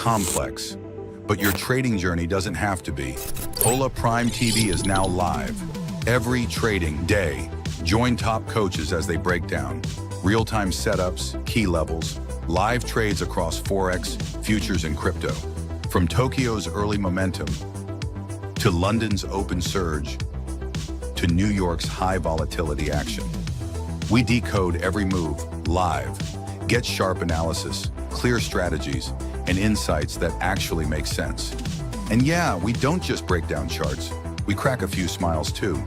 complex, but your trading journey doesn't have to be. Hola Prime TV is now live. Every trading day, join top coaches as they break down real-time setups, key levels, live trades across Forex, futures, and crypto. From Tokyo's early momentum, to London's open surge, to New York's high volatility action. We decode every move live. Get sharp analysis, clear strategies, and insights that actually make sense. And yeah, we don't just break down charts, we crack a few smiles too.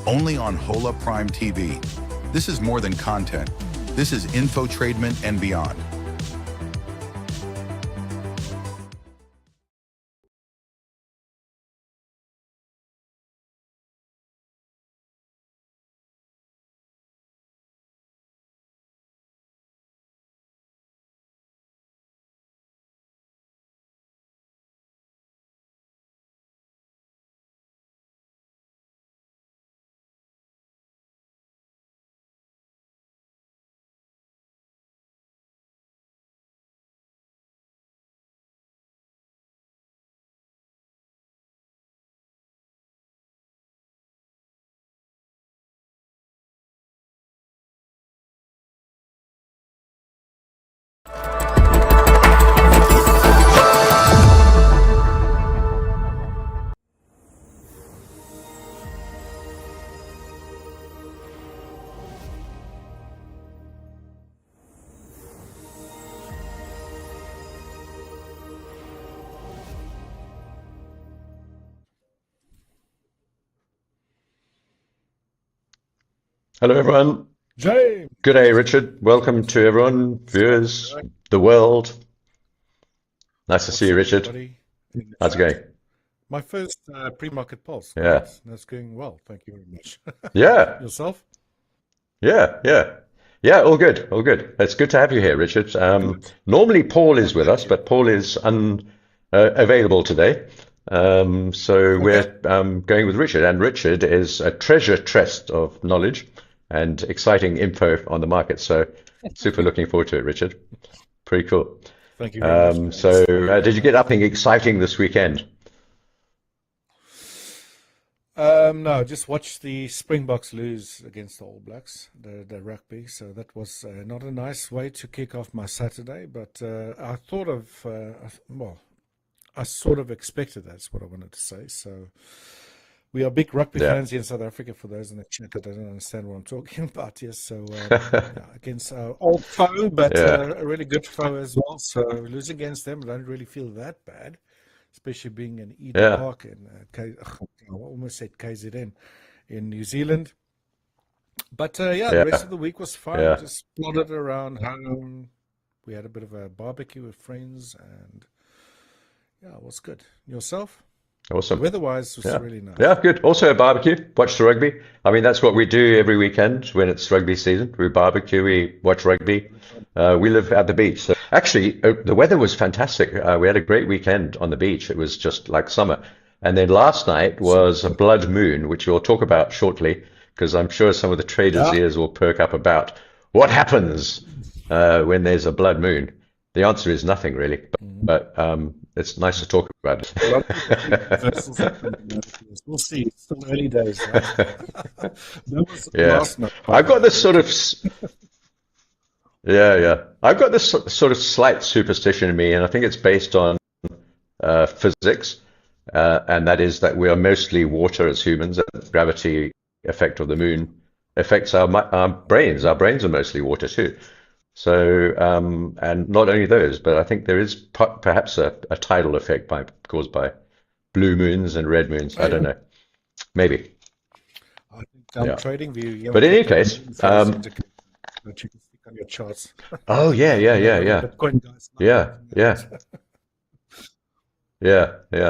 Only on Hola Prime TV. This is more than content. This is infotainment and beyond. Hello, everyone. James. Good day, Richard. Welcome to everyone, viewers, the world. Nice to see you, Richard. How's it going? My first pre-market pulse. Yeah. That's going well. Thank you very much. Yeah, Yourself? yeah. All good, all good. It's good to have you here, Richard. Normally Paul is with us, but Paul is unavailable today. So we're going with Richard, and Richard is a treasure chest of knowledge and exciting info on the market. So super looking forward to it, Richard. Pretty cool. Thank you very much. So did you get anything exciting this weekend? No, just watched the Springboks lose against the All Blacks, the rugby. So that was not a nice way to kick off my Saturday, but I thought of, I sort of expected that's what I wanted to say. So we are big rugby fans here in South Africa, for those in the chat that don't understand what I'm talking about. Yes, so against our old foe, but a really good foe as well. So losing against them, I don't really feel that bad, especially being in Eden Park and I almost said KZN in New Zealand. But the rest of the week was fun. Just plodded around home. We had a bit of a barbecue with friends, and it was good. Yourself? Awesome. Weather-wise, it was really nice. Yeah, good. Also a barbecue, watch the rugby. I mean, that's what we do every weekend when it's rugby season. We barbecue, we watch rugby. We live at the beach. So actually, the weather was fantastic. We had a great weekend on the beach. It was just like summer. And then last night was a blood moon, which we'll talk about shortly, because I'm sure some of the traders' ears will perk up about what happens when there's a blood moon. The answer is nothing, really, but it's nice to talk about it. We'll see. It's still early days. I've got this sort of I've got this sort of slight superstition in me, and I think it's based on physics, and that is that we are mostly water as humans, and the gravity effect of the moon affects our brains. Our brains are mostly water too. So, and not only those, but I think there is perhaps a tidal effect caused by blue moons and red moons. I don't know. Maybe. I think trading view. But in any case, that you can stick on your charts. Oh, yeah. Bitcoin guys. Yeah.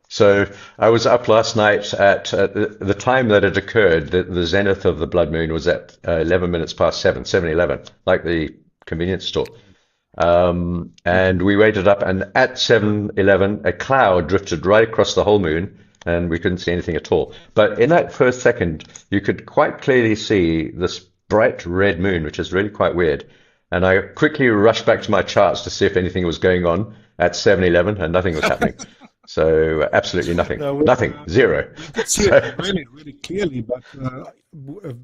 So I was up last night at the time that it occurred. The zenith of the blood moon was at 11 minutes past 7:11, like the convenience store. And we waited up, and at 7:11, a cloud drifted right across the whole moon, and we couldn't see anything at all. But in that first second, you could quite clearly see this bright red moon, which is really quite weird. And I quickly rushed back to my charts to see if anything was going on. at 7-Eleven, and nothing was happening. So absolutely nothing, No, nothing, zero. we could see So, it really, really clearly, but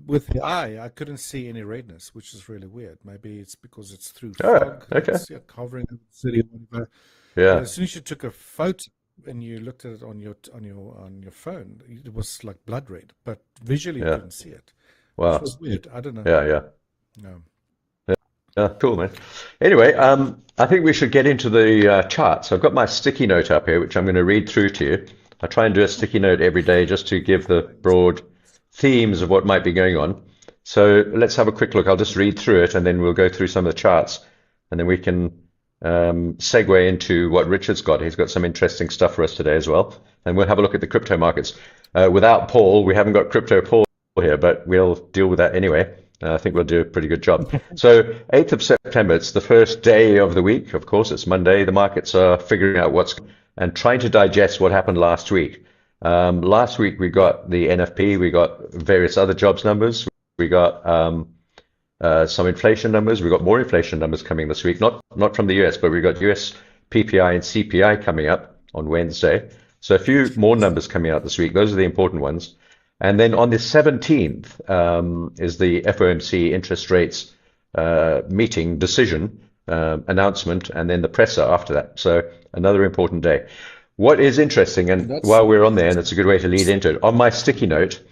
with the eye, I couldn't see any redness, which is really weird. Maybe it's because it's through oh, fog okay, that's hovering over the city, or whatever. But yeah, as soon as you took a photo and you looked at it on your phone, it was like blood red. But visually, you yeah, couldn't see it, which wow, was weird. I don't know. yeah, yeah. No. Yeah, cool, man. Anyway, I think we should get into the charts. I've got my sticky note up here, which I'm going to read through to you. I try and do a sticky note every day just to give the broad themes of what might be going on. So let's have a quick look. I'll just read through it and then we'll go through some of the charts and then we can segue into what Richard's got. He's got some interesting stuff for us today as well. And we'll have a look at the crypto markets. Without Paul, we haven't got Crypto Paul here, but we'll deal with that anyway. I think we'll do a pretty good job. So 8th of September, it's the first day of the week. Of course, it's Monday. The markets are figuring out what's and trying to digest what happened last week. Last week, we got the NFP, we got various other jobs numbers, we got some inflation numbers, we got more inflation numbers coming this week, not from the US, but we got US PPI and CPI coming up on Wednesday. So a few more numbers coming out this week. Those are the important ones. And then on the 17th is the FOMC interest rates meeting decision announcement, and then the presser after that. So another important day. What is interesting, and That's while we're on there, and it's a good way to lead into it, on my sticky note,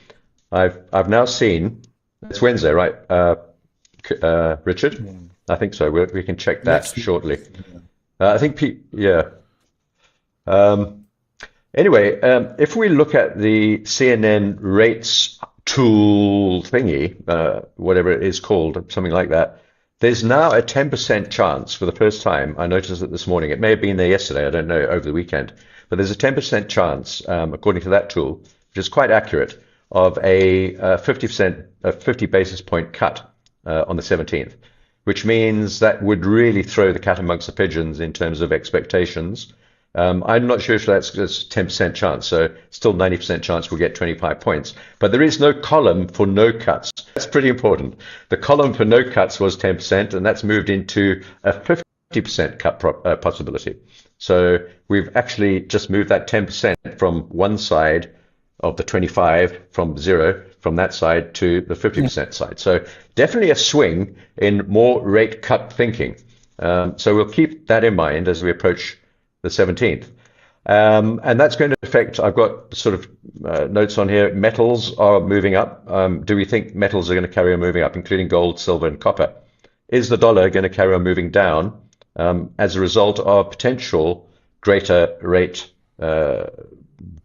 I've now seen it's Wednesday, right, Richard? I think so. We can check that next week. shortly. I think, yeah. Anyway, if we look at the CNN rates tool thingy, whatever it is called, something like that, there's now a 10% chance for the first time. I noticed it this morning. It may have been there yesterday. I don't know, over the weekend. But there's a 10% chance, according to that tool, which is quite accurate, of a 50 basis point cut on the 17th, which means that would really throw the cat amongst the pigeons in terms of expectations. I'm not sure if that's 10% chance, so still 90% chance we'll get 25 points. But there is no column for no cuts. That's pretty important. The column for no cuts was 10%, and that's moved into a 50% cut possibility. So we've actually just moved that 10% from one side of the 25, from zero, from that side to the 50% side. So definitely a swing in more rate cut thinking. So we'll keep that in mind as we approach the 17th. And that's going to affect, I've got sort of notes on here, metals are moving up. Do we think metals are going to carry on moving up, including gold, silver, and copper? Is the dollar going to carry on moving down as a result of potential greater rate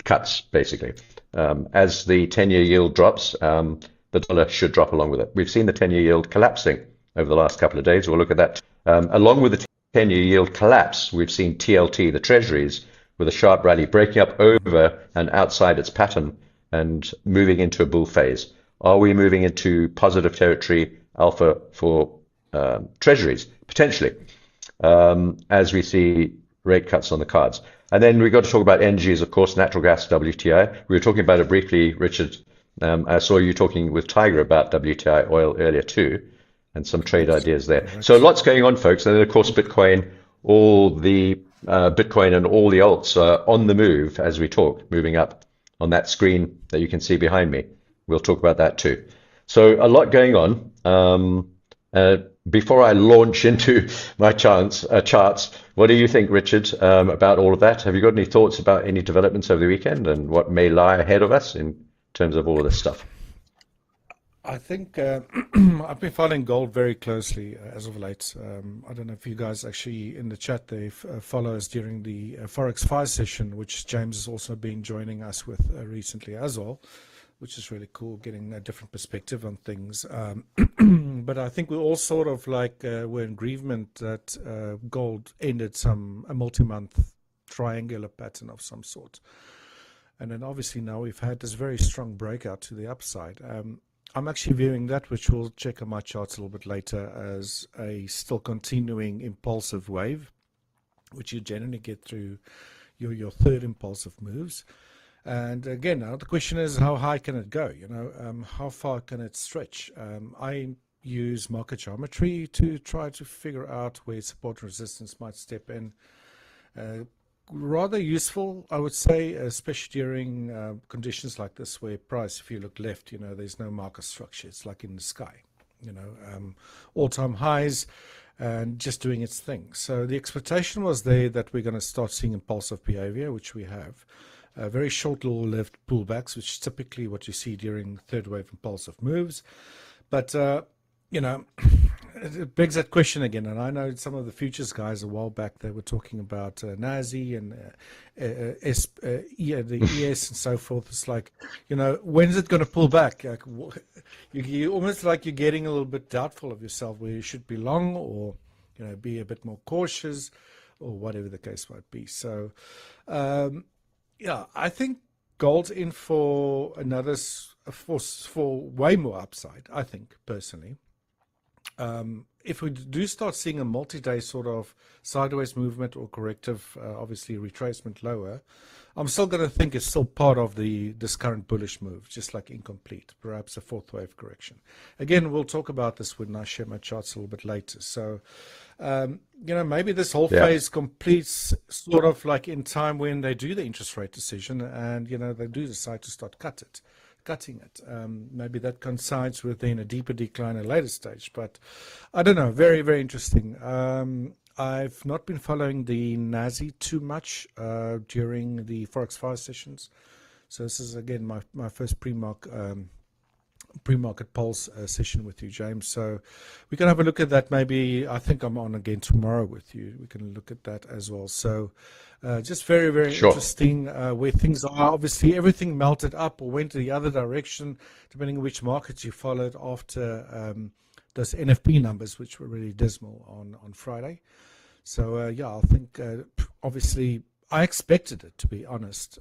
cuts, basically? As the 10-year yield drops, the dollar should drop along with it. We've seen the 10-year yield collapsing over the last couple of days. We'll look at that. Along with the 10-year yield collapse, we've seen TLT, the treasuries, with a sharp rally breaking up over and outside its pattern and moving into a bull phase. Are we moving into positive territory alpha for treasuries? Potentially, as we see rate cuts on the cards. And then we've got to talk about energies, of course, natural gas, WTI. We were talking about it briefly, Richard. I saw you talking with Tiger about WTI oil earlier too, and some trade ideas there. So lots going on, folks. And then, of course, Bitcoin, all the Bitcoin and all the alts are on the move as we talk, moving up on that screen that you can see behind me. We'll talk about that too. So a lot going on. Before I launch into my charts, what do you think, Richard, about all of that? Have you got any thoughts about any developments over the weekend and what may lie ahead of us in terms of all of this stuff? I think I've been following gold very closely as of late. I don't know if you guys actually in the chat they follow us during the Forex 5 session, which James has also been joining us with recently as well, which is really cool, getting a different perspective on things. But I think we're all sort of like we're in agreement that gold ended a multi-month triangular pattern of some sort. And then obviously now we've had this very strong breakout to the upside. I'm actually viewing that, which we'll check on my charts a little bit later, as a still continuing impulsive wave, which you generally get through your third impulsive moves. And again, now the question is, how high can it go? You know, how far can it stretch? I use market geometry to try to figure out where support and resistance might step in. Rather useful, I would say, especially during conditions like this where price, if you look left, there's no market structure. It's like in the sky, all-time highs and just doing its thing. So the expectation was there that we're going to start seeing impulsive behavior, which we have. Very short little left pullbacks, which is typically what you see during third wave impulsive moves. But, it begs that question again. And I know some of the futures guys a while back, they were talking about NASI and the ES and so forth. It's like, when's it going to pull back? Like, you almost like you're getting a little bit doubtful of yourself, where you should be long or, be a bit more cautious or whatever the case might be. So, I think gold's in for another for way more upside, I think, personally. If we do start seeing a multi-day sort of sideways movement or corrective, obviously retracement lower, I'm still going to think it's still part of this current bullish move, just like incomplete, perhaps a fourth wave correction. Again, we'll talk about this when I share my charts a little bit later. So, maybe this whole phase completes sort of like in time when they do the interest rate decision and, they do decide to start cutting it. Maybe that coincides with then a deeper decline at a later stage, but I don't know. Very, very interesting. I've not been following the NASI too much during the Forex 5 sessions. So this is, again, my first pre-market pulse session with you, James. So we can have a look at that. Maybe I think I'm on again tomorrow with you. We can look at that as well. So just very, very interesting where things are. Obviously, everything melted up or went to the other direction, depending on which markets you followed after those NFP numbers, which were really dismal on Friday. So, I think obviously I expected it, to be honest.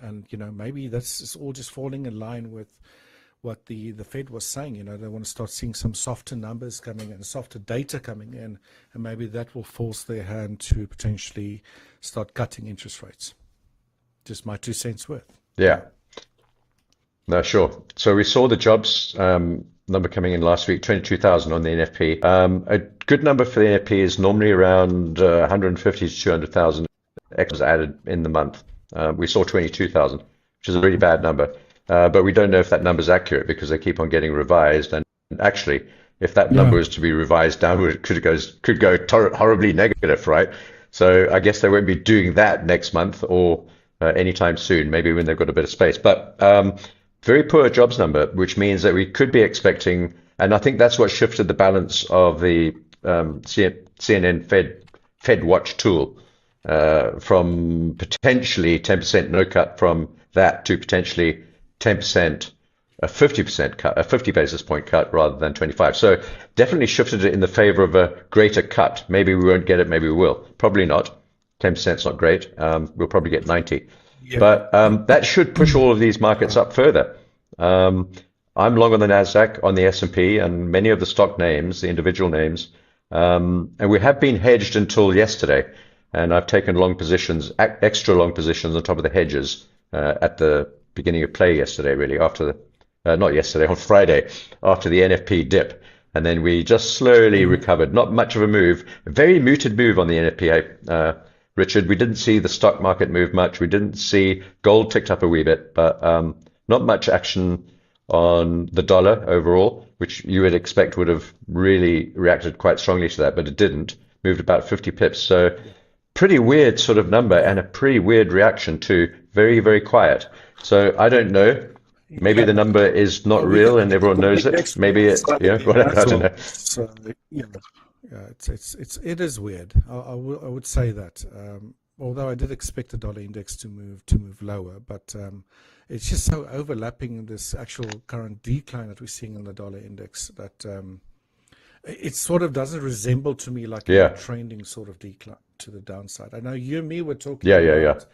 And, maybe that's all just falling in line with what the Fed was saying. They want to start seeing some softer numbers coming in, softer data coming in, and maybe that will force their hand to potentially start cutting interest rates. Just my 2 cents worth. Yeah. No, sure. So we saw the jobs number coming in last week, 22,000 on the NFP. A good number for the NFP is normally around 150 to 200,000 extras added in the month. We saw 22,000, which is a really bad number. But we don't know if that number is accurate because they keep on getting revised. And actually, if that number is to be revised downward, it could go horribly negative, right? So I guess they won't be doing that next month or anytime soon, maybe when they've got a bit of space. But very poor jobs number, which means that we could be expecting, and I think that's what shifted the balance of the CNN Fed Watch tool from potentially 10% no cut from that to potentially 10%, a 50% cut, a 50 basis point cut rather than 25. So definitely shifted it in the favor of a greater cut. Maybe we won't get it, maybe we will. Probably not. 10% is not great. We'll probably get 90. Yeah. But that should push all of these markets up further. I'm long on the Nasdaq, on the S&P, and many of the stock names, the individual names. And we have been hedged until yesterday. And I've taken long positions, extra long positions on top of the hedges at the beginning of play yesterday, really, after not yesterday, on Friday, after the NFP dip. And then we just slowly recovered. Not much of a move, a very muted move on the NFP, Richard. We didn't see the stock market move much. We didn't see gold ticked up a wee bit, but not much action on the dollar overall, which you would expect would have really reacted quite strongly to that, but it didn't. Moved about 50 pips. So pretty weird sort of number and a pretty weird reaction too. Very, very quiet. So I don't know. Maybe the number is not real and everyone knows it. Maybe it, whatever. I don't know. So, it is weird. I would say that. Although I did expect the dollar index to move lower, but it's just so overlapping this actual current decline that we're seeing in the dollar index that it sort of doesn't resemble to me like a trending sort of decline to the downside. I know you and me were talking about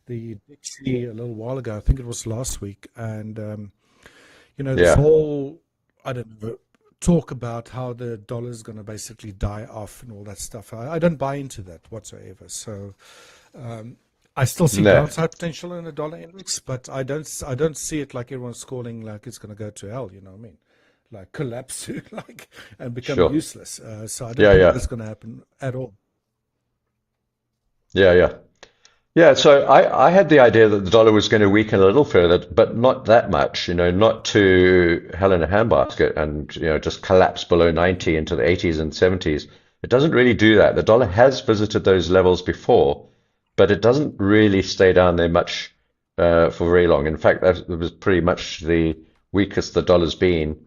the Dixie a little while ago. I think it was last week, and this whole talk about how the dollar is going to basically die off and all that stuff. I don't buy into that whatsoever. So I still see downside potential in the dollar index, but I don't see it like everyone's calling like it's going to go to hell. You know what I mean? Like collapse, and become useless. So I don't think that's going to happen at all. Yeah, yeah. Yeah, so I had the idea that the dollar was going to weaken a little further, but not that much, not to hell in a handbasket and, just collapse below 90 into the 80s and 70s. It doesn't really do that. The dollar has visited those levels before, but it doesn't really stay down there much for very long. In fact, that was pretty much the weakest the dollar's been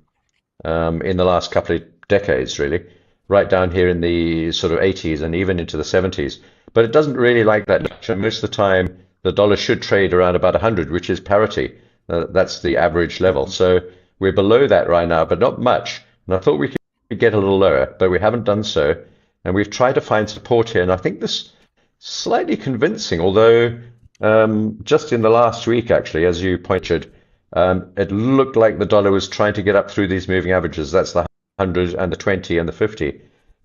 in the last couple of decades, really, right down here in the sort of 80s and even into the 70s. But it doesn't really like that much. And most of the time, the dollar should trade around about 100, which is parity. That's the average level. So we're below that right now, but not much. And I thought we could get a little lower, but we haven't done so. And we've tried to find support here. And I think this slightly convincing, although just in the last week, actually, as you pointed, it looked like the dollar was trying to get up through these moving averages. That's the 100 and the 20 and the 50.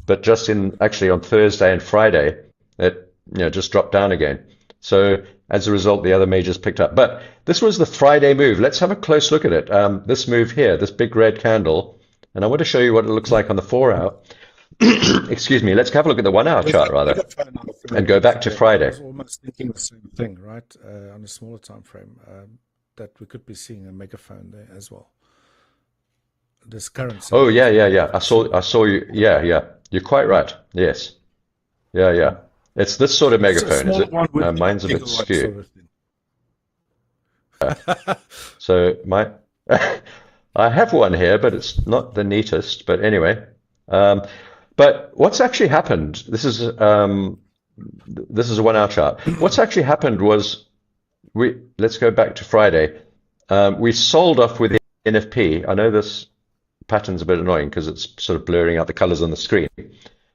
But just actually on Thursday and Friday, it just dropped down again. So as a result, the other majors picked up. But this was the Friday move. Let's have a close look at it. This move here, this big red candle, and I want to show you what it looks like on the 4-hour. Excuse me. Let's have a look at the 1-hour chart rather, and go back to Friday. I was almost thinking the same thing, right? On a smaller time frame, that we could be seeing a megaphone there as well. This current. Oh yeah. I saw you. Yeah. You're quite right. Yes. Yeah. It's this sort of megaphone, is it? Mine's a bit skewed. So I have one here, but it's not the neatest. But anyway, but what's actually happened? This is a 1-hour chart. What's actually happened was let's go back to Friday. We sold off with the NFP. I know this pattern's a bit annoying because it's sort of blurring out the colors on the screen,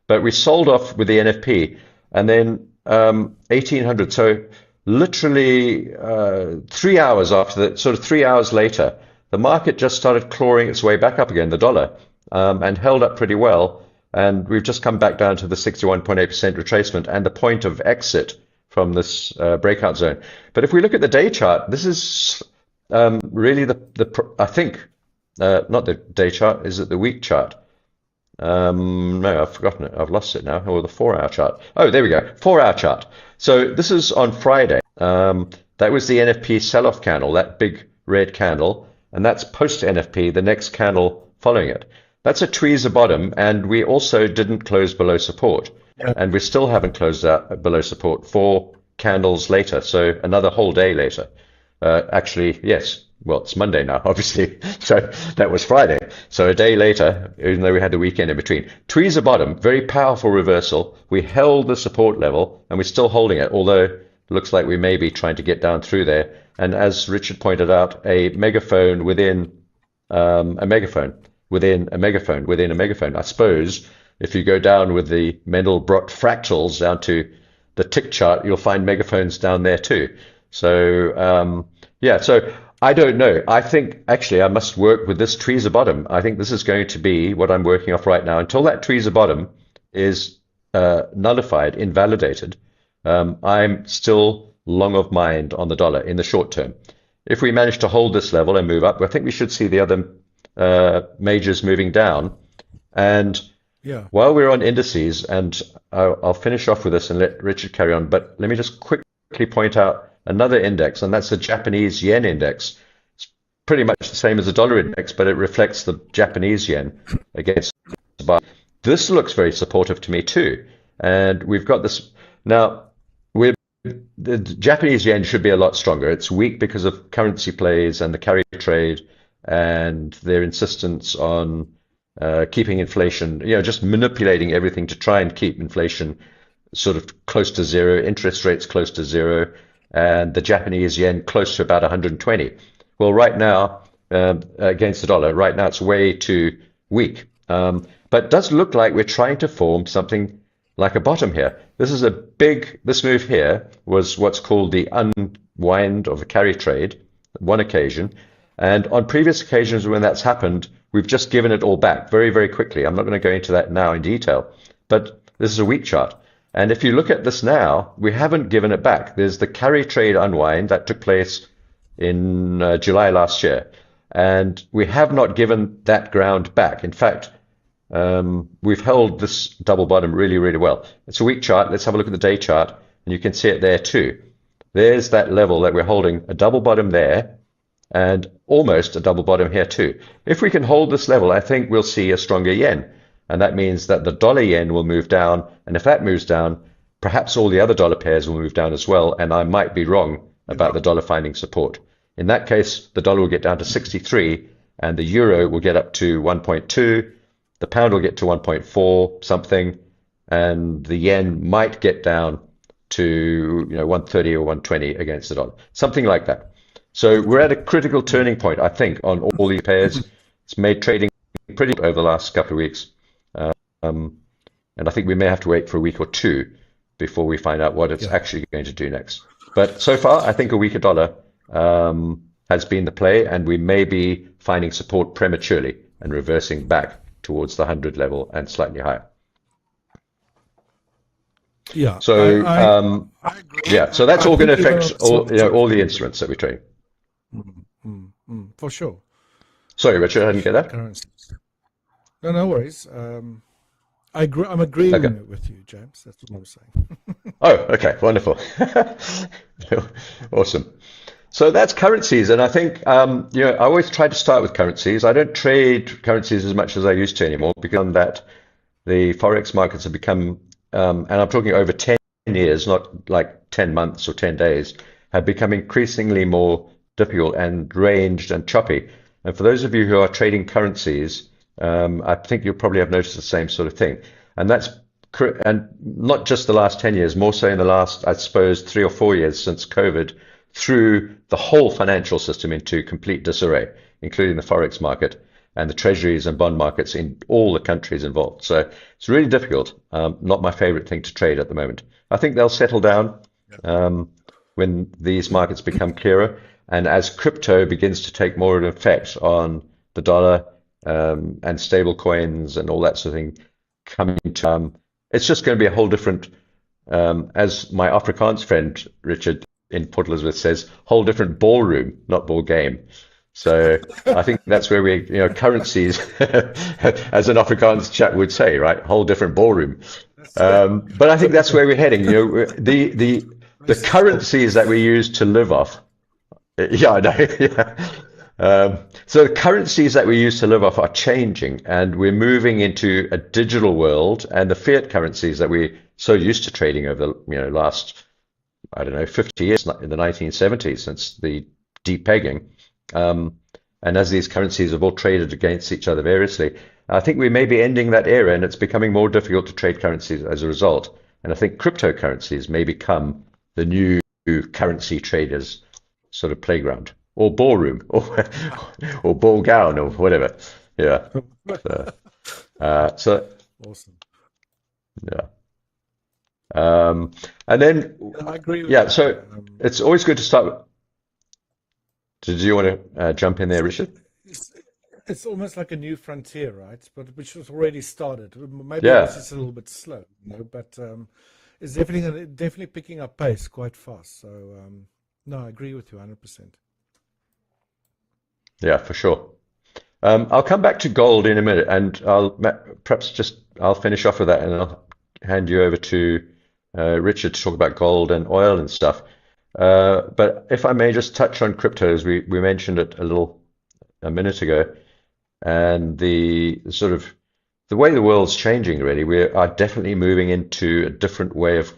but we sold off with the NFP. And then 1800, so literally 3 hours after that, sort of 3 hours later, the market just started clawing its way back up again, the dollar, and held up pretty well. And we've just come back down to the 61.8% retracement and the point of exit from this breakout zone. But if we look at the day chart, this is really I think, not the day chart, is it the week chart? No, I've forgotten it. I've lost it now. Or the 4-hour chart. Oh, there we go. 4-hour chart. So this is on Friday. That was the NFP sell-off candle, that big red candle. And that's post NFP, the next candle following it. That's a tweezer bottom. And we also didn't close below support. And we still haven't closed out below support 4 candles later. So another whole day later. Actually, yes. Well, it's Monday now, obviously. So that was Friday. So a day later, even though we had the weekend in between. Tweezer bottom, very powerful reversal. We held the support level and we're still holding it, although it looks like we may be trying to get down through there. And as Richard pointed out, a megaphone within a megaphone within a megaphone within a megaphone. I suppose if you go down with the Mandelbrot fractals down to the tick chart, you'll find megaphones down there too. So yeah, so I don't know. I think actually I must work with this tweezer bottom. I think this is going to be what I'm working off right now. Until that tweezer bottom is nullified, invalidated, I'm still long of mind on the dollar in the short term. If we manage to hold this level and move up, I think we should see the other majors moving down. And Yeah. while we're on indices, and I'll finish off with this and let Richard carry on, but let me just quickly point out another index, and that's the Japanese yen index. It's pretty much the same as the dollar index, but it reflects the Japanese yen against the bar. This looks very supportive to me too. And we've got this now. The Japanese yen should be a lot stronger. It's weak because of currency plays and the carry trade and their insistence on keeping inflation, just manipulating everything to try and keep inflation sort of close to zero, interest rates close to zero, and the Japanese yen close to about 120. Well, right now, against the dollar, right now it's way too weak. But it does look like we're trying to form something like a bottom here. This move here was what's called the unwind of a carry trade, one occasion. And on previous occasions when that's happened, we've just given it all back very, very quickly. I'm not going to go into that now in detail, but this is a week chart. And if you look at this now, we haven't given it back. There's the carry trade unwind that took place in July last year. And we have not given that ground back. In fact, we've held this double bottom really, really well. It's a week chart. Let's have a look at the day chart. and you can see it there too. There's that level that we're holding, a double bottom there, and almost a double bottom here too. If we can hold this level, I think we'll see a stronger yen. And that means that the dollar yen will move down. And if that moves down, perhaps all the other dollar pairs will move down as well. And I might be wrong about the dollar finding support. In that case, the dollar will get down to 63 and the euro will get up to 1.2. The pound will get to 1.4 something. And the yen might get down to 130 or 120 against the dollar. Something like that. So we're at a critical turning point, I think, on all these pairs. It's made trading pretty good over the last couple of weeks. And I think we may have to wait for a week or two before we find out what it's actually going to do next. But so far, I think a weaker dollar has been the play, and we may be finding support prematurely and reversing back towards the 100 level and slightly higher. Yeah. So I agree. yeah, so that's all going to affect all the instruments that we trade. For sure. Sorry, Richard, I didn't get that. Currencies. No worries. I'm agreeing with you, James. That's what I'm saying. Oh, okay, wonderful. Awesome. So that's currencies, and I think I always try to start with currencies. I don't trade currencies as much as I used to anymore because that the Forex markets have become, and I'm talking over 10 years, not like 10 months or 10 days, have become increasingly more difficult and ranged and choppy. And for those of you who are trading currencies, I think you'll probably have noticed the same sort of thing. And and not just the last 10 years, more so in the last, I suppose, 3 or 4 years since COVID, threw the whole financial system into complete disarray, including the Forex market and the treasuries and bond markets in all the countries involved. So it's really difficult. Not my favorite thing to trade at the moment. I think they'll settle down when these markets become clearer. And as crypto begins to take more of an effect on the dollar and stable coins and all that sort of thing coming to, it's just going to be a whole different, as my Afrikaans friend Richard in Port Elizabeth says, whole different ballroom, not ball game. So I think that's where we, currencies, as an Afrikaans chap would say, right, whole different ballroom. But I think that's where we're heading. The currencies that we use to live off. Yeah, I know. Yeah. So the currencies that we use to live off are changing, and we're moving into a digital world. And the fiat currencies that we're so used to trading over the last, I don't know, 50 years in the 1970s since the depegging. And as these currencies have all traded against each other variously, I think we may be ending that era, and it's becoming more difficult to trade currencies as a result. And I think cryptocurrencies may become the new currency traders sort of playground or ballroom or ball gown or whatever. Yeah. So Awesome. yeah. And then I agree with yeah, so it's always good to start with. Did you want to jump in there, Richard? It's almost like a new frontier, right? But which was already started. Maybe Yeah. it's just a little bit slow, but it's definitely picking up pace quite fast. So no, I agree with you 100%. Yeah, for sure. I'll come back to gold in a minute, and I'll finish off with that, and I'll hand you over to Richard to talk about gold and oil and stuff. But if I may just touch on cryptos, we mentioned it a minute ago, and the sort of the way the world's changing, really, we are definitely moving into a different way of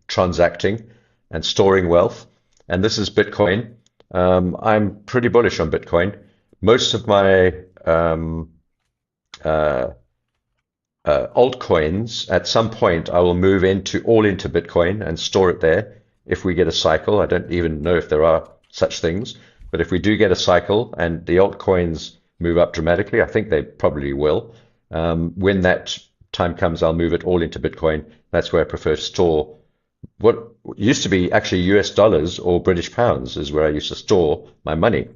transacting and storing wealth, and this is Bitcoin. I'm pretty bullish on Bitcoin. Most of my altcoins, at some point, I will move all into Bitcoin and store it there. If we get a cycle, I don't even know if there are such things, but if we do get a cycle and the altcoins move up dramatically, I think they probably will. When that time comes, I'll move it all into Bitcoin. That's where I prefer to store. What used to be actually US dollars or British pounds is where I used to store my money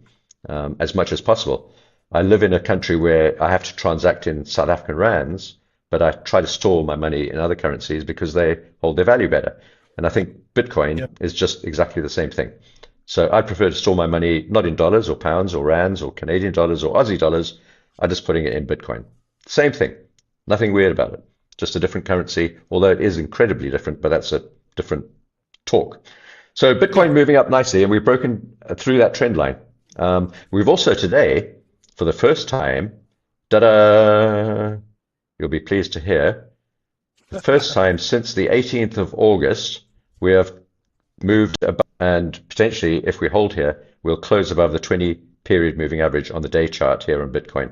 as much as possible. I live in a country where I have to transact in South African rands, but I try to store my money in other currencies because they hold their value better. And I think Bitcoin is just exactly the same thing. So I prefer to store my money not in dollars or pounds or rands or Canadian dollars or Aussie dollars. I'm just putting it in Bitcoin. Same thing. Nothing weird about it. Just a different currency, although it is incredibly different, but that's a different talk. So Bitcoin moving up nicely, and we've broken through that trend line. We've also today, for the first time, you'll be pleased to hear, the first time since the 18th of August, we have moved above, and potentially, if we hold here, we'll close above the 20 period moving average on the day chart here on Bitcoin.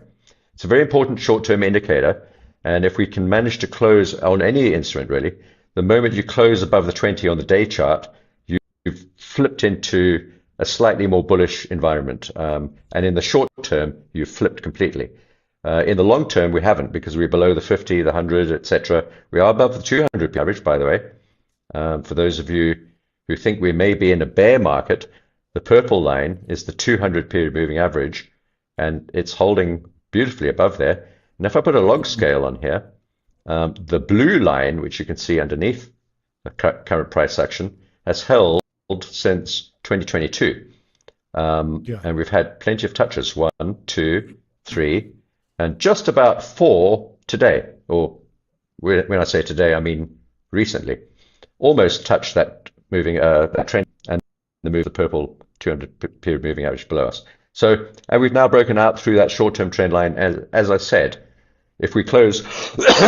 It's a very important short-term indicator, and if we can manage to close on any instrument, really, the moment you close above the 20 on the day chart, you've flipped into a slightly more bullish environment. And in the short term, you've flipped completely. In the long term, we haven't, because we're below the 50, the 100, etc. We are above the 200 average, by the way. For those of you who think we may be in a bear market, the purple line is the 200 period moving average, and it's holding beautifully above there. And if I put a log scale on here, the blue line, which you can see underneath the current price action, has held since 2022. And we've had plenty of touches, 1, 2, 3, and just about 4 today. Or when I say today, I mean recently. Almost touched that moving that trend and the move, the purple 200 period moving average below us. So, and we've now broken out through that short-term trend line. As I said, if we close,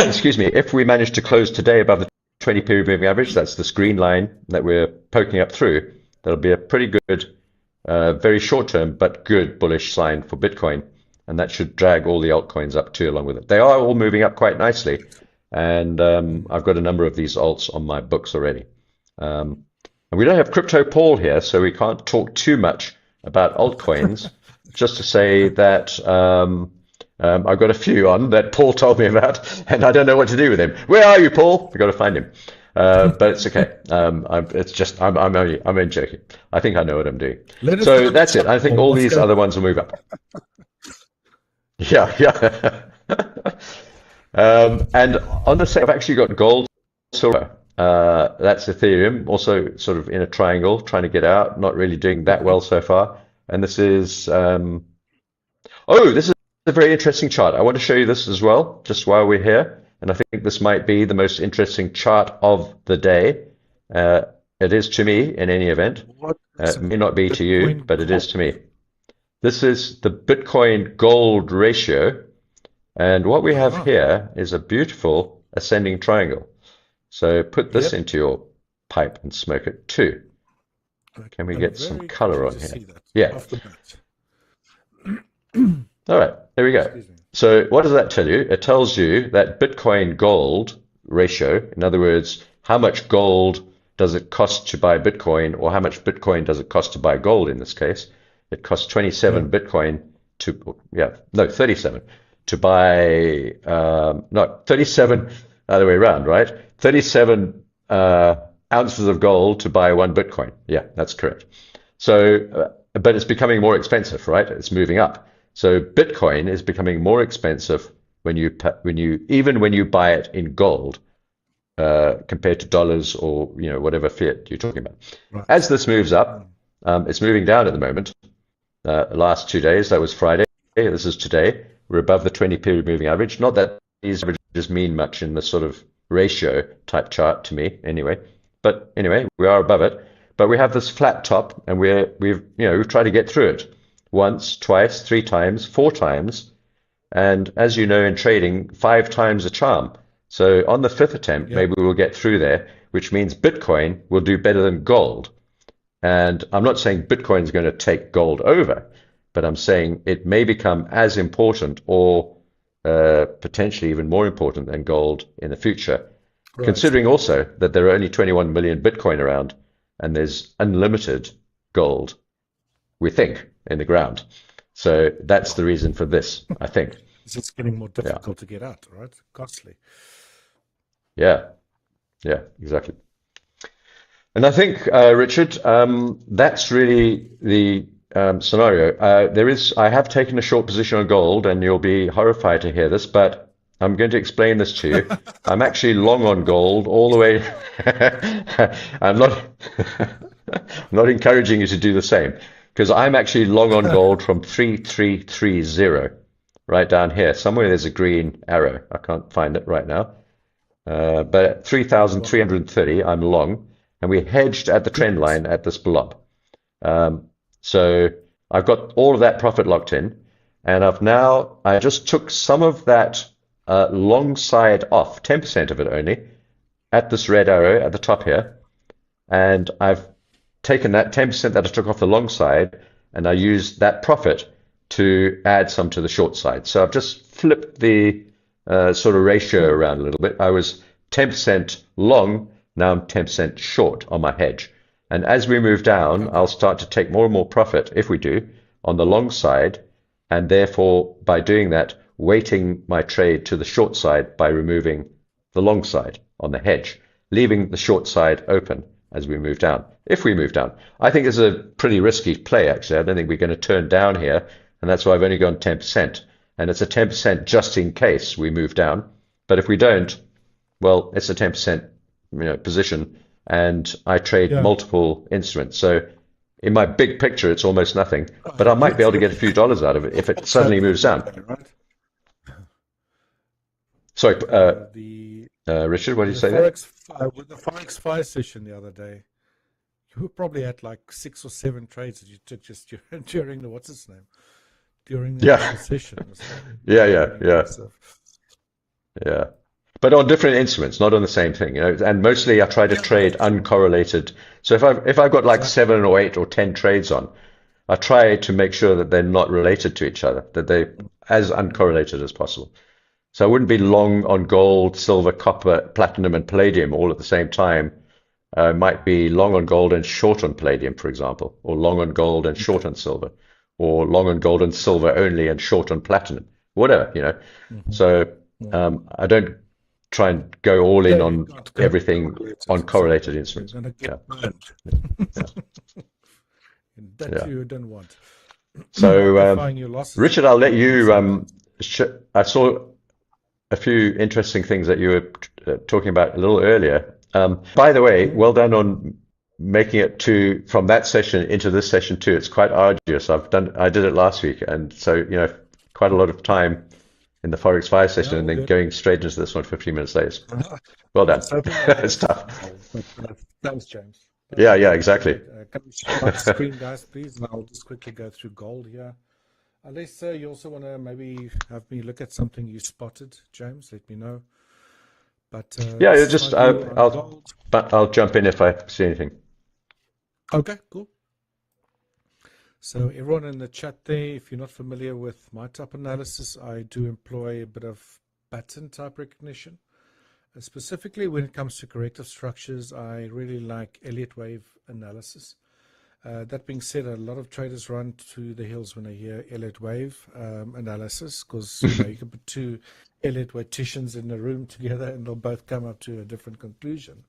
excuse me, if we manage to close today above the 20 period moving average, that's this green line that we're poking up through, that'll be a pretty good, very short-term, but good bullish sign for Bitcoin. And that should drag all the altcoins up too along with it. They are all moving up quite nicely. And I've got a number of these alts on my books already. And we don't have Crypto Paul here, so we can't talk too much about altcoins. Just to say that I've got a few on that Paul told me about, and I don't know what to do with him. Where are you, Paul? We've got to find him. But it's okay. I'm only joking. I think I know what I'm doing. So that's it. I think all these other ones will move up. Yeah. And on the same, I've actually got gold, silver. That's Ethereum, also sort of in a triangle, trying to get out. Not really doing that well so far. And this is, this is a very interesting chart. I want to show you this as well, just while we're here. And I think this might be the most interesting chart of the day. It is to me, in any event. It may not be to you, but it is to me. This is the Bitcoin gold ratio. And what we have here is a beautiful ascending triangle. So put this into your pipe and smoke it too. Can we get some color on here? Yeah. All right, there we go. So what does that tell you? It tells you that Bitcoin gold ratio, in other words, how much gold does it cost to buy Bitcoin, or how much Bitcoin does it cost to buy gold in this case? It costs 27 Bitcoin to, 37 to buy, 37 other way around, right? 37 ounces of gold to buy 1 Bitcoin. Yeah, that's correct. So, but it's becoming more expensive, right? It's moving up. So Bitcoin is becoming more expensive when you buy it in gold compared to dollars or whatever fiat you're talking about. Right. As this moves up, it's moving down at the moment. Last 2 days, that was Friday. This is today. We're above the 20 period moving average. Not that these averages mean much in the sort of ratio type chart to me, anyway. But anyway, we are above it. But we have this flat top, and we've tried to get through it once, twice, 3 times, 4 times, and as you know in trading, 5 times a charm. So on the 5th attempt, maybe we'll get through there, which means Bitcoin will do better than gold. And I'm not saying Bitcoin is going to take gold over, but I'm saying it may become as important or potentially even more important than gold in the future, considering also that there are only 21 million Bitcoin around and there's unlimited gold, we think, in the ground. So that's the reason for this, I think. It's getting more difficult to get out, right? Costly. Yeah, exactly. And I think, Richard, that's really the scenario. I have taken a short position on gold, and you'll be horrified to hear this, but I'm going to explain this to you. I'm actually long on gold all the way. I'm not encouraging you to do the same, because I'm actually long on gold from 3330, right down here. Somewhere there's a green arrow. I can't find it right now. But at 3,330, I'm long. and we hedged at the trend line at this blob. So I've got all of that profit locked in, and I just took some of that long side off, 10% of it only, at this red arrow at the top here, and I've taken that 10% that I took off the long side, and I used that profit to add some to the short side. So I've just flipped the sort of ratio around a little bit. I was 10% long, now I'm 10% short on my hedge. And as we move down, I'll start to take more and more profit, if we do, on the long side, and therefore, by doing that, weighting my trade to the short side by removing the long side on the hedge, leaving the short side open as we move down. If we move down, I think it's a pretty risky play, actually. I don't think we're going to turn down here, and that's why I've only gone 10%. And it's a 10% just in case we move down. But if we don't, well, it's a 10% position, and I trade multiple instruments. So in my big picture, it's almost nothing, but I might be able to get a few dollars out of it if it suddenly moves down. Sorry, Richard, what did you say there? With the Forex 5 session the other day, you probably had like 6 or 7 trades that you took just during the, what's its name? During the session. Yeah. But on different instruments, not on the same thing, And mostly I try to trade uncorrelated. So if I've got like 7 or 8 or 10 trades on, I try to make sure that they're not related to each other, that they're as uncorrelated as possible. So I wouldn't be long on gold, silver, copper, platinum, and palladium all at the same time. I might be long on gold and short on palladium, for example, or long on gold and short on silver, or long on gold and silver only and short on platinum, whatever. So I don't try and go all in on everything on correlated instruments. You're going to get burned. That you don't want. So, Richard, I'll let you. I saw a few interesting things that you were talking about a little earlier. By the way, well done on making it from that session into this session too. It's quite arduous. I did it last week, and so quite a lot of time in the Forex 5 session, and then going straight into this one 15 minutes later. Well done. It's tough. Thanks, James. Yeah, exactly. Can you share my screen, guys, please? And I'll just quickly go through gold here. Unless you also want to maybe have me look at something you spotted, James, let me know. But I'll jump in if I see anything. Okay, cool. So everyone in the chat there, if you're not familiar with my type analysis, I do employ a bit of pattern type recognition. Specifically when it comes to corrective structures, I really like Elliott wave analysis. That being said, a lot of traders run to the hills when they hear Elliott wave analysis, because you can put 2 Elliott waveticians in a room together and they'll both come up to a different conclusion.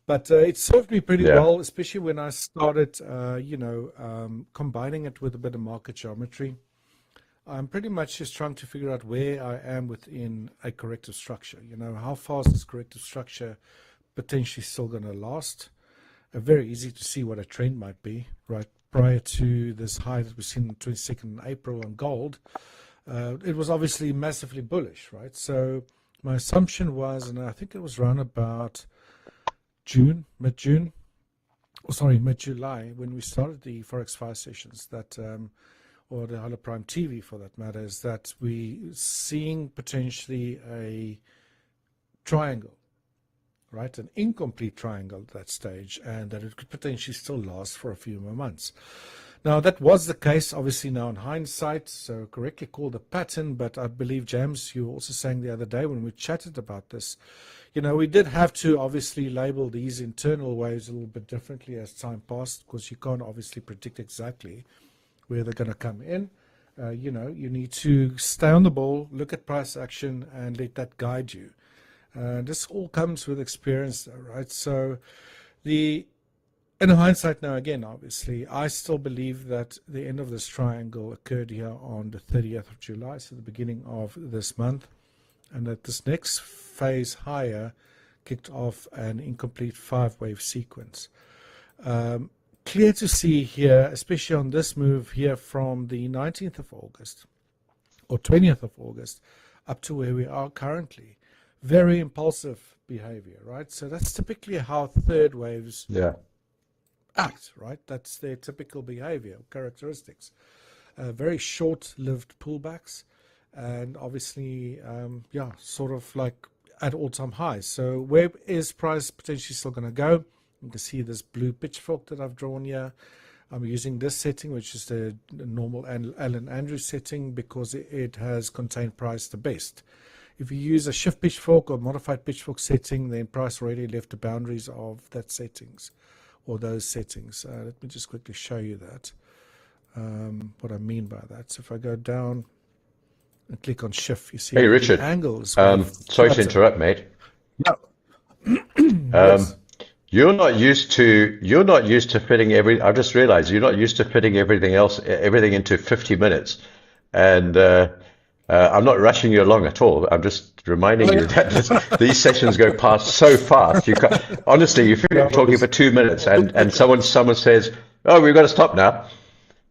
But it served me pretty well, especially when I started, combining it with a bit of market geometry. I'm pretty much just trying to figure out where I am within a corrective structure. How far is this corrective structure potentially still going to last? Very easy to see what a trend might be, right? Prior to this high that we've seen on 22nd April on gold, it was obviously massively bullish, right? So my assumption was, and I think it was around about mid-July, when we started the Forex 5 sessions, that or the Hola Prime TV for that matter, is that we seeing potentially a triangle, right? An incomplete triangle at that stage, and that it could potentially still last for a few more months. Now, that was the case, obviously, now in hindsight, so correctly called a pattern, but I believe, James, you were also saying the other day when we chatted about this, we did have to obviously label these internal waves a little bit differently as time passed, because you can't obviously predict exactly where they're going to come in. You need to stay on the ball, look at price action, and let that guide you. This all comes with experience, right? So in hindsight now, again, obviously, I still believe that the end of this triangle occurred here on the 30th of July, so the beginning of this month, and that this next phase higher kicked off an incomplete 5-wave sequence. Clear to see here, especially on this move here from the 19th of August or 20th of August up to where we are currently. Very impulsive behavior, right? So that's typically how third waves Yeah. act, right? That's their typical behavior, characteristics. Very short-lived pullbacks, and obviously, yeah, sort of like at all-time highs. So where is price potentially still going to go? You can see this blue pitchfork that I've drawn here. I'm using this setting, which is the normal Allen Andrews setting, because it has contained price the best. If you use a shift pitchfork or modified pitchfork setting, then price already left the boundaries of that settings or those settings. Let me just quickly show you that, what I mean by that. So if I go down and click on shift, you see Hey, the Richard. angles. Sorry to interrupt, mate. Yes. You're not used to fitting I've just realized you're not used to fitting everything into 50 minutes. And I'm not rushing you along at all. I'm just reminding you that these sessions go past so fast. You can't, honestly, if you're talking for 2 minutes and someone says, "Oh, we've got to stop now."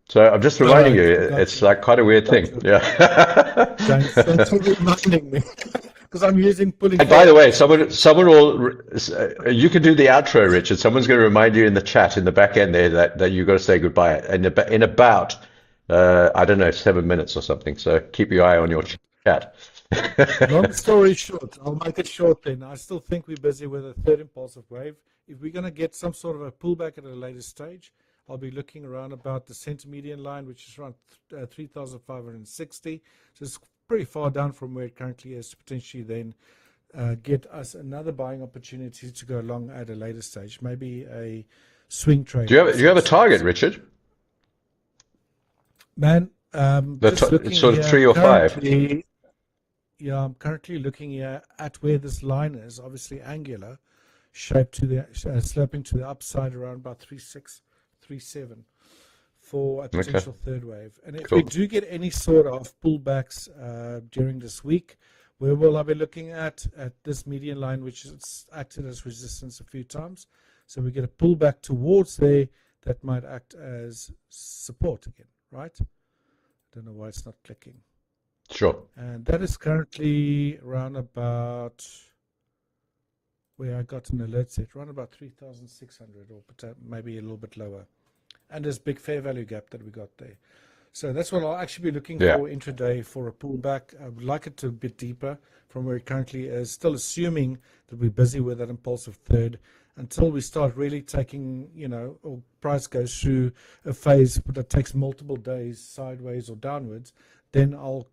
So I'm just reminding you, it's like quite a weird thing. Yeah. James, thanks for reminding me. Because I'm using pulling. And by the way, someone will, you can do the outro, Richard. Someone's going to remind you in the chat in the back end there that you've got to say goodbye in about, I don't know, 7 minutes or something. So keep your eye on your chat. Long story short, I'll make it short then. I still think we're busy with a third impulsive wave. If we're going to get some sort of a pullback at a later stage, I'll be looking around about the center median line, which is around 3,560. So it's pretty far down from where it currently is, to potentially then get us another buying opportunity to go long at a later stage, maybe a swing trade. Do you have a target, Richard? Man, just looking sort of here, 3 or 5. Yeah, I'm currently looking here at where this line is, obviously angular, shaped to the sloping to the upside around about 3.6, 3.7 for a potential third wave. And if we do get any sort of pullbacks during this week, where will I be looking at this median line, which has acted as resistance a few times? So we get a pullback towards there that might act as support again, right? I don't know why it's not clicking. Sure. And that is currently around about where I got an alert set, around about 3,600 or maybe a little bit lower. And this big fair value gap that we got there. So that's what I'll actually be looking for intraday for a pullback. I would like it to a bit deeper from where it currently is, still assuming that we're busy with that impulsive third until we start really taking, or price goes through a phase that takes multiple days sideways or downwards, then I'll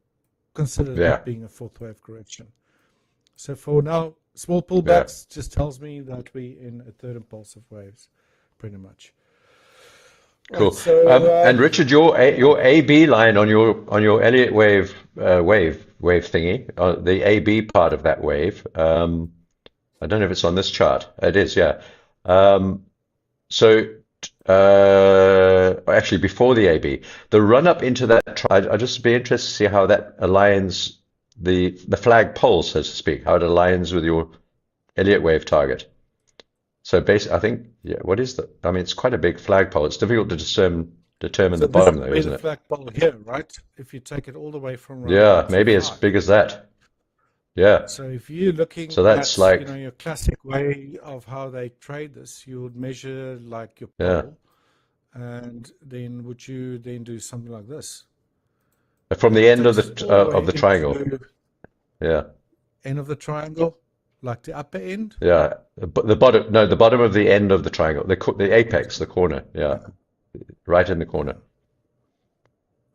consider that being a fourth wave correction. So for now, small pullbacks just tells me that we're in a third impulsive waves, pretty much. Cool. Right, so, and Richard, your AB line on your Elliott wave thingy, the AB part of that wave. I don't know if it's on this chart. It is, yeah. So actually, before the AB, the run up into that, I'd just be interested to see how that aligns the flag pole, so to speak, how it aligns with your Elliott wave target. So basically, I think, what is that? I mean, it's quite a big flagpole. It's difficult to determine the bottom, though, isn't it? Flagpole here, right? If you take it all the way from maybe as big as that. Yeah. So if you're looking that's at like, your classic way of how they trade this, you would measure like your pole, and then would you then do something like this? From the end of the triangle. Yeah. End of the triangle. Like the upper end? Yeah, the bottom of the end of the triangle, the apex, the corner. Yeah, right in the corner.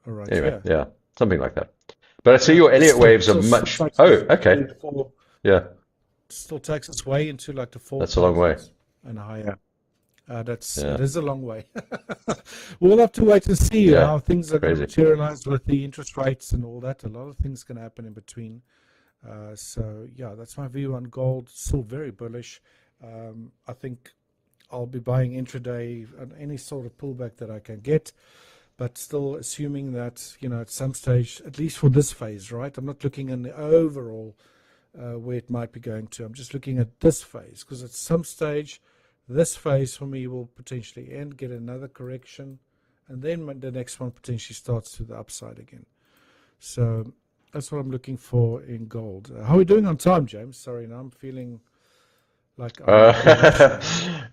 All right. Anyway, yeah, something like that. But I see your Elliott waves are much. Oh, okay. Yeah. Still takes its way into like the 4,000s. That's a long way. And higher. It is a long way. We'll have to wait and see how things are going to materialize with the interest rates and all that. A lot of things can happen in between. So yeah, that's my view on gold. Still very bullish. I think I'll be buying intraday on any sort of pullback that I can get, but still assuming that at some stage, at least for this phase, right? I'm not looking in the overall where it might be going to. I'm just looking at this phase, because at some stage, this phase for me will potentially end, get another correction, and then the next one potentially starts to the upside again. So that's what I'm looking for in gold. How are we doing on time, James? Sorry, now I'm feeling Like Uh,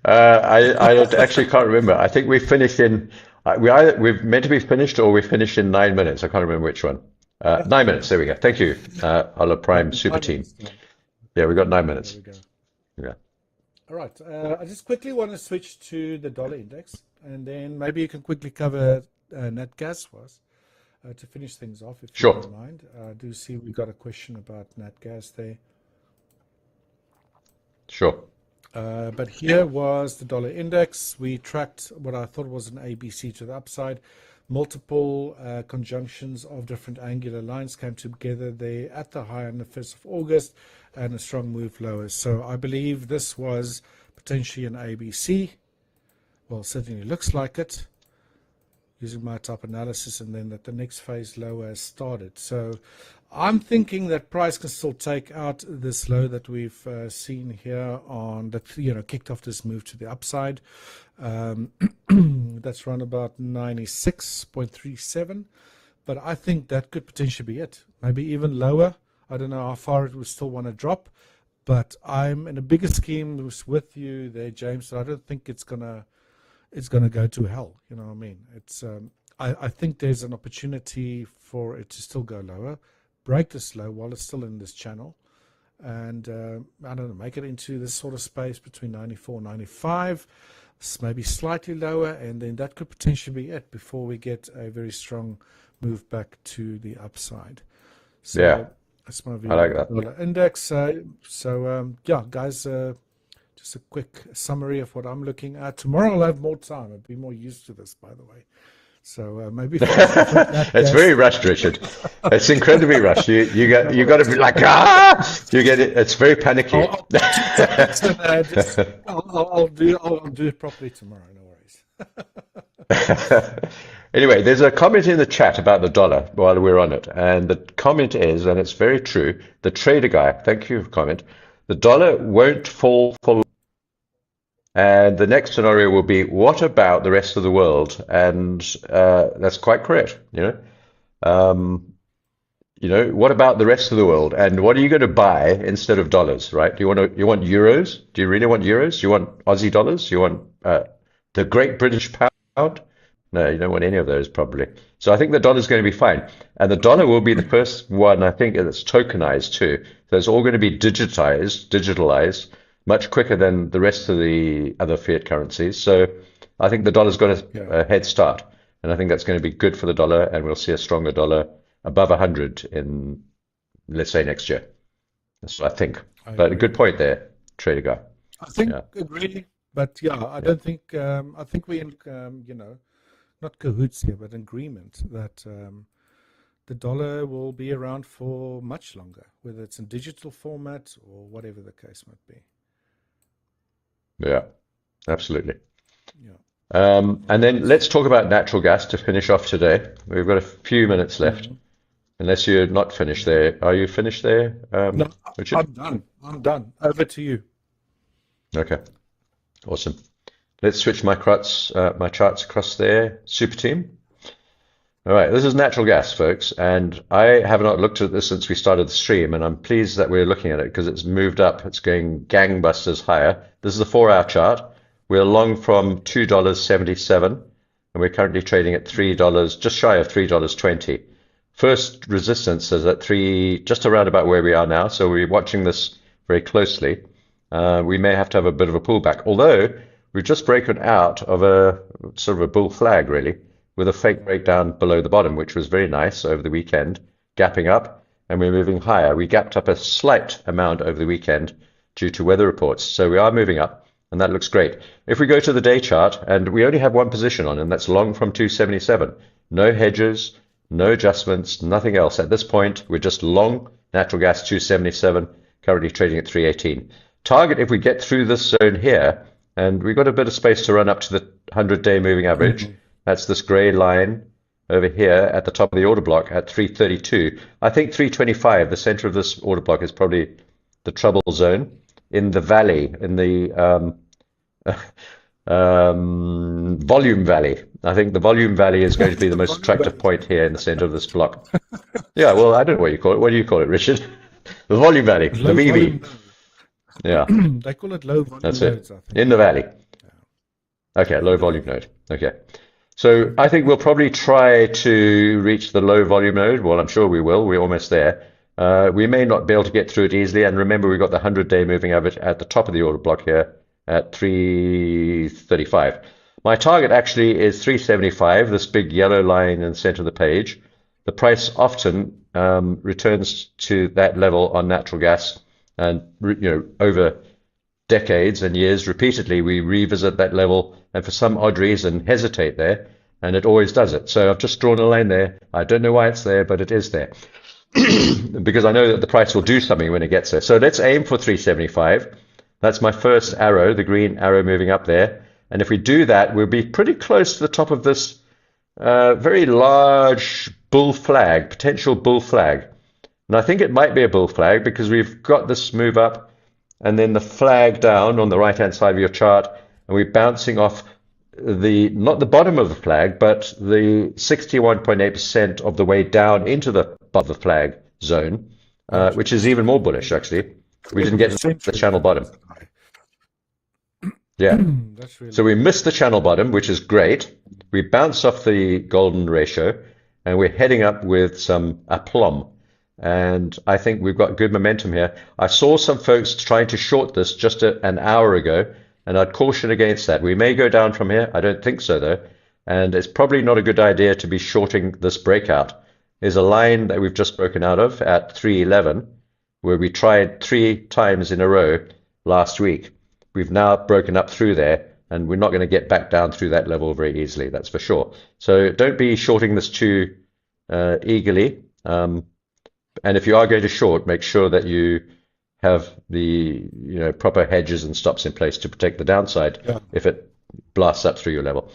I actually can't remember. I think we finished in we're meant to be finished or we finished in 9 minutes. I can't remember which one. 9 minutes. There we go. Thank you, Hola Prime Super 9 Team. minutes. Yeah, Yeah, we got nine there minutes. we go. Yeah, All right. I just quickly want to switch to the dollar index, and then maybe you can quickly cover net gas for us to finish things off, if you sure, don't mind. I do see we got a question about net gas there. sure. But here was the dollar index. We tracked what I thought was an ABC to the upside. Multiple conjunctions of different angular lines came together there at the high on the 1st of August and a strong move lower. So I believe this was potentially an ABC. Well, certainly looks like it using my top analysis, and then that the next phase lower has started. So I'm thinking that price can still take out this low that we've seen here on that, kicked off this move to the upside. That's around about 96.37. But I think that could potentially be it. Maybe even lower. I don't know how far it will still want to drop. But I'm in a bigger scheme with you there, James. So I don't think it's gonna go to hell. You know what I mean? It's I think there's an opportunity for it to still go lower, break this low while it's still in this channel, and I don't know, make it into this sort of space between 94 and 95, maybe slightly lower, and then that could potentially be it before we get a very strong move back to the upside. So Yeah, that's my view I like on that. the dollar index. Yeah, guys. Just a quick summary of what I'm looking at. Tomorrow I'll have more time. I'll be more used to this, by the way. So maybe that It's gas. very rushed, Richard. It's incredibly rushed. You got to be like You get it. It's very panicky. I'll take 2 seconds and I'll do it properly tomorrow. No worries. Anyway, there's a comment in the chat about the dollar while we're on it, and the comment is, and it's very true. The trader guy, thank you for comment. The dollar won't fall for. And the next scenario will be, what about the rest of the world? And that's quite correct. What about the rest of the world? And what are you going to buy instead of dollars, right? You want euros? Do you really want euros? Do you want Aussie dollars? You want the Great British Pound? No, you don't want any of those probably. So I think the dollar is going to be fine. And the dollar will be the first one, I think, that's tokenized too. So it's all going to be digitalized, much quicker than the rest of the other fiat currencies. So I think the dollar's got a head start. And I think that's going to be good for the dollar, and we'll see a stronger dollar above 100 in, let's say, next year. That's what I think. I But a agree. good point there, trader guy. I think Yeah, agree, but yeah, I yeah, don't think. I think we're in, not cahoots here, but agreement that the dollar will be around for much longer, whether it's in digital format or whatever the case might be. yeah, absolutely. Yeah. And All then right. let's talk about natural gas to finish off today. We've got a few minutes left, Mhm. unless you're not finished there. Are you finished there, No, Richard? I'm done. I'm done. Over to you. Okay, awesome. Let's switch my charts across there. Super team. All right, this is natural gas, folks, and I have not looked at this since we started the stream, and I'm pleased that we're looking at it because it's moved up. It's going gangbusters higher. This is a 4-hour chart. We're long from $2.77, and we're currently trading at $3, just shy of $3.20. First resistance is at just around about where we are now, so we're watching this very closely. We may have to have a bit of a pullback, although we've just broken out of a sort of a bull flag, really, with a fake breakdown below the bottom, which was very nice over the weekend, gapping up, and we're moving higher. We gapped up a slight amount over the weekend due to weather reports, so we are moving up, and that looks great. If we go to the day chart, and we only have one position on, and that's long from 277. No hedges, no adjustments, nothing else. At this point, we're just long natural gas 277, currently trading at 318. Target if we get through this zone here, and we've got a bit of space to run up to the 100-day moving average. Mhm. That's this gray line over here at the top of the order block at 332. I think 325, the center of this order block, is probably the trouble zone in the valley, in the volume valley. I think the volume valley is going to be the most attractive point here in the center of this block. Yeah, well, I don't know what you call it. What do you call it, Richard? The volume valley, the Low VV. volume. Yeah, They call it low volume that's it. nodes, I think. In the valley. Okay, low volume node. Okay. So I think we'll probably try to reach the low volume node. Well, I'm sure we will. We're almost there. We may not be able to get through it easily. And remember, we've got the 100-day moving average at the top of the order block here at 335. My target actually is 375, this big yellow line in the center of the page. The price often returns to that level on natural gas, and over decades and years, repeatedly, we revisit that level and for some odd reason hesitate there, and it always does it. So I've just drawn a line there. I don't know why it's there, but it is there. Because I know that the price will do something when it gets there. So let's aim for 375. That's my first arrow, the green arrow moving up there. And if we do that, we'll be pretty close to the top of this very large bull flag, potential bull flag. And I think it might be a bull flag because we've got this move up and then the flag down on the right-hand side of your chart, and we're bouncing off not the bottom of the flag, but the 61.8% of the way down into the above the flag zone, which is even more bullish, actually. We didn't get the channel bottom. Yeah. So we missed the channel bottom, which is great. We bounced off the golden ratio, and we're heading up with some aplomb. And I think we've got good momentum here. I saw some folks trying to short this just an hour ago, and I'd caution against that. We may go down from here. I don't think so, though. And it's probably not a good idea to be shorting this breakout. There's a line that we've just broken out of at 311, where we tried 3 times in a row last week. We've now broken up through there, and we're not going to get back down through that level very easily, that's for sure. So don't be shorting this too eagerly. And if you are going to short, make sure that you have the proper hedges and stops in place to protect the downside if it blasts up through your level.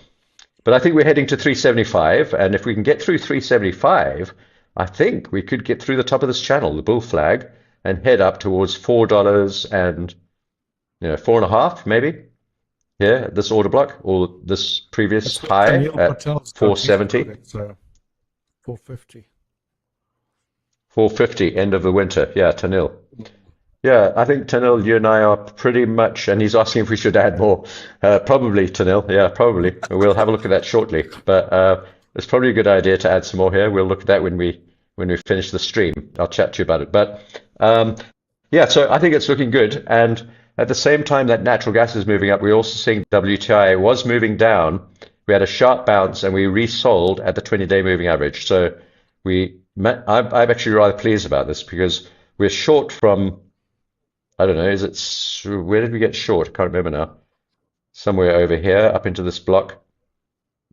But I think we're heading to 375, and if we can get through 375, I think we could get through the top of this channel, the bull flag, and head up towards $4 and 4.5 maybe here at this order block, or this previous high at 470. 450. 450, end of the winter. Yeah, Tanil. Yeah, I think Tanil, you and I are pretty much, and he's asking if we should add more. Probably, Tanil. Yeah, probably. We'll have a look at that shortly. But it's probably a good idea to add some more here. We'll look at that when we finish the stream. I'll chat to you about it. But yeah, so I think it's looking good. And at the same time that natural gas is moving up, we're also seeing WTI was moving down. We had a sharp bounce and we resold at the 20-day moving average. So I'm actually rather pleased about this because we're short from, I don't know, where did we get short? I can't remember now. Somewhere over here, up into this block.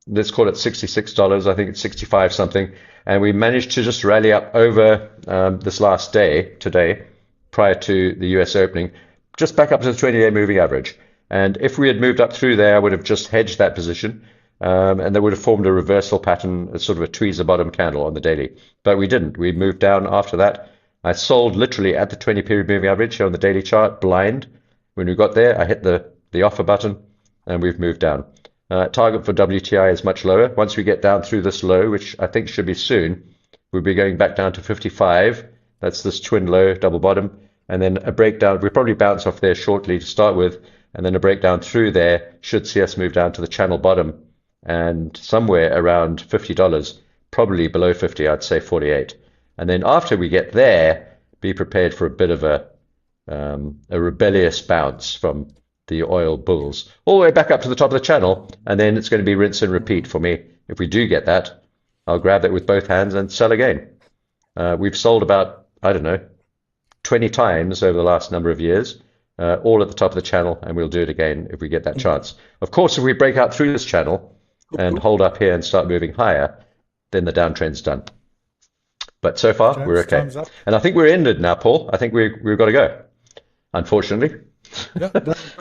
Let's call it $66. I think it's 65 something. And we managed to just rally up over this last day, today, prior to the US opening, just back up to the 20-day moving average. And if we had moved up through there, I would have just hedged that position. And that would have formed a reversal pattern, sort of a tweezer bottom candle on the daily. But we didn't. We moved down after that. I sold literally at the 20-period moving average here on the daily chart, blind. When we got there, I hit the offer button, and we've moved down. Target for WTI is much lower. Once we get down through this low, which I think should be soon, we'll be going back down to 55. That's this twin low, double bottom. And then a breakdown. We'll probably bounce off there shortly to start with. And then a breakdown through there should see us move down to the channel bottom. And somewhere around $50, probably below 50, I'd say 48. And then after we get there, be prepared for a bit of a rebellious bounce from the oil bulls, all the way back up to the top of the channel, and then it's going to be rinse and repeat for me. If we do get that, I'll grab that with both hands and sell again. We've sold about, I don't know, 20 times over the last number of years, all at the top of the channel, and we'll do it again if we get that chance. Of course, if we break out through this channel and hold up here and start moving higher, then the downtrend's done. But so far, we're okay. And I think we're ended now, Paul. I think we've got to go, unfortunately. Yeah,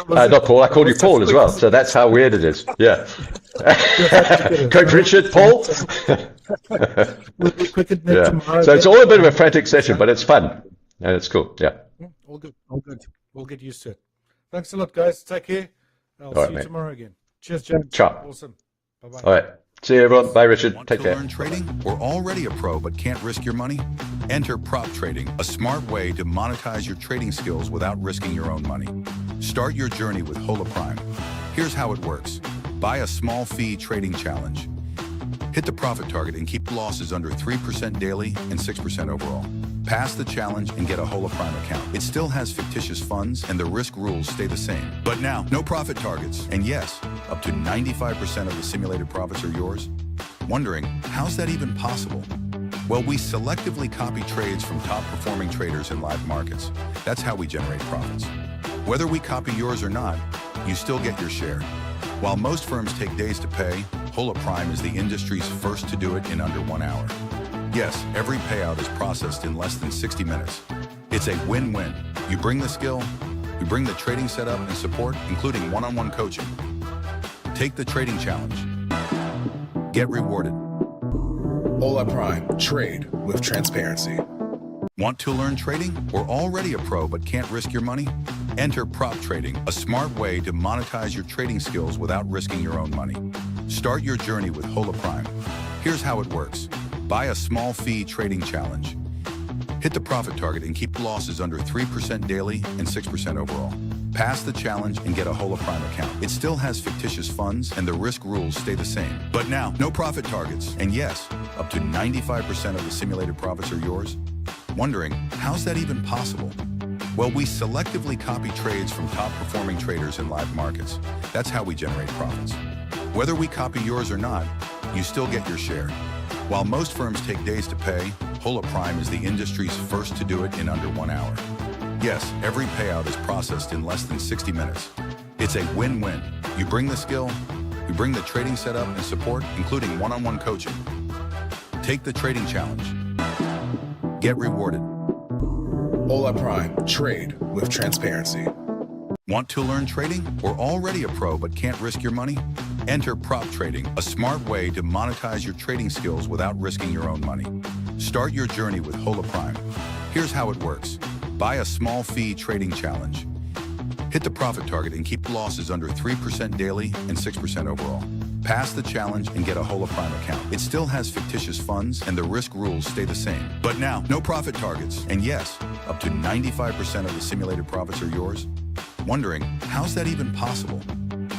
not Paul, I called you Paul as well, so that's how weird it is. Yeah. Coach Richard, Paul. Yeah. So it's all a bit of a frantic session, but it's fun and it's cool. Yeah. All good. We'll get used to it. Thanks a lot, guys. Take care. I'll see you tomorrow again. Cheers, James. Ciao. Awesome. Bye-bye. All right. See you, everyone. Bye, Richard. Want Take to care. learn trading or already a pro but can't risk your money? Enter prop trading, a smart way to monetize your trading skills without risking your own money. Start your journey with Hola Prime. Here's how it works. Buy a small fee trading challenge. Hit the profit target and keep losses under 3% daily and 6% overall. Pass the challenge and get a Hola Prime account. It still has fictitious funds and the risk rules stay the same. But now, no profit targets. And yes, up to 95% of the simulated profits are yours. Wondering, how's that even possible? Well, we selectively copy trades from top performing traders in live markets. That's how we generate profits. Whether we copy yours or not, you still get your share. While most firms take days to pay, Hola Prime is the industry's first to do it in under 1 hour. Yes, every payout is processed in less than 60 minutes. It's a win-win. You bring the skill, we bring the trading setup and support, including one-on-one coaching. Take the trading challenge. Get rewarded. Hola Prime. Trade with transparency. Want to learn trading or already a pro but can't risk your money? Enter prop trading, a smart way to monetize your trading skills without risking your own money. Start your journey with Hola Prime. Here's how it works. Buy a small fee trading challenge. Hit the profit target and keep losses under 3% daily and 6% overall. Pass the challenge and get a Hola Prime account. It still has fictitious funds and the risk rules stay the same. But now, no profit targets. And yes, up to 95% of the simulated profits are yours. Wondering, how's that even possible? Well, we selectively copy trades from top performing traders in live markets. That's how we generate profits. Whether we copy yours or not, you still get your share. While most firms take days to pay, Hola Prime is the industry's first to do it in under 1 hour. Yes, every payout is processed in less than 60 minutes. It's a win-win. You bring the skill, we bring the trading setup and support, including one-on-one coaching. Take the trading challenge. Get rewarded. Hola Prime. Trade with transparency. Want to learn trading or already a pro but can't risk your money? Enter prop trading, a smart way to monetize your trading skills without risking your own money. Start your journey with Hola Prime. Here's how it works. Buy a small fee trading challenge. Hit the profit target and keep losses under 3% daily and 6% overall. Pass the challenge and get a Hola Prime account. It still has fictitious funds and the risk rules stay the same. But now, no profit targets. And yes, up to 95% of the simulated profits are yours. Wondering, how's that even possible?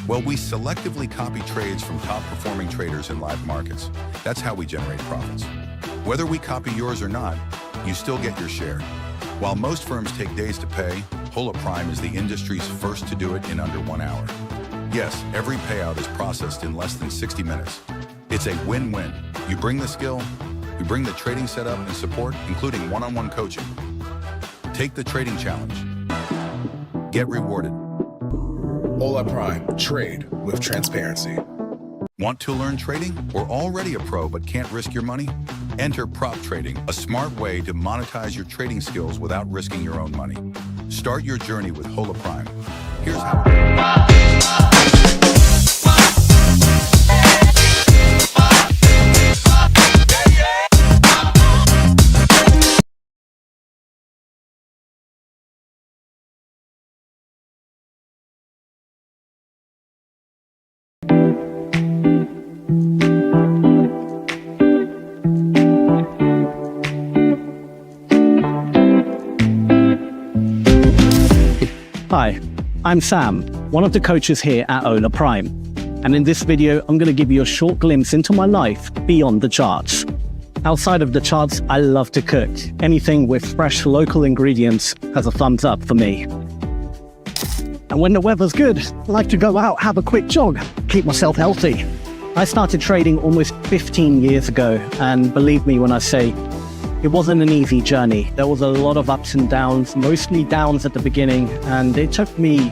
Well, we selectively copy trades from top performing traders in live markets. That's how we generate profits. Whether we copy yours or not, you still get your share. While most firms take days to pay, Hola Prime is the industry's first to do it in under 1 hour. Yes, every payout is processed in less than 60 minutes. It's a win-win. You bring the skill, we bring the trading setup and support, including one-on-one coaching. Take the trading challenge. Get rewarded. Hola Prime. Trade with transparency. Want to learn trading or already a pro but can't risk your money? Enter prop trading, a smart way to monetize your trading skills without risking your own money. Start your journey with Hola Prime. Here's how. Hi, I'm Sam, one of the coaches here at Hola Prime. And in this video, I'm going to give you a short glimpse into my life beyond the charts. Outside of the charts, I love to cook. Anything with fresh local ingredients has a thumbs up for me. And when the weather's good, I like to go out, have a quick jog, keep myself healthy. I started trading almost 15 years ago, and believe me when I say, it wasn't an easy journey. There was a lot of ups and downs, mostly downs at the beginning, and it took me,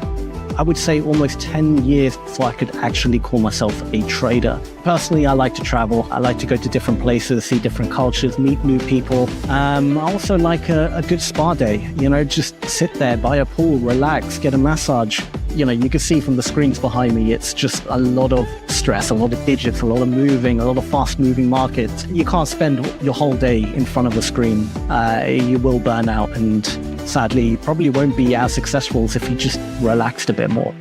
I would say, almost 10 years before I could actually call myself a trader. Personally, I like to travel. I like to go to different places, see different cultures, meet new people. I also like a good spa day, just sit there by a pool, relax, get a massage. You can see from the screens behind me, it's just a lot of stress, a lot of digits, a lot of moving, a lot of fast moving markets. You can't spend your whole day in front of a screen. You will burn out, and sadly, you probably won't be as successful as if you just relaxed a bit more.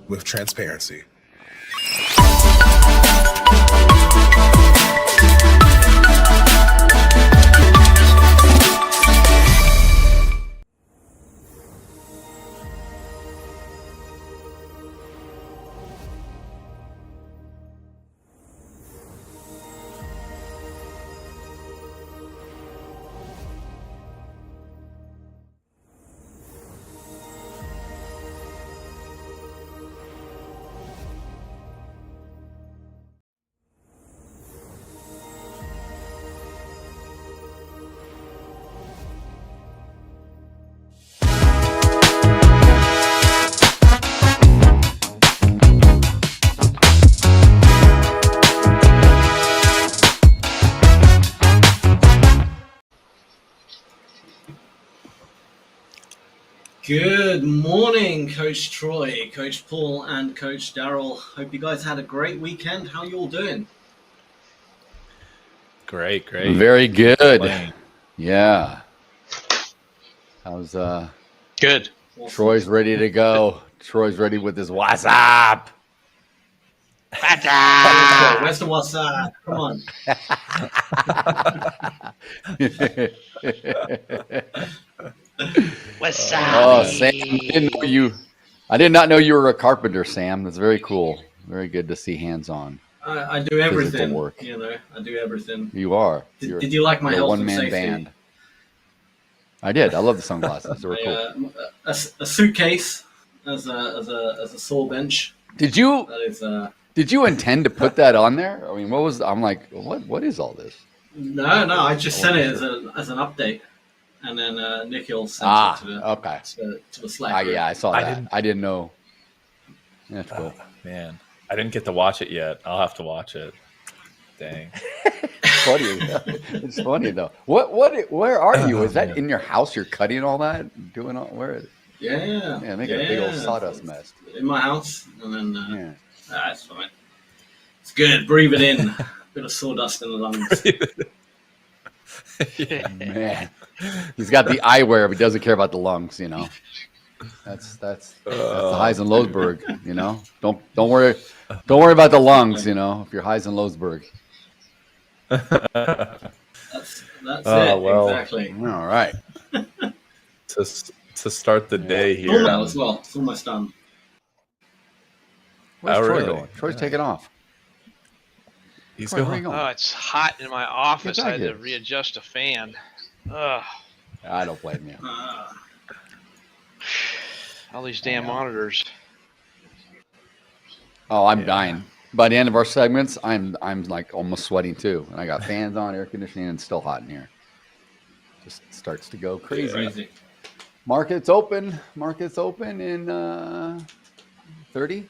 with transparency. Good morning, Coach Troy, Coach Paul, and Coach Daryl. Hope you guys had a great weekend. How you all doing? Great. Very good. Playing. Yeah. How's Good. Awesome. Troy's ready to go. Troy's ready with his what's up. Okay, where's the WhatsApp? Come on. Oh, Sam, I did not know you were a carpenter, Sam. That's very cool. Very good to see hands-on. I do everything. work. You know, I do everything. You are. Did you like my You're a health and one-man safety? band. I did. I love the sunglasses. They were cool. A suitcase as a saw bench. Did you That is Did you intend to put that on there? I mean, I'm like, what is all this? no. I just sent it as an update, and then Nikhil sent it to the Slack. group. Yeah, I saw that. I didn't know. That's cool. Man, I didn't get to watch it yet. I'll have to watch it. Dang. It's funny though. Where are you? Is that in your house? You're cutting all that, doing all where? Yeah. Making a big old sawdust mess. In my house, and then Yeah. it's fine. It's good. Breathe it in. Bit of sawdust in the lungs. Man, he's got the eyewear, but doesn't care about the lungs. You know, that's the Heisenberg. You know, don't worry about the lungs. You know, if you're Heisenberg. That's Oh, it. well. Exactly. All right. To start the day Full here. now as well. It's almost done. Where's Oh, Troy really? going? Troy's taking off. He's Troy, where are you going. going? Oh, it's hot in my office. Get I back had to here. readjust a fan. Ugh, I don't blame you. all these damn monitors. Oh, I'm dying. By the end of our segments, I'm like almost sweating too, and I got fans on, air conditioning, and it's still hot in here. Just starts to go crazy. Crazy. Markets open. Markets open in 30.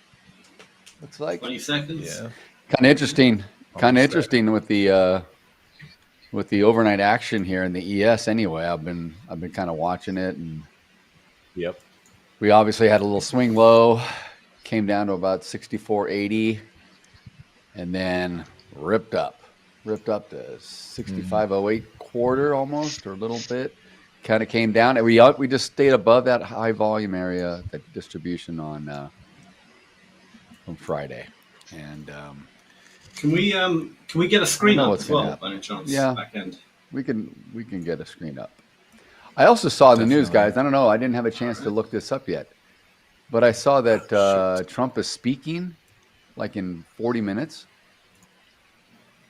Looks like 20 seconds. Yeah. kind of interesting. Kind of Almost there. interesting with the overnight action here in the ES. Anyway, I've been kind of watching it, and Yep. we obviously had a little swing low, came down to about 64.80, and then ripped up to 65.08 quarter almost, or a little bit. Kind of came down, and we just stayed above that high volume area, that distribution on Friday, and Can we get a screen I know up what's as gonna well happen. by any chance? Yeah. Back end. we can get a screen up. I also saw in the news, guys. I don't know. I didn't have a chance to look this up yet, but I saw that Trump is speaking like in 40 minutes.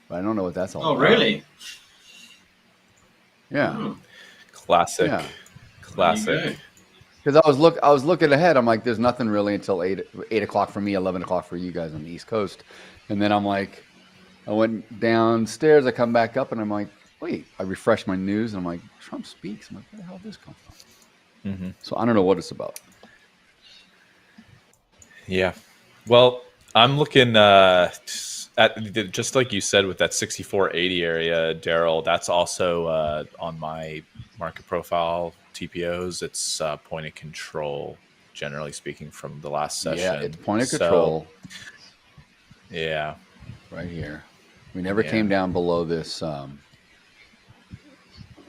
But I don't know what that's all Oh, about. really? Yeah. Hmm. Classic. Yeah. Classic. There you go. Because I was looking ahead. I'm like, there's nothing really until 8 o'clock for me, 11 o'clock for you guys on the East Coast. And then I'm like, I went downstairs. I come back up, and I'm like, wait. I refresh my news, and I'm like, Trump speaks. I'm like, where the hell did this come from? Mm-hmm. So I don't know what it's about. Yeah. Well, I'm looking at just like you said with that 64.80 area, Daryl. That's also on my market profile TPOs. It's point of control, generally speaking, from the last session. Yeah, it's point of So, control yeah. right here. We never Yeah. came down below this.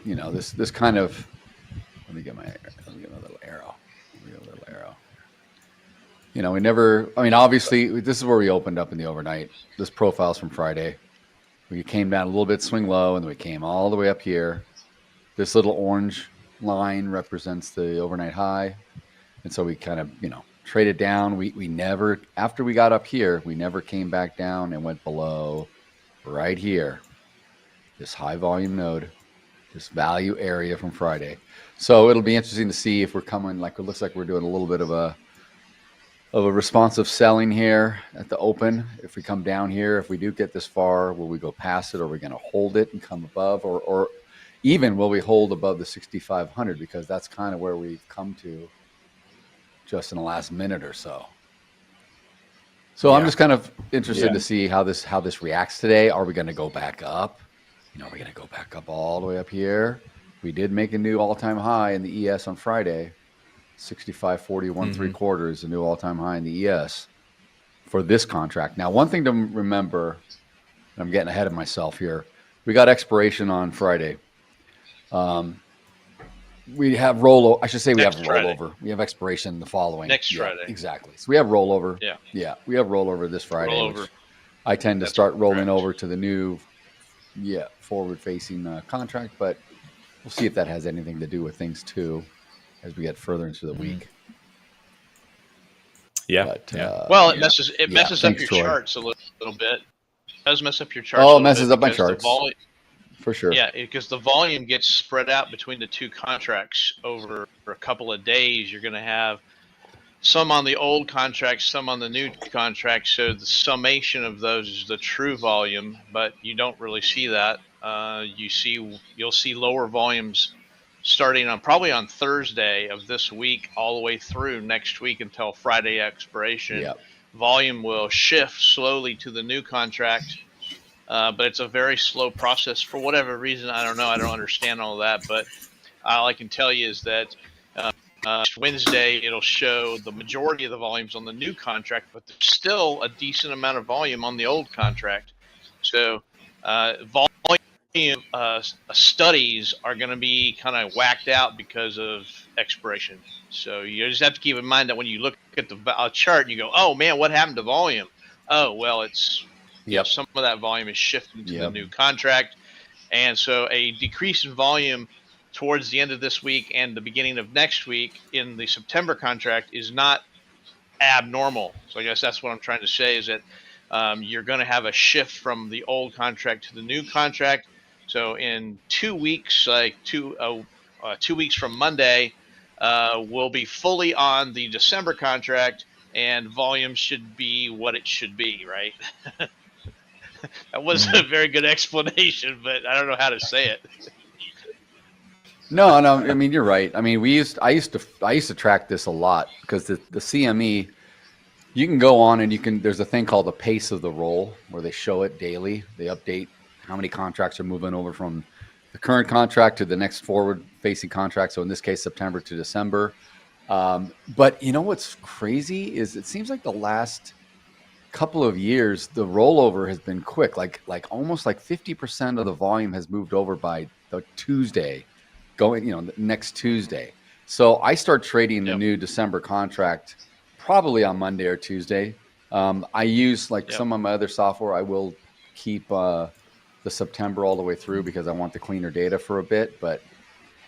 This kind of. Let me get a little arrow. You know, we never, I mean, obviously, this is where we opened up in the overnight. This profile's from Friday. We came down a little bit, swing low, and then we came all the way up here. This little orange line represents the overnight high. And so we kind of, you know, traded down. We never, after we got up here, we never came back down and went below right here. This high volume node, this value area from Friday. So it'll be interesting to see if we're coming, like, it looks like we're doing a little bit of a responsive selling here at the open. If we come down here, if we do get this far, will we go past it? Or are we going to hold it and come above? Or even will we hold above the 6,500? Because that's kind of where we've come to just in the last minute or so. So I'm just kind of interested to see how this reacts today. Are we going to go back up? You know, are we going to go back up all the way up here? We did make a new all-time high in the ES on Friday. 65.41 3/4 is a new all-time high in the ES for this contract. Now, one thing to remember, and I'm getting ahead of myself here, we got expiration on Friday. We have rollover. I should say we have rollover. We have expiration the following next Friday. Exactly. So we have rollover. Yeah. We have rollover this Friday. Rollover. I tend to start rolling over to the new, forward-facing contract, but we'll see if that has anything to do with things too, as we get further into the week. Well, it messes up your charts a little bit. It does mess up your charts. Oh, it messes up my charts. For sure. Yeah, because the volume gets spread out between the two contracts over a couple of days. You're going to have some on the old contract, some on the new contract. So the summation of those is the true volume, but you don't really see that. You'll see lower volumes starting on probably on Thursday of this week all the way through next week until Friday expiration. Volume will shift slowly to the new contract, but it's a very slow process for whatever reason. I don't know. I don't understand all of that, but all I can tell you is that Wednesday it'll show the majority of the volumes on the new contract, but there's still a decent amount of volume on the old contract. So volume studies are going to be kind of whacked out because of expiration. So you just have to keep in mind that when you look at the chart and you go, oh man, what happened to volume? Oh, well, it's some of that volume is shifting to the new contract. And so a decrease in volume towards the end of this week and the beginning of next week in the September contract is not abnormal. So I guess that's what I'm trying to say, is that you're going to have a shift from the old contract to the new contract. So in 2 weeks, like 2 weeks from Monday, we'll be fully on the December contract, and volume should be what it should be, right? That wasn't a very good explanation, but I don't know how to say it. No. I mean, you're right. I mean, I used to track this a lot because the CME, you can go on and there's a thing called the pace of the roll where they show it daily. They update how many contracts are moving over from the current contract to the next forward-facing contract. So in this case, September to December. But you know what's crazy is it seems like the last couple of years the rollover has been quick. Like almost like 50% of the volume has moved over by the Tuesday, the next Tuesday. So I start trading the new December contract probably on Monday or Tuesday. I use some of my other software. I will keep the September all the way through because I want the cleaner data for a bit.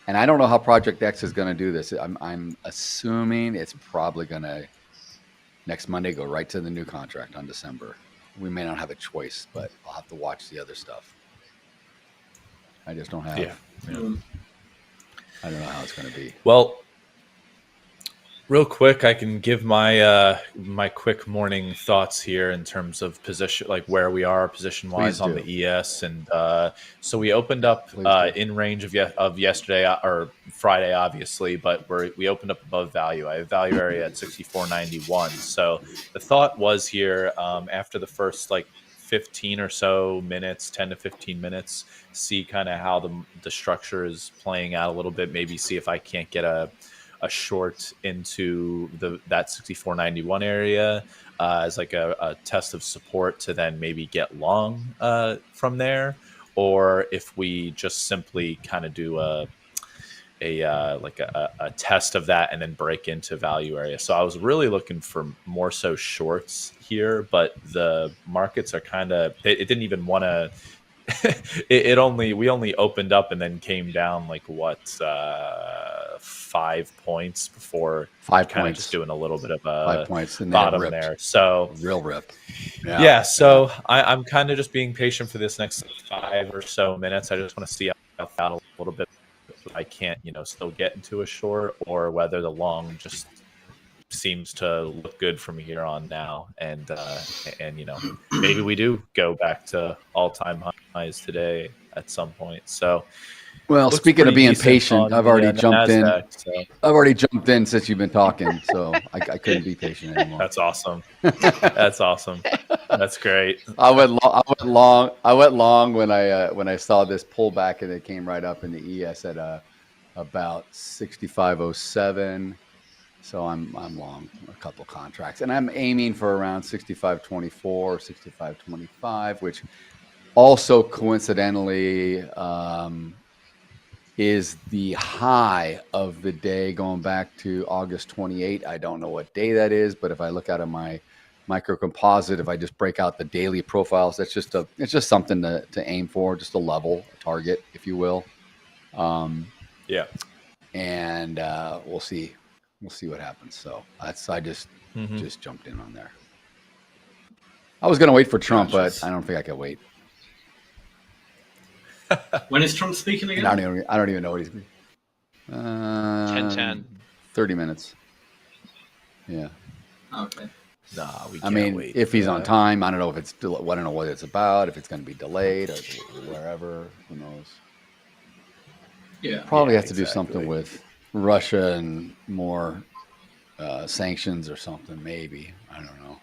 And I don't know how Project X is going to do this. I'm assuming it's probably going to next Monday go right to the new contract on December. We may not have a choice, but I'll have to watch the other stuff. I just don't have. I don't know how it's going to be. Well, real quick, I can give my my quick morning thoughts here in terms of position, like where we are position wise on the ES, and so we opened up in range of yesterday or Friday, obviously, but we opened up above value. I have value area at 64.91. So the thought was here after the first 15 or so minutes, 10 to 15 minutes, see kind of how the structure is playing out a little bit. Maybe see if I can't get a short into that 64.91 area as a test of support to then maybe get long from there, or if we just simply kind of do a test of that and then break into value area. So I was really looking for more so shorts here, but the markets are kind of, it didn't even want to, we only opened up and then came down like what, 5 points before 5 kind of points, just doing a little bit of a 5 points and bottom there. So real rip. Yeah. So I'm kind of just being patient for this next 5 or so minutes. I just want to see out a little bit. I can't, still get into a short, or whether the long just seems to look good from here on now. And maybe we do go back to all-time highs today at some point. So, well, speaking of being patient, I've already jumped in. So. I've already jumped in since you've been talking, so I couldn't be patient anymore. That's awesome. That's awesome. That's great. I went long when I saw this pullback, and it came right up in the ES at about 65.07. So I'm long a couple contracts, and I'm aiming for around 65.24, 65.25, which also coincidentally is the high of the day going back to August 28. I don't know what day that is, but if I look out of my micro composite, if I just break out the daily profiles, it's just something to aim for, just a level, a target, if you will. Yeah. And we'll see what happens. So I just jumped in on there. I was going to wait for Trump, but I don't think I can wait. When is Trump speaking again? I don't even know what he's. 10:10. 30 minutes. Yeah. Okay. Nah, we can't I mean, wait if he's on time, I don't know if it's. I don't know what it's about. If it's going to be delayed or wherever, who knows? Yeah. Probably has to do something with Russia and more sanctions or something. Maybe, I don't know.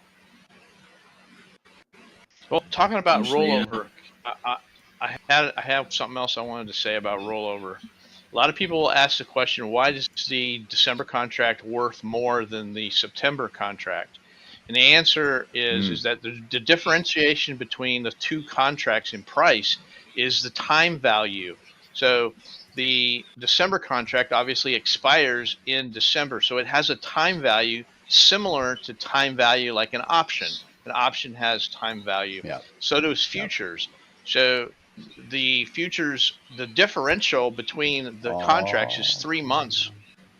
Well, talking about rollover, I have something else I wanted to say about rollover. A lot of people will ask the question, why is the December contract worth more than the September contract? And the answer is that the differentiation between the two contracts in price is the time value. So the December contract obviously expires in December, so it has a time value similar to time value like an option. An option has time value. Yeah. So does futures. So the futures, the differential between the contracts is 3 months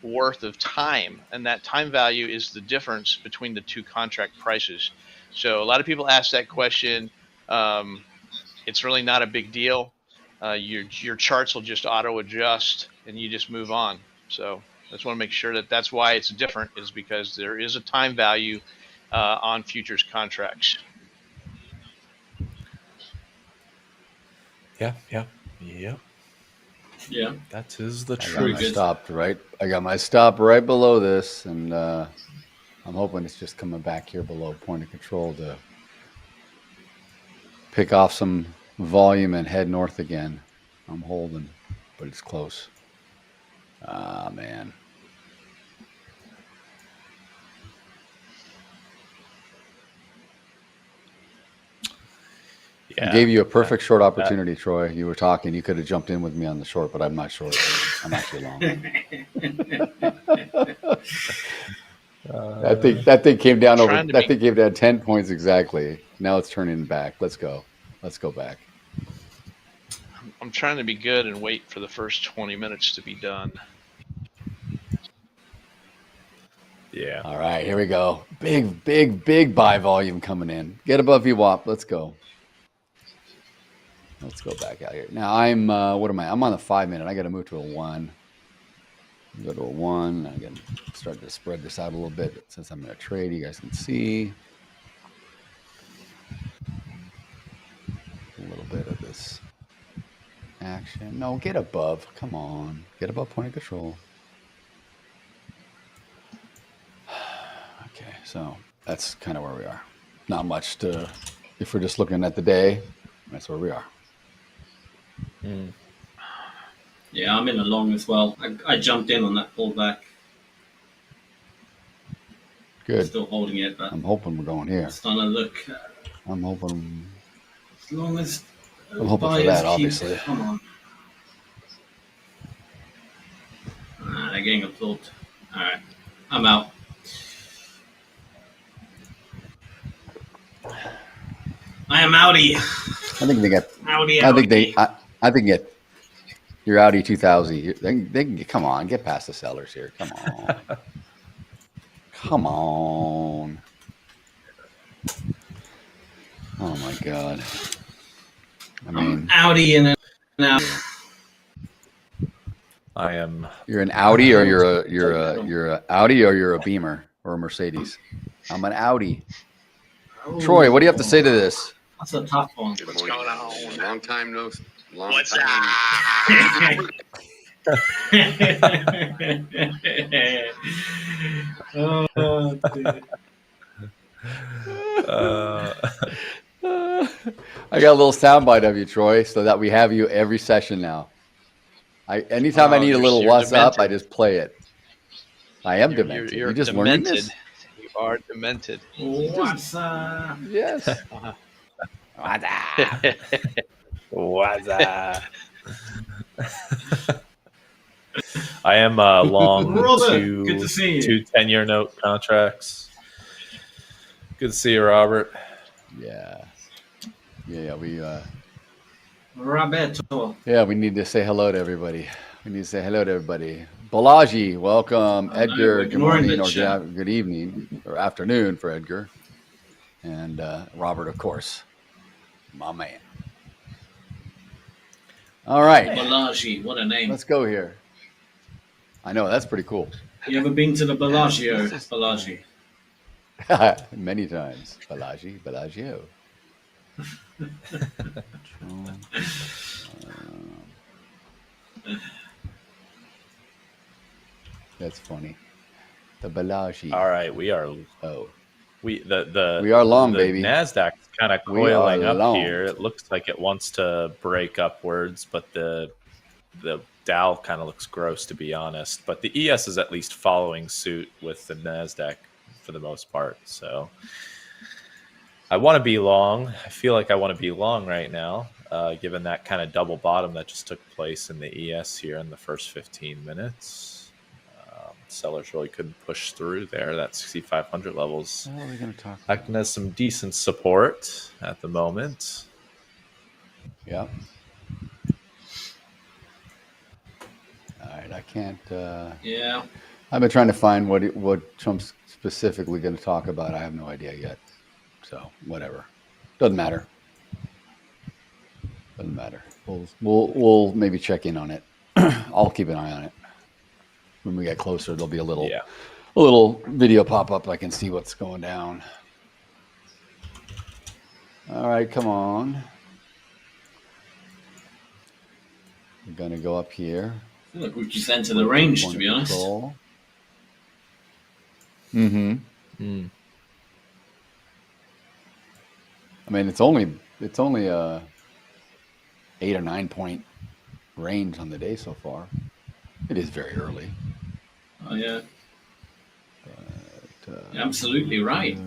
worth of time, and that time value is the difference between the two contract prices. So a lot of people ask that question. It's really not a big deal. Your charts will just auto adjust and you just move on. So I just want to make sure that that's why it's different, is because there is a time value on futures contracts. Yeah. That is the truth. I got my stop right below this, and I'm hoping it's just coming back here below point of control to pick off some volume and head north again. I'm holding, but it's close. Ah, man. Yeah, I gave you a perfect short opportunity, Troy. You were talking. You could have jumped in with me on the short, but I'm not short. I'm actually long. That thing came down that thing came down 10 points exactly. Now it's turning back. Let's go back. I'm trying to be good and wait for the first 20 minutes to be done. Yeah. All right, here we go. Big buy volume coming in. Get above VWAP. Let's go. Let's go back out here. Now I'm what am I? I'm on the 5 minute. I got to move to a 1. Go to a 1. I can start to spread this out a little bit since I'm in a trade. You guys can see a little bit of this action. No, get above. Come on, get above point of control. Okay, so that's kind of where we are. Not much to, if we're just looking at the day, that's where we are. Yeah, I'm in a long as well. I jumped in on that pullback. Good. Still holding it, but I'm hoping we're going here. It's starting to look. I'm hoping. As long as I'm hoping for that, obviously. Come on. getting absorbed. All right, I'm out. I am outie. I think they get. Outie. I think they. I think get. You're Audi 2000. They can come on, get past the sellers here. Come on. Come on. Oh my God. I mean, Audi and now. I am. You're an Audi, or you're a Audi, or you're a Beamer or a Mercedes. I'm an Audi. Oh. Troy, what do you have to say to this? That's a tough one. What's going on? Long time no. What's time. Oh, dude. I got a little soundbite of you, Troy, so that we have you every session now. Anytime I need a little what's up, I just play it. I am demented. You're you just demented. learned this? You are demented. What's up? Yes. What's up? What's up? I am long Robert, good to see you. 2 10-year note contracts. Good to see you, Robert. Yeah. We Roberto. yeah, we need to say hello to everybody. Balaji, welcome. Edgar, good morning or good evening or afternoon for Edgar. And Robert, of course, my man. All right. Bellagio, what a name. Let's go here. I know, that's pretty cool. You ever been to the Bellagio? Bellagio. Many times. Bellagio. That's funny. The Bellagio. All right, we are. We are long, the baby. Nasdaq's kind of coiling up long. here. It looks like it wants to break upwards, but the Dow kind of looks gross, to be honest. But the ES is at least following suit with the Nasdaq for the most part. So I want to be long. I feel like I want to be long right now, given that kind of double bottom that just took place in the ES here in the first 15 minutes. Sellers really couldn't push through there. That 6,500 levels What are we going to talk about? acting as some decent support at the moment. Yeah. All right, I can't. Yeah. I've been trying to find what Trump's specifically going to talk about. I have no idea yet. So whatever, doesn't matter. Doesn't matter. We'll maybe check in on it. I'll keep an eye on it. When we get closer, there'll be a little video pop up. I can see what's going down. All right, come on. We're gonna go up here. I feel like we've just entered the range, to be honest. Mm-hmm. I mean, it's only a 8 or 9 point range on the day so far. It is very early. Oh, yeah. You're absolutely right.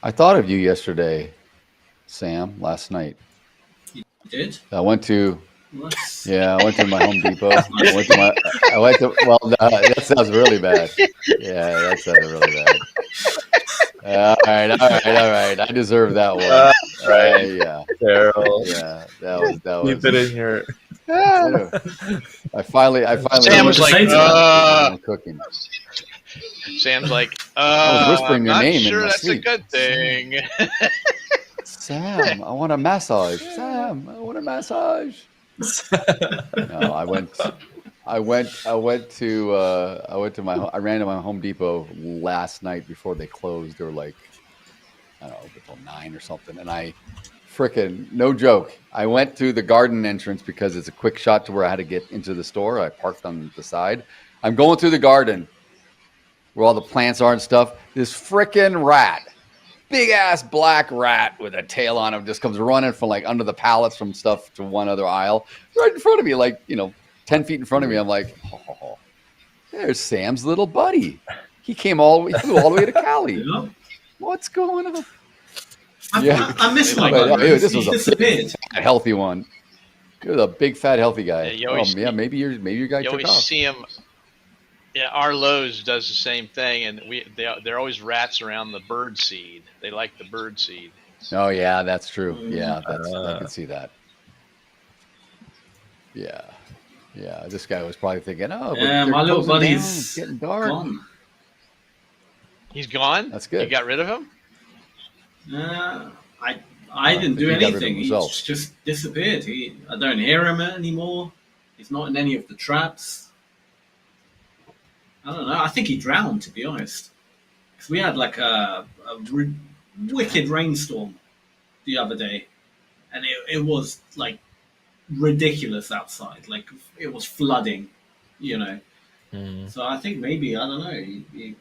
I thought of you yesterday, Sam, last night. You did? I went to Let's... Yeah, I went to my Home Depot. That sounds really bad. Yeah, that sounded really bad. All right. I deserve that one. Right. Yeah. Terrible. Yeah, that was. Keep it in your. I finally. Sam was like, I'm cooking. Sam's like, I was whispering your name sure in my that's sleep. a good thing. Sam, I want a massage. Sam, I want a massage. No, I ran to my Home Depot last night before they closed. They were like, I don't know, until 9 or something. And I frickin', no joke, I went to the garden entrance because it's a quick shot to where I had to get into the store. I parked on the side. I'm going through the garden where all the plants are and stuff. This frickin' rat, big ass black rat with a tail on him, just comes running from like under the pallets from stuff to one other aisle right in front of me, like, 10 feet in front of me. I'm like, oh, there's Sam's little buddy. He flew all the way to Cali. What's going on? I miss my but, garden. this He was disappeared. a healthy one. You're the big fat healthy guy. Yeah, you always maybe your guy you took always off. see him. Yeah, our Lowe's does the same thing, and they're always rats around the bird seed. They like the bird seed. Oh yeah, that's true. Yeah, I can see that. Yeah, yeah. This guy was probably thinking, "Oh, yeah, my little buddy's getting dark." Gone. He's gone. That's good. You got rid of him? I didn't do anything. He himself. just disappeared. I don't hear him anymore. He's not in any of the traps. I don't know. I think he drowned, to be honest. Because we had like a wicked rainstorm the other day, and it was like ridiculous outside. Like it was flooding, you know. So I think maybe, I don't know, he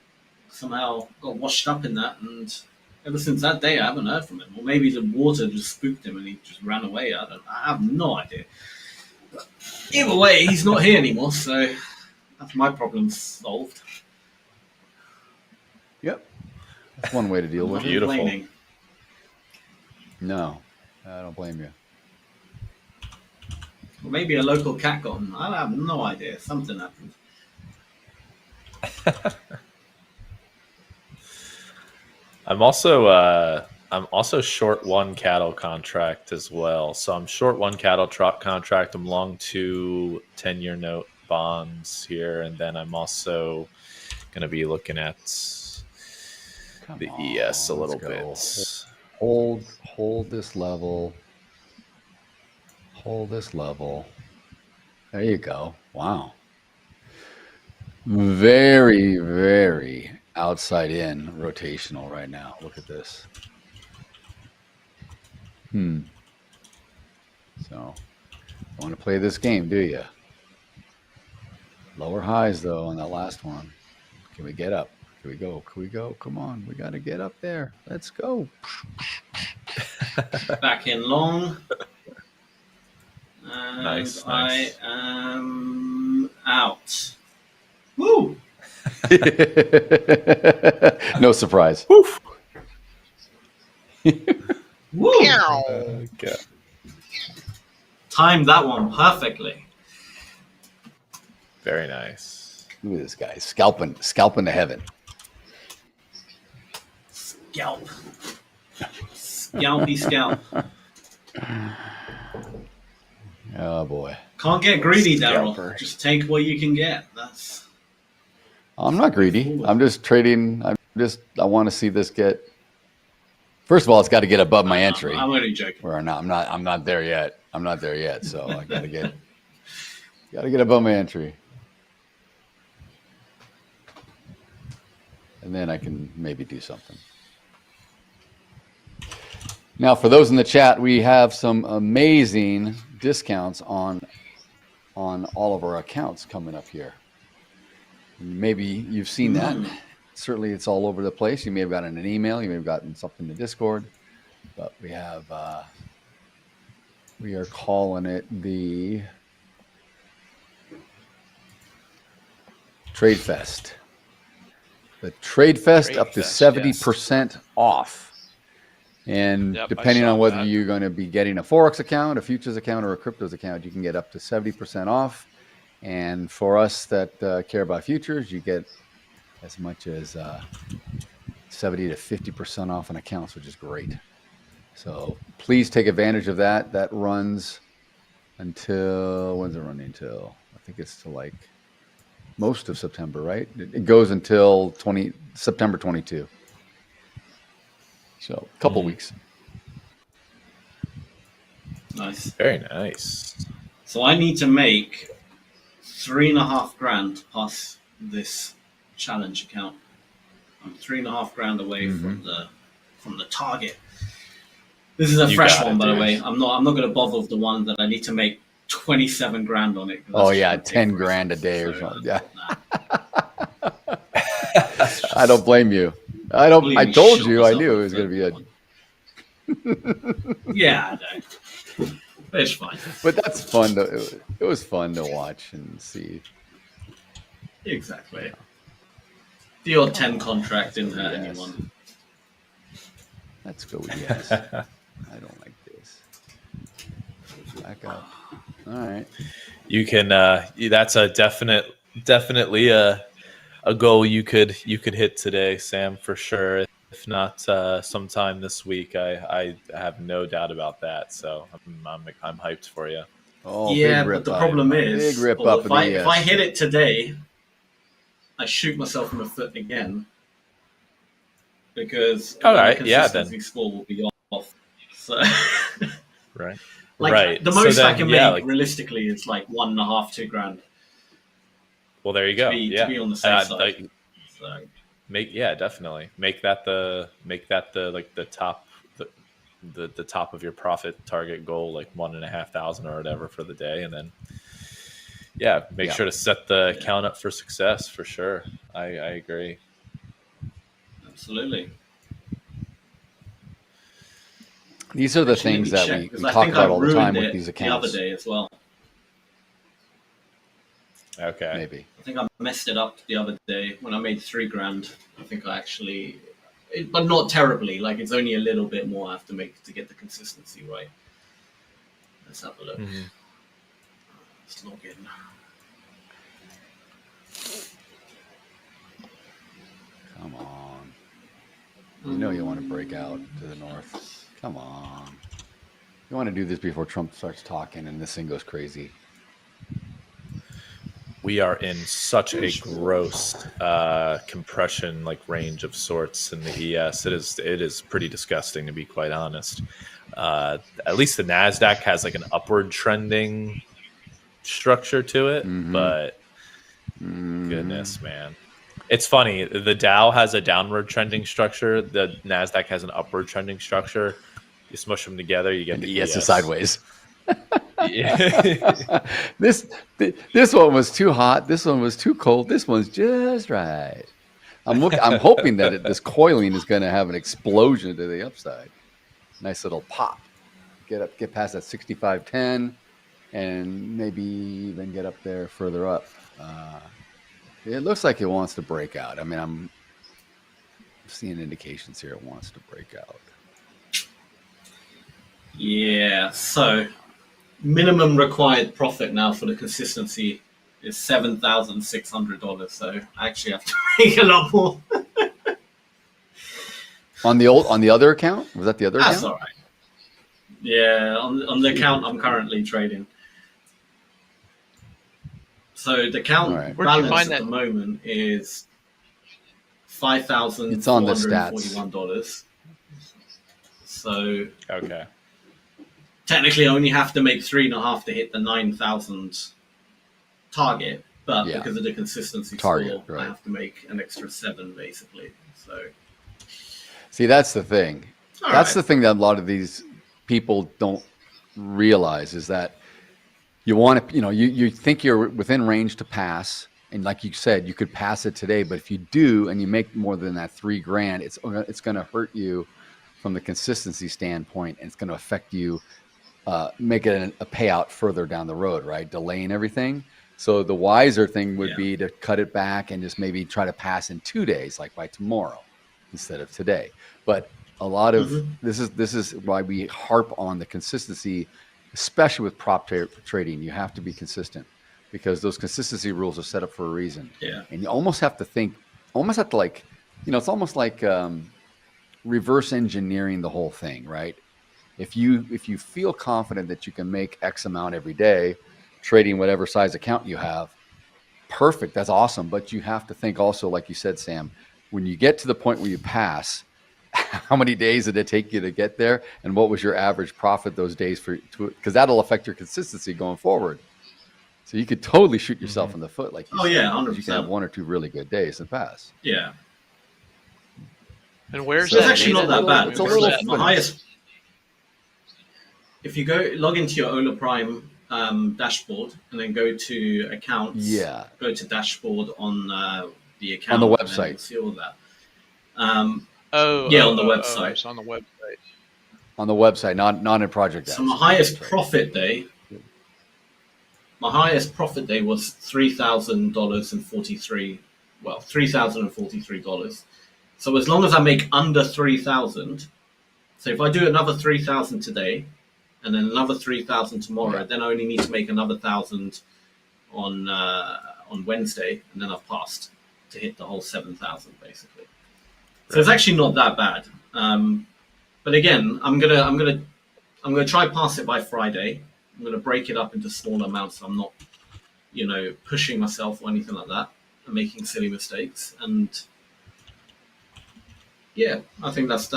somehow got washed up in that, and ever since that day I haven't heard from him. Or maybe the water just spooked him and he just ran away. I have no idea. But either way, he's not here anymore, so that's my problem solved. Yep, that's one way to deal with it. Beautiful. No, I don't blame you. Or maybe a local cat got him. I have no idea. Something happened. I'm also short one cattle contract as well. So I'm short one cattle contract. I'm long 2 10-year note bonds here, and then I'm also going to be looking at the ES a little bit. Hold this level. Hold this level. There you go. Wow. Very, very outside in rotational right now. Look at this. So, you want to play this game, do you? Lower highs though on that last one. Can we get up? Can we go? Can we go? Come on, we got to get up there. Let's go. Back in long. And Nice. I am out. Woo! No surprise. Woo! Okay. Timed that one perfectly. Very nice. Look at this guy scalping to heaven. Scalp. Scalpy scalp. Oh boy. Can't get greedy, Daryl. Scalper. Just take what you can get. That's. I'm not greedy. I'm just trading. I want to see this get. First of all, it's got to get above my entry. I'm only joking. Or not. I'm not there yet. I'm not there yet. So I got to get above my entry, and then I can maybe do something. Now, for those in the chat, we have some amazing discounts on all of our accounts coming up here. Maybe you've seen that. Certainly, it's all over the place. You may have gotten an email. You may have gotten something in the Discord. But we have, we are calling it the Trade Fest. The Trade Fest up to 70% off. And depending on whether you're going to be getting a Forex account, a futures account, or a cryptos account, you can get up to 70% off. And for us that care about futures, you get as much as 70 to 50% off on accounts, which is great. So please take advantage of that. That runs until, when's it running until? I think it's to like most of September, right? It goes until September 22. So a couple weeks. Nice. Very nice. So I need to make $3,500 plus this challenge account. I'm $3,500 away from the target. This is a fresh one, by the way. I'm not going to bother with the one that I need to make 27 grand on it. Oh yeah, 10 grand a day or something. Yeah. I don't blame you. I told you I knew it was going to be a. Yeah, I know. It's fine. But that's fun. It was fun to watch and see. Exactly. The odd 10 contract didn't hurt anyone. Let's go. Yes. I don't like this. Back up. All right. You can. That's a definitely a goal you could hit today, Sam, for sure. If not sometime this week, I have no doubt about that. So I'm hyped for you. Oh, Yeah, big rip but the up. problem Big is, rip well, up if in the if I ES. hit it today, I shoot myself in the foot again because All then right, the yeah, consistency score will be off. So, Right. like Right. the So most I then, can yeah, make like, realistically is like 1.5, 2 grand well, there you to go. be Yeah. to be on the safe side. Like, So, definitely make that the like the top the top of your profit target goal, like 1,500 or whatever for the day, and then make sure to set the account up for success for sure. I agree. absolutely. These are the Actually, things let that me we check, because I talk think about I all the time ruined with it these the accounts. other day as well. Okay. Maybe. I think I messed it up the other day when I made 3 grand. I think I actually, but not terribly. Like it's only a little bit more I have to make to get the consistency right. Let's have a look. Mm-hmm. Let's log in. Come on. You know you want to break out to the north. Come on. You want to do this before Trump starts talking and this thing goes crazy. We are in such a gross compression range of sorts in the ES. It is pretty disgusting, to be quite honest. At least the Nasdaq has an upward trending structure to it, but goodness, man, it's funny. The Dow has a downward trending structure. The Nasdaq has an upward trending structure. You smush them together, you get And the ES ES. is sideways. Yeah. This one was too hot. This one was too cold. This one's just right. I'm hoping that this coiling is going to have an explosion to the upside. Nice little pop. Get past that 65.10, and maybe even get up there further up. It looks like it wants to break out. I mean, I'm seeing indications here it wants to break out. Yeah, so minimum required profit now for the consistency is $7,600. So I actually have to make a lot more. On the other account? Was that the other That's account? all right. Yeah, on the account I'm currently trading. So the account Right. Where'd you balance find at that? the moment is $5,441. It's on the stats. So Okay. technically I only have to make 3.5 to hit the 9,000 target, but Yeah. because of the consistency Target, score, right. I have to make an extra 7 basically. So See, that's the thing. all That's right. the thing that a lot of these people don't realize is that you want to, you think you're within range to pass. And like you said, you could pass it today, but if you do and you make more than that 3 grand, it's going to hurt you from the consistency standpoint, and it's going to affect you, make it a payout further down the road, right? Delaying everything. So the wiser thing would be to cut it back and just maybe try to pass in 2 days, like by tomorrow instead of today. But a lot of this is why we harp on the consistency, especially with prop trading. You have to be consistent because those consistency rules are set up for a reason. Yeah. And you almost have to think, it's almost like reverse engineering the whole thing, right? If you feel confident that you can make X amount every day, trading whatever size account you have, perfect, that's awesome. But you have to think also, like you said, Sam, when you get to the point where you pass, how many days did it take you to get there, and what was your average profit those days because that'll affect your consistency going forward. So you could totally shoot yourself in the foot, like you said. yeah, because you can 100%. have 1 or 2 really good days and pass. Yeah. And where's So It's that? actually not data? that bad. It's a Where's little that? My highest. If you log into your Hola Prime dashboard and then go to accounts, go to dashboard on the account On the and then website. you'll see all that. on the website. It's on the website. On the website, not in Project So my Apps. highest profit day. My highest profit day was $3,043. Well, $3,043. So as long as I make under 3,000, so if I do another 3,000 today, and then another 3,000 tomorrow. Then I only need to make another 1,000 on Wednesday, and then I've passed to hit the whole 7,000 basically. So it's actually not that bad. But again, I'm gonna try pass it by Friday. I'm gonna break it up into smaller amounts, so I'm not, pushing myself or anything like that and making silly mistakes. And yeah, I think that's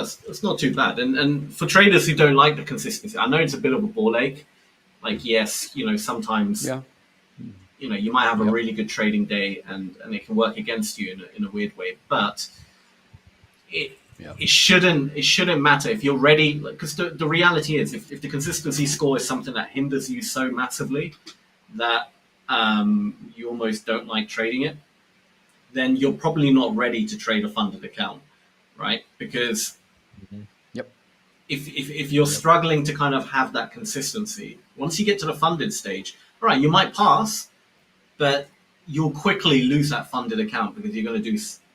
not too bad. And for traders who don't like the consistency, I know it's a bit of a ball ache. Like, yes, sometimes you might have a really good trading day and it can work against you in a weird way, but it shouldn't matter if you're ready, because the reality is if the consistency score is something that hinders you so massively that you almost don't like trading it, then you're probably not ready to trade a funded account, right? Because if you're struggling to kind of have that consistency, once you get to the funded stage, all right, you might pass, but you'll quickly lose that funded account because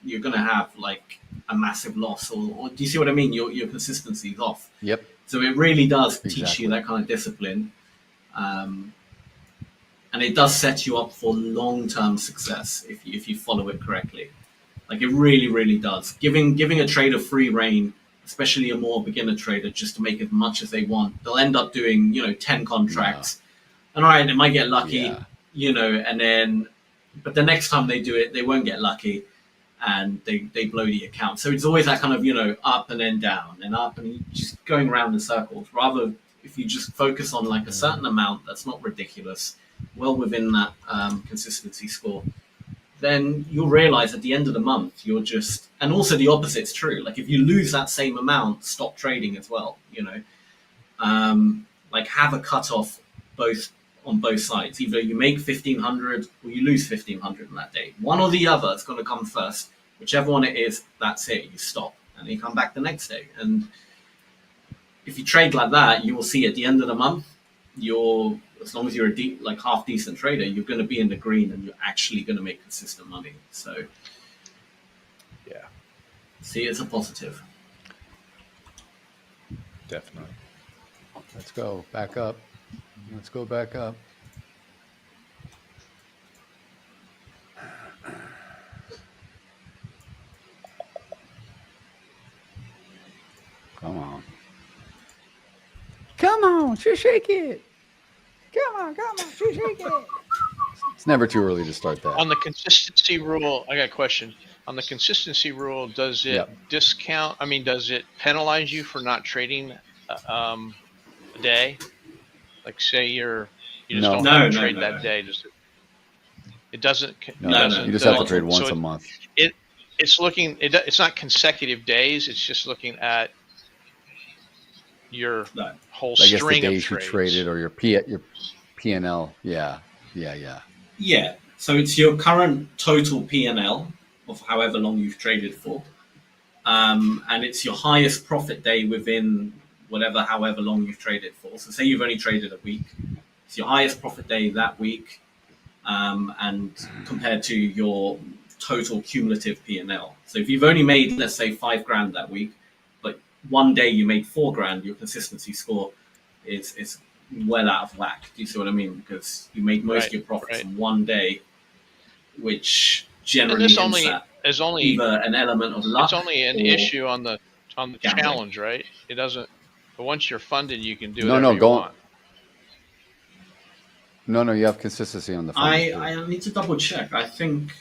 you're going to have like a massive loss, or do you see what I mean? Your consistency is off. So it really does teach you that kind of discipline, and it does set you up for long-term success if you follow it correctly. Like, it really, really does. Giving a trader free reign, especially a more beginner trader, just to make as much as they want, they'll end up doing 10 contracts, and all right, they might get lucky, and then, but the next time they do it, they won't get lucky, and they blow the account. So it's always that kind of up and then down and up, and just going around in circles. Rather, if you just focus on like a certain amount that's not ridiculous, well within that consistency score, then you'll realize at the end of the month you're just, and also the opposite's true. Like, if you lose that same amount, stop trading as well. Like, have a cutoff on both sides. Either you make 1,500 or you lose 1,500 on that day. One or the other is going to come first. Whichever one it is, that's it. You stop and you come back the next day. And if you trade like that, you will see at the end of the month, as long as you're a half decent trader, you're going to be in the green and you're actually going to make consistent money. So yeah, see it as a positive. Definitely. Let's go back up. Let's go back up. Come on. Come on, shake it. Come on, shake it. It's never too early to start that. On the consistency rule, I got a question. On the consistency rule, does it discount? I mean, does it penalize you for not trading a day? Like, say you just don't trade that day. It doesn't. No, you just have to trade once a month. It's not consecutive days. It's just looking at your whole string of trades. I guess the days you traded or your P&L. Yeah. So it's your current total P&L of however long you've traded for, and it's your highest profit day within however long you've traded for. So say you've only traded a week, it's your highest profit day that week, and compared to your total cumulative P&L. So if you've only made, let's say, $5,000 that week, but one day you made $4,000, your consistency score is well out of whack. Do you see what I mean? Because you made most of your profits in one day, which generally is either an element of luck. It's only an issue on the challenge, right? It doesn't. But once you're funded, you can do whatever you want. No, you have consistency on the funded. I need to double check. I think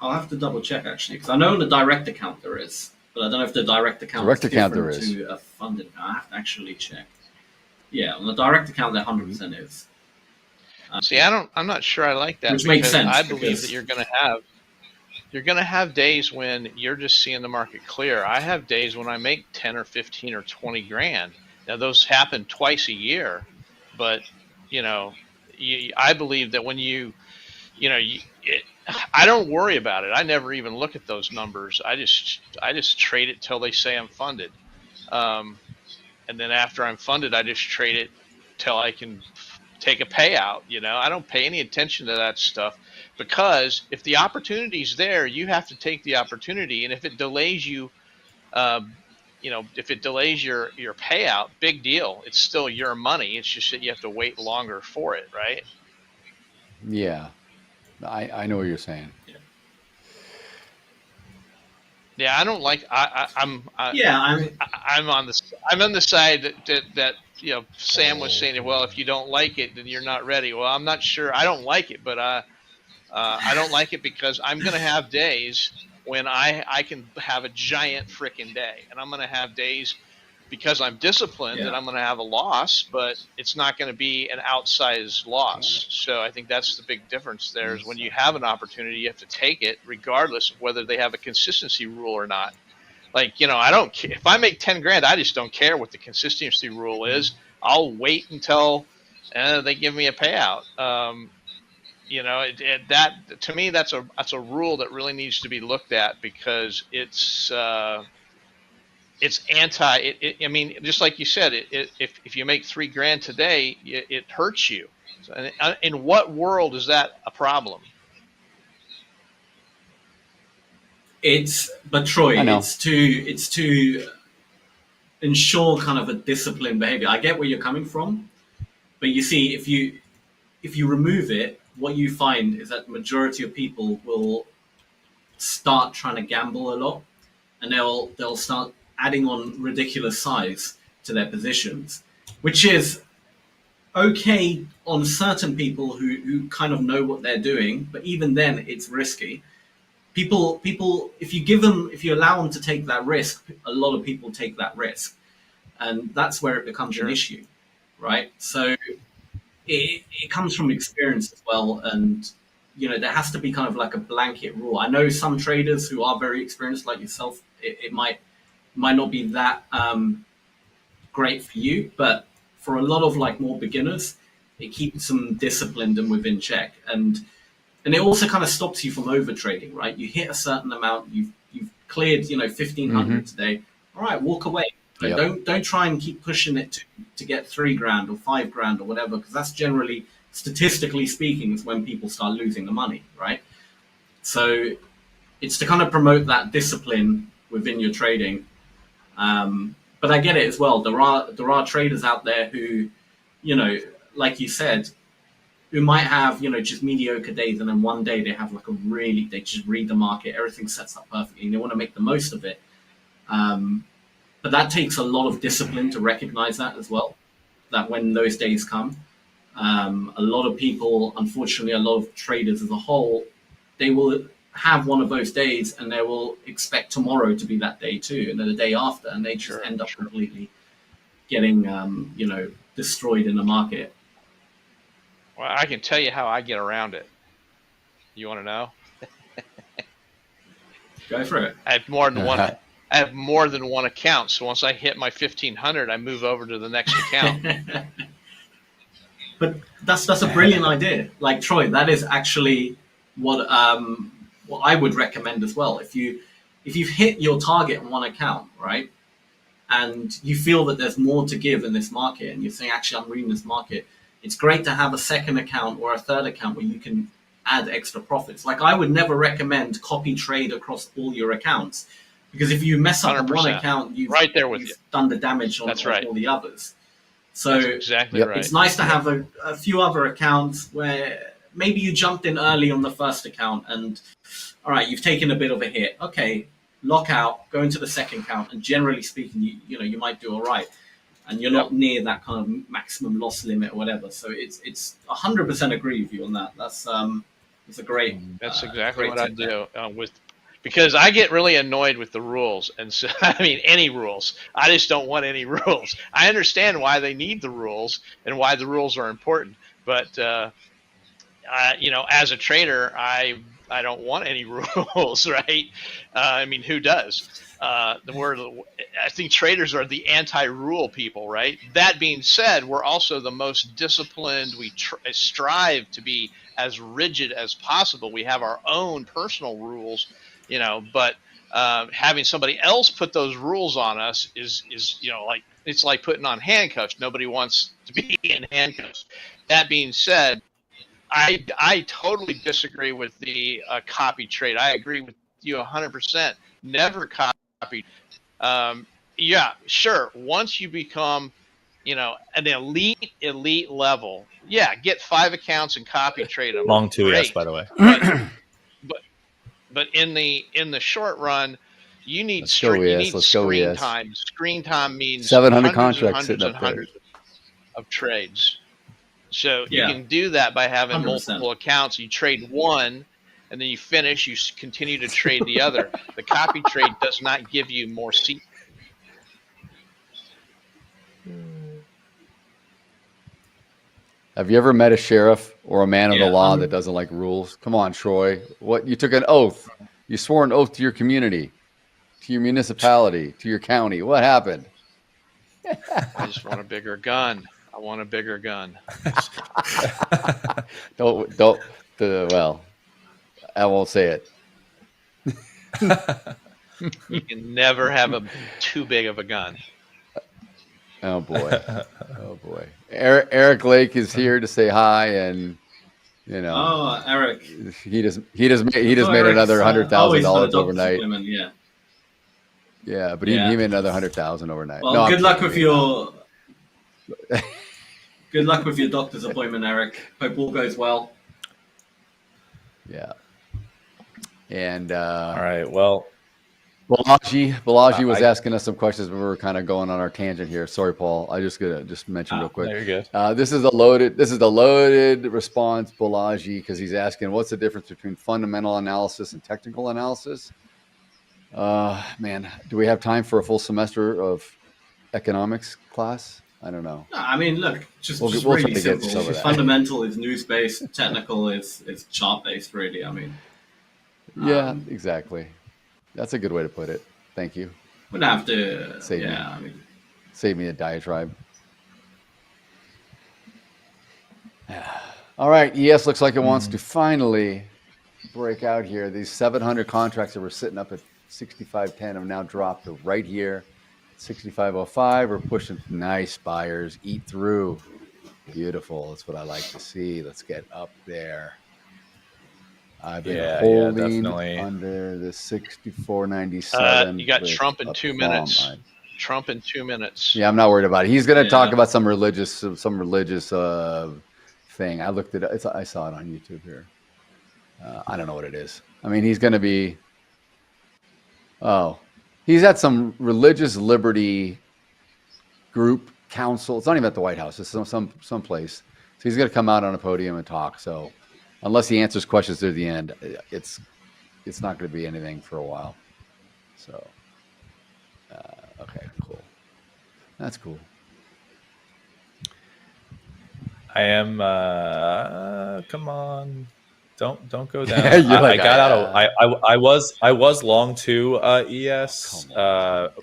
I'll have to double check actually, because I know on the direct account there is, but I don't know if the direct account is different to a funded account. I have to actually check. Yeah, on the direct account, there 100% is. See, I'm not sure I like that. Which makes sense. I believe that you're going to have days when you're just seeing the market clear. I have days when I make 10 or 15 or 20 grand. Now, those happen twice a year, but I believe that when I don't worry about it. I never even look at those numbers. I just trade it till they say I'm funded. And then after I'm funded, I just trade it till I can take a payout. I don't pay any attention to that stuff, because if the opportunity's there, you have to take the opportunity. And if it delays you if it delays your payout, big deal. It's still your money. It's just that you have to wait longer for it, right? Yeah, I know what you're saying. Yeah, I don't like. I'm on the side that Sam was saying. Well, if you don't like it, then you're not ready. Well, I'm not sure. I don't like it, but I don't like it because I'm going to have days when I can have a giant freaking day, and I'm going to have days because I'm disciplined and I'm going to have a loss, but it's not going to be an outsized loss. So I think that's the big difference there is when you have an opportunity, you have to take it regardless of whether they have a consistency rule or not. Like, I don't care. If I make 10 grand, I just don't care what the consistency rule is. I'll wait until they give me a payout. That to me, that's a rule that really needs to be looked at because it's anti. I mean, just like you said, if you make $3 grand today, it hurts you. So, in what world is that a problem? But Troy, it's to ensure kind of a disciplined behavior. I get where you're coming from, but you see, if you remove it, what you find is that the majority of people will start trying to gamble a lot, and they'll start adding on ridiculous size to their positions, which is okay on certain people who kind of know what they're doing, but even then it's risky. People, if you allow them to take that risk, a lot of people take that risk, and that's where it becomes an issue, right? So it comes from experience as well, and there has to be kind of like a blanket rule. I know some traders who are very experienced, like yourself, it might not be that great for you, but for a lot of like more beginners, it keeps them disciplined and within check, and it also kind of stops you from over trading, right? You hit a certain amount, you've cleared 1,500 today. All right, walk away. Yep. Don't try and keep pushing it to get $3 grand or $5 grand or whatever, because that's generally, statistically speaking, is when people start losing the money, right? So it's to kind of promote that discipline within your trading. But I get it as well. There are traders out there who, like you said, who might have, just mediocre days, and then one day they have they just read the market, everything sets up perfectly, and they want to make the most of it. But that takes a lot of discipline to recognize that as well, that when those days come, a lot of people, unfortunately, a lot of traders as a whole, they will have one of those days and they will expect tomorrow to be that day too, and then the day after, and they just end up completely getting, destroyed in the market. Well, I can tell you how I get around it. You want to know? Go for it. I have more than one. I have more than one account. So once I hit my 1,500, I move over to the next account. But that's a brilliant idea. Like Troy, that is actually what I would recommend as well. If you've hit your target on one account, right, and you feel that there's more to give in this market, and you're saying, actually, I'm reading this market, it's great to have a second account or a third account where you can add extra profits. Like, I would never recommend copy trade across all your accounts, because if you mess up on one account, you've done the damage on all the others. So that's exactly right. It's nice to have a few other accounts where maybe you jumped in early on the first account and, all right, you've taken a bit of a hit. Okay, lock out, go into the second account, and generally speaking, you might do all right. And you're not near that kind of maximum loss limit or whatever. So it's 100% agree with you on that. That's a great. That's exactly what I do because I get really annoyed with the rules, and so I mean any rules. I just don't want any rules. I understand why they need the rules and why the rules are important, but as a trader, I don't want any rules, right? I mean, who does? I think traders are the anti-rule people, right? That being said, we're also the most disciplined. We strive to be as rigid as possible. We have our own personal rules, but having somebody else put those rules on us is like it's like putting on handcuffs. Nobody wants to be in handcuffs. That being said, I totally disagree with the copy trade. I agree with you 100%. Never copy. Yeah, sure. Once you become, an elite level, yeah, get 5 accounts and copy trade them. Long 2ES, Great. by the way. But in the short run, you need Let's go, screen ES. time. Screen time means 700 hundreds and contracts hundreds sitting and up there. hundreds of trades. So Yeah. you can do that by having 100%. multiple accounts. You trade one, and then you finish. You continue to trade the other. The copy trade does not give you more seat. Have you ever met a sheriff or a man of the Yeah, law that doesn't like rules? Come on, Troy. What, you took an oath. You swore an oath to your community, to your municipality, to your county. What happened? I just want a bigger gun. I want a bigger gun. Well, I won't say it. You can never have too big of a gun. Oh boy. Oh boy. Eric Lake is here to say hi, and Oh, Eric. he just made another $100,000 overnight. Yeah. Yeah, but he made another 100,000 overnight. Well, No, good luck with your doctor's appointment, Eric. Hope all goes well. Yeah. And All right. Well, Balaji was asking us some questions, but we were kind of going on our tangent here. Sorry, Paul. I just gonna mention real quick. there you go. This is the loaded response, Balaji, because he's asking what's the difference between fundamental analysis and technical analysis. Man, do we have time for a full semester of economics class? I don't know. No, I mean, look, just We'll really try to get simple. some of that. Fundamental is news based. Technical is chart based. Really, I mean. Yeah, exactly. That's a good way to put it. Thank you. Would have to. Save me. I mean, Save me a diatribe. All right, ES looks like it wants to finally break out here. These 700 contracts that were sitting up at 65.10 have now dropped to right here, 65.05. We're pushing nice buyers. Eat through. Beautiful. That's what I like to see. Let's get up there. I've been holding under the 64.97. You got Trump in 2 minutes. Trump in 2 minutes. Yeah, I'm not worried about it. He's going to talk about some religious thing. I looked at it. I saw it on YouTube here. I don't know what it is. I mean, he's going to be. Oh, he's at some religious liberty group council. It's not even at the White House. It's some place. So he's going to come out on a podium and talk. So unless he answers questions through the end, it's not going to be anything for a while. So okay, cool. That's cool. I am. Come on, don't go down. I got out of. I was long to ES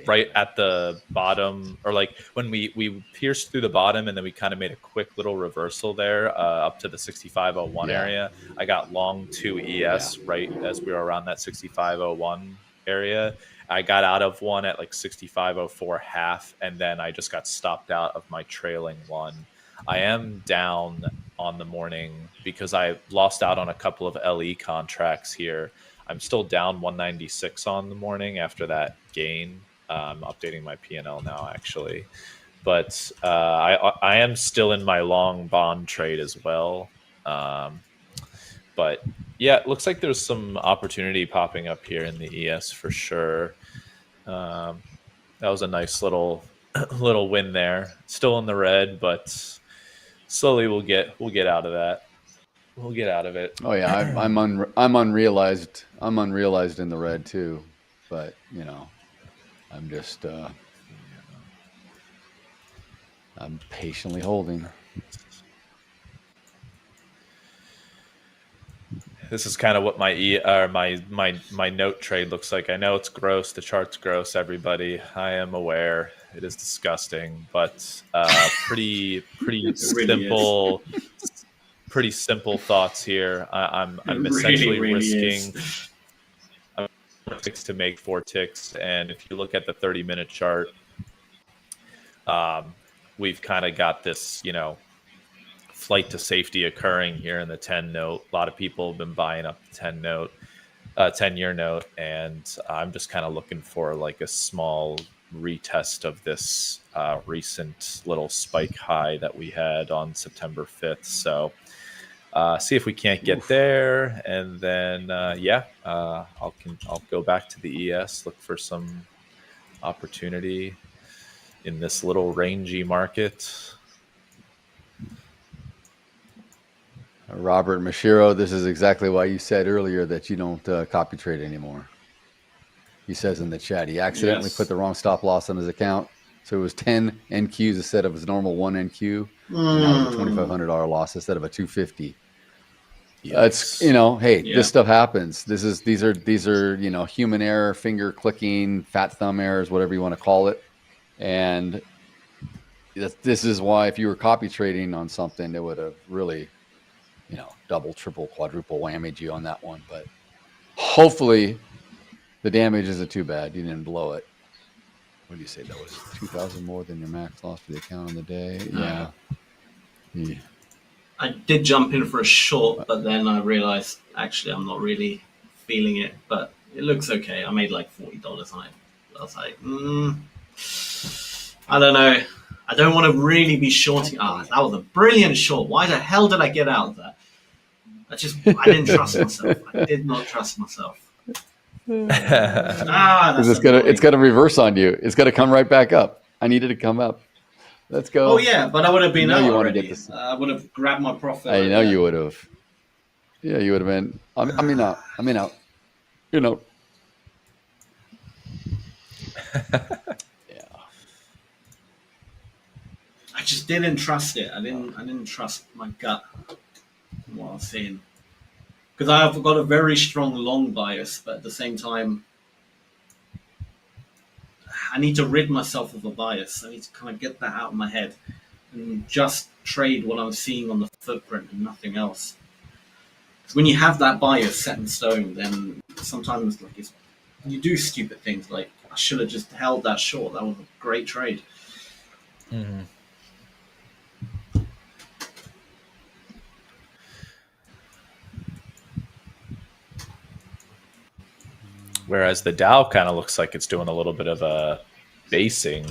right at the bottom, or like when we pierced through the bottom, and then we kind of made a quick little reversal there up to the 65.01 area. I got long to ES right as we were around that 65.01 area. I got out of one at like 65.04 half, and then I just got stopped out of my trailing one. I am down on the morning because I lost out on a couple of LE contracts here. I'm still down 196 on the morning after that gain. I'm updating my P&L now, actually. But I am still in my long bond trade as well. But yeah, it looks like there's some opportunity popping up here in the ES for sure. That was a nice little win there. Still in the red, but slowly we'll get out of that. We'll get out of it. Oh yeah, I'm unrealized. I'm unrealized in the red too, but I'm just I'm patiently holding. This is kind of what my note trade looks like. I know it's gross. The chart's gross. Everybody, I am aware. It is disgusting, but pretty simple. Pretty simple thoughts here. I'm essentially risking to make 4 ticks, and if you look at the 30-minute chart, we've kind of got this, flight to safety occurring here in the 10 note. A lot of people have been buying up the 10-year note, and I'm just kind of looking for like a small retest of this recent little spike high that we had on September 5th. So see if we can't get there, and then I'll go back to the ES, look for some opportunity in this little rangy market. Robert Mashiro, this is exactly why you said earlier that you don't copy trade anymore. He says in the chat he accidentally put the wrong stop loss on his account, so it was 10 NQs instead of his normal 1 NQ. And that was a $2,500 loss instead of a 250. It's this stuff happens. These are human error, finger clicking, fat thumb errors, whatever you want to call it. And this is why if you were copy trading on something, it would have really, double, triple, quadruple whammied you on that one. But hopefully the damage isn't too bad. You didn't blow it. What do you say? That was 2,000 more than your max loss for the account on the day. Yeah. I did jump in for a short, but then I realized actually I'm not really feeling it, but it looks okay. I made like $40 on it. I was like, I don't know. I don't want to really be shorting. That was a brilliant short. Why the hell did I get out of that? I didn't trust myself. I did not trust myself. It's gonna reverse on you. It's gonna come right back up. I needed to come up. Let's go. Oh yeah, but I would have been out already. I would have grabbed my profit. I know you would have. Yeah, you would have been. I'm in out. Yeah. I just didn't trust it. I didn't trust my gut. What I was saying. Because I've got a very strong long bias, but at the same time, I need to rid myself of a bias. I need to kind of get that out of my head and just trade what I'm seeing on the footprint and nothing else. Because when you have that bias set in stone, then sometimes you do stupid things. Like, I should have just held that short. That was a great trade. Mm-hmm. Whereas the Dow kind of looks like it's doing a little bit of a basing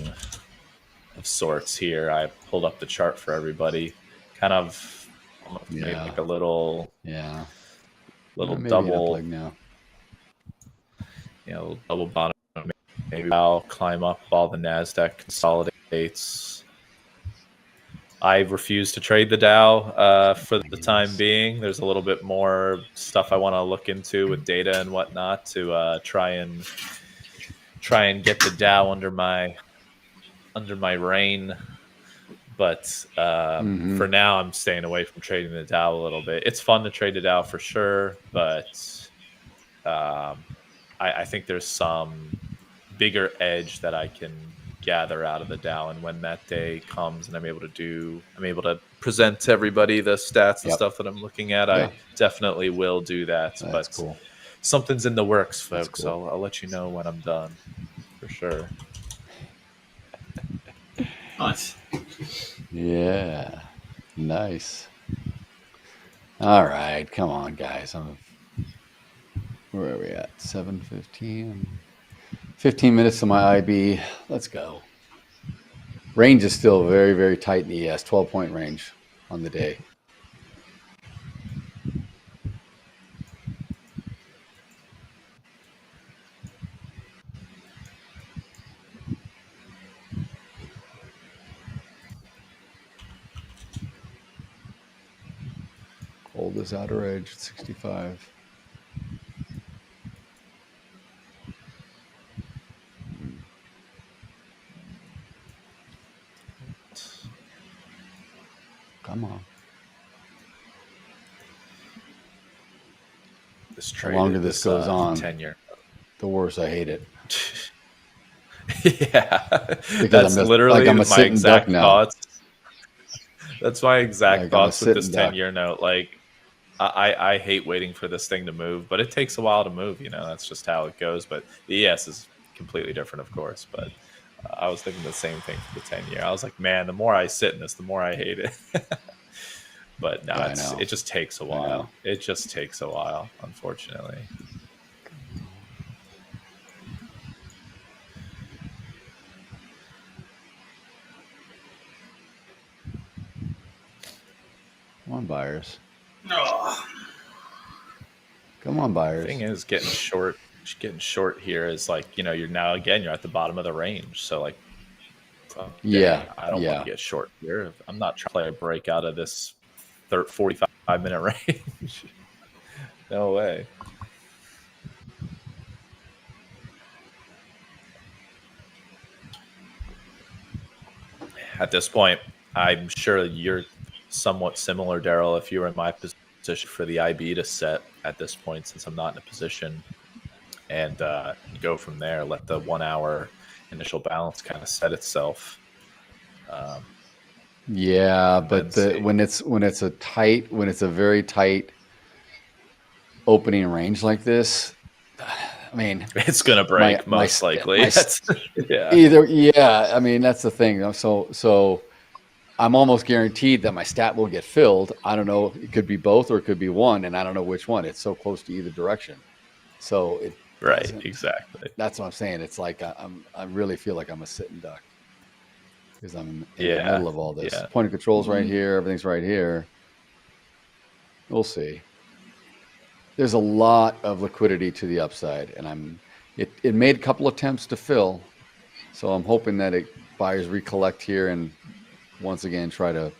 of sorts here. I pulled up the chart for everybody. Kind of made like a little double now. Double bottom. Maybe I'll climb up while the Nasdaq consolidates. I refuse to trade the Dow for the time being. There's a little bit more stuff I want to look into with data and whatnot to try and get the Dow under my reign. But for now, I'm staying away from trading the Dow a little bit. It's fun to trade the Dow for sure, but I think there's some bigger edge that I can gather out of the Dow, and when that day comes and I'm able to present to everybody the stats and stuff that I'm looking at, I definitely will do that. But cool. Something's in the works, folks. Cool. I'll let you know when I'm done for sure. Nice. Yeah, nice. All right, come on, guys. Where are we at? 7:15. 15 minutes to my IB. Let's go. Range is still very, very tight in the ES. 12-point range on the day. Hold this outer edge at 65. Come on. The longer this goes on, 10-year. the worse I hate it. Yeah, that's literally my exact thoughts. That's my exact thoughts with this 10-year note. Like, I hate waiting for this thing to move, but it takes a while to move. That's just how it goes. But the ES is completely different, of course. But I was thinking the same thing for the 10-year. I was like, man, the more I sit in this, the more I hate it. But no, it just takes a while. It just takes a while, unfortunately. Come on, buyers. Oh. Come on, buyers. Thing is, getting short here is like, you're you're at the bottom of the range. So like, Yeah, I don't want to get short here. I'm not trying to play a break out of this 45-minute range. No way. At this point, I'm sure you're somewhat similar, Daryl, if you were in my position for the IB to set at this point, since I'm not in a position, and go from there. Let the 1 hour initial balance kind of set itself. Yeah, but when it's a very tight opening range like this, I mean, it's gonna break most likely. Yeah. I mean, that's the thing. So I'm almost guaranteed that my stat will get filled. I don't know. It could be both or it could be one, and I don't know which one. It's so close to either direction. So it exactly. That's what I'm saying. It's like I really feel like I'm a sitting duck because I'm in the middle of all this. Yeah. Point of control's right here. Everything's right here. We'll see. There's a lot of liquidity to the upside, and it made a couple attempts to fill, so I'm hoping that buyers recollect here and once again try to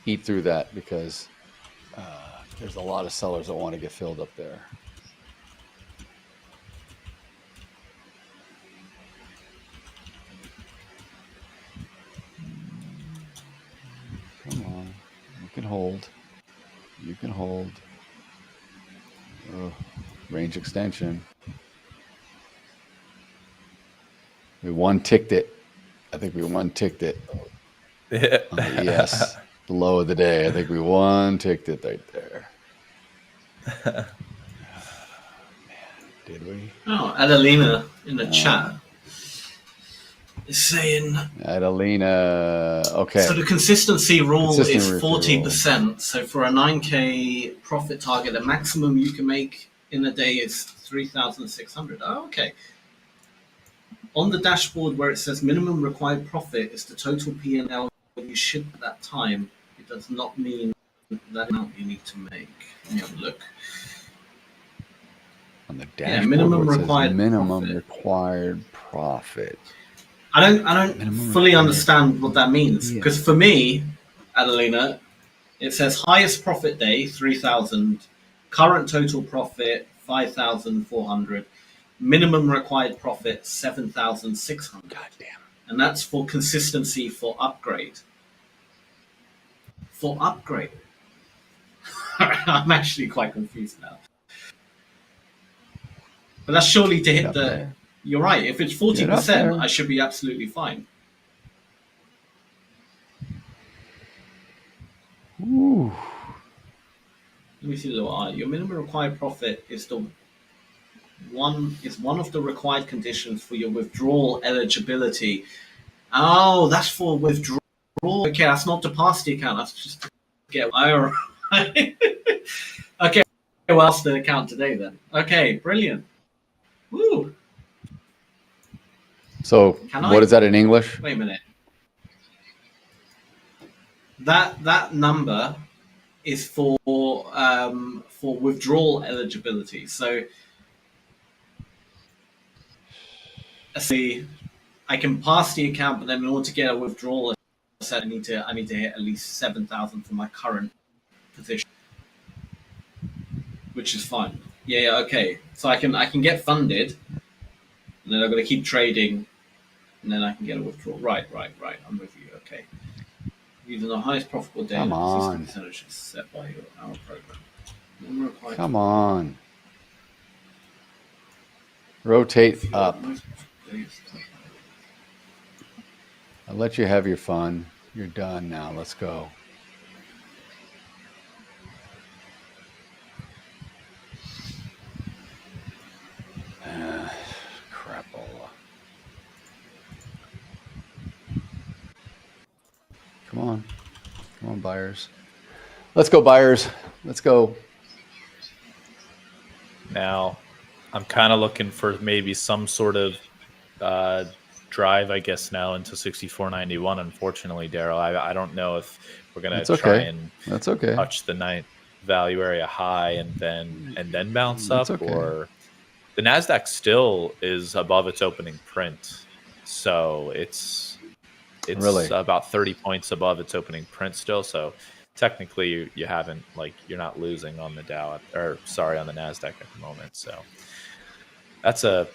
eat through that, because there's a lot of sellers that want to get filled up there. Come on, you can hold. You can hold. Oh, range extension. We one-ticked it. I think we one-ticked it. Yes, the low of the day. I think we one-ticked it right there. Man, did we? Oh, Adelina in the chat is saying... Adelina, okay. So the consistency rule is 40%. So for a 9K profit target, the maximum you can make in a day is 3,600. Oh, okay. On the dashboard where it says minimum required profit is the total P&L you ship at that time, it does not mean that amount you need to make. Let me have a look. On the dashboard, minimum where it says required minimum profit. Required profit. I don't fully understand what that means, because for me, Adelina, it says highest profit day 3,000, current total profit 5,400, minimum required profit 7,600. God damn. And that's for consistency for upgrade. For upgrade. I'm actually quite confused now. But that's surely to hit the... There. You're right. If it's 40%, I should be absolutely fine. Ooh. Let me see the eye. Your minimum required profit is one of the required conditions for your withdrawal eligibility. Oh, that's for withdrawal. Okay, that's not to pass the account. That's just to get. All right. Okay, well, that's the account today then. Okay, brilliant. Woo. So what is that in English? Wait a minute. That number is for withdrawal eligibility. So, see, I can pass the account, but then in order to get a withdrawal, I need to hit at least 7,000 for my current position, which is fine. Yeah, okay. So I can get funded, and then I've got to keep trading, and then I can get a withdrawal. Right. I'm with you. Okay. Using the highest profitable day, Come on. percentage is set by our program. Come on. Rotate up. I'll let you have your fun. You're done now. Let's go. Crapola. Come on. Come on, buyers. Let's go, buyers. Let's go. Now, I'm kind of looking for maybe some sort of drive, I guess, now into 64.91. Unfortunately, Daryl, I don't know if we're gonna That's try okay. and That's okay. touch the night value area high and then bounce That's up, okay. or the Nasdaq still is above its opening print, so it's Really? about 30 points above its opening print still. So technically, you haven't you're not losing on the Dow on the Nasdaq at the moment. So that's a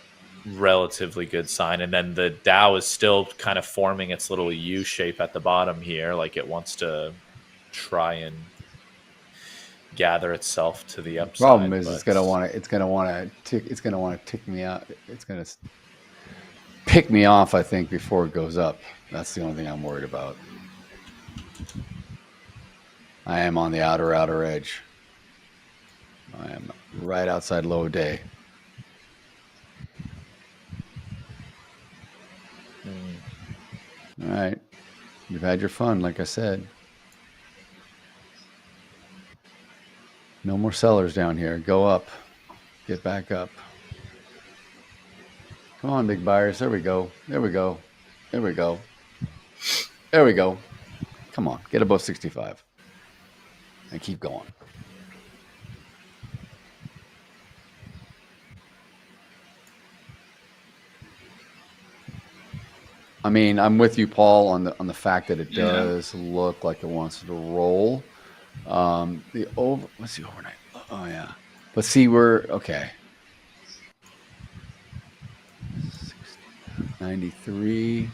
relatively good sign. And then the Dow is still kind of forming its little U shape at the bottom here, like it wants to try and gather itself to the upside. Problem is, but it's gonna want to tick me out. It's gonna pick me off, I think, before it goes up. That's the only thing I'm worried about. I am on the outer edge. I am right outside low day. All right. You've had your fun, like I said. No more sellers down here. Go up. Get back up. Come on, big buyers. There we go. There we go. There we go. There we go. Come on. Get above 65. And keep going. I mean, I'm with you, Paul, on the fact that it does look like it wants to roll. What's the overnight? Oh yeah, but see, we're okay. 93.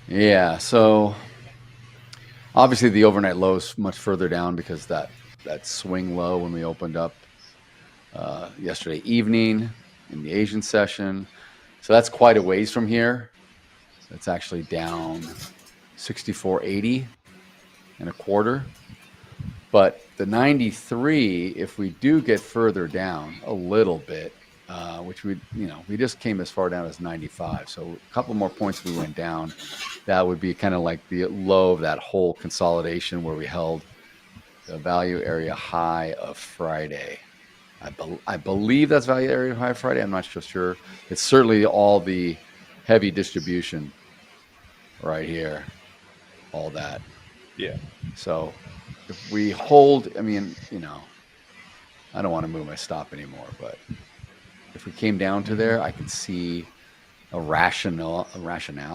Yeah, so obviously the overnight low is much further down because that swing low when we opened up yesterday evening in the Asian session. So that's quite a ways from here. It's actually down 64.80 and a quarter. But the 93, if we do get further down a little bit, which we just came as far down as 95. So a couple more points we went down. That would be kind of like the low of that whole consolidation where we held the value area high of Friday. I believe that's value area high Friday. I'm not so sure. It's certainly all the heavy distribution right here, all that. Yeah. So if we hold, I mean, I don't want to move my stop anymore, but if we came down to there, I could see a rationale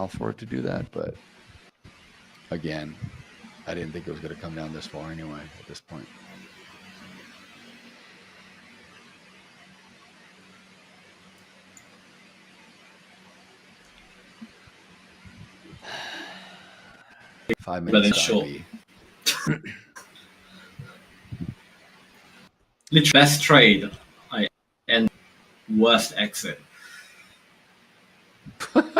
for it to do that. But again, I didn't think it was going to come down this far anyway at this point. Five minutes short. Literally best trade and worst exit. Come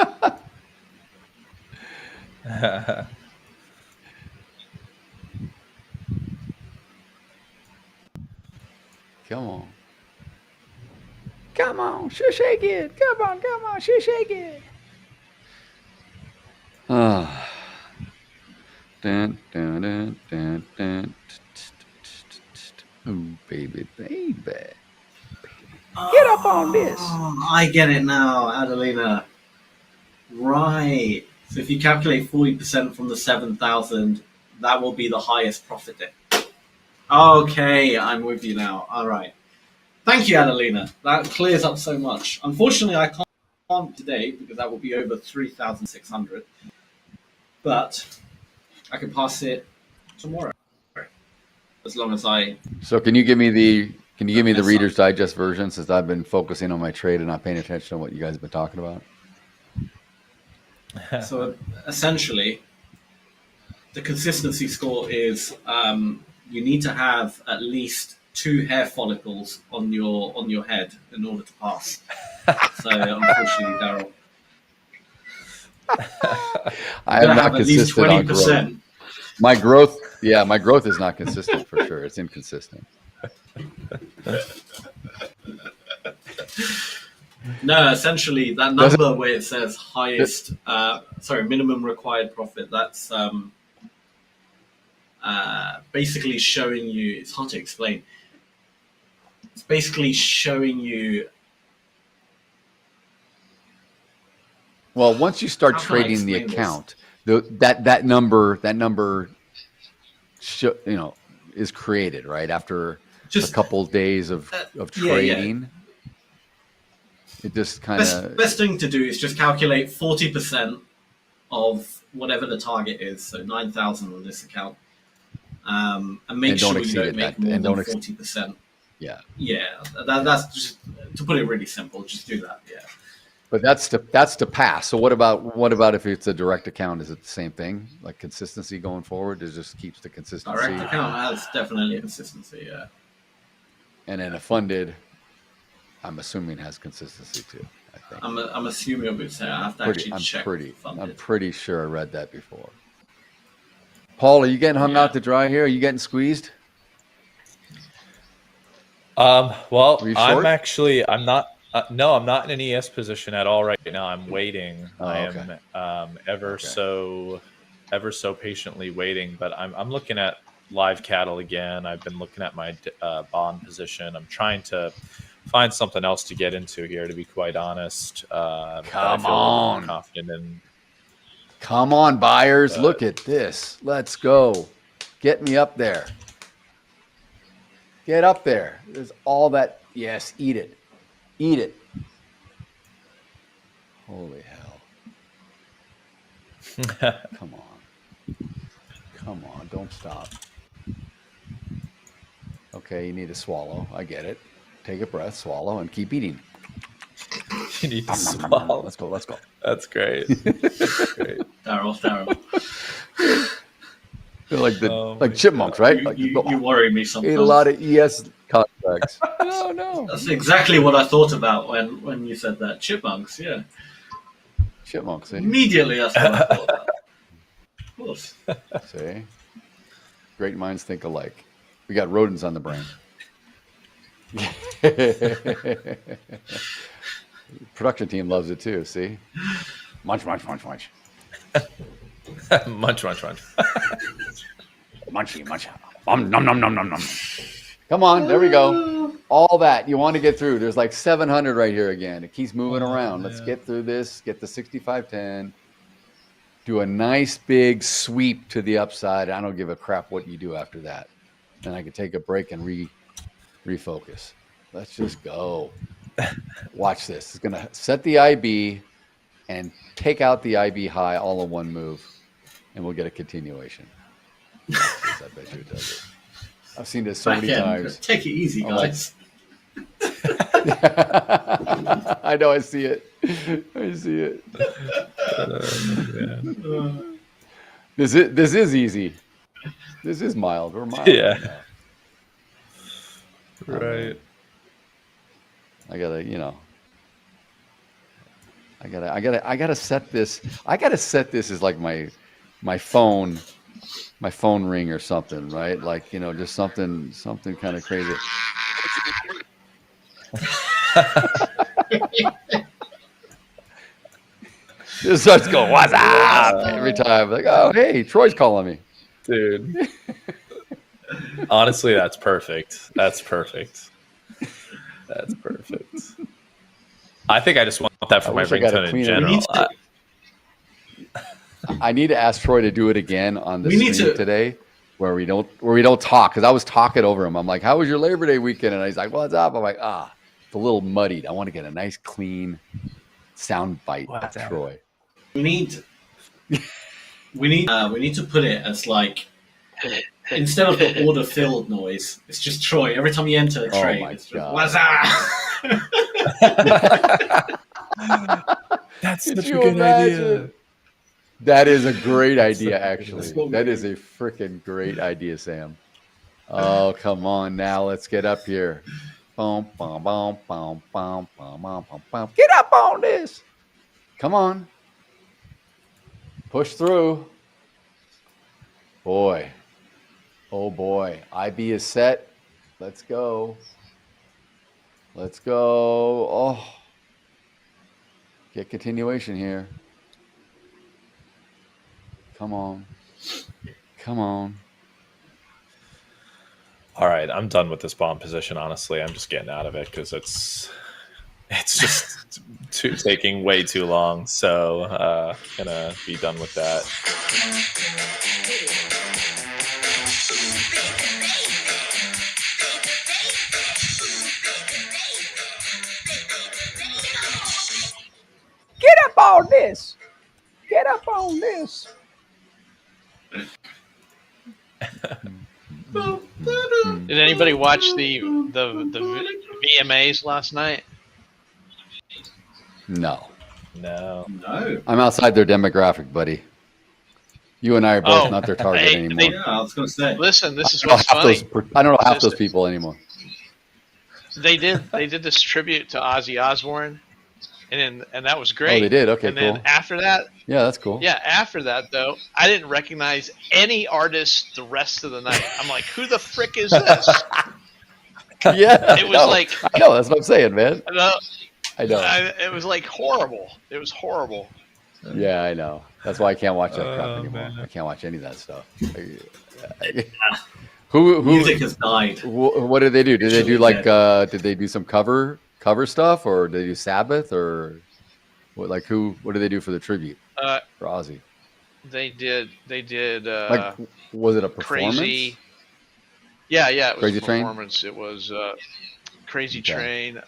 on, shake it. Come on, shake it. Dun, dun, dun, dun, dun. Oh, baby. Get up on this. I get it now, Adelina. Right. So if you calculate 40% from the 7,000, that will be the highest profit day. Okay, I'm with you now. All right. Thank you, Adelina. That clears up so much. Unfortunately, I can't today because that will be over 3,600. But I can pass it tomorrow, as long as I. So can you give me the Reader's Digest version, since I've been focusing on my trade and not paying attention to what you guys have been talking about? So essentially, the consistency score is you need to have at least 2 hair follicles on your head in order to pass. So unfortunately, Daryl, I am not consistent on growth. My growth is not consistent for sure. It's inconsistent. No, essentially that number where it says highest, minimum required profit. That's basically showing you. It's hard to explain. It's basically showing you Well, once you start How can I trading the explain this? account, that number is created right after Just a couple days of yeah. trading. It just kind of Best thing to do is just calculate 40% of whatever the target is, so 9,000 on this account, and make And don't sure you exceed don't it, make that- more and than don't ex- 40%. yeah. Yeah, that's just to put it really simple. Just do that. Yeah. But that's to pass. So what about if it's a direct account? Is it the same thing? Like consistency going forward? It just keeps the consistency. Direct account has definitely a consistency. Yeah. And then a funded, I'm assuming, has consistency too. I think. I'm assuming I would say I have to actually check. I'm pretty sure I read that before. Paul, are you getting hung out to dry here? Are you getting squeezed? Well, Are you I'm short? actually, I'm not. No, I'm not in an ES position at all right now. I'm waiting. I am ever so patiently waiting. But I'm looking at live cattle again. I've been looking at my bond position. I'm trying to find something else to get into here, to be quite honest. Come on. Confident in. Come on, buyers. Look at this. Let's go. Get me up there. Get up there. There's all that. Yes, eat it. Eat it. Holy hell. Come on. Come on. Don't stop. Okay, you need to swallow. I get it. Take a breath, swallow, and keep eating. You need to swallow. Let's go. Let's go. That's great. That's great. Daryl. They're like chipmunks, right? You worry me sometimes. Ate a lot of ES contracts. No. That's exactly what I thought about when you said that. Chipmunks, yeah. Chipmunks. Immediately that's what I thought about. Of course. See? Great minds think alike. We got rodents on the brain. Production team loves it too, see? Munch. Munch. Munchy. Nom. Come on, there we go. All that you want to get through. There's like 700 right here again. It keeps moving around. Let's get through this, get the 65.10. Do a nice big sweep to the upside. I don't give a crap what you do after that. Then I can take a break and refocus. Let's just go. Watch this. It's going to set the IB and take out the IB high all in one move, and we'll get a continuation. I bet you it does it. I've seen this so many times. Take it easy, guys. I know. I see it. This is easy. This is mild. We're mild. Yeah. Right. I gotta set this. I gotta set this as like my phone ring or something, right? Like, just something kind of crazy. Just starts going, what's up? Every time. Like, oh, hey, Troy's calling me. Dude. Honestly, that's perfect. That's perfect. I think I just want that for my ringtone in general. I need to ask Troy to do it again on the stream today, where we don't talk, because I was talking over him. I'm like, "How was your Labor Day weekend?" And he's like, "What's up?" I'm like, it's a little muddied. I want to get a nice, clean sound bite, Troy. We need to put it as like, instead of the order filled noise, it's just Troy. Every time you enter a trade, it's just, what's up? That's such a good idea. That is a great idea, actually. That is a freaking great idea, Sam. Oh, come on now. Let's get up here. Get up on this. Come on. Push through. Boy. Oh, boy. IB is set. Let's go. Oh. Get continuation here. Come on. All right, I'm done with this bomb position. Honestly, I'm just getting out of it because it's just taking way too long, so gonna be done with that. Get up on this. Get up on this. Did anybody watch the VMAs last night? No. No. I'm outside their demographic, buddy. You and I are both not their target anymore. Yeah, I was going to say. Listen, this is what's funny. I don't know half those people anymore. They did this tribute to Ozzy Osbourne, and that was great. Oh, they did. Okay, and cool. then after that, yeah, that's cool. Yeah, after that though, I didn't recognize any artist the rest of the night. I'm like, who the frick is this? Yeah, it was like I know. That's what I'm saying, man. I know. It was like horrible. It was horrible. Yeah, I know. That's why I can't watch that crap anymore. Man. I can't watch any of that stuff. Who music has died? What did they do? Did they do like? Did they do some cover stuff, or did they do Sabbath, or what? Like who? What did they do for the tribute for Ozzy? They did. Like, was it a performance? Crazy. Yeah. It was Crazy a performance. It was Crazy Train.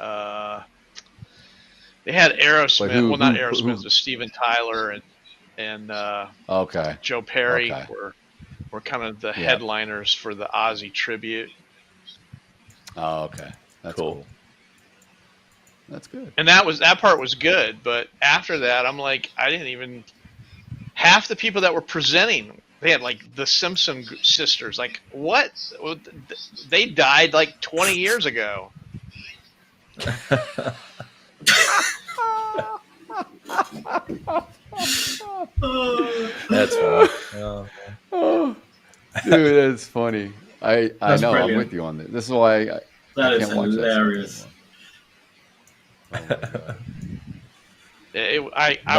They had Aerosmith. Not Aerosmith, but Steven Tyler and Joe Perry were kind of the headliners for the Ozzy tribute. Oh, okay. That's cool. That's good. And that part was good, but after that, I'm like, I didn't even half the people that were presenting. They had like the Simpson sisters. Like what? They died like 20 years ago. That's funny. Oh, dude, that's funny. I know. Brilliant. I'm with you on this. This is why I can't watch hilarious. I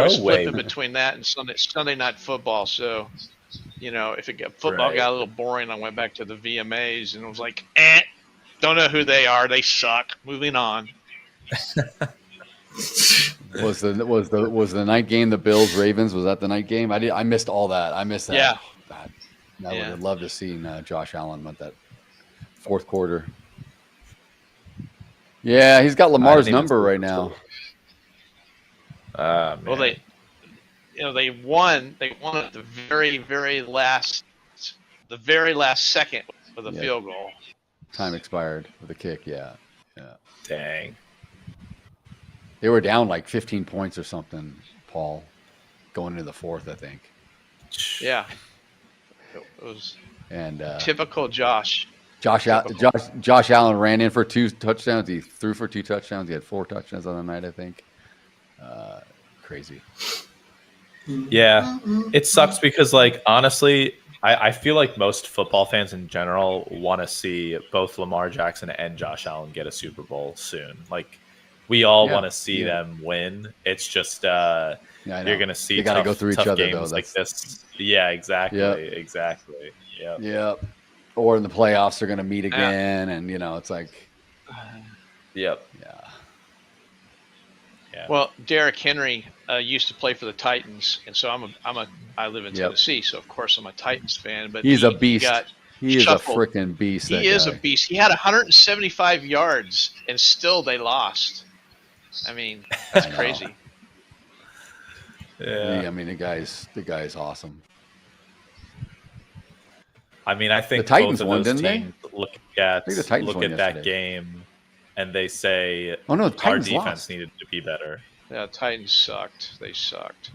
was flipping between that and Sunday Night Football. So, if football got a little boring, I went back to the VMAs and it was like, don't know who they are. They suck. Moving on. Was the night game the Bills Ravens? Was that the night game? I missed all that. I missed that. Yeah. I would have loved to see Josh Allen with that fourth quarter. Yeah, he's got Lamar's number right now. Well, they won. They won at the very last second with a field goal. Time expired with a kick. Yeah. Dang. They were down like 15 points or something, Paul, going into the fourth, I think. Yeah. It was typical Josh. Josh Allen ran in for 2 touchdowns. He threw for 2 touchdowns. He had 4 touchdowns on the night, I think. Crazy. Yeah. It sucks because, like, honestly, I feel like most football fans in general want to see both Lamar Jackson and Josh Allen get a Super Bowl soon. Like, we all want to see them win. It's just you're going to see tough, go through each tough other, games though. like this. Yeah, exactly. Yep. Exactly. Yep. Or in the playoffs, they're going to meet again, and it's like. Yep. Yeah. Well, Derrick Henry used to play for the Titans, and so I live in Tennessee, so of course I'm a Titans fan. But he's a beast. He is shuffled. A freaking beast. He is a beast. He had 175 yards, and still they lost. I mean, that's crazy. Yeah. The guy's awesome. I mean, I think the Titans both of won, those didn't teams look at yesterday. that game, and they say, our defense lost. needed to be better. Yeah, Titans sucked. They sucked.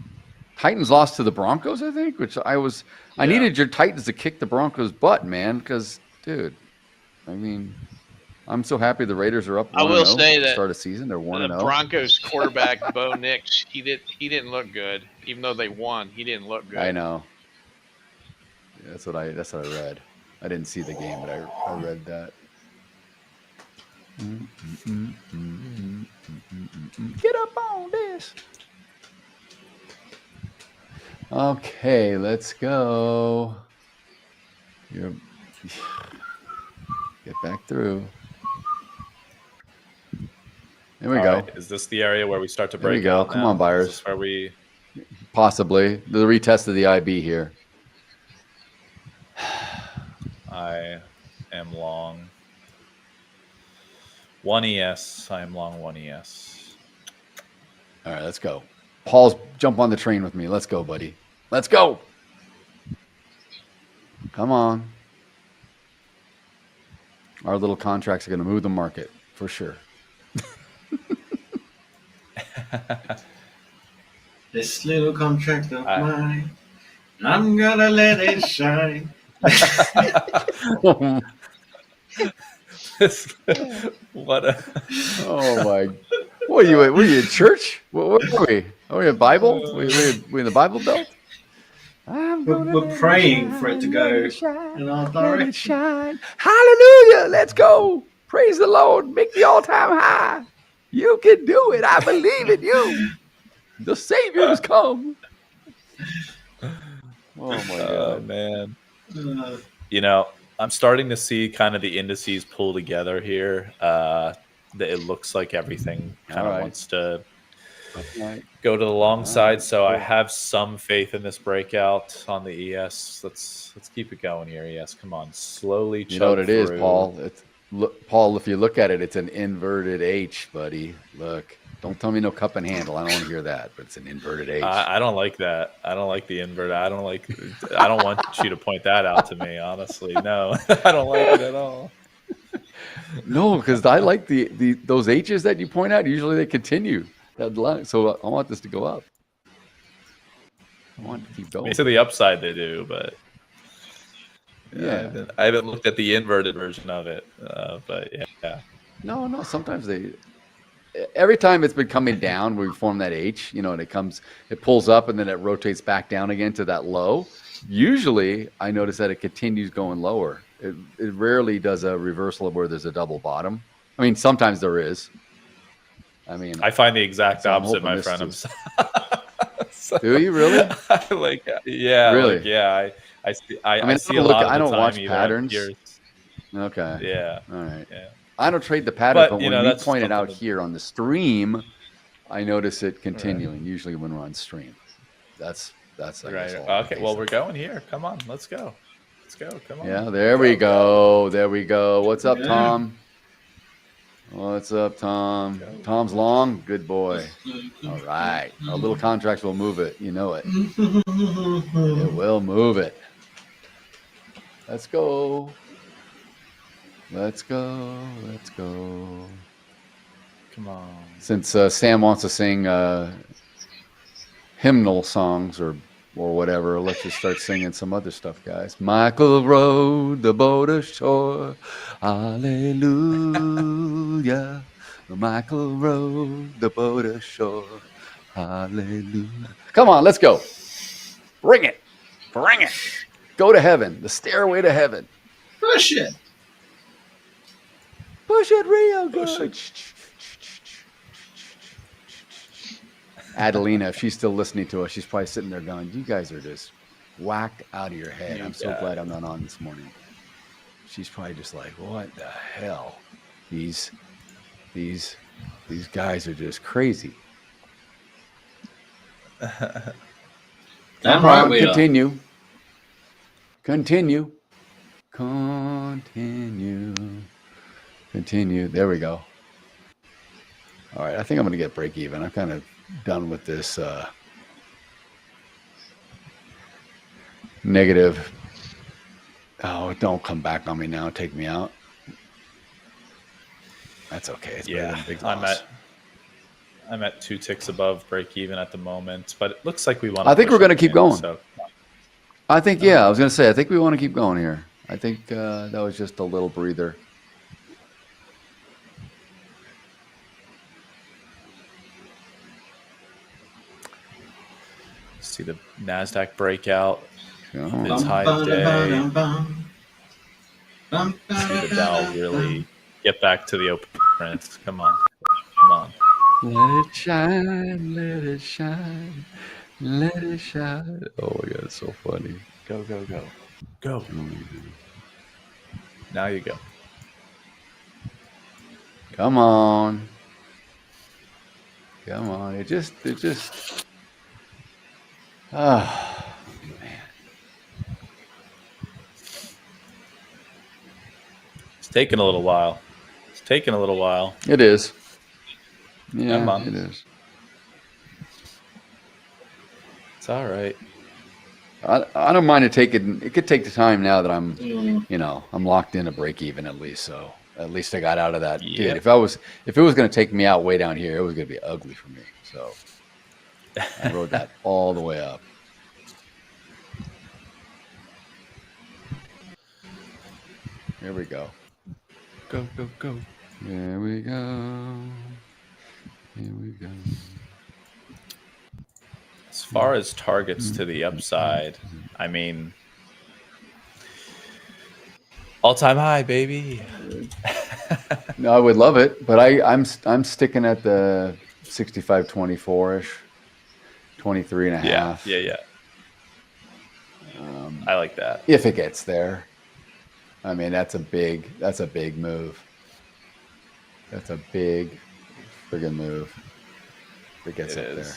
Titans lost to the Broncos, I think, which I needed your Titans to kick the Broncos' butt, man, because, dude, I mean, I'm so happy the Raiders are up 1-0 I will say that start of season. They're 1-0. The Broncos quarterback, Bo Nix, he didn't look good. Even though they won, he didn't look good. I know. Yeah, that's what I read. I didn't see the game, but I read that. Get up on this. Okay, let's go. Get back through. There we All go. right, is this the area where we start to There we break go. out Come now? on, buyers. Is this where we... Possibly the retest of the IB here. I am long 1 ES. I am long 1 ES. All right, let's go. Paul's jump on the train with me. Let's go, buddy. Let's go. Come on. Our little contracts are going to move the market for sure. This little contract of mine, I'm gonna let it shine. What a... Oh my! What are you? Were you in church? Where are we? Are we in Bible? We in the Bible Belt? We're praying for it to go in our direction. Hallelujah! Let's go! Praise the Lord! Make the all-time high. You can do it. I believe in you. The Savior has come. Oh my God, man! You know, I'm starting to see kind of the indices pull together here. That it looks like everything kind of wants to go to the long side. So I have some faith in this breakout on the ES. Let's keep it going here. ES, come on, slowly. You know what it is, through. Paul? Paul, if you look at it, it's an inverted H, buddy. Look. Don't tell me no cup and handle. I don't want to hear that, but it's an inverted H. I don't like that. I don't like the invert. I don't want you to point that out to me, honestly. No, I don't like it at all. No, because I like those H's that you point out. Usually they continue that line. So I want this to go up. I want it to keep going. To the upside they do, but yeah, I haven't looked at the inverted version of it. But yeah. No. Sometimes every time it's been coming down, we form that H, and it pulls up and then it rotates back down again to that low. Usually I notice that it continues going lower. It rarely does a reversal of where there's a double bottom. I mean, sometimes there is. I find the exact opposite, my friend. Do you really? Yeah. Really? I see a lot of I don't the time watch patterns. Here. Okay. Yeah. All right. Yeah. I don't trade the pattern, but when you that's point it out here on the stream, I notice it continuing. Usually when we're on stream, that's right. Okay, well, we're going here. Come on, let's go. Come on. Yeah, there we go. There we go. What's up, Tom? What's up, Tom? Tom's long. Good boy. All right. Our little contracts will move it. You know it. It will move it. Let's go. Let's go. Let's go. Come on. Since Sam wants to sing hymnal songs or whatever, let's just start singing some other stuff, guys. Michael rowed the boat ashore. Hallelujah. Michael rowed the boat ashore. Hallelujah. Come on, let's go. Bring it. Bring it. Go to heaven. The stairway to heaven. Push it. Push it real good. Adelina, if she's still listening to us, she's probably sitting there going, you guys are just whacked out of your head. I'm so glad I'm not on this morning. She's probably just like, what the hell? These guys are just crazy. Damn right we continue. are. Continue. There we go. All right, I think I'm going to get break even. I'm kind of done with this negative. Oh, don't come back on me now. Take me out. That's okay. It's better than a big loss. I'm at 2 ticks above break even at the moment, but it looks like we want. I think we're going to keep going. So. I think I was going to say I think we want to keep going here. I think that was just a little breather. See the Nasdaq breakout. Oh. Its high day. See the Dow really get back to the open print. Come on. Let it shine, let it shine, let it shine. Oh my God, it's so funny. Go. Now you go. Come on. Come on. It just. Oh, man. It's taking a little while. It's taking a little while. It is. Yeah, Come on. it is. It's all right. I don't mind it taking. It could take the time now that I'm, I'm locked in a break even at least. So at least I got out of that. Yep. Dude, if it was going to take me out way down here, it was going to be ugly for me. So I rode that all the way up. Here we go. Go, go, go. Here we go. Here we go. As far as targets to the upside, I mean, all-time high, baby. No, I would love it, but I'm sticking at the 65.24-ish, 23 and a half. Yeah. I like that. If it gets there. I mean, that's a big move. That's a big friggin' move. If it gets up there.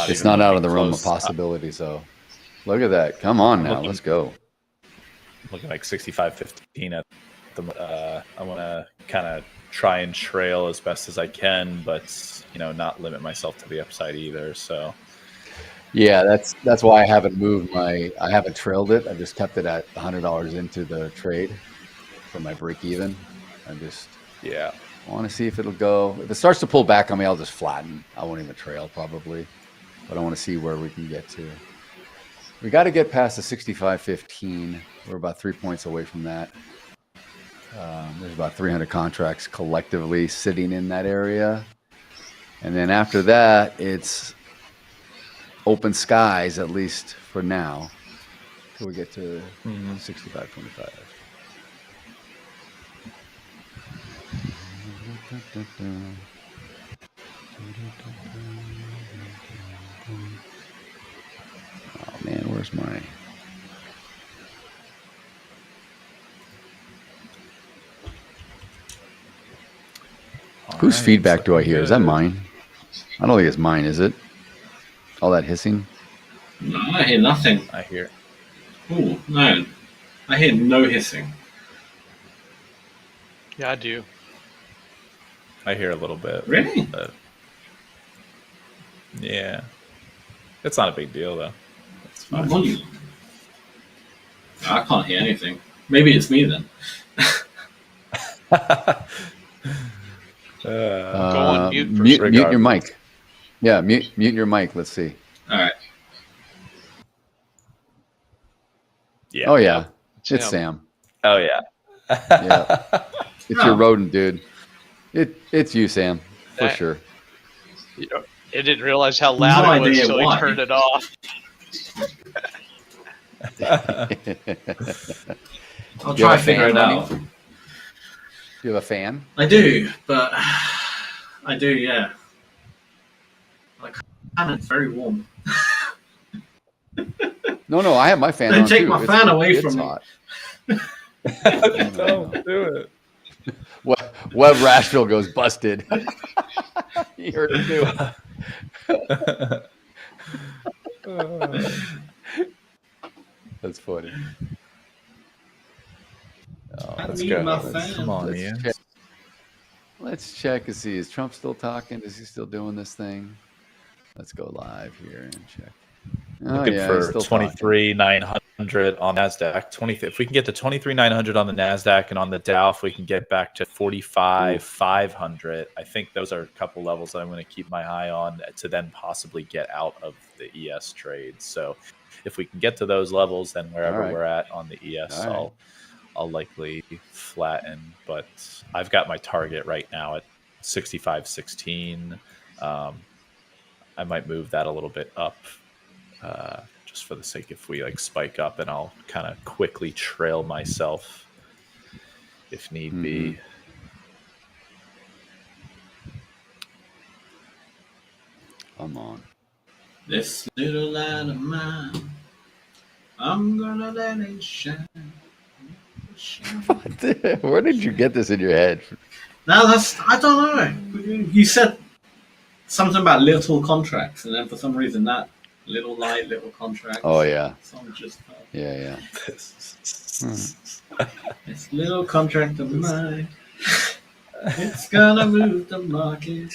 It's not out of the realm of possibility. So, look at that. Come on now, let's go. Looking like 65.15 at the. I want to kind of try and trail as best as I can, but not limit myself to the upside either. So. Yeah, that's why I haven't trailed it. I just kept it at $100 into the trade for my break even. I want to see if it'll go. If it starts to pull back on me, I'll just flatten. I won't even trail probably, but I want to see where we can get to. We got to get past the 65.15. We're about 3 points away from that. There's about 300 contracts collectively sitting in that area, and then after that, it's open skies, at least for now, till we get to 65.25. Oh man, where's my? Whose feedback do I hear? Is that mine? I don't think it's mine, is it? All that hissing? No, I hear nothing. I hear. Oh, no. I hear no hissing. Yeah, I do. I hear a little bit. Really? But yeah. It's not a big deal, though. It's fine. Volume. I can't hear anything. Maybe it's me then. Go on mute. Mute your mic. Yeah, mute your mic. Let's see. All right. Yeah. Oh yeah, It's it's him. Sam. Oh yeah. Yeah, it's your rodent, dude. It's you, Sam, for That- sure. I didn't realize how loud it was idea until why. he turned it off. I'll Do you try have to a figure fan it out. running? Do you have a fan? I do, but I do, yeah. Like, it's very warm. No, I have my fan Don't on take too. my fan away it's from me. hot. Don't do it. Web Rashville goes busted. You heard it too. That's funny. Oh, Let's need go. my fan. Come on, let's Ian. check. Let's check and see. Is Trump still talking? Is he still doing this thing? Let's go live here and check. Looking he's for still 23,900 on Nasdaq. If we can get to 23,900 on the Nasdaq and on the Dow, if we can get back to 45,500, I think those are a couple levels that I'm going to keep my eye on to then possibly get out of the ES trade. So if we can get to those levels, then wherever right. we're at on the ES, All right. I'll likely flatten. But I've got my target right now at 65.16. I might move that a little bit up. Just for the sake if we like spike up, and I'll kind of quickly trail myself if need be. I'm on. This little light of mine, I'm gonna let it shine. Where did you get this in your head? No, I don't know. You said something about little contracts, and then for some reason that little light, little contracts. Oh yeah. Someone just Yeah. This little contract of mine. It's gonna move the market.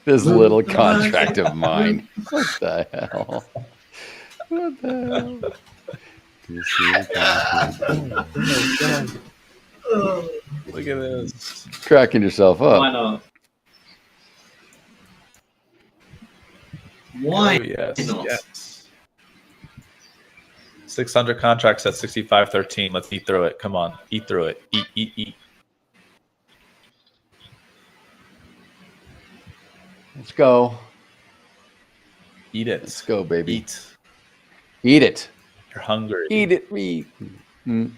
This little contract of mine. What the hell? What the hell? Look at this. Cracking yourself up. Why not? Why Oh, yes. not? Yes. 600 contracts at 65.13. Let's eat through it. Come on. Eat through it. Eat. Let's go. Eat it. Let's go, baby. Eat. Eat it. You're hungry. Eat it. All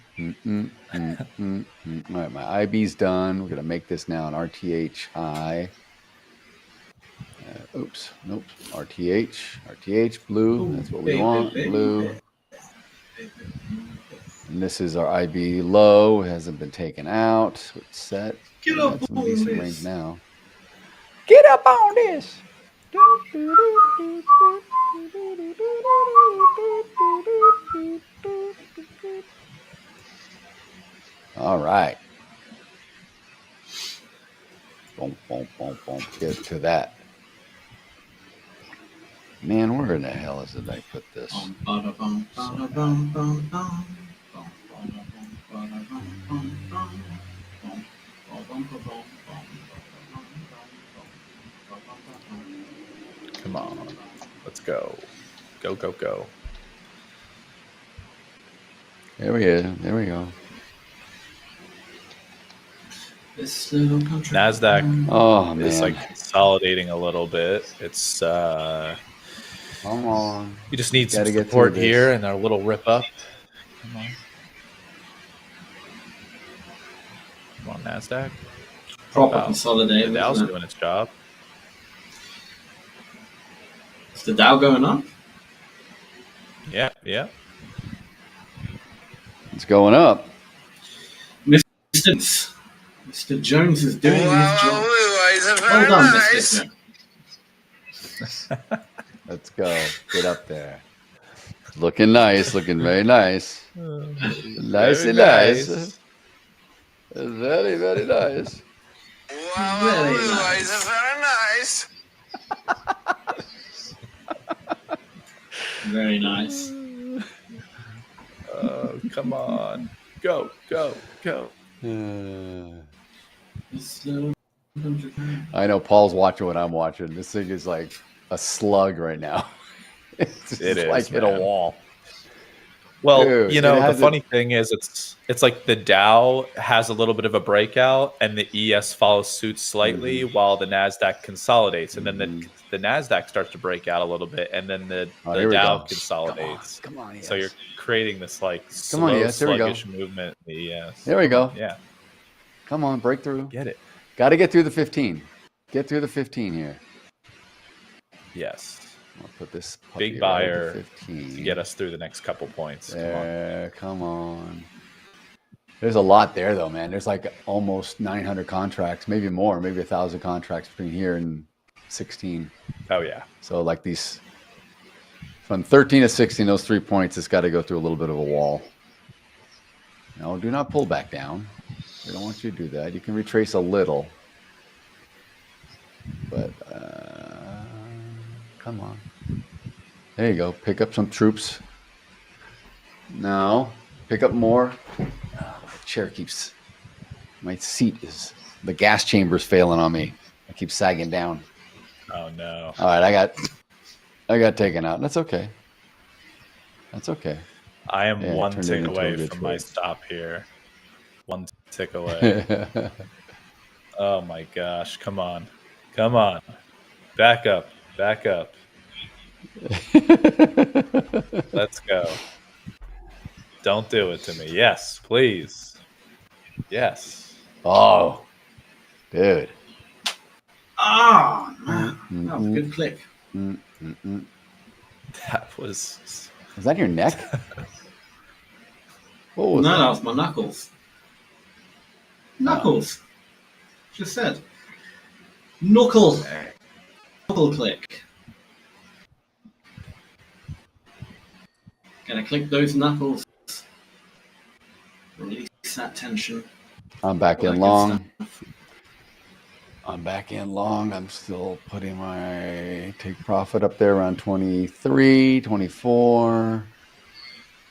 right, my IB's done. We're going to make this now an RTH high. Oops. Nope. RTH. Blue. That's what we want. Blue. And this is our IB low. It hasn't been taken out. So it's set. Get up Some on decent this. range now. Get up on this. All right. Boom. Get to that. Man, where in the hell is it I put this? Come on. Let's go. Go. There we go. This little contract. Nasdaq Oh, man. is like consolidating a little bit. It's Come on. you just need some Gotta get support through this. here and a little rip up. Come on, Nasdaq. Proper Wow. consolidated. The Dow's isn't it? doing its job. Is the Dow going up? Yeah. It's going up. Mr. Jones is doing his job. Well done, Mr. Jones. Let's go. Get up there. Looking nice. Looking very nice. Nicey nice. Very, very nice. Very nice. Very nice. Oh, come on. Go. This little contract. I know Paul's watching what I'm watching. This thing is like a slug right now. It's just It is, like hit a man. wall. Well, Dude, you it know, the hasn't- funny thing is it's like the Dow has a little bit of a breakout and the ES follows suit slightly while the Nasdaq consolidates, and then the Nasdaq starts to break out a little bit, and then the here we Dow go. consolidates. Come on, So you're creating this like Come on, slow, ES, here we go. sluggish movement in the ES. There we go. Yeah, Come on, break through. get it. Got to get through the 15. Get through the 15 here. Yes, I'll put this big puppy right at buyer 15. to get us through the next couple points. Come on. There, come on. There's a lot there, though, man. There's like almost 900 contracts, maybe more, maybe 1,000 contracts between here and 16. Oh yeah, So like these, from 13 to 16, those 3 points, it's got to go through a little bit of a wall. No, do not pull back down. We don't want you to do that. You can retrace a little, but come on. There you go. Pick up some troops. Now, pick up more. Oh, the chair keeps, my seat is, the gas chamber's failing on me. I keep sagging down. oh no. All right, I got taken out. That's okay. That's okay. I am Yeah, one turned it tick into a away good from my trade. stop here. One tick away. Oh my gosh. Come on. Back up. Let's go. Don't do it to me. Yes, please. Yes. Oh, dude. Ah, man. That was a good click. That was Is that your neck? What was No, that? that was my knuckles. Knuckles. Just said. Knuckle click. Gonna click those knuckles. Release that tension. I'm back All in that good long. stuff. I'm back in long. I'm still putting my take profit up there around 23, 24.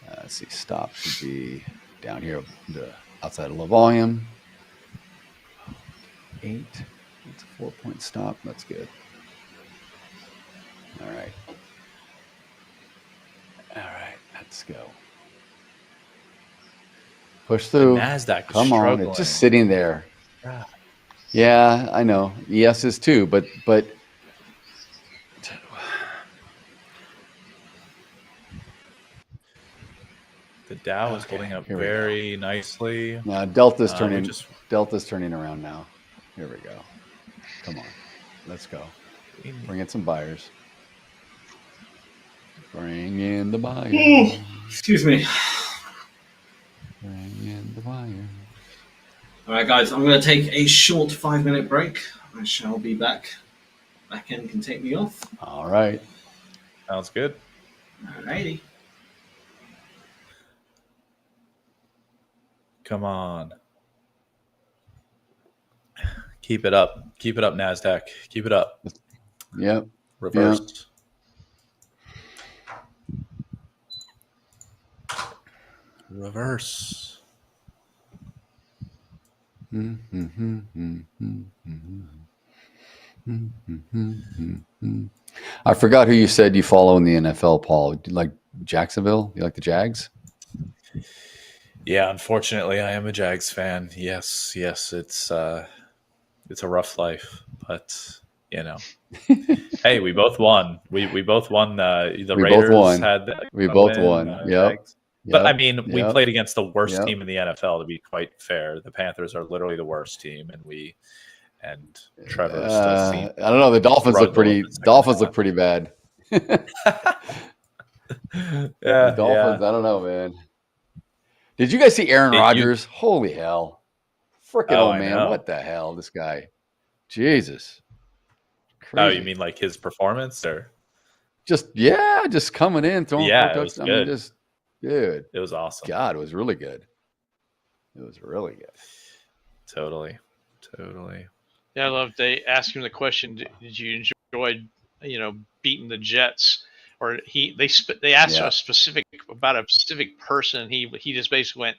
Let's see, stop should be down here outside of low volume. 8. It's a 4-point stop. That's good. All right. All right, let's go. Push through. Nasdaq is Come on, struggling. it's just sitting there. Yeah. Yeah, I know. ES is too, but The Dow is holding up here we go. very nicely. now Delta's We turning. just- Delta's turning around now. Here we go. Come on, let's go. Bring in some buyers. Bring in the buyers. Excuse me. Bring in the buyers. All right, guys, I'm going to take a short 5-minute break. I shall be back. Back end can take me off. All right. Sounds good. Alrighty. Come on. Keep it up. Keep it up, Nasdaq. Keep it up. Yep. Reverse. Reverse. I forgot who you said you follow in the NFL, Paul. Do you like Jacksonville? You like the Jags? Yeah, unfortunately, I am a Jags fan. Yes, it's a rough life, but you know, hey, we both won. We both won. The We Raiders both won. had. We a both win, won. Yep. Jags. But Yep. I mean, we Yep. played against the worst Yep. team in the NFL. To be quite fair, the Panthers are literally the worst team, and Trevor still seems. I don't know. The Dolphins look struggle pretty. in the second Dolphins half. look pretty bad. Yeah, The Dolphins. I don't know, man. Did you guys see Aaron Rodgers? Holy hell! Freaking Oh, old I man! know. What the hell? This guy. Jesus. Oh, Crazy. you mean like his performance, or just coming in, throwing Yeah, 4 it was touchdowns. I mean, good. just dude. it was awesome? God, it was really good. It was really good. Totally. Yeah, I love they asked him the question, did you enjoy, beating the Jets? Or they asked Yeah. about a specific person. He just basically went,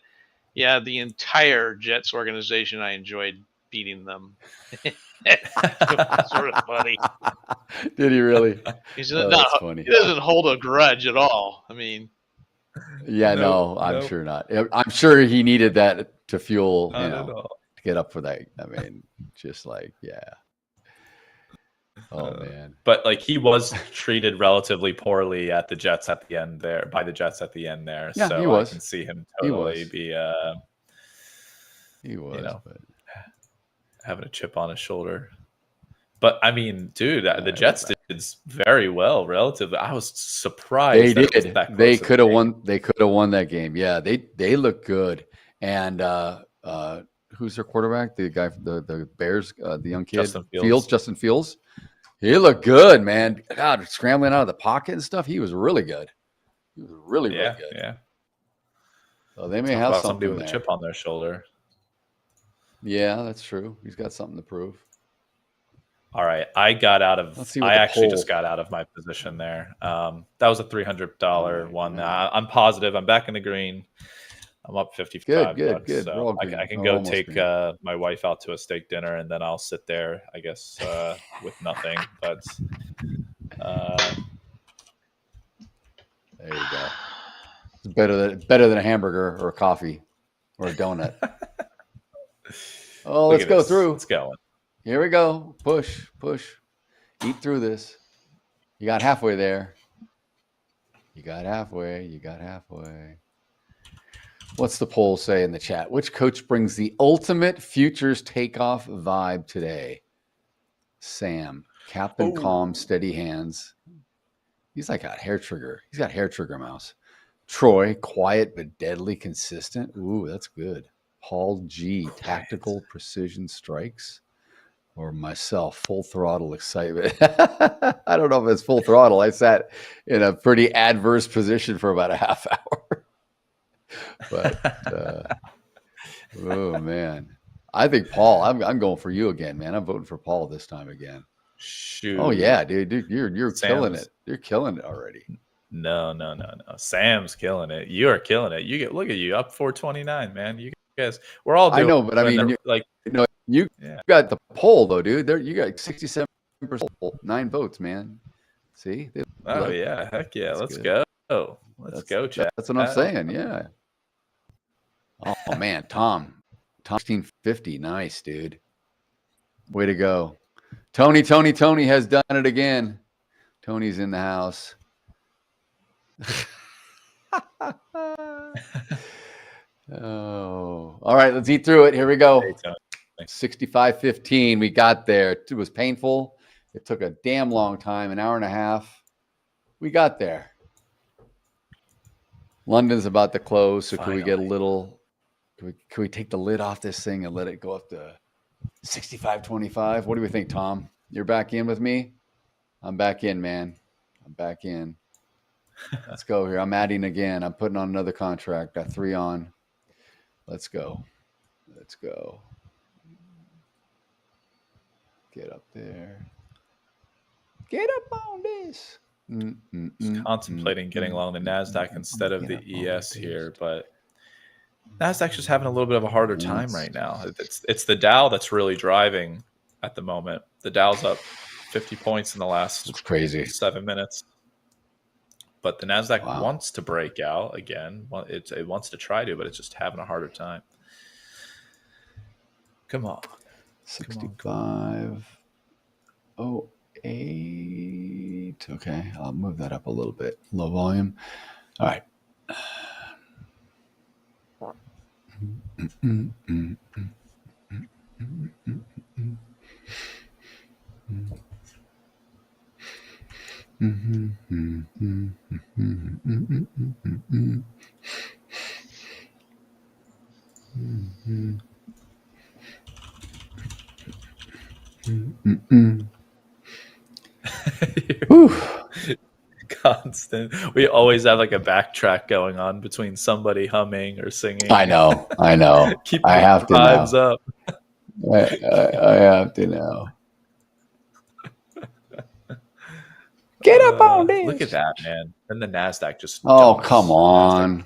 yeah, the entire Jets organization, I enjoyed beating them. Sort of funny. Did he really? He's Oh, not, that's funny. He doesn't hold a grudge at all. I mean, Yeah, Nope, no, I'm nope. sure not. I'm sure he needed that to fuel, Not at all. to get up for that. I mean, just like, yeah. Oh man. But like he was treated relatively poorly at the Jets at the end there by the Jets at the end there. Yeah, so he was. I can see him He totally was. be He was. but having a chip on his shoulder. But I mean, dude, the Jets did very well relatively. I was surprised. They that it was did. that close They of a could have game. won. They could have won that game. Yeah, they look good. And who's their quarterback? The guy, the Bears, the young kid, Justin Fields. Justin Fields. He looked good, man. God, scrambling out of the pocket and stuff. He was really good. He was really good. Yeah. So they may Talk have about something somebody with there. a chip on their shoulder. Yeah, that's true. He's got something to prove. All right, I got out of. Let's see what I the actually poll- just got out of my position there. That was a $300 one. I'm positive. I'm back in the green. I'm up 55 Good, bucks. good. We're So all green. I can We're go almost take green. my wife out to a steak dinner, and then I'll sit there, I guess, with nothing. But There you go. It's better than a hamburger or a coffee or a donut. Oh, look let's at go this. through. It's going. Here we go. Push. Eat through this. You got halfway there. You got halfway. What's the poll say in the chat? Which coach brings the ultimate futures takeoff vibe today? Sam, Captain Calm, steady hands. He's like a hair trigger. He's got hair trigger mouse. Troy, quiet but deadly consistent. Ooh, that's good. Paul G. Tactical Precision Strikes. Or myself, full throttle excitement. I don't know if it's full throttle. I sat in a pretty adverse position for about a half hour. But oh man, I think Paul. I'm going for you again, man. I'm voting for Paul this time again. Shoot. Oh yeah, dude, you're Sam's killing it. You're killing it already. No. Sam's killing it. You are killing it. Look at you up 429, man. You guys, we're all doing. I know, but I mean, you got the poll though, dude. There, you got 67%, 9 votes, man. See? Oh yeah, heck yeah. Let's go. Let's go, chat. That's what I'm saying. Yeah. Oh man, Tom 1650. Nice, dude. Way to go. Tony has done it again. Tony's in the house. Oh, all right. Let's eat through it. Here we go. 65.15. We got there. It was painful. It took a damn long time, an hour and a half. We got there. London's about to close, so Finally. can we get a little? Can we take the lid off this thing and let it go up to 65.25? What do we think, Tom? You're back in with me? I'm back in, man. I'm back in. Let's go here. I'm adding again. I'm putting on another contract. Got 3 on. Let's go. Let's go. Get up there. Get up on this. Contemplating getting along the Nasdaq instead of the ES here, but Nasdaq's just having a little bit of a harder time right now. It's the Dow that's really driving at the moment. The Dow's up 50 points in the last crazy 7 minutes. But the Nasdaq wants to break out again. It wants to try to, but it's just having a harder time. Come on. 65.08. Okay, I'll move that up a little bit. Low volume. All right. Constant. We always have like a backtrack going on between somebody humming or singing. I know. Keep I have the to vibes now. up. I have to now. Get up on this. Look at that, man. And the Nasdaq just. Oh, jumps. come on.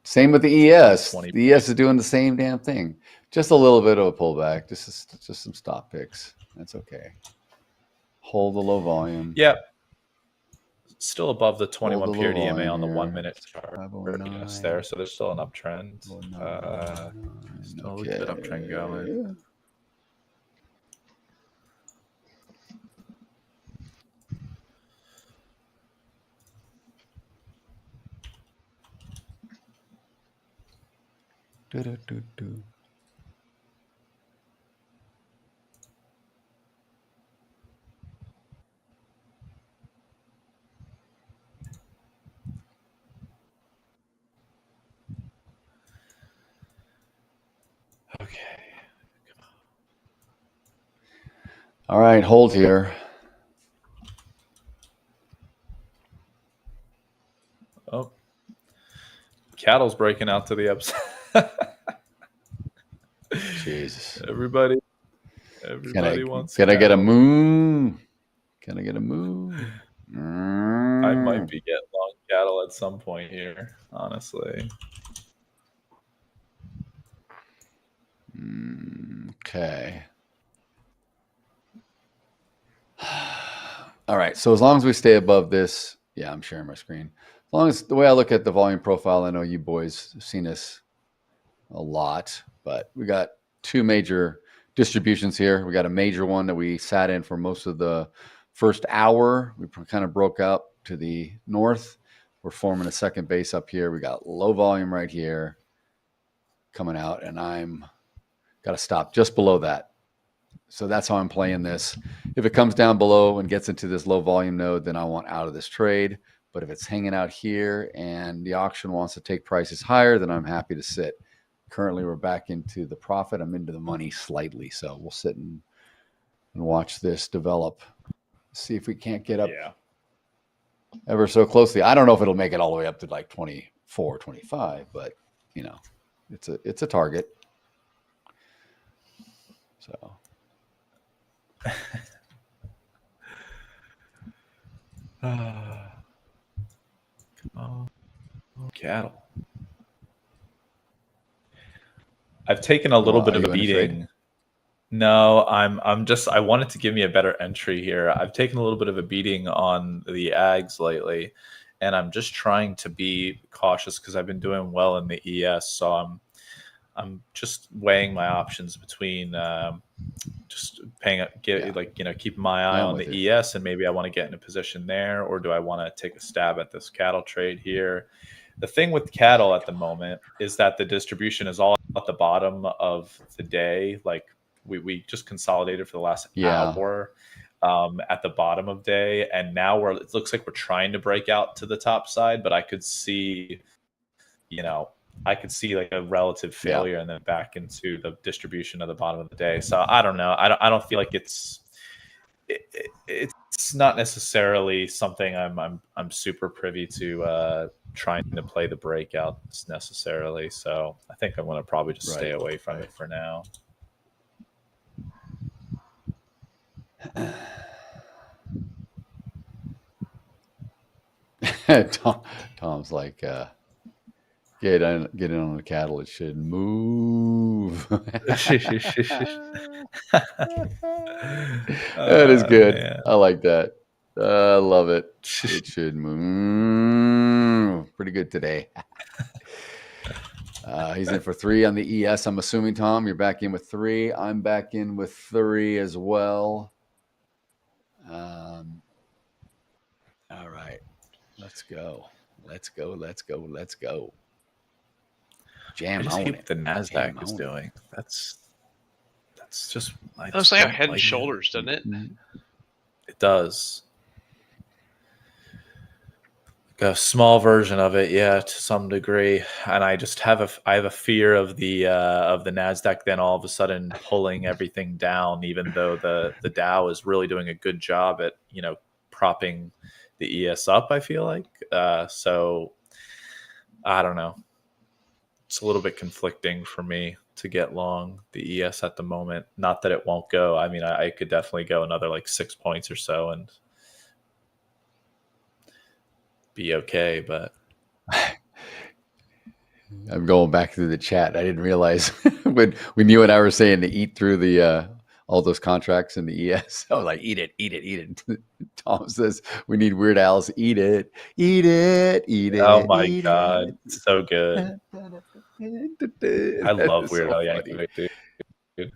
Same with the ES. The ES is doing the same damn thing. Just a little bit of a pullback. Just some stop picks. That's okay. Hold the low volume. Yep. Still above the 21 Hold the period low EMA volume on the here. 1 minute chart. Yes, there. So there's still an uptrend. Still a good uptrend going. Okay. All right, hold here. Oh, cattle's breaking out to the upside. Jesus. Everybody wants. Can I get a move? Can I get a move? I might be getting long cattle at some point here, honestly. Okay. All right. So as long as we stay above this, yeah, I'm sharing my screen. As long as the way I look at the volume profile, I know you boys have seen this a lot, but we got 2 major distributions here. We got a major one that we sat in for most of the first hour. We kind of broke out to the north. We're forming a second base up here. We got low volume right here coming out, and I'm got to stop just below that. So that's how I'm playing this. If it comes down below and gets into this low volume node, then I want out of this trade. But if it's hanging out here and the auction wants to take prices higher, then I'm happy to sit. currently we're back into the profit. I'm into the money slightly, so we'll sit and watch this develop. See if we can't get up ever so closely. I don't know if it'll make it all the way up to like 24, 25, but you know, it's a target. So Come on, cattle. I've taken a little bit of a beating. No, I wanted to give me a better entry here. I've taken a little bit of a beating on the ags lately, and I'm just trying to be cautious because I've been doing well in the ES. So I'm just weighing my options between just keeping my eye on the ES, and maybe I want to get in a position there, or do I want to take a stab at this cattle trade here? The thing with cattle at the moment is that the distribution is all at the bottom of the day. Like we just consolidated for the last hour at the bottom of day, and now it looks like we're trying to break out to the top side, but I could see, like a relative failure and then back into the distribution of the bottom of the day. So I don't know. I don't feel like it's not necessarily something I'm super privy to trying to play the breakouts necessarily. So I think I'm going to probably just stay away from it for now. Tom's like, get in on the cattle. It should move. That is good. Man. I like that. I love it. It should move. Pretty good today. He's in for 3 on the ES. I'm assuming, Tom, you're back in with 3. I'm back in with 3 as well. All right. Let's go. Jam. I just hate what the Nasdaq is doing. That's just. It's like head and shoulders, doesn't it? It does. A small version of it, yeah, to some degree, and I just have a fear of the Nasdaq then all of a sudden pulling everything down, even though the Dow is really doing a good job at propping the ES up. I feel like so I don't know. It's a little bit conflicting for me to get long the ES at the moment. Not that it won't go. I mean, I could definitely go another like 6 points or so and be okay, but I'm going back through the chat. I didn't realize when you and I were saying to eat through the all those contracts in the ES. I was like, eat it. Tom says we need Weird Al's eat it. Oh my God, so good. I love Weird Al Yankovic, dude.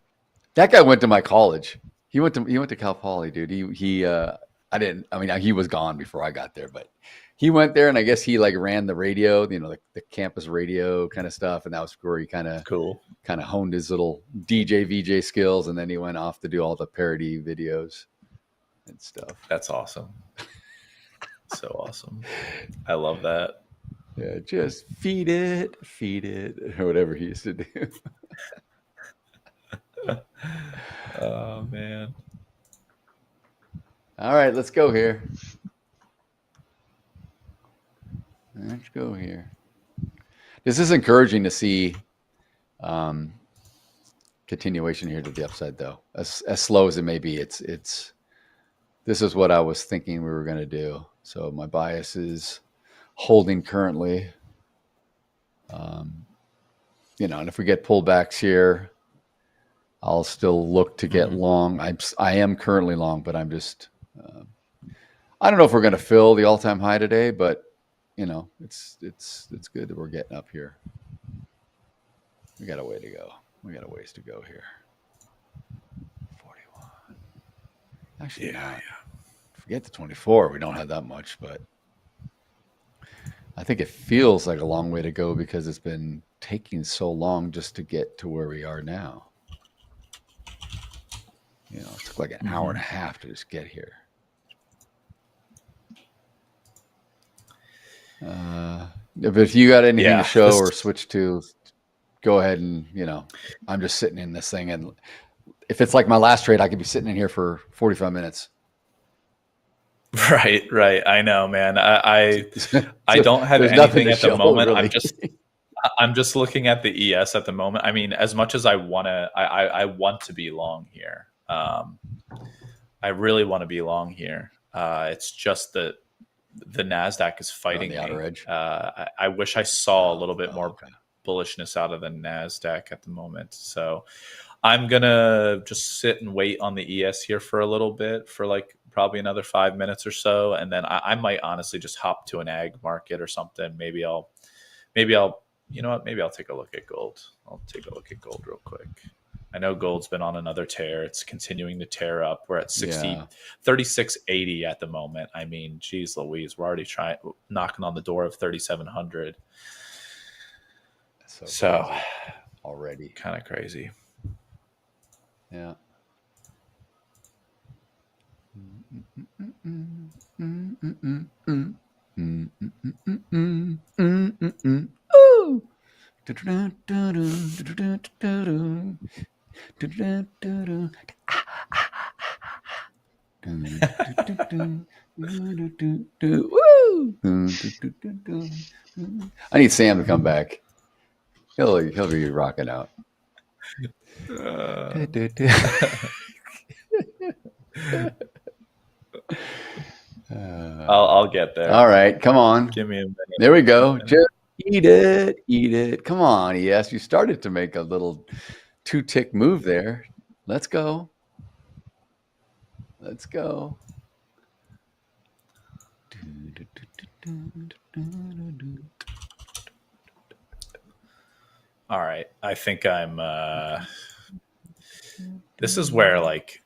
That guy went to my college. He went to Cal Poly, dude. He he was gone before I got there, but he went there, and I guess he like ran the radio, the campus radio kind of stuff, and that was where he kind of honed his little DJ VJ skills, and then he went off to do all the parody videos and stuff. That's awesome. So awesome. I love that. Yeah, just feed it, or whatever he used to do. Oh man. All right, let's go here. This is encouraging to see continuation here to the upside, though. As slow as it may be, it's this is what I was thinking we were going to do. So my bias is holding currently. And if we get pullbacks here, I'll still look to get long. I am currently long, but I'm just I don't know if we're going to fill the all-time high today, but it's good that we're getting up here. We got a way to go. We got a ways to go here. 41. Actually, not. Forget the 24. We don't have that much, but I think it feels like a long way to go because it's been taking so long just to get to where we are now. It took like an hour and a half to just get here. If you got anything to show or switch to, go ahead and, you know, I'm just sitting in this thing. And if it's like my last trade, I could be sitting in here for 45 minutes. Right. I know, man. I don't have anything at the moment. Really. I'm just looking at the ES at the moment. I mean, as much as I want to be long here. I really want to be long here. It's just that the Nasdaq is fighting the outer edge. I wish I saw a little bit more bullishness out of the Nasdaq at the moment. So I'm gonna just sit and wait on the ES here for a little bit, for like probably another 5 minutes or so, and then I might honestly just hop to an ag market or something. Maybe I'll, you know what? Maybe I'll take a look at gold. I'll take a look at gold real quick. I know gold's been on another tear. It's continuing to tear up. We're at 36.80 at the moment. I mean, geez Louise, we're already knocking on the door of 3,700. So already kind of crazy. Yeah. Ooh. I need Sam to come back. He'll be rocking out. I'll get there. All right, come on. Give me a minute. There we go. Just eat it. Come on. Yes, you started to make a little 2-tick move there. Let's go. All right. I think I'm this is where, like,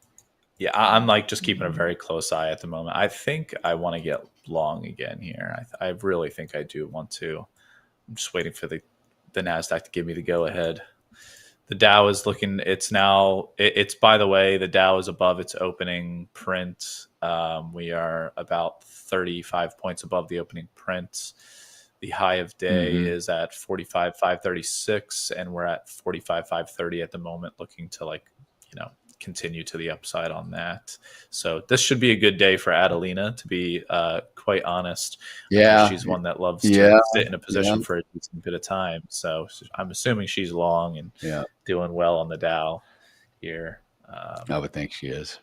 yeah, I'm like just keeping a very close eye at the moment. I think I want to get long again here. I really think I do want to. I'm just waiting for the Nasdaq to give me the go ahead. The Dow is looking. It's by the way, the Dow is above its opening print. We are about 35 points above the opening print. The high of day is at 45,536, and we're at 45,530 at the moment, looking to, like, you know, continue to the upside on that. So this should be a good day for Adelina, to be quite honest. Yeah, she's one that loves to sit in a position for a decent bit of time. So I'm assuming she's long and doing well on the Dow here. I would think she is.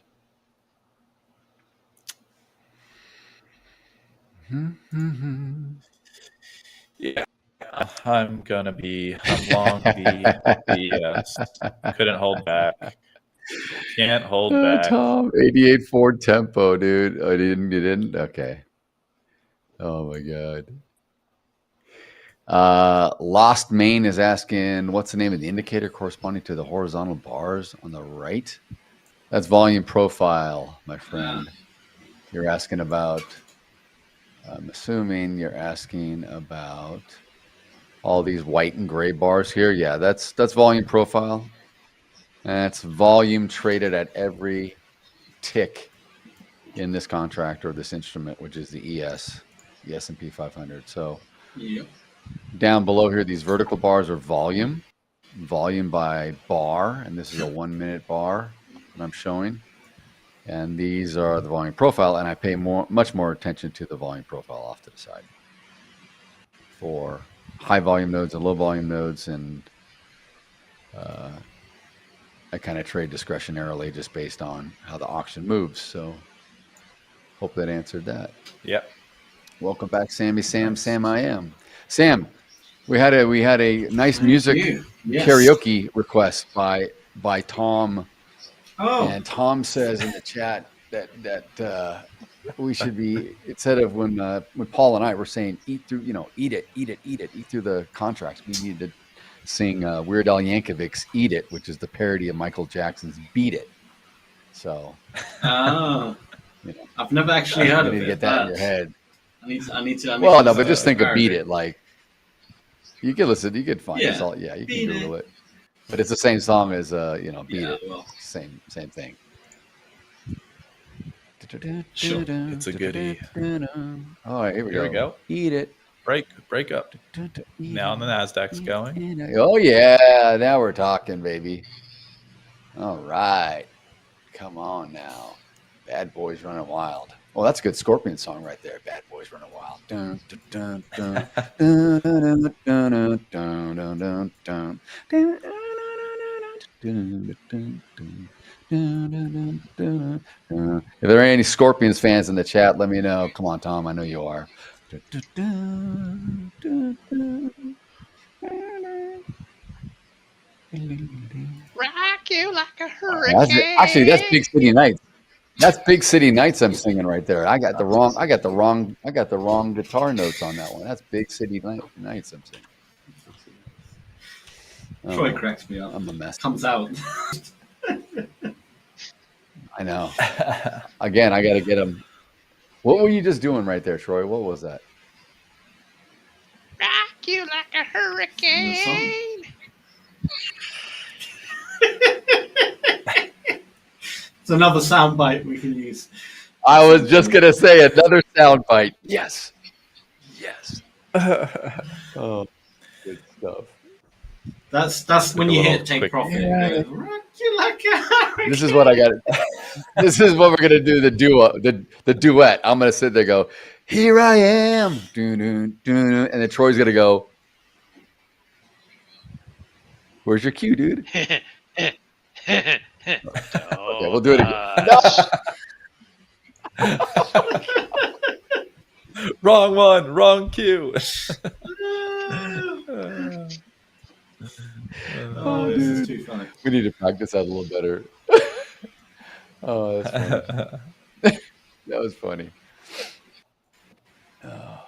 Yeah, I'm long the couldn't hold back. Can't hold back. Tom, 88 Ford tempo, dude. Oh, you didn't? Okay. Oh my God. Lost Main is asking, what's the name of the indicator corresponding to the horizontal bars on the right? That's volume profile, my friend. You're asking about, I'm assuming you're asking about all these white and gray bars here. Yeah, that's volume profile. That's volume traded at every tick in this contract or this instrument, which is the ES, the S&P 500. So down below here, these vertical bars are volume by bar, and this is a 1 minute bar that I'm showing. And these are the volume profile, and I pay much more attention to the volume profile off to the side for high volume nodes and low volume nodes, and I kind of trade discretionarily just based on how the auction moves. So hope that answered that. Yep. Welcome back, Sammy. Sam I am. Sam, we had a nice music karaoke request by Tom. Oh. And Tom says in the chat that we should be, instead of when Paul and I were saying eat through the contracts, we need to sing Weird Al Yankovic's "Eat It," which is the parody of Michael Jackson's "Beat It." So, I've never actually heard of it. You need to get that in your head. I need to. Well, no, but just think of "Beat It." Like, you can listen, you can find it. All, you can Google it. But it's the same song as "Beat It." Well, same thing. Sure, it's a goodie. All right, here we go. Eat it. break up. Now the Nasdaq's going. Oh yeah, now we're talking, baby. All right, come on now. Bad Boys Running Wild. Oh, that's a good Scorpion song right there. Bad Boys Running Wild. Dun, dun, dun, dun, dun, dun, dun, dun, dun, dun, dun. If there are any Scorpions fans in the chat, let me know. Come on, Tom. I know you are. Rock you like a hurricane. Actually, that's Big City Nights. That's Big City Nights I'm singing right there. I got the wrong guitar notes on that one. That's Big City Nights I'm singing. Troy cracks me up. I'm a mess. Comes out. I know. Again, I got to get him. What were you just doing right there, Troy? What was that? Rock you like a hurricane. It's another soundbite we can use. I was just going to say another sound bite. Yes. Yes. Oh, good stuff. That's when you hit take profit. Yeah. Rock you like a hurricane. This is what I got. This is what we're going to do, the duet. I'm going to sit there and go, here I am. Doo, doo, doo, doo. And then Troy's going to go, where's your cue, dude? Okay, we'll do it again. Wrong one, wrong cue. Oh, this is too funny. We need to practice that a little better. Oh, that's funny. That was funny. Oh.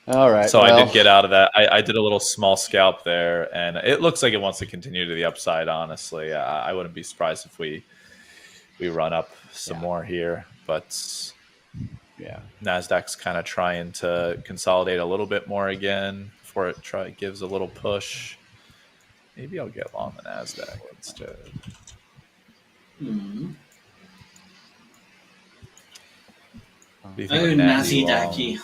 All right. So I did get out of that. I did a little small scalp there, and it looks like it wants to continue to the upside. Honestly, I wouldn't be surprised if we run up some more here. But yeah, Nasdaq's kind of trying to consolidate a little bit more again before it gives a little push. Maybe I'll get long the Nasdaq instead. Mm-hmm. Oh, Nasdaq.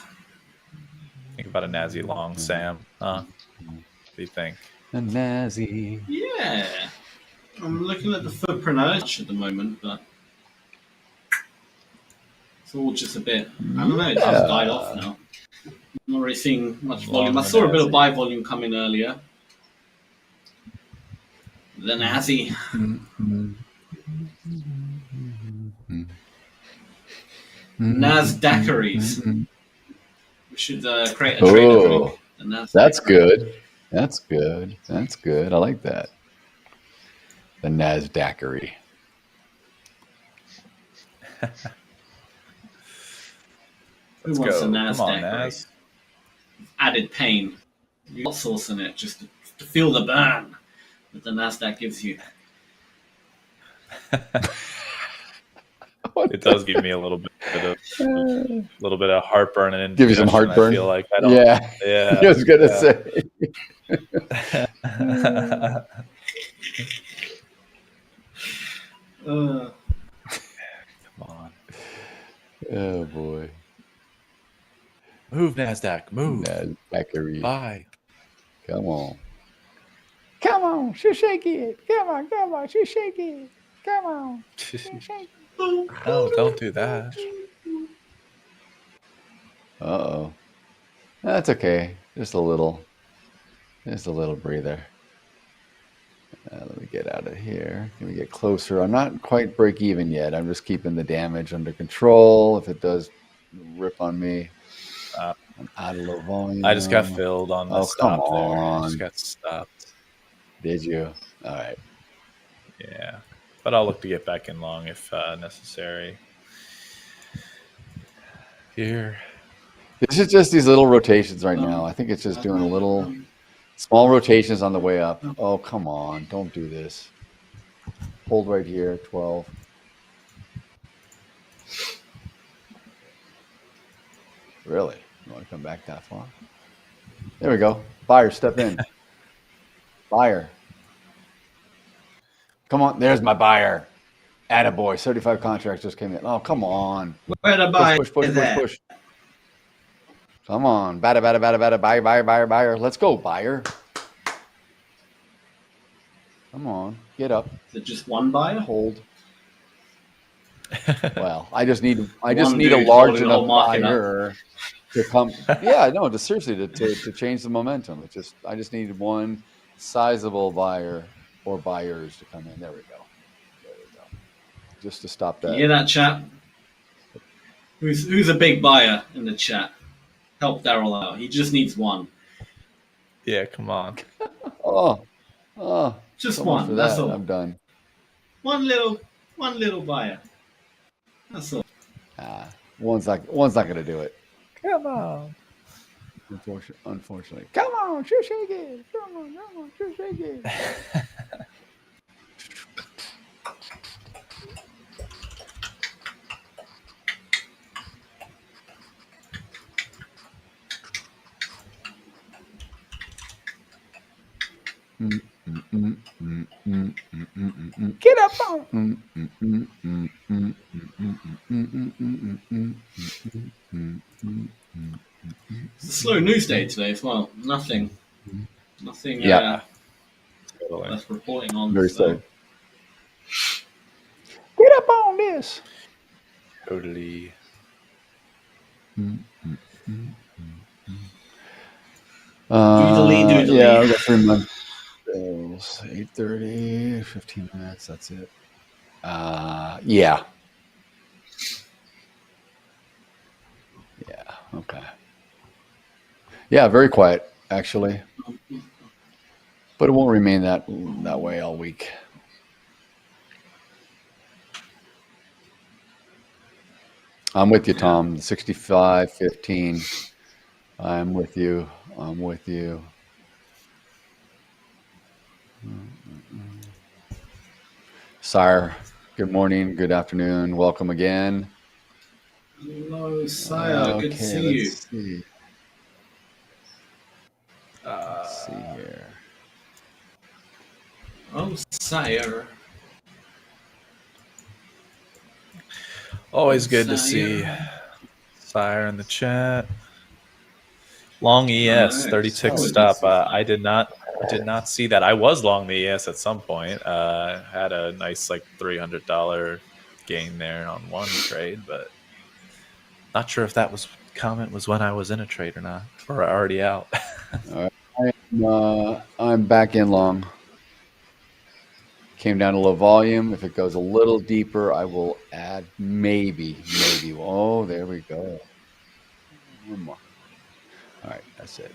Think about a Nazi long, Sam. Huh? What do you think? A Nazi. Yeah. I'm looking at the footprint at the moment, but it's all just a bit. I don't know. It's just died off now. I'm not really seeing much volume. I saw a bit of buy volume come in earlier. The Nazi. Nasdaqeries. We should create a trader group. That's good. That's good. That's good. I like that. The Nasdaqery. Who wants a Nasdaq? Added pain. You got sauce in it just to feel the burn that the Nasdaq gives you. It does give me a little bit of heartburn and give you some heartburn. I feel like I don't. Yeah. I was gonna say. Come on. Oh boy. Move Nasdaq. Move. Nasdaqery. Buy. Come on. Come on. Shake it. Come on. Shake it. Come on. Shake it. No, don't do that. Uh-oh. That's okay. Just a little breather. Let me get out of here. Can we get closer? I'm not quite break even yet. I'm just keeping the damage under control. If it does rip on me, I'm out of low volume. I just got filled on the stop come there. on. I just got stopped. Did you? All right. Yeah. But I'll look to get back in long if necessary. Here. This is just these little rotations right now. I think it's just doing a little small rotations on the way up. Oh, come on. Don't do this. Hold right here, 12. Really? You want to come back that far? There we go. Buyer, step in. Buyer. Come on. There's my buyer. Attaboy, 35 contracts just came in. Oh, come on. Where the buy Push. there? Come on. Buyer. Let's go, buyer. Come on. Get up. Is it just one buyer? Hold. Well, I just need a dude large holding the whole enough market buyer to come. Yeah, no, seriously, to change the momentum. I just needed one sizable buyer or buyers to come in. There we go. Just to stop that. You hear that, chat? Who's a big buyer in the chat? Help Daryl out. He just needs one. Yeah, come on. Just so one. That's that. all. I'm done. One little buyer. That's all. One's not going to do it. Come on. Unfortunately. Come on, shake it. Come on, shake it. Get up on. It's a slow news day today as well. Nothing. Yeah. That's reporting on. Very slow. Get up on this. Totally. Doodly. Yeah, we got 3 months. 8:30, 15 minutes. That's it. Yeah. Okay. Yeah, very quiet actually, but it won't remain that way all week. I'm with you, Tom. 65.15. I'm with you. Sire, good morning, good afternoon, welcome again. Hello, Sire. Good to see you. Let's see here. Oh, Sire. Always good to see Sire in the chat. Long ES, 36 stop. I did not see that. I was long the ES at some point. Had a nice like $300 gain there on one trade, but not sure if that comment was when I was in a trade or not, or already out. All right. I'm back in long. Came down to low volume. If it goes a little deeper, I will add maybe. Oh, there we go. One more. All right, that's it.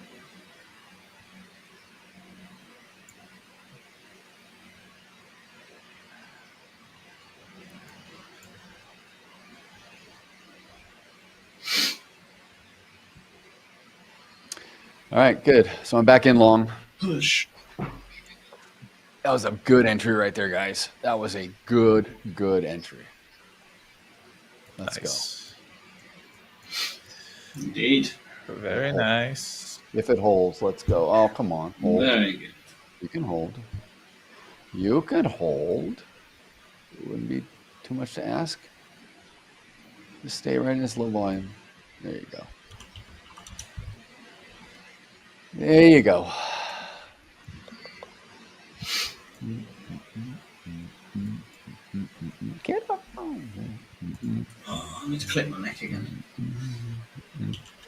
All right, good. So I'm back in long. Push. That was a good entry right there, guys. That was a good entry. Let's go. Indeed. Very nice. If it holds, let's go. Oh, come on. Hold. Very good. You can hold. You can hold. It wouldn't be too much to ask. Just stay right in this low volume. There you go. There you go. Get up. Oh, I need to clip my neck again.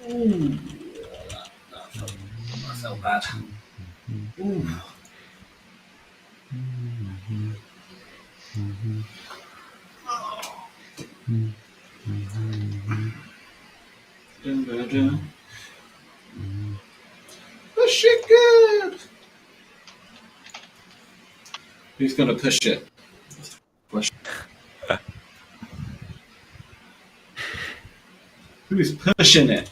Ooh, that felt bad. Ooh. Push it good. Who's going to push it? Who's pushing it?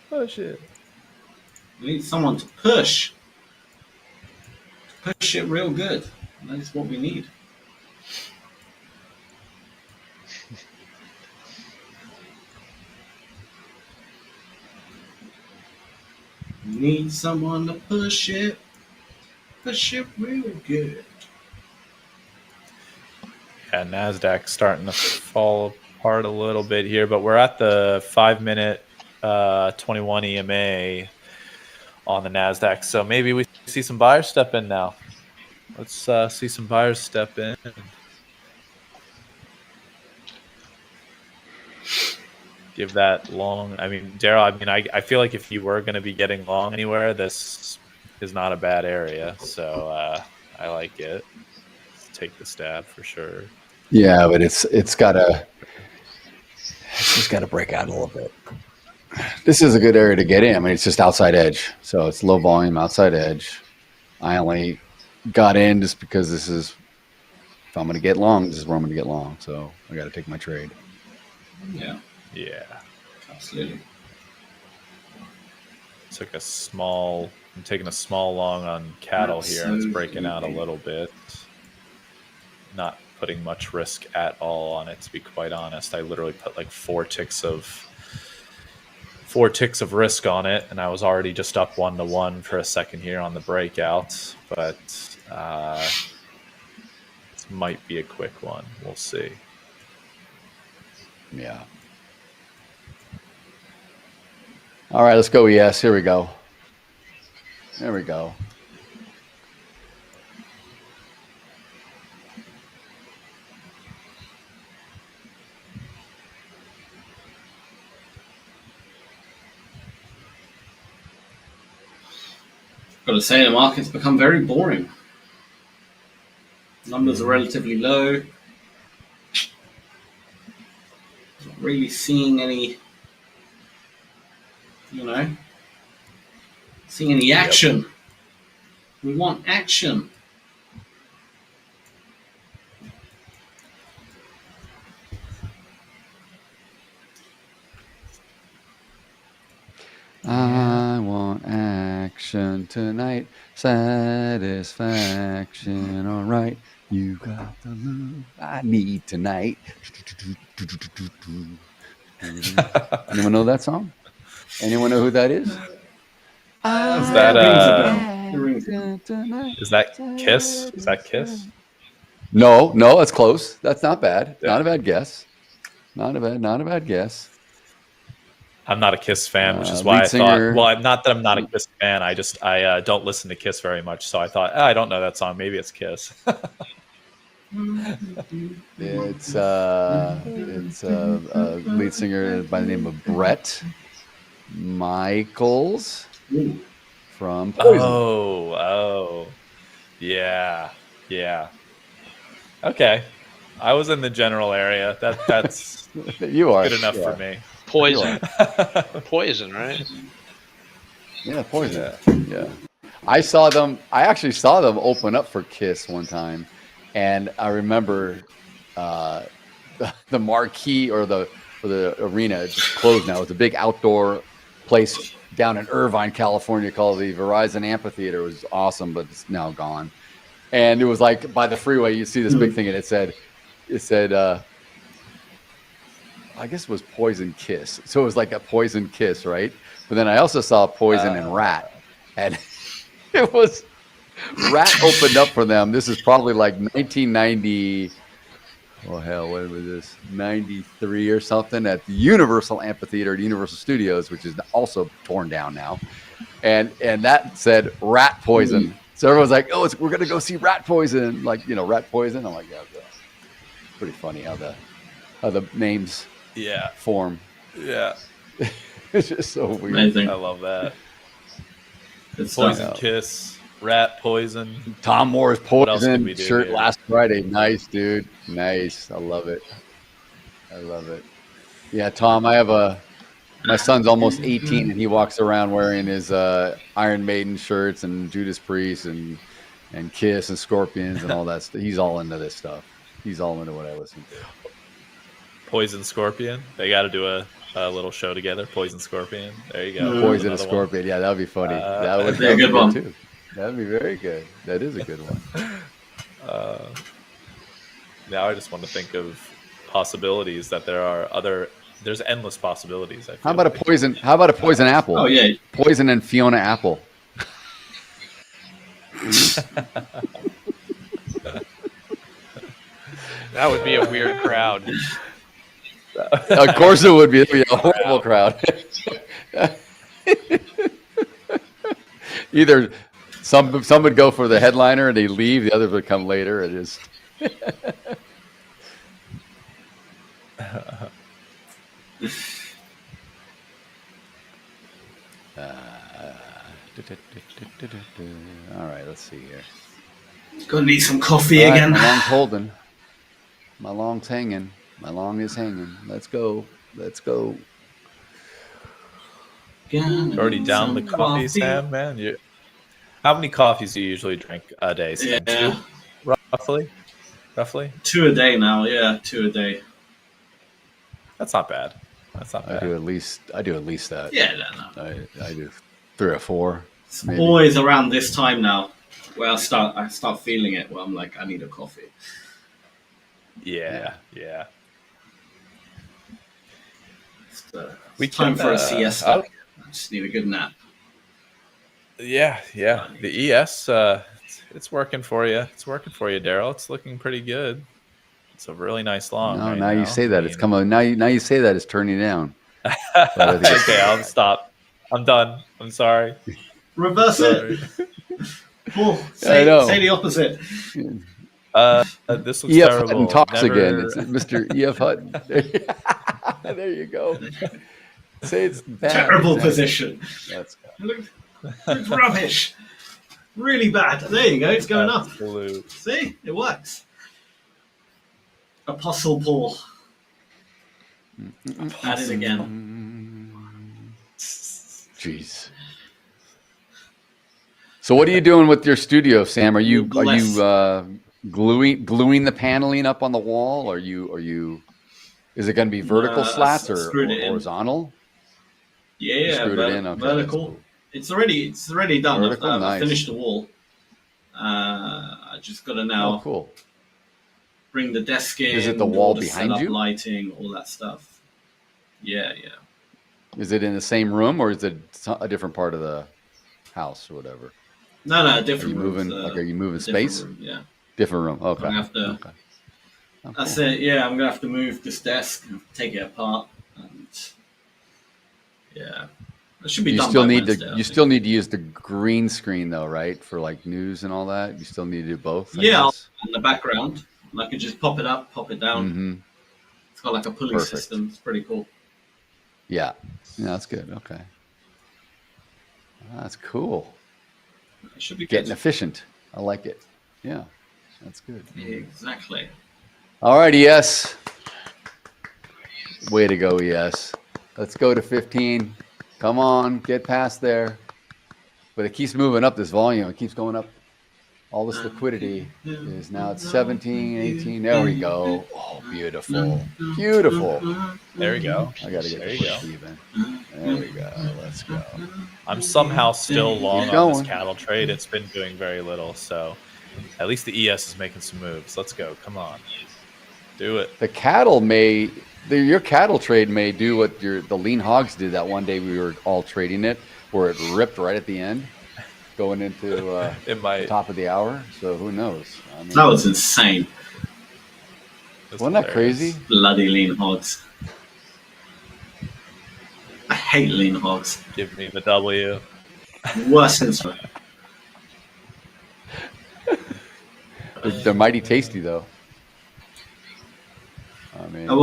Push it. We need someone to push. Push it real good. That's what we need. We need someone to push it. Push it real good. Yeah, Nasdaq starting to fall apart a little bit here, but we're at the 5-minute 21 EMA on the Nasdaq, so maybe we see some buyers step in now. Let's see some buyers step in. Give that long. I mean, Daryl, I mean, I feel like if you were going to be getting long anywhere, this is not a bad area. So I like it. Let's take the stab for sure. Yeah, but it's just got to break out a little bit. This is a good area to get in. I mean, it's just outside edge. So it's low volume, outside edge. I only got in just because this is, if I'm going to get long, this is where I'm going to get long. So I got to take my trade. Yeah. Yeah. Absolutely. I'm taking a small long on cattle here. And it's breaking out a little bit. Not putting much risk at all on it, to be quite honest. I literally put like four ticks of risk on it, and I was already just up 1-to-1 for a second here on the breakout. But this might be a quick one. We'll see. Yeah. All right, let's go. ES. Here we go. There we go. Got to say, the market's become very boring. Numbers are relatively low. Not really seeing any, seeing any action. Yep. We want action. I want action tonight, satisfaction, all right. You got the move I need tonight. Anyone know that song? Anyone know who that is? Is that Kiss? Is that Kiss? No, that's close. That's not bad. Yeah. Not a bad guess. Not a bad guess. I'm not a Kiss fan, which is why I thought. Well, not that I'm not a Kiss fan. I don't listen to Kiss very much, so I thought I don't know that song. Maybe it's Kiss. It's a lead singer by the name of Brett Michaels from Poison. Oh, yeah. Okay, I was in the general area. That's you are good enough for me. Poison, right? Yeah, Poison. Yeah, I actually saw them open up for Kiss one time, and I remember the marquee or the arena just closed now. It's a big outdoor place down in Irvine, California, called the Verizon Amphitheater. It was awesome, but it's now gone. And it was like by the freeway, you see this big thing, and it said. I guess it was Poison Kiss. So it was like a Poison Kiss, right? But then I also saw Poison and Rat. And it was Rat opened up for them. This is probably like 1990. Oh, hell, what was this? 93 or something at the Universal Amphitheater at Universal Studios, which is also torn down now. And that said Rat Poison. So everyone's like, oh, we're going to go see Rat Poison. Like, Rat Poison. I'm like, yeah, pretty funny how the names form. Yeah. It's just so weird. Amazing. I love that. Poison Kiss, Rat Poison. Tom Moore's Poison shirt last Friday. Nice, dude. Nice. I love it. Yeah, Tom, my son's almost 18 and he walks around wearing his Iron Maiden shirts and Judas Priest and Kiss and Scorpions and all that stuff. He's all into this stuff. He's all into what I listen to. Poison Scorpion. They got to do a little show together. Poison Scorpion. There you go. Poison and Scorpion. One. Yeah, that would be funny. That would be a good one too. That would be very good. That is a good one. Now I just want to think of possibilities that there's endless possibilities. How about a poison apple? Oh yeah. Poison and Fiona Apple. That would be a weird crowd. Of course it would be. It'd be a horrible crowd. Either some would go for the headliner and they leave, the others would come later. It is. All right, let's see here. Gonna need some coffee All right, again. my long's holding. My long's hanging. My long is hanging. Let's go. Let's go. You're already down the coffee, Sam, man. How many coffees do you usually drink a day, Sam? Yeah. 2, roughly? 2 a day now. Yeah, 2 a day. That's not bad. That's not bad. I do at least that. Yeah, no. I do 3 or 4. It's maybe. always around this time now where I start feeling it. Where I'm like, I need a coffee. Yeah. It's time for a siesta. I just need a good nap. Yeah. The ES, it's working for you. It's working for you, Daryl. It's looking pretty good. It's a really nice long. No, right now you say that it's coming. Now you say that it's turning down. Okay, I'll stop. I'm done. I'm sorry. Reverse it. Paul, say the opposite. This looks EF terrible. Hutton talks Never- again. It's Mr. EF Hutton. There you go. Say it's bad. Terrible position. Let's go. Looks rubbish. Really bad. There you go. It's going up. Absolute. See, it works. Apostle Paul. At it again. Jeez. So what are you doing with your studio, Sam? Are you gluing the paneling up on the wall? Are you? Is it going to be vertical slats or horizontal? Yeah, Screwed it in, okay, vertical. cool. It's already done. Vertical, I nice. finished the wall. I just got to now cool. bring the desk in. Is it the do wall all the behind setup, you? lighting, all that stuff. Yeah. Is it in the same room or is it a different part of the house or whatever? No, different Are you rooms. moving? Are you moving different space? room, yeah. Different room. Okay. I'm gonna have to. Okay. Oh, That's cool. it. Yeah, I'm gonna have to move this desk and take it apart, and yeah, it should be You done. still by need Wednesday, I you think. still need to use the green screen though, right? For like news and all that. You still need to do both. I Yeah, guess. in the background, and I could just pop it up, pop it down. Mm-hmm. It's got like a pulley Perfect. system. It's pretty cool. Yeah. That's good. Okay. That's cool. It should be Getting good. efficient. I like it. Yeah. That's good. Exactly. All right, ES. Way to go, ES. Let's go to 15. Come on, get past there. But it keeps moving up, this volume. It keeps going up. All this liquidity is now at 17, 18. There we go. Oh, beautiful. Beautiful. There we go. I got to get There the you go. push even. There we go. Let's go. I'm somehow still long Keep on this going. cattle trade. It's been doing very little, so at least the ES is making some moves. Let's go. Come on. Do it. The cattle may, your cattle trade may do what the lean hogs did that one day we were all trading it, where it ripped right at the end, going into It might. the top of the hour. So who knows? I mean, That was insane. That's wasn't that hilarious. crazy? Bloody lean hogs. I hate lean hogs. Give me the W. Worst instrument. They're mighty tasty though. I mean, That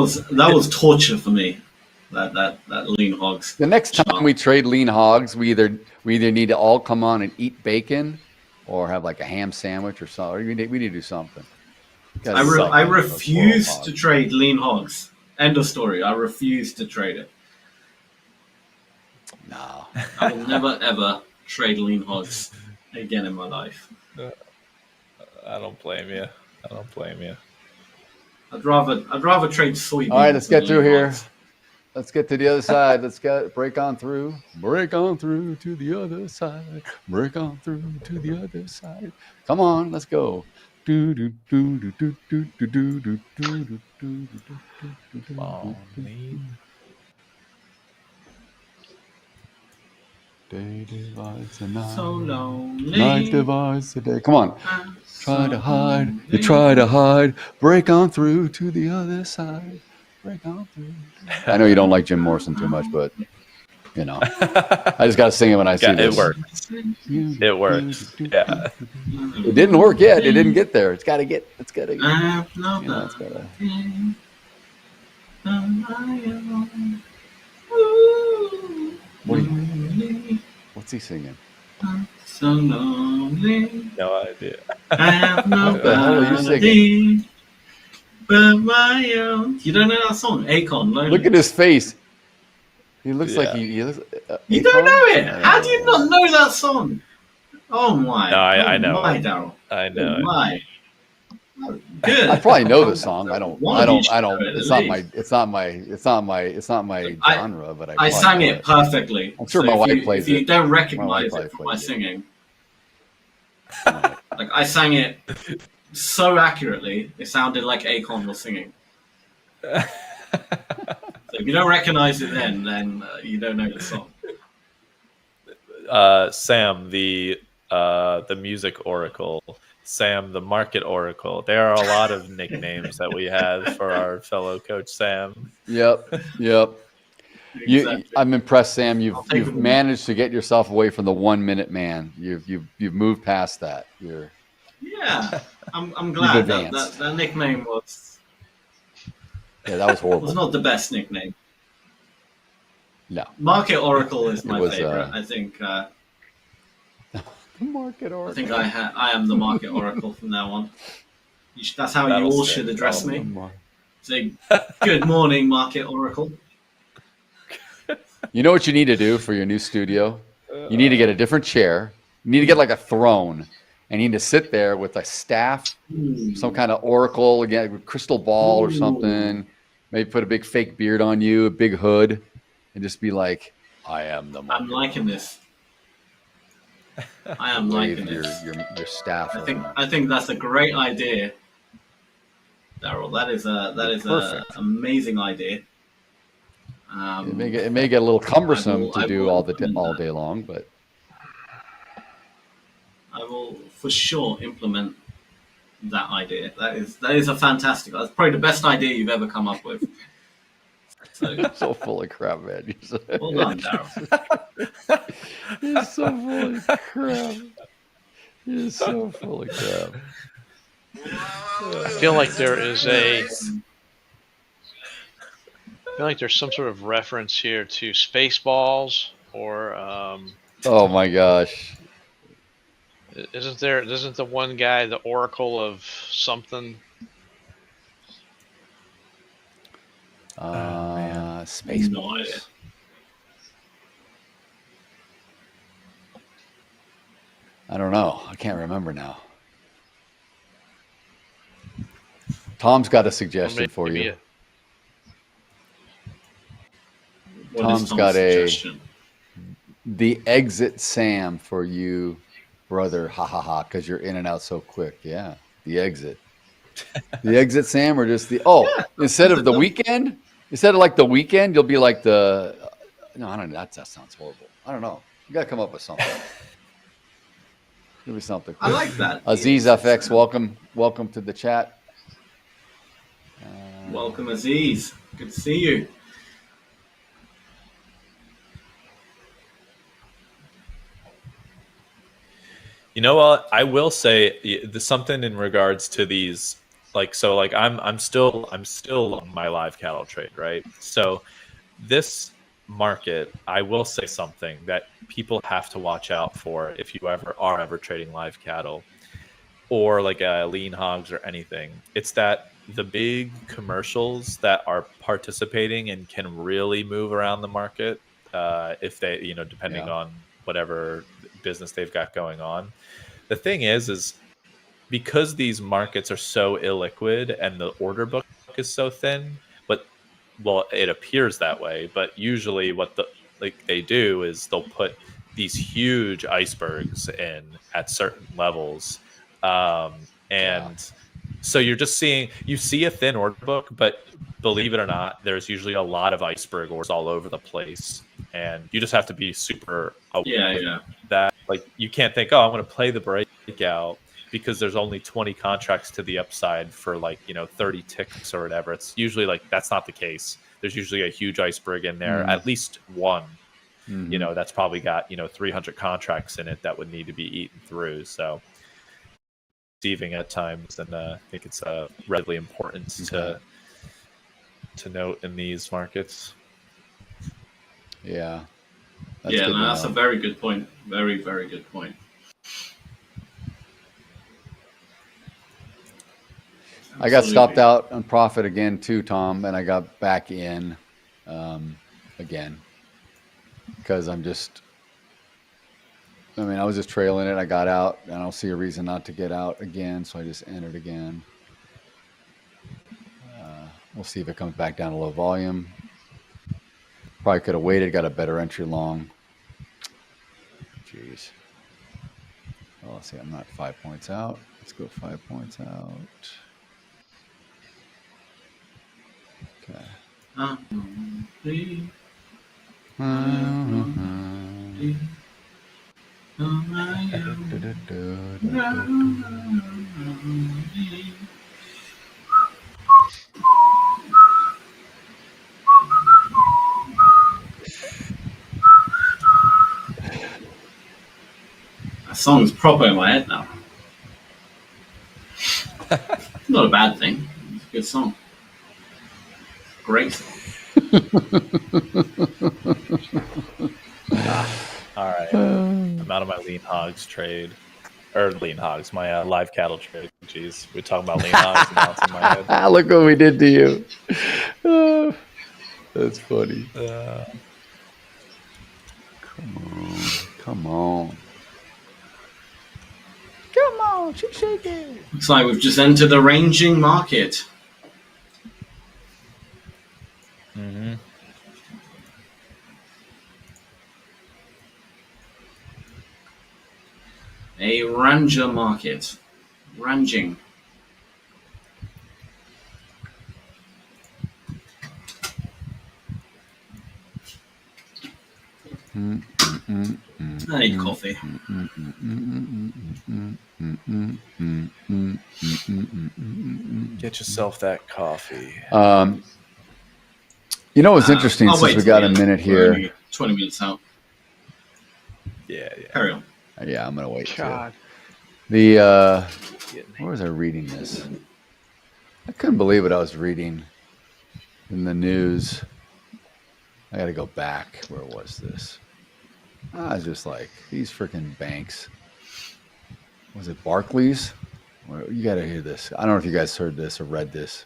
was torture for me. That lean hogs. the next time we trade lean hogs, we either need to all come on and eat bacon, or have like a ham sandwich or something. We need to do something. I refuse to trade lean hogs. End of story. I refuse to trade it. No. I will never ever trade lean hogs again in my life. I don't blame you. I don't blame you. I'd rather trade soybeans. All right, let's than get through lean here. hogs. Let's get to the other side. Let's break on through. Break on through to the other side. Break on through to the other side. Come on, let's go. Do, do, do, do, do, do, do, do, do, do, do, do, do, Come on, lean. Day divides the night. So lonely. Night divides the day. Come on. Try to hide. You try to hide. Break on through to the other side. Break on through. I know you don't like Jim Morrison too much, but you know, I just got to sing it when I see Yeah, this. it works. It works. Yeah. It didn't work yet. It didn't get there. It's got to get. It's got to. You know, it's got to. What's he singing? So lonely. No idea. I have no What the hell are you singing? but my own. You don't know that song, Akon? Lonely. Look at his face. He looks like he looks. You don't know it? How do you not know that song? Oh my! No, I know. My Daryl. I know. Oh my. Oh, good. I probably know the song. I don't. One of you should I don't. know it, It's at not my. least. It's not my. It's not my. It's not my genre. But I probably sang know it perfectly. I'm sure So my if wife you, plays if you it. don't My recognize wife it from plays my it. singing, Right. like I sang it so accurately, it sounded like Akon was singing. So if you don't recognize it, then you don't know the song. Sam, the music oracle. Sam, the market oracle. There are a lot of nicknames that we have for our fellow coach Sam. Yep. Exactly. I'm impressed, Sam. I'll take You've it. managed to get yourself away from the 1 minute man. You've moved past that. Yeah, I'm glad that advanced. that nickname was That was horrible. not the best nickname. No. Market Oracle is It my was, favorite. I think Market I oracle. think I am the Market Oracle from now on. That's how you That'll all stick. should address That'll- me. Say, good morning, Market Oracle. You know what you need to do for your new studio? You need to get a different chair. You need to get like a throne, and you need to sit there with a staff, some kind of oracle, again, crystal ball or something. Maybe put a big fake beard on you, a big hood, and just be like, "I am the." I'm liking this. I am Wave liking your this. your staff. I think that's a great idea, Daryl. That is a Perfect. amazing idea. It may get a little cumbersome I to do will all implement day long, but I will for sure implement that idea. That is a fantastic. That's probably the best idea you've ever come up with. So so full of crap, man. well done, Daryl. You're so full of crap. You're so full of crap. I feel like there's some sort of reference here to Spaceballs, or Oh my gosh. isn't the one guy the Oracle of something? Space No idea. I don't know. I can't remember now. Tom's got a suggestion for Maybe you. What is Tom's got a suggestion? the exit Sam for you, brother. Ha ha ha! Because you're in and out so quick. Yeah, the exit. The exit Sam, or just the instead of the weekend, instead of like the weekend, you'll be like the. No, I don't know. That sounds horrible. I don't know. You gotta come up with something. Give me something. I like that. Aziz FX, welcome to the chat. Welcome, Aziz. Good to see you. You know what? I will say there's something in regards to these, like, so like I'm still on my live cattle trade, right? So this market, I will say something that people have to watch out for if you are ever trading live cattle or like lean hogs or anything. It's that the big commercials that are participating and can really move around the market if they, depending on whatever business they've got going on. The thing is because these markets are so illiquid and the order book is so thin, well, it appears that way, but usually what they do is they'll put these huge icebergs in at certain levels. So you're just you see a thin order book, but believe it or not, there's usually a lot of iceberg orders all over the place. And you just have to be super aware of that. Like, you can't think, I'm going to play the breakout because there's only 20 contracts to the upside for like, 30 ticks or whatever. It's usually like that's not the case. There's usually a huge iceberg in there, at least one. That's probably got 300 contracts in it that would need to be eaten through. So deceiving at times, and I think it's relatively important to note in these markets. Yeah. That's a very good point. Very, very good point. I got stopped out on profit again too, Tom, and I got back in again because I was just trailing it. I got out, and I don't see a reason not to get out again, so I just entered again. We'll see if it comes back down to low volume. Probably could have waited, got a better entry long. Jeez. Well, let's see, I'm not 5 points out. Let's go 5 points out. Okay. That song's proper in my head now. Not a bad thing. It's a good song. Great song. All right. I'm out of my lean hogs trade. Or lean hogs, my live cattle trade. Jeez, we're talking about lean hogs and now it's in my head. Look what we did to you. That's funny. Come on. Shake it. Looks like we've just entered the ranging market. A ranger market. Ranging. I need coffee. Get yourself that coffee. You know what's interesting since we got a minute here? 20 minutes out. Yeah. Carry on. Yeah, I'm gonna wait. God. Where was I reading this? I couldn't believe what I was reading in the news. I got to go back. Where was this? I was just like, these freaking banks. Was it Barclays? You got to hear this. I don't know if you guys heard this or read this.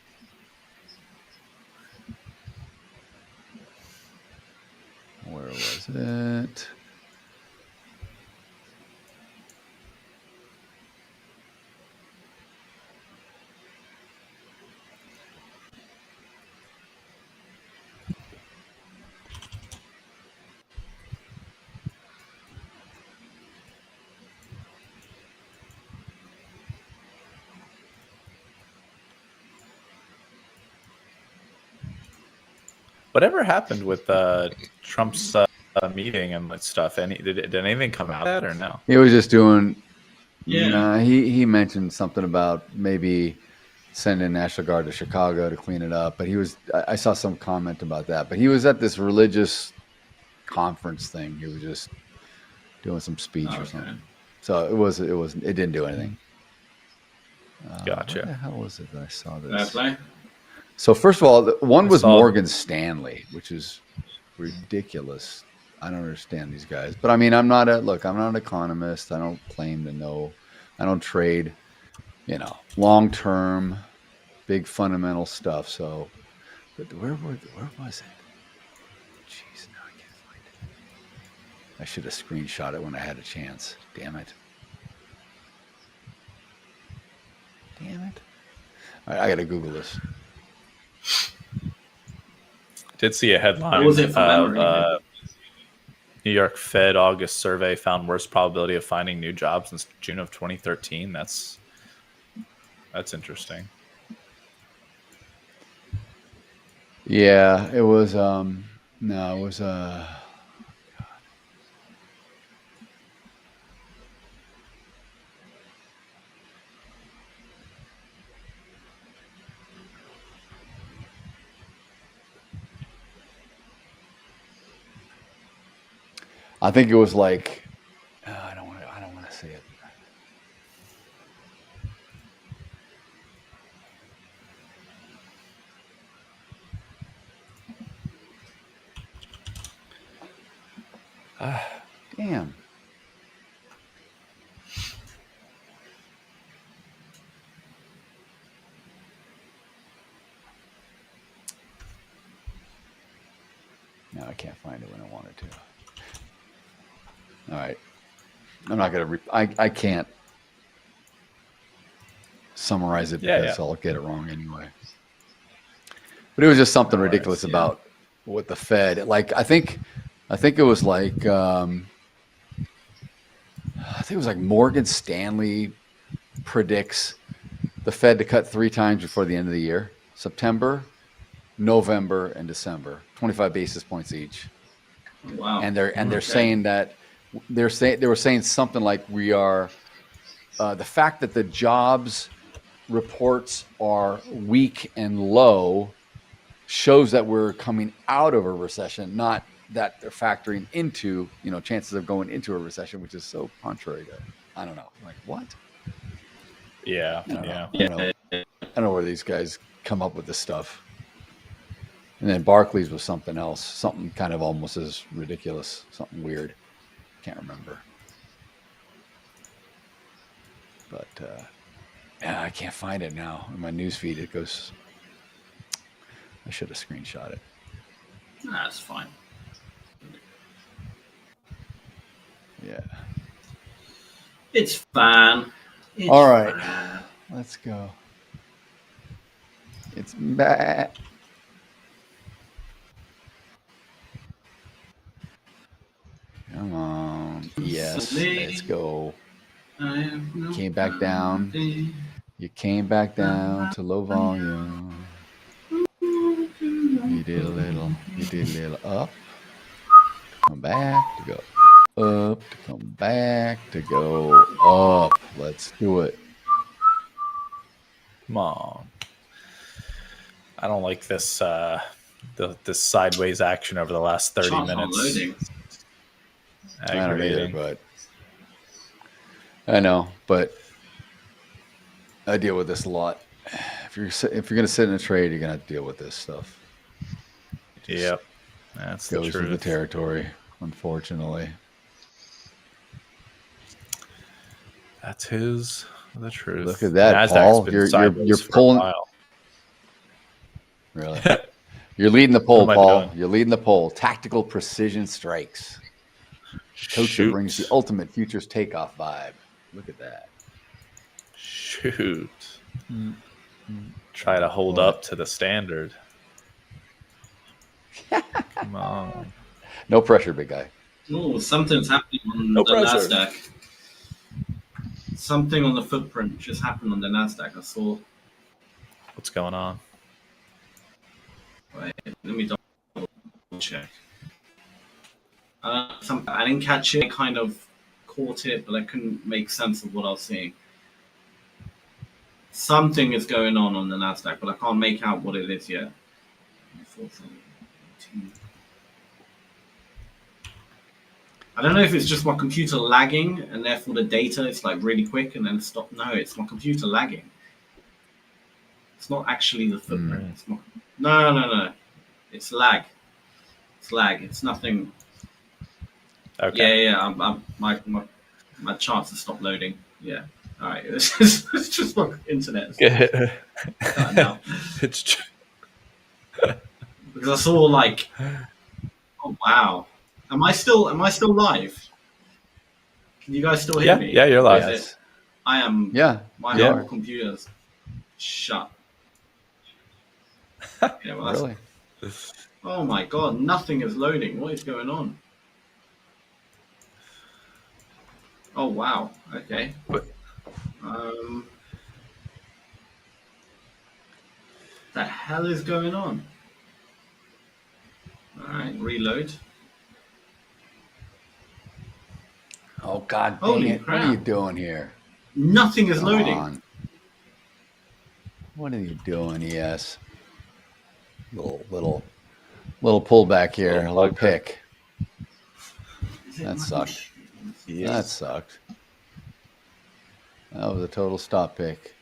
Where was it? Whatever happened with Trump's meeting and that stuff? Did anything come out of that or no? He was just doing. Yeah. Nah, he mentioned something about maybe sending National Guard to Chicago to clean it up, but I saw some comment about that. But he was at this religious conference thing. He was just doing some speech or something. So it didn't do anything. Gotcha. What the hell was it that I saw this? Fair play. So first of all, one was Morgan Stanley, which is ridiculous. I don't understand these guys, but I mean, I'm not an economist. I don't claim to know. I don't trade, long term, big fundamental stuff. So, but where was it? Jeez, now I can't find it. I should have screenshot it when I had a chance. Damn it. All right, I got to Google this. Did see a headline. What was it from memory? New York Fed August survey found worst probability of finding new jobs since June of 2013. That's interesting. Yeah, it was. No, it was. I think it was like, I don't want to say it. Damn. No, I can't find it when I wanted to. All right. I'm not going to, I can't summarize it because I'll get it wrong anyway. But it was just something ridiculous about what the Fed, like, I think it was like, I think it was like Morgan Stanley predicts the Fed to cut 3 times before the end of the year, September, November, and December, 25 basis points each. Wow. And they're saying that they were saying something like we are the fact that the jobs reports are weak and low shows that we're coming out of a recession, not that they're factoring into, chances of going into a recession, which is so contrary to, I don't know, like what? Yeah. I don't know where these guys come up with this stuff. And then Barclays was something else, something kind of almost as ridiculous, something weird. Can't remember. But I can't find it now. In my newsfeed, it goes. I should have screenshot it. That's fine. Yeah. It's fine. All right. Let's go. It's back. Come on. Yes. Let's go. Came back down. You came back down to low volume. You did a little up. Come back to go up. To come back to go up. Let's do it. Come on. I don't like this this sideways action over the last 30 minutes. Aggravating. But I know, but I deal with this a lot. If you're gonna sit in a trade, you're gonna have to deal with this stuff. Yep, that's the truth. Goes with the territory, unfortunately. That's the truth. Look at that, Paul. You're pulling. Really? You're leading the poll, Paul. You're leading the poll. Tactical precision strikes. Coach that brings the ultimate futures takeoff vibe. Look at that. Shoot. Try to hold up to the standard. Come on. No pressure, big guy. Oh, something's happening on the Nasdaq. Something on the footprint just happened on the Nasdaq. I saw. What's going on? Wait, let me double check. I didn't catch it. I kind of caught it, but I couldn't make sense of what I was seeing. Something is going on the Nasdaq, but I can't make out what it is yet. I don't know if it's just my computer lagging, and therefore the data is like really quick and then stop. No, it's my computer lagging. It's not actually the footprint. It's not. No. It's lag. It's lag. It's nothing. Okay. Yeah. My charts have stopped loading. Yeah. All right. It's just my internet. Now. It's true. Because I saw like, oh wow, am I still live? Can you guys still hear me? Yeah, you're live. Yes. I am. Yeah. My whole computer's shut. Yeah, well, really? Oh my god, nothing is loading. What is going on? Oh wow. Okay. The hell is going on? All right, reload. Oh god dang it! Crap. What are you doing here? Nothing is loading. What are you doing? Yes. Little pullback here. A little pick. That sucked. That sucked. That was a total stop pick.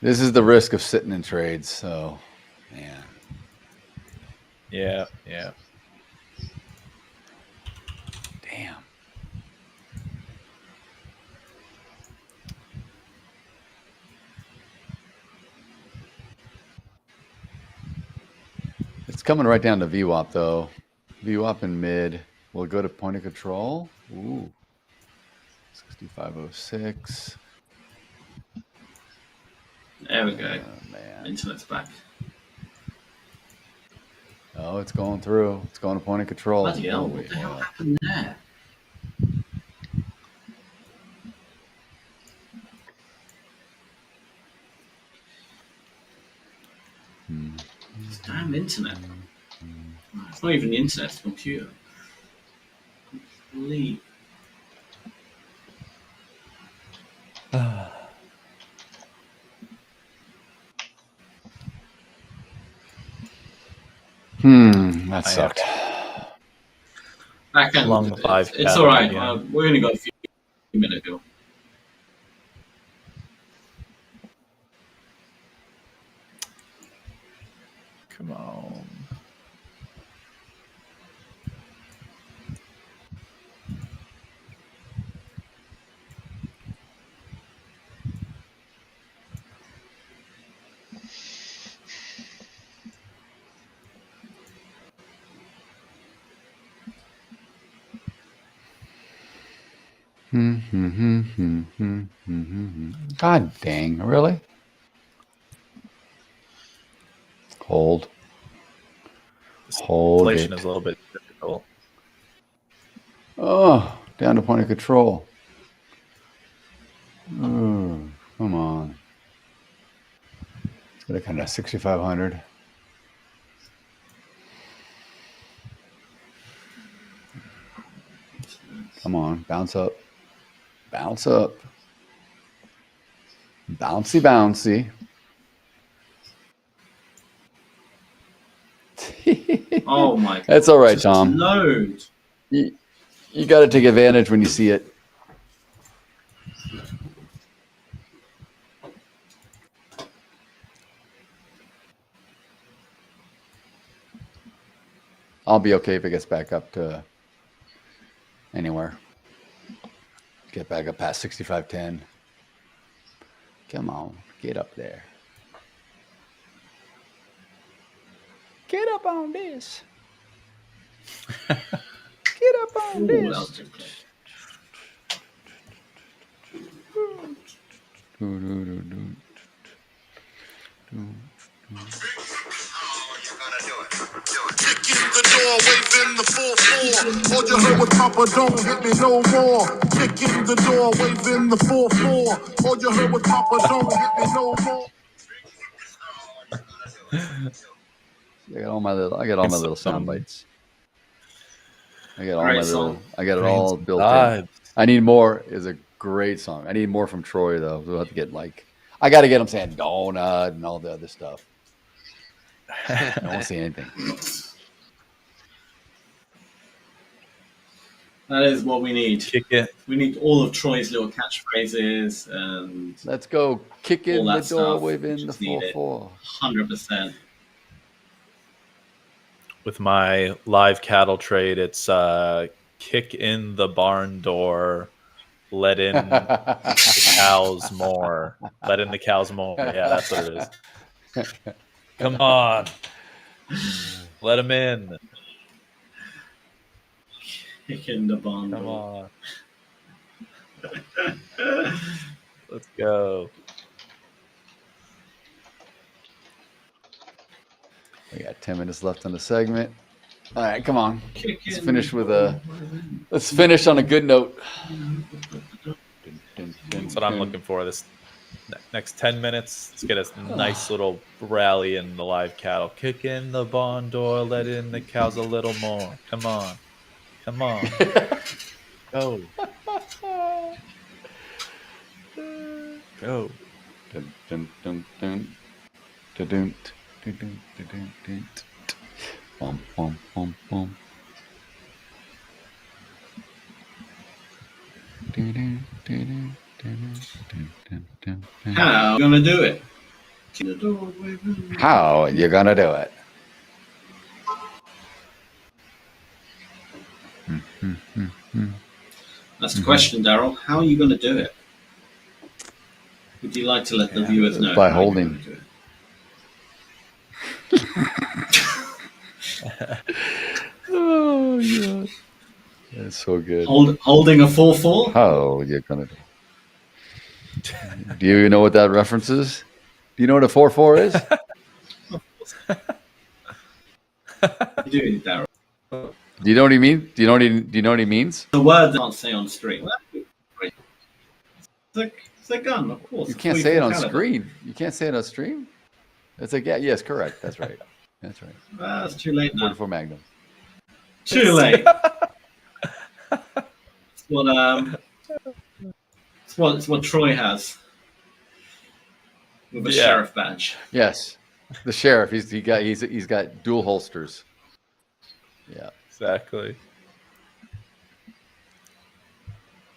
This is the risk of sitting in trades, so man. Yeah. Damn. It's coming right down to VWAP though. VWAP in mid. We'll go to point of control. Ooh. 6506. There we go. Oh, man. Internet's back. Oh, it's going through. It's going to point of control. Bloody hell, Oh, what wait, the hell hold on. happened there? It's damn internet. It's not even the internet, it's the computer. Complete. That sucked. Back end, Along the 5 it's cat all right. again. We're only got a few minutes ago. Come on. God dang, really? Hold. Hold Inflation it. is a little bit difficult. Oh, down to point of control. Oh, come on. It's got a kind of 6,500. Come on, bounce up. Bounce up. Bouncy, bouncy. Oh my god. That's all right, Just Tom. Load. You got to take advantage when you see it. I'll be okay if it gets back up to anywhere. Get back up past 65.10. Come on, get up there. Get up on this. Get up on Ooh, this. that was good play. Kick in the door, waving the 4-4. All you heard was Papa, don't hit me no more. Kick in the door, waving the 4-4. All you heard was Papa, don't hit me no more. I got all my little sound bites. I got it all built in. I Need More is a great song. I Need More from Troy though. We'll have to get I got to get him saying donut and all the other stuff. I don't see anything. That is what we need. Kick it. We need all of Troy's little catchphrases and Let's go. Kick in all the that door, stuff. waving the Just need it. 4-4. 100%. With my live cattle trade, it's kick in the barn door, let in the cows more. Let in the cows more. Yeah, that's what it is. Come on. Let them in. Kick in the barn Come door. on. Let's go. We got 10 minutes left on the segment. All right, come on. Let's finish let's finish on a good note. That's what I'm looking for. This next 10 minutes, let's get a nice little rally in the live cattle. Kick in the barn door, let in the cows a little more. Come on. Come on. Go. Go. Dun, dun, dun, dun. Dun, dun, dun, dun, dun, dun. Bum, bum, bum, bum. How are you gonna do it? How are you gonna do it? That's the question, Daryl. How are you gonna do it? Would you like to let the viewers know? By how you're holding. gonna do it? Oh, yeah. That's so good. Holding a 4-4? How are you gonna do it? Do you know what that reference is? Do you know what a 4-4 is? You do, Daryl. Do you know what he means? Do you know what he means? The word I can't say on stream. It's a gun, of course. You can't say it on screen. You can't say it on stream? It's like, yeah, yes, correct. That's right. That's right. It's too late now. 44 Magnum. Too late. It's what Troy has with a sheriff badge. Yes, the sheriff. He's got dual holsters. Yeah, Exactly.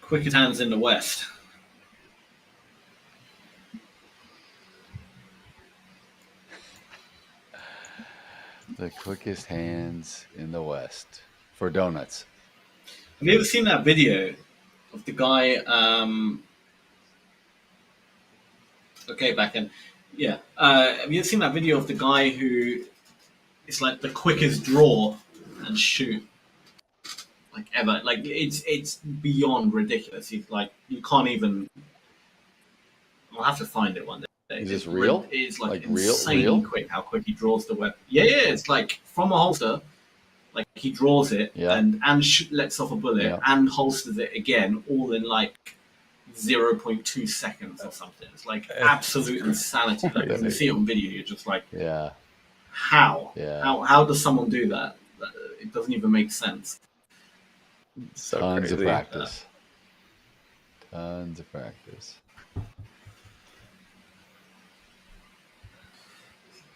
Quickest hands in the West. The quickest hands in the West for donuts. Have you ever seen that video of the guy? Okay, back in. Yeah. Have you ever seen that video of the guy who is like the quickest draw and shoot like ever? Like it's beyond ridiculous. He's like you can't even. I'll have to find it one day. Is this real? It's like real? insanely quick how quick he draws the weapon. Yeah, it's like from a holster. Like he draws it and lets off a bullet and holsters it again, all in like 0.2 seconds or something. It's like absolute insanity. Like when you see it on video, you're just like, how? Yeah. How does someone do that? It doesn't even make sense. So Tons crazy. of practice. Tons of practice.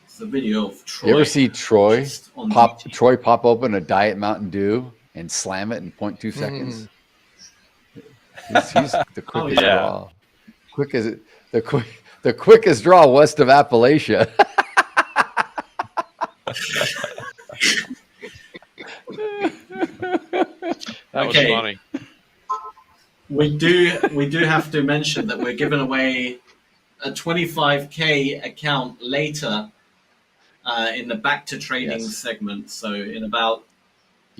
It's a video of Troy. You ever see Troy pop YouTube. open a Diet Mountain Dew and slam it in 0.2 seconds? He's the quickest draw. The quickest draw west of Appalachia. That was funny. We do have to mention that we're giving away a 25K account later in the back to trading segment. So in about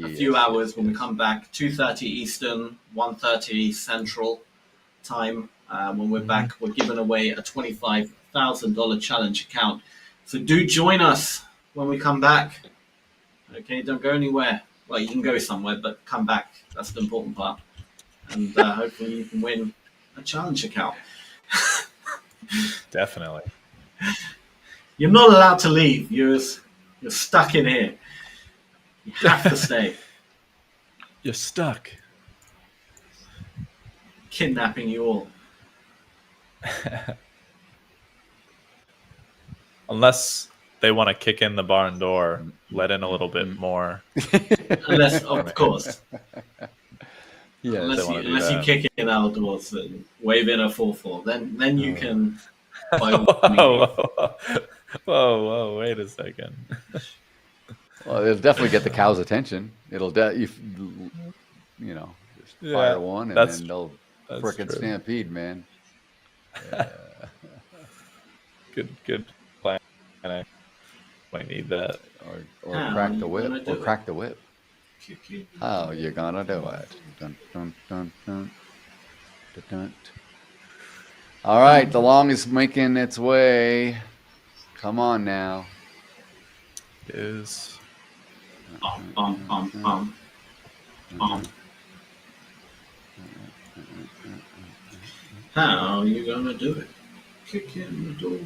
a few hours when we come back, 2:30 Eastern, 1:30 Central time. When we're back, we're giving away a $25,000 challenge account. So do join us when we come back. Okay, don't go anywhere. Well, you can go somewhere, but come back. That's the important part. And hopefully you can win a challenge account. Definitely. You're not allowed to leave. You're stuck in here. You have to stay. You're stuck. Kidnapping you all. Unless they want to kick in the barn door, let in a little bit more. Unless, of course. Yeah, unless you kick in our doors and wave in a 4-4, then you can. Whoa, wait a second. Well, it'll definitely get the cow's attention. It'll, just fire one and then they'll frickin' stampede, man. Yeah. Good plan. I might need that. Or crack the whip. Or crack the whip. How you gonna do it? Dun, dun, dun, dun. Dun, dun. All right, the long is making its way. Come on now. It is. How are you gonna do it? Kick in the door.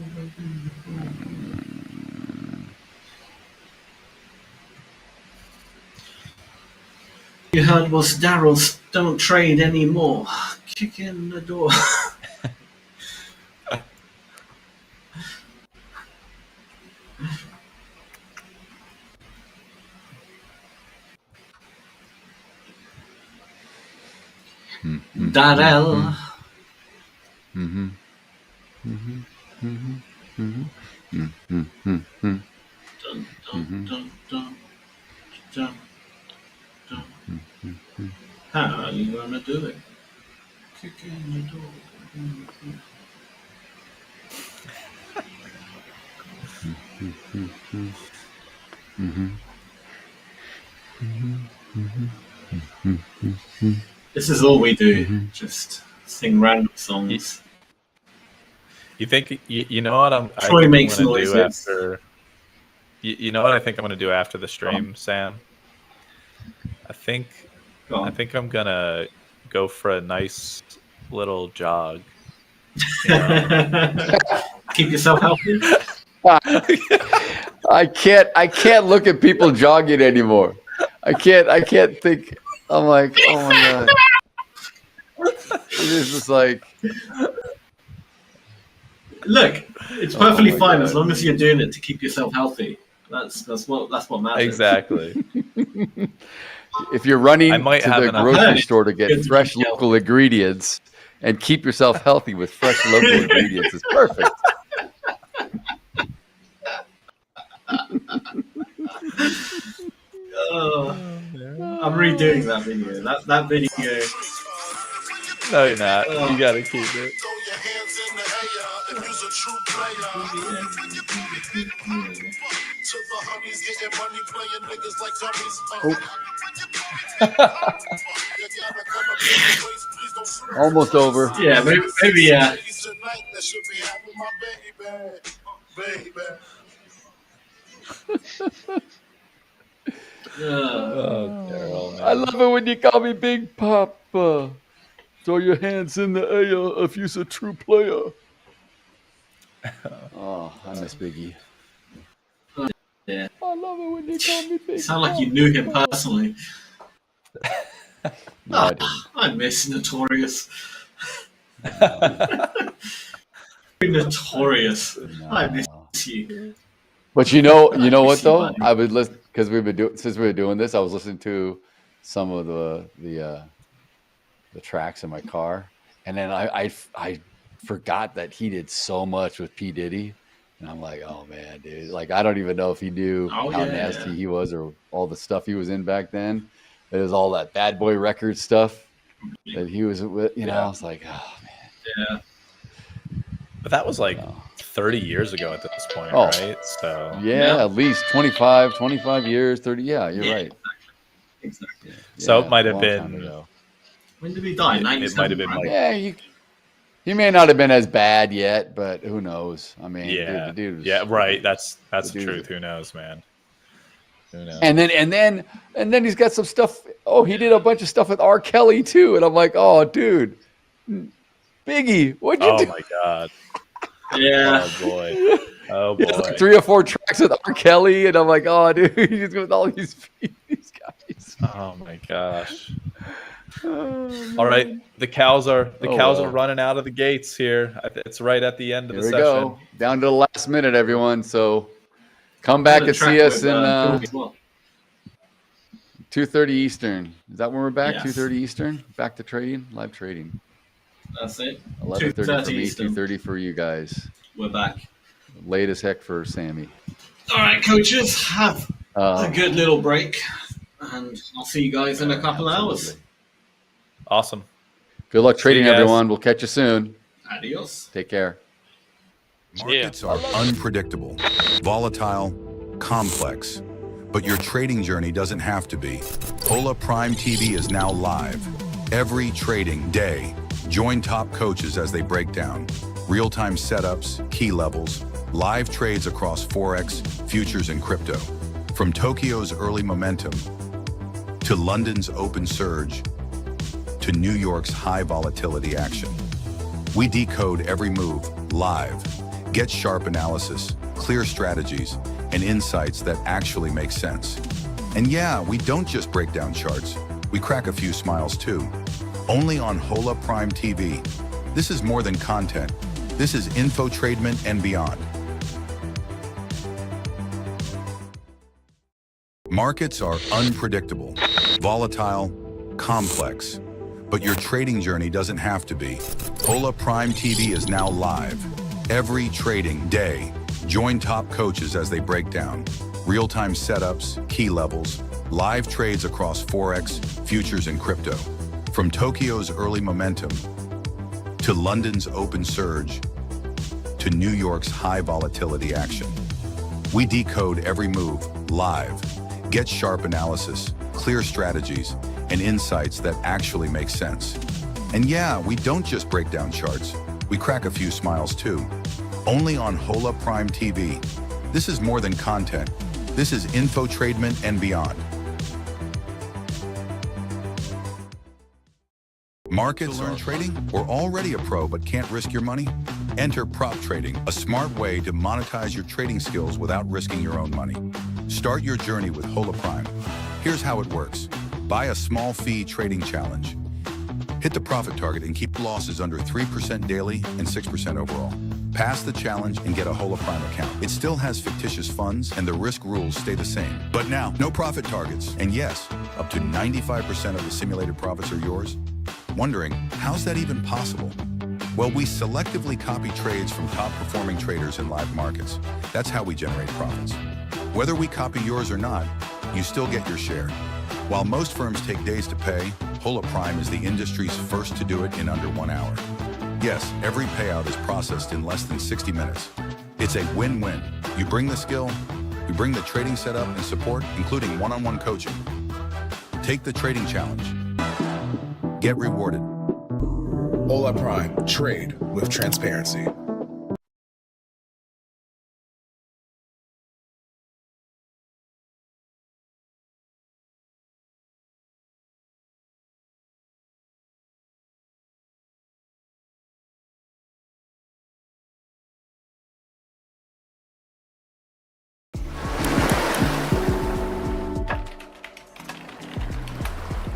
You heard was Daryl's don't trade anymore. Kick in the door. Darrell. Dun, dun, dun, dun, dun, dun. How are you gonna do it? Kick in the door. This is all we do. Just sing random songs. You think you know what I Troy think makes I'm gonna do noises. after? You know what I think I'm gonna do after the stream, Sam? I think I'm gonna go for a nice little jog. You know? Keep yourself healthy. I can't look at people jogging anymore. I can't think. I'm like, oh my god. It is just like, look, it's perfectly my fine God. as long as you're doing it to keep yourself healthy. That's what matters. Exactly. if you're running I might to have the enough. grocery store to Good get to fresh keep local ingredients and keep yourself healthy with fresh local ingredients, it's perfect. I'm redoing that video. That video. No, you're not. You gotta keep it. Throw your hands in the air if you's a true player. To the honeys getting money, playing niggas like dummies. Almost over. Yeah, maybe yeah. Tonight that should be having my baby. Oh, Daryl, man. I love it when you call me Big Papa. Throw your hands in the air if you's a true player. Oh, I miss Biggie. Yeah. I love it when you call me Big Sound like you knew him personally. No, I didn't. I miss Notorious. Notorious. I miss you. But you know what see though? why. I would listen because since we were doing this, I was listening to some of the tracks in my car, and then I forgot that he did so much with P. Diddy, and I'm like, oh man, dude, like I don't even know if he knew how nasty he was or all the stuff he was in back then. It was all that Bad Boy Records stuff that he was with. You know, I was like, oh man. Yeah. But that was like 30 years ago at this point, Oh. right? So Yeah, at least 25 years, 30. Yeah, you're right. Exactly. So Yeah, it might a have long time been. ago. When did he die? It 97, might have been right? like Yeah, he may not have been as bad yet, but who knows? I mean, yeah, the dude was, yeah, right. That's the dude- truth. Who knows, man? Who knows? And then he's got some stuff. Oh, he did a bunch of stuff with R. Kelly too, and I'm like, oh, dude, Biggie, what'd you Oh do? my god. Yeah. Oh boy. Oh He has boy. like 3 or 4 tracks with R. Kelly, and I'm like, oh, dude, he's with all these guys. Oh my gosh. All right, the cows are well. running out of the gates here. It's right at the end of Here the we session. go, down to the last minute, everyone. So come back and see us in 2:30 Eastern. Is that when we're back? Yes. 2:30 Eastern. Back to trading, live trading. That's it. 11:30 for 2:30 me, Eastern. 2:30 for you guys. We're back. Late as heck for Sammy. All right, coaches, have a Uh, good little break, and I'll see you guys in a couple hours. absolutely. Awesome. Good luck trading, you guys. everyone. We'll catch you soon. Adios. Take care. Markets are unpredictable, volatile, complex. But your trading journey doesn't have to be. Hola Prime TV is now live. Every trading day, join top coaches as they break down real-time setups, key levels, live trades across Forex, futures, and crypto. From Tokyo's early momentum, to London's open surge, to New York's high volatility action. We decode every move live. Get sharp analysis, clear strategies, and insights that actually make sense. And yeah, we don't just break down charts. We crack a few smiles too. Only on Hola Prime TV. This is more than content. This is infotainment and beyond. Markets are unpredictable, volatile, complex. but your trading journey doesn't have to be. Hola Prime TV is now live. Every trading day, join top coaches as they break down real-time setups, key levels, live trades across Forex, futures, and crypto. From Tokyo's early momentum, to London's open surge, to New York's high volatility action. We decode every move live. Get sharp analysis, clear strategies, and insights that actually make sense. And yeah, we don't just break down charts. We crack a few smiles too. Only on Hola Prime TV. This is more than content. This is infotainment and beyond. Markets or trading, or already a pro but can't risk your money? Enter prop trading, a smart way to monetize your trading skills without risking your own money. Start your journey with Hola Prime. Here's how it works. Buy a small fee trading challenge. Hit the profit target and keep losses under 3% daily and 6% overall. Pass the challenge and get a Hola Prime account. It still has fictitious funds and the risk rules stay the same. But now, no profit targets. And yes, up to 95% of the simulated profits are yours. Wondering, how's that even possible? Well, we selectively copy trades from top performing traders in live markets. That's how we generate profits. Whether we copy yours or not, you still get your share. While most firms take days to pay, Hola Prime is the industry's first to do it in under 1 hour. Yes, every payout is processed in less than 60 minutes. It's a win-win. You bring the skill, we bring the trading setup and support, including one-on-one coaching. Take the trading challenge. Get rewarded. Hola Prime. Trade with transparency.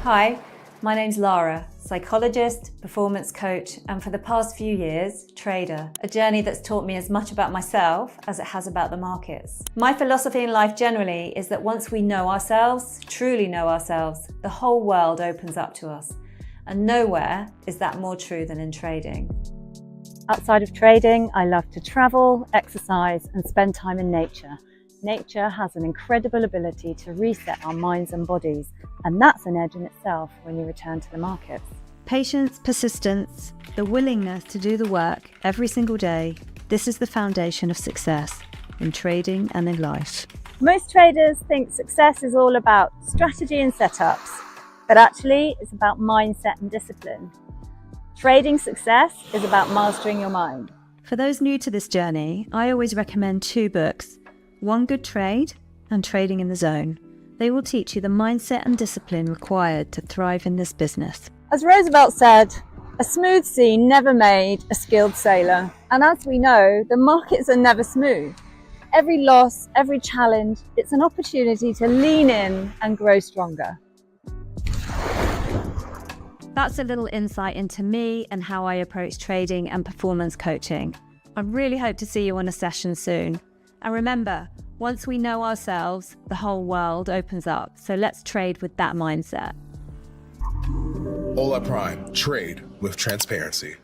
Hi, my name's Lara, psychologist, performance coach, and for the past few years, trader, a journey that's taught me as much about myself as it has about the markets. My philosophy in life generally is that once we know ourselves, truly know ourselves, the whole world opens up to us. And nowhere is that more true than in trading. Outside of trading, I love to travel, exercise, and spend time in nature. Nature has an incredible ability to reset our minds and bodies, and that's an edge in itself when you return to the markets. Patience, persistence, the willingness to do the work every single day, this is the foundation of success in trading and in life. Most traders think success is all about strategy and setups, but actually it's about mindset and discipline. Trading success is about mastering your mind. For those new to this journey, I always recommend 2 books, One Good Trade and Trading in the Zone. They will teach you the mindset and discipline required to thrive in this business. As Roosevelt said, a smooth sea never made a skilled sailor. And as we know, the markets are never smooth. Every loss, every challenge, it's an opportunity to lean in and grow stronger. That's a little insight into me and how I approach trading and performance coaching. I really hope to see you on a session soon. And remember, once we know ourselves, the whole world opens up. So let's trade with that mindset. Hola Prime. Trade with transparency.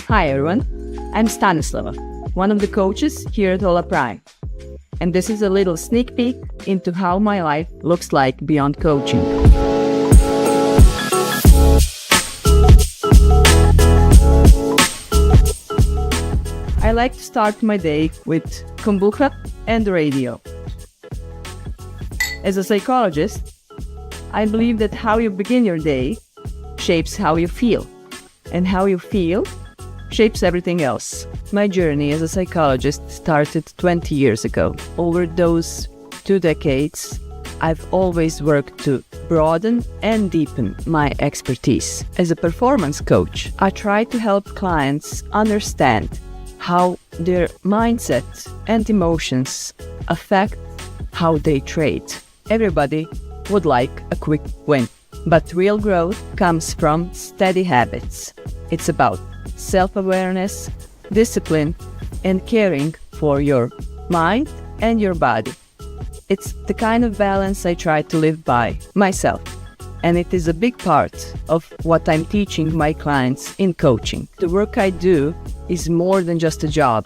Hi everyone, I'm Stanislava, one of the coaches here at Hola Prime. And this is a little sneak peek into how my life looks like beyond coaching. I like to start my day with kombucha and the radio. As a psychologist, I believe that how you begin your day shapes how you feel, and how you feel shapes everything else. My journey as a psychologist started 20 years ago. Over those 2 decades, I've always worked to broaden and deepen my expertise. As a performance coach, I try to help clients understand how their mindset and emotions affect how they trade. Everybody would like a quick win, but real growth comes from steady habits. It's about self-awareness, discipline, and caring for your mind and your body. It's the kind of balance I try to live by myself, and it is a big part of what I'm teaching my clients in coaching. The work I do is more than just a job.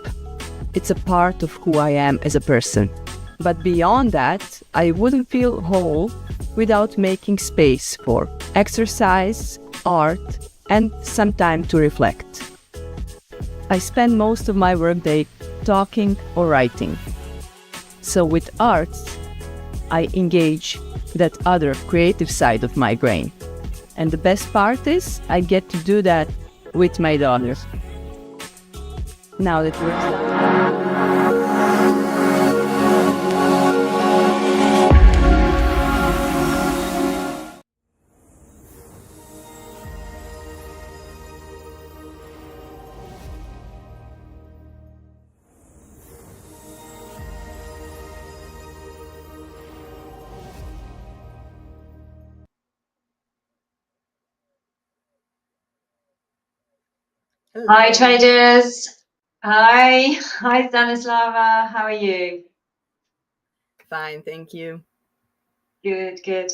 It's a part of who I am as a person. But beyond that, I wouldn't feel whole without making space for exercise, art, and some time to reflect. I spend most of my workday talking or writing. So with arts, I engage that other creative side of my brain. And the best part is I get to do that with my daughter. Now that we're Hi traders. Hi Stanislava. How are you? fine, thank you. Good.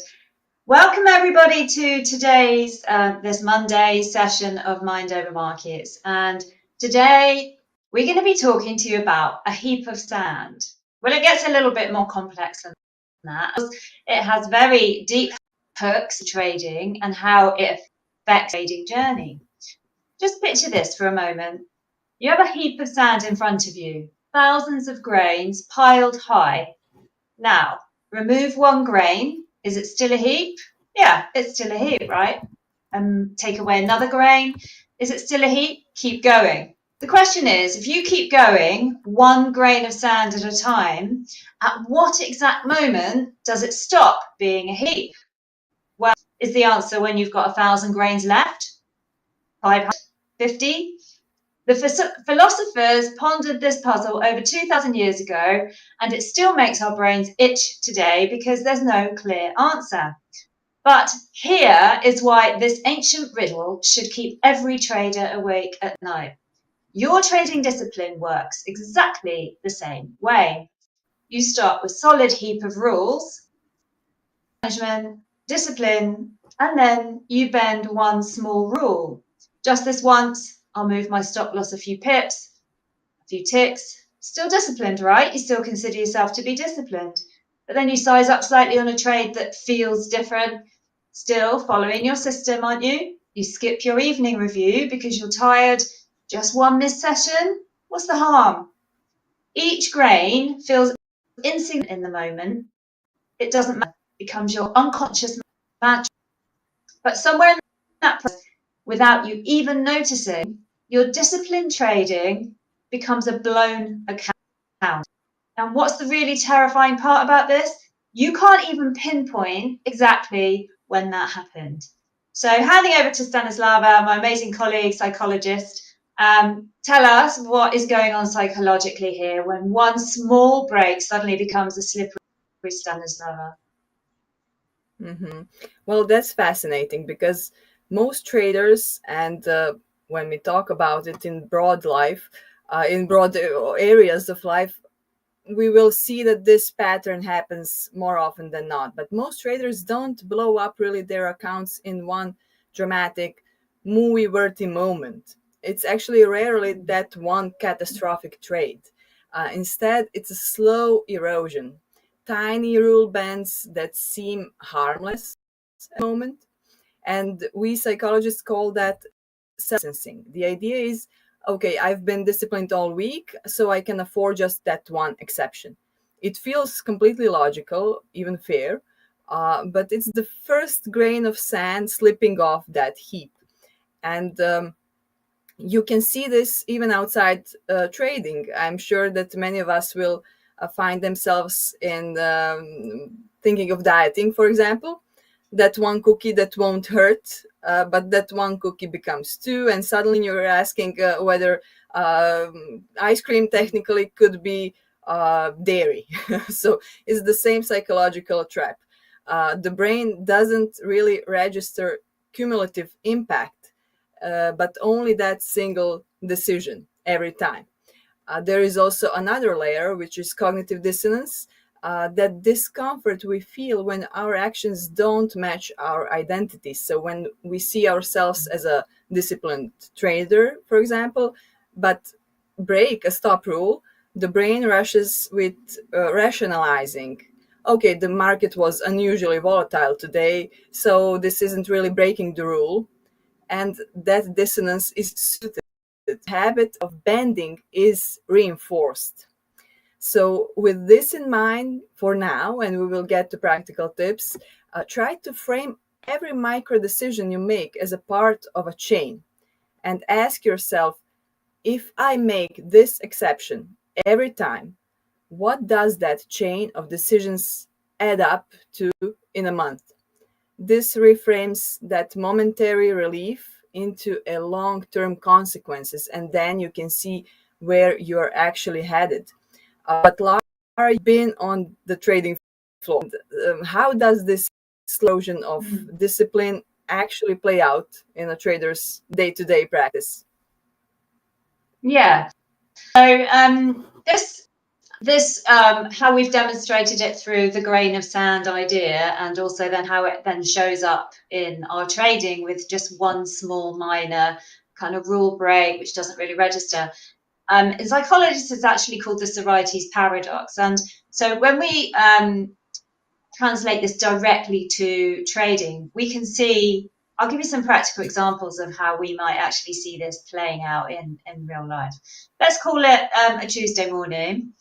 Welcome everybody to today's this Monday session of Mind Over Markets. And today we're going to be talking to you about a heap of sand. Well, it gets a little bit more complex than that. It has very deep hooks in trading and how it affects trading journey. Just picture this for a moment. You have a heap of sand in front of you, thousands of grains piled high. Now, remove one grain. Is it still a heap? Yeah, it's still a heap, right? Take away another grain. Is it still a heap? Keep going. The question is, if you keep going one grain of sand at a time, at what exact moment does it stop being a heap? Well, is the answer when you've got 1,000 grains left? 550? The philosophers pondered this puzzle over 2,000 years ago, and it still makes our brains itch today because there's no clear answer. But here is why this ancient riddle should keep every trader awake at night. Your trading discipline works exactly the same way. You start with a solid heap of rules, management, discipline, and then you bend one small rule. Just this once, I'll move my stop loss a few pips, a few ticks. Still disciplined, right? You still consider yourself to be disciplined. But then you size up slightly on a trade that feels different. Still following your system, aren't you? You skip your evening review because you're tired. Just one missed session? What's the harm? Each grain feels insignificant in the moment. It doesn't matter. It becomes your unconscious magic. But somewhere in that process, without you even noticing, your disciplined trading becomes a blown account. And what's the really terrifying part about this? You can't even pinpoint exactly when that happened. So handing over to Stanislava, my amazing colleague, psychologist, tell us what is going on psychologically here when one small break suddenly becomes a slippery Stanislava. Well, that's fascinating because most traders, and when we talk about it in broad life, in broad areas of life, we will see that this pattern happens more often than not. But most traders don't blow up really their accounts in one dramatic, movie-worthy moment. It's actually rarely that one catastrophic trade. Instead, it's a slow erosion. Tiny rule bends that seem harmless at the moment. And we psychologists call that self-distancing. The idea is, okay, I've been disciplined all week, so I can afford just that one exception. It feels completely logical, even fair, but it's the first grain of sand slipping off that heap. And you can see this even outside trading. I'm sure that many of us will find themselves in thinking of dieting, for example. That one cookie that won't hurt, but that one cookie becomes two, and suddenly you're asking whether ice cream technically could be dairy. So it's the same psychological trap. The brain doesn't really register cumulative impact, but only that single decision. every time. There is also another layer, which is cognitive dissonance, that discomfort we feel when our actions don't match our identity. So when we see ourselves as a disciplined trader, for example, but break a stop rule, the brain rushes with rationalizing. Okay, the market was unusually volatile today, so this isn't really breaking the rule. And that dissonance is suited. The habit of bending is reinforced. So with this in mind for now, and we will get to practical tips, try to frame every micro decision you make as a part of a chain and ask yourself, if I make this exception every time, what does that chain of decisions add up to in a month? This reframes that momentary relief into a long-term consequences, and then you can see where you're actually headed. But Lara, you've been on the trading floor. How does this explosion of discipline actually play out in a trader's day-to-day practice? Yeah. So this how we've demonstrated it through the grain of sand idea, and also then how it then shows up in our trading with just one small minor kind of rule break, which doesn't really register. In psychologists, it's actually called the Sorites paradox. And so when we translate this directly to trading, we can see, I'll give you some practical examples of how we might actually see this playing out in real life. Let's call it a Tuesday morning.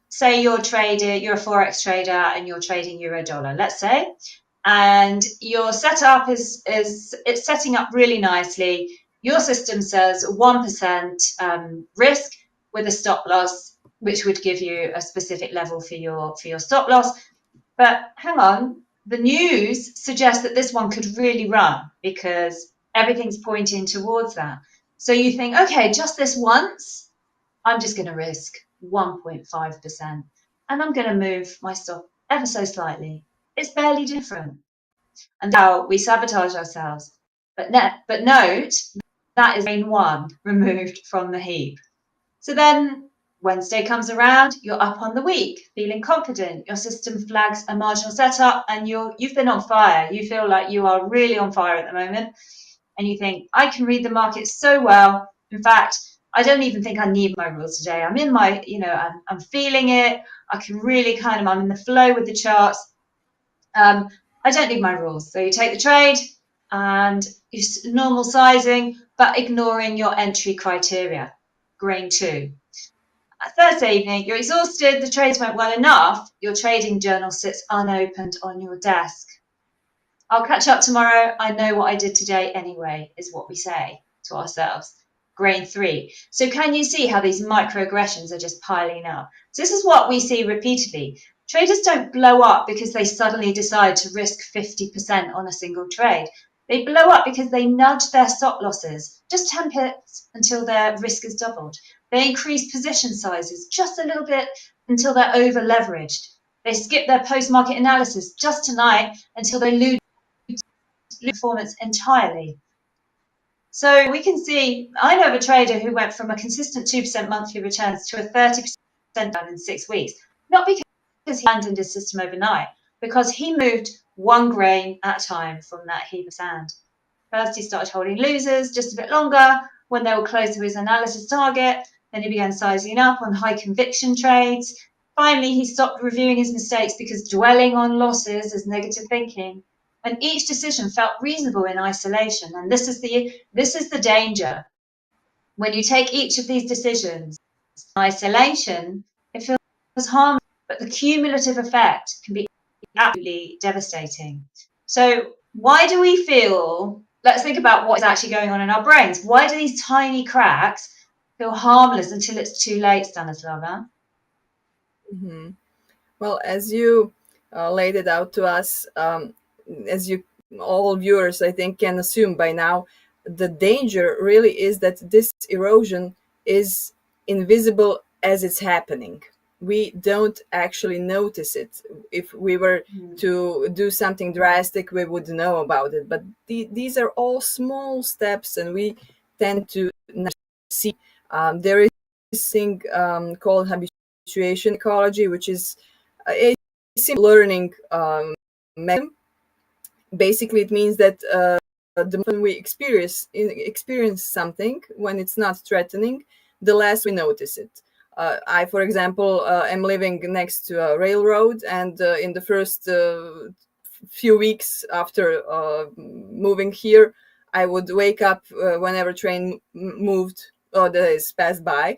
Say you're a Forex trader and you're trading euro dollar, let's say, and your setup is it's setting up really nicely. Your system says 1% risk with a stop loss, which would give you a specific level for your stop loss. But hang on, the news suggests that this one could really run because everything's pointing towards that. So you think, okay, just this once, I'm just going to risk 1.5%, and I'm going to move my stop ever so slightly. It's barely different. And now we sabotage ourselves. But note, that is lane one removed from the heap. So then Wednesday comes around, you're up on the week, feeling confident. Your system flags a marginal setup, and you've been on fire. You feel like you are really on fire at the moment. And you think, I can read the market so well. In fact, I don't even think I need my rules today. I'm in my, I'm feeling it. I can really I'm in the flow with the charts. I don't need my rules. So you take the trade and it's normal sizing, but ignoring your entry criteria, grain 2. Thursday evening, you're exhausted, the trades went well enough, your trading journal sits unopened on your desk. I'll catch up tomorrow, I know what I did today anyway, is what we say to ourselves. Grain 3. So can you see how these microaggressions are just piling up? So this is what we see repeatedly. Traders don't blow up because they suddenly decide to risk 50% on a single trade. They blow up because they nudge their stop losses just 10 pips until their risk is doubled. They increase position sizes just a little bit until they're over leveraged. They skip their post-market analysis just tonight until they lose performance entirely. So we can see, I know of a trader who went from a consistent 2% monthly returns to a 30% down in 6 weeks, not because he abandoned his system overnight, because he moved one grain at a time from that heap of sand. First, he started holding losers just a bit longer when they were close to his analysis target. Then he began sizing up on high conviction trades. Finally, he stopped reviewing his mistakes because dwelling on losses is negative thinking. And each decision felt reasonable in isolation. And this is the danger. When you take each of these decisions in isolation, it feels harmless, but the cumulative effect can be absolutely devastating. So why do we feel, let's think about what is actually going on in our brains. Why do these tiny cracks feel harmless until it's too late, Stanislava? Mm-hmm. Well, as you laid it out to us, as you all viewers, I think, can assume by now, the danger really is that this erosion is invisible as it's happening. We don't actually notice it. If we were to do something drastic, we would know about it. But these are all small steps, and we tend to not see There is this thing called habituation ecology, which is a simple learning mechanism. Basically, it means that the more we experience something, when it's not threatening, the less we notice it. I, for example, am living next to a railroad, and in the first few weeks after moving here, I would wake up whenever train moved or days passed by,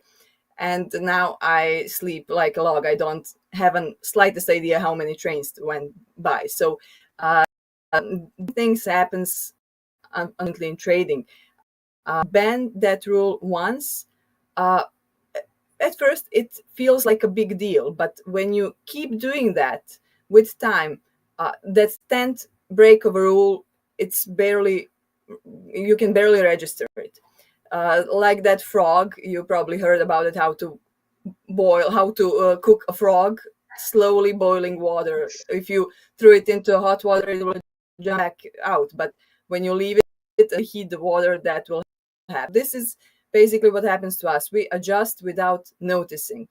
and now I sleep like a log. I don't have a slightest idea how many trains went by. So things happens unfortunately in trading. Ban that rule once. At first, it feels like a big deal, but when you keep doing that with time, that 10th break of a rule, you can barely register it. Like that frog, you probably heard about it, how to cook a frog, slowly boiling water. If you throw it into hot water, it will jump back out. But when you leave it, heat the water, that will happen. This is basically what happens to us. We adjust without noticing.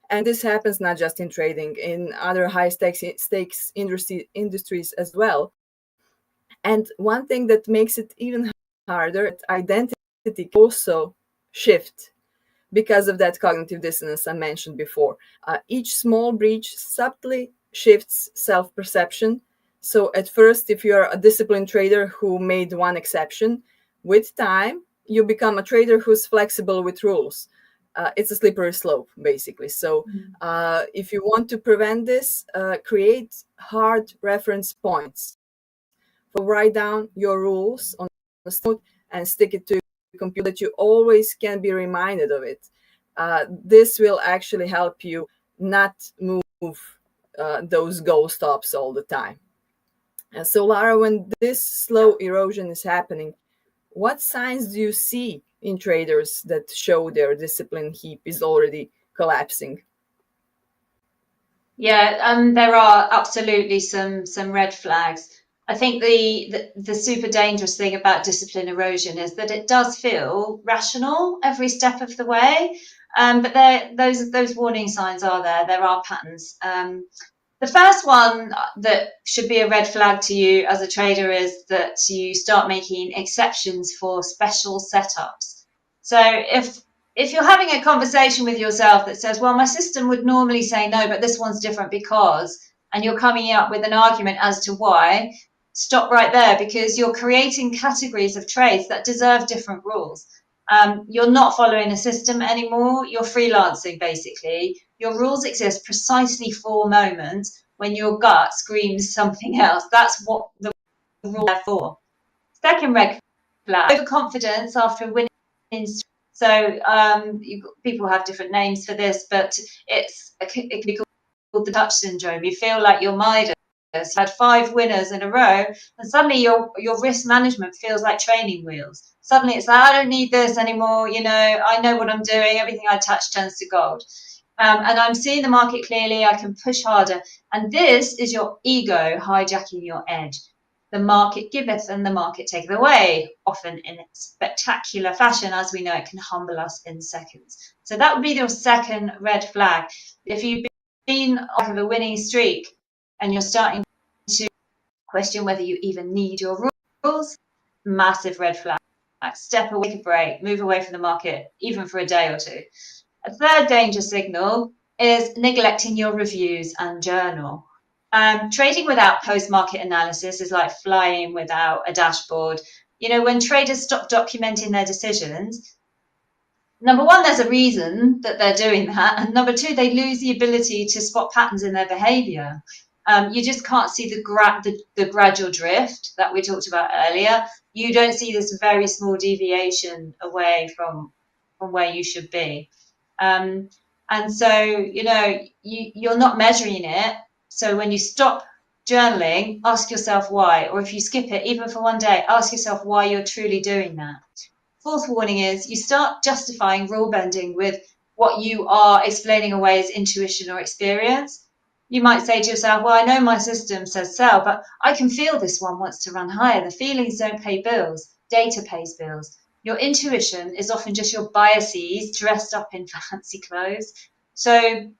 And this happens not just in trading, in other high stakes industries as well. And one thing that makes it even harder, identity also shift because of that cognitive dissonance I mentioned before. Each small breach subtly shifts self-perception. So at first, if you're a disciplined trader who made one exception, with time, you become a trader who's flexible with rules. It's a slippery slope, basically. So if you want to prevent this, create hard reference points. Write down your rules on a note and stick it to your computer that you always can be reminded of it. This will actually help you not move those goal stops all the time. And so, Lara, when this slow erosion is happening, what signs do you see in traders that show their discipline heap is already collapsing? Yeah, there are absolutely some red flags. I think the super dangerous thing about discipline erosion is that it does feel rational every step of the way. But those warning signs are there. There are patterns. The first one that should be a red flag to you as a trader is that you start making exceptions for special setups. So if you're having a conversation with yourself that says, well, my system would normally say no, but this one's different because, and you're coming up with an argument as to why, stop right there, because you're creating categories of trades that deserve different rules. You're not following a system anymore. You're freelancing, basically. Your rules exist precisely for moments when your gut screams something else. That's what the rules are for. Second red flag, overconfidence after winning. So people have different names for this, but it can be called the Dutch syndrome. You feel like you're Midas. You had 5 winners in a row, and suddenly your risk management feels like training wheels. Suddenly it's like, I don't need this anymore. I know what I'm doing. Everything I touch turns to gold. And I'm seeing the market clearly. I can push harder. And this is your ego hijacking your edge. The market giveth and the market taketh away, often in spectacular fashion. As we know, it can humble us in seconds. So that would be your second red flag. If you've been off of a winning streak and you're starting to question whether you even need your rules, massive red flag. Step away, take a break, move away from the market, even for a day or two. A third danger signal is neglecting your reviews and journal. Trading without post-market analysis is like flying without a dashboard. When traders stop documenting their decisions, number one, there's a reason that they're doing that. And number two, they lose the ability to spot patterns in their behavior. You just can't see the gradual drift that we talked about earlier. You don't see this very small deviation away from where you should be. And so, you're not measuring it. So when you stop journaling, ask yourself why. Or if you skip it, even for one day, ask yourself why you're truly doing that. Fourth warning is you start justifying rule bending with what you are explaining away as intuition or experience. You might say to yourself, well, I know my system says sell, but I can feel this one wants to run higher. The feelings don't pay bills. Data pays bills. Your intuition is often just your biases dressed up in fancy clothes. So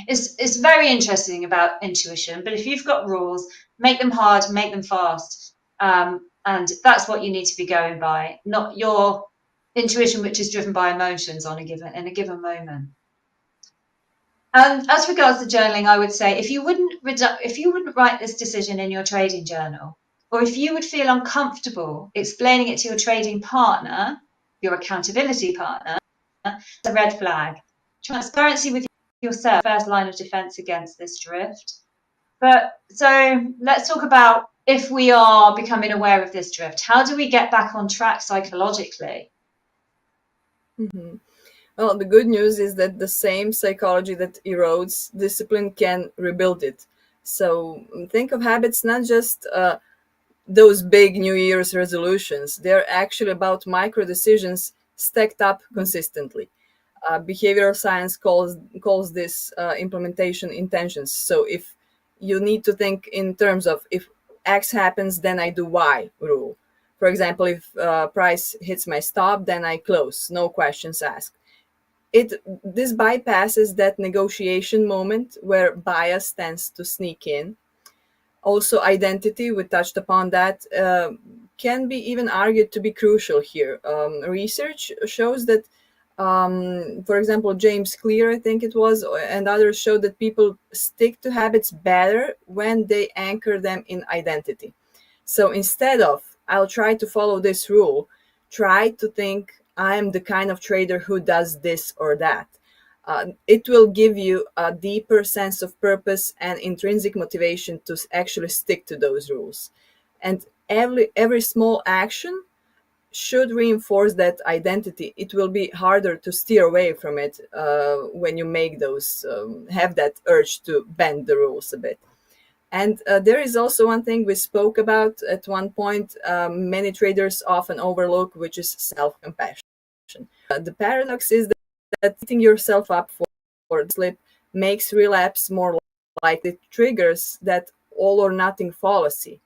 it's very interesting about intuition, but if you've got rules, make them hard, make them fast. And that's what you need to be going by, not your intuition, which is driven by emotions in a given moment. And as regards to journaling, I would say if you wouldn't write this decision in your trading journal, or if you would feel uncomfortable explaining it to your trading partner, your accountability partner, it's a red flag. Transparency with yourself, first line of defense against this drift. But so let's talk about if we are becoming aware of this drift. How do we get back on track psychologically? Mm-hmm. Well, the good news is that the same psychology that erodes discipline can rebuild it. So think of habits not just those big New Year's resolutions. They're actually about micro decisions stacked up consistently. Behavioral science calls this implementation intentions. So if you need to think in terms of if X happens, then I do Y rule. For example, if price hits my stop, then I close, no questions asked. This bypasses that negotiation moment where bias tends to sneak in. Also, identity, we touched upon that, can be even argued to be crucial here. Research shows that, for example, James Clear, I think it was, and others showed that people stick to habits better when they anchor them in identity. So instead of, I'll try to follow this rule, try to think, I am the kind of trader who does this or that. It will give you a deeper sense of purpose and intrinsic motivation to actually stick to those rules. And every small action should reinforce that identity. It will be harder to steer away from it when you make those, have that urge to bend the rules a bit. And there is also one thing we spoke about at one point, many traders often overlook, which is self-compassion. The paradox is that setting yourself up for slip makes relapse more likely. It triggers that all or nothing fallacy.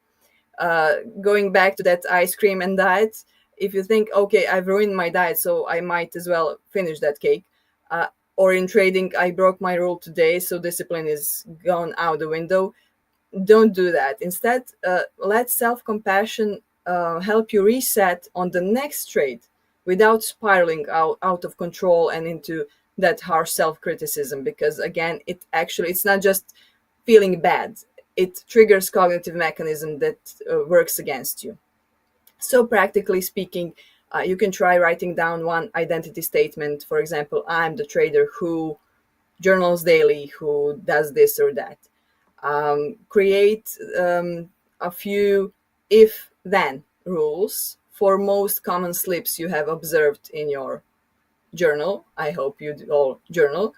Going back to that ice cream and diet, if you think, okay, I've ruined my diet, so I might as well finish that cake. Or in trading, I broke my rule today, so discipline is gone out the window. Don't do that. Instead, let self-compassion help you reset on the next trade without spiraling out of control and into that harsh self-criticism. Because again, it's not just feeling bad. It triggers cognitive mechanism that works against you. So practically speaking, you can try writing down one identity statement. For example, I'm the trader who journals daily, who does this or that. Create a few if-then rules for most common slips you have observed in your journal. I hope you all journal.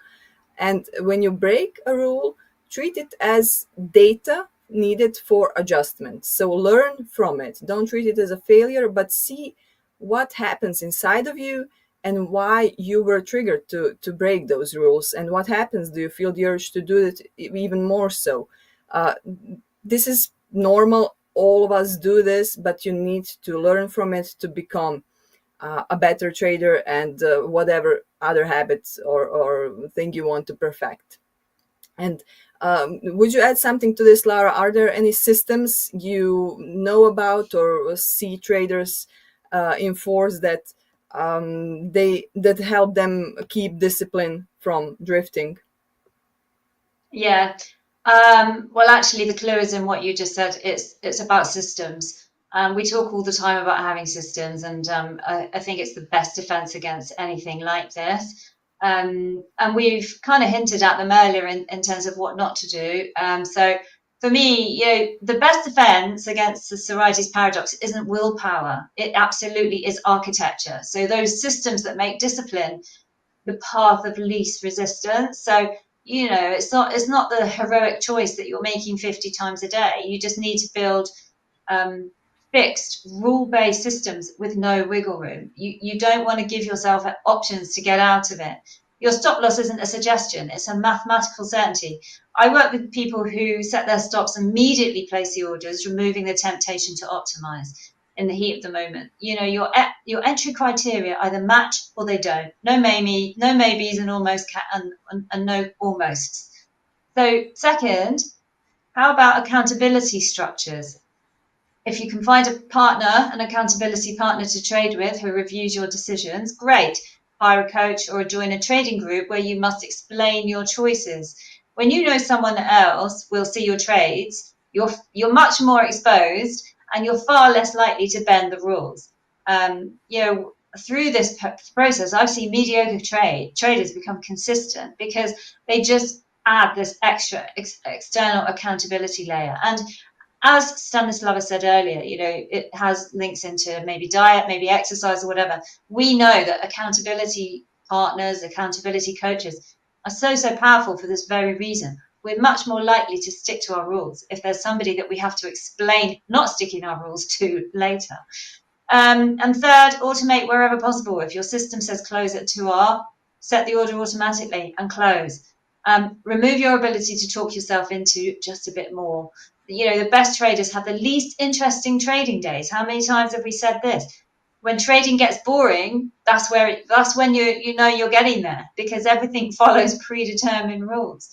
And when you break a rule, treat it as data needed for adjustment. So learn from it. Don't treat it as a failure, but see what happens inside of you and why you were triggered to break those rules. And what happens? Do you feel the urge to do it even more so? This is normal. All of us do this, but you need to learn from it to become a better trader and whatever other habits or thing you want to perfect. And would you add something to this, Lara? Are there any systems you know about or see traders enforce that that help them keep discipline from drifting? Yeah. Well, actually, the clue is in what you just said. It's about systems. We talk all the time about having systems, and I think it's the best defense against anything like this. And we've kind of hinted at them earlier in terms of what not to do. So for me, the best defense against the Sorites paradox isn't willpower. It absolutely is architecture. So those systems that make discipline the path of least resistance. So it's not the heroic choice that you're making 50 times a day. You just need to build fixed rule-based systems with no wiggle room. You don't want to give yourself options to get out of it. Your stop loss isn't a suggestion, it's a mathematical certainty. I work with people who set their stops, immediately place the orders, removing the temptation to optimize. in the heat of the moment. You know, your entry criteria either match or they don't. No maybes and almost and no almosts. So second, how about accountability structures? If you can find a partner, an accountability partner to trade with who reviews your decisions, great. Hire a coach or join a trading group where you must explain your choices. When you know someone else will see your trades, you're much more exposed and you're far less likely to bend the rules. You know, through this process, I've seen mediocre traders become consistent because they just add this extra external accountability layer. And as Stanislava said earlier, you know, it has links into maybe diet, maybe exercise or whatever. We know that accountability partners, accountability coaches are so powerful for this very reason. We're much more likely to stick to our rules if there's somebody that we have to explain not sticking our rules to later. And third, automate wherever possible. If your system says close at 2R, set the order automatically and close. Remove your ability to talk yourself into just a bit more. You know, the best traders have the least interesting trading days. How many times have we said this? When trading gets boring, that's when you know you're getting there, because everything follows predetermined rules.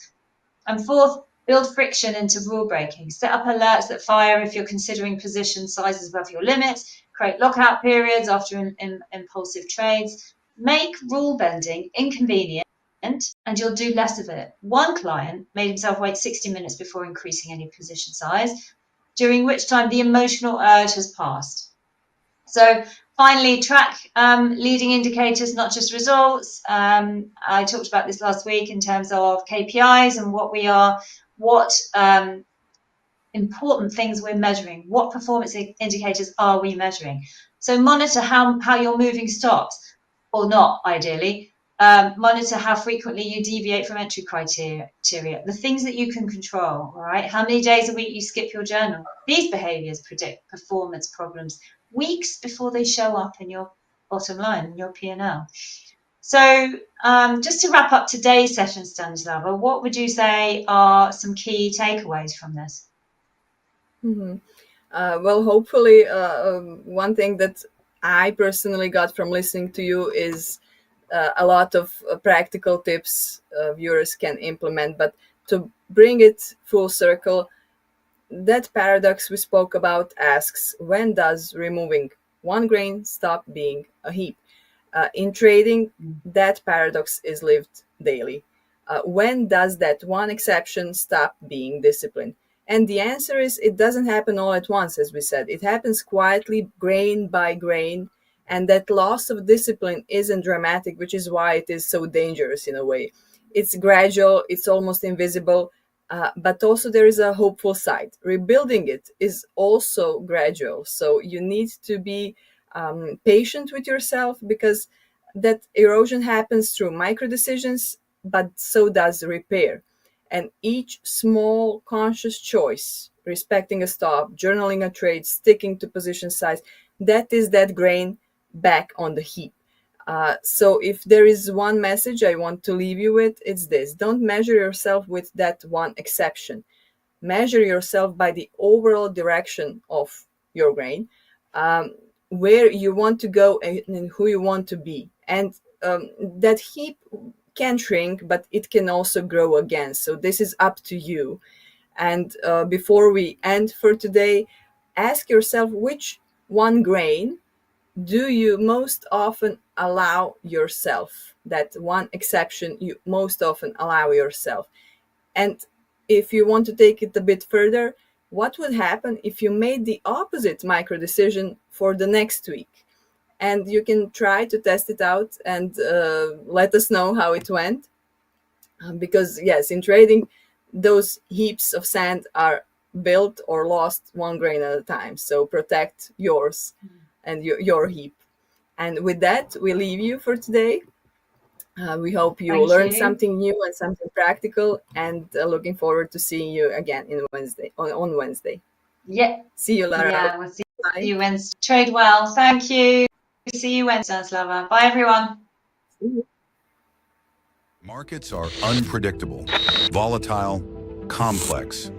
And fourth, build friction into rule breaking. Set up alerts that fire if you're considering position sizes above your limits. Create lockout periods after impulsive trades. Make rule bending inconvenient, and you'll do less of it. One client made himself wait 60 minutes before increasing any position size, during which time the emotional urge has passed. So finally, track leading indicators, not just results. I talked about this last week in terms of KPIs and what important things we're measuring. What performance indicators are we measuring? So monitor how you're moving stops, or not, ideally. Monitor how frequently you deviate from entry criteria, the things that you can control, all right? How many days a week you skip your journal. These behaviors predict performance problems weeks before they show up in your bottom line, in your P&L. So just to wrap up today's session, Stanislava, what would you say are some key takeaways from this? Well, hopefully, one thing that I personally got from listening to you is a lot of practical tips viewers can implement. But to bring it full circle, that paradox we spoke about asks, when does removing one grain stop being a heap? In trading, that paradox is lived daily. When does that one exception stop being discipline? And the answer is, it doesn't happen all at once, as we said. It happens quietly, grain by grain, and that loss of discipline isn't dramatic, which is why it is so dangerous in a way. It's gradual, it's almost invisible, but also there is a hopeful side. Rebuilding it is also gradual, so you need to be patient with yourself, because that erosion happens through micro decisions, but so does repair. And each small conscious choice, respecting a stop, journaling a trade, sticking to position size, that is that grain back on the heap. So if there is one message I want to leave you with, it's this: don't measure yourself with that one exception. Measure yourself by the overall direction of your grain, where you want to go and who you want to be. And that heap can shrink, but it can also grow again. So this is up to you. And before we end for today, ask yourself, which one grain do you most often allow yourself? That one exception you most often allow yourself. And if you want to take it a bit further, what would happen if you made the opposite micro decision for the next week? And you can try to test it out and let us know how it went. Because yes, in trading, those heaps of sand are built or lost one grain at a time. So protect yours and your heap. And with that, we leave you for today. We hope you learned something new and something practical, and looking forward to seeing you again on Wednesday. Yeah. See you, Lara. Yeah, we'll see you Wednesday. Trade well. Thank you. See you Wednesday, Stanislava. Bye, everyone. Markets are unpredictable, volatile, complex.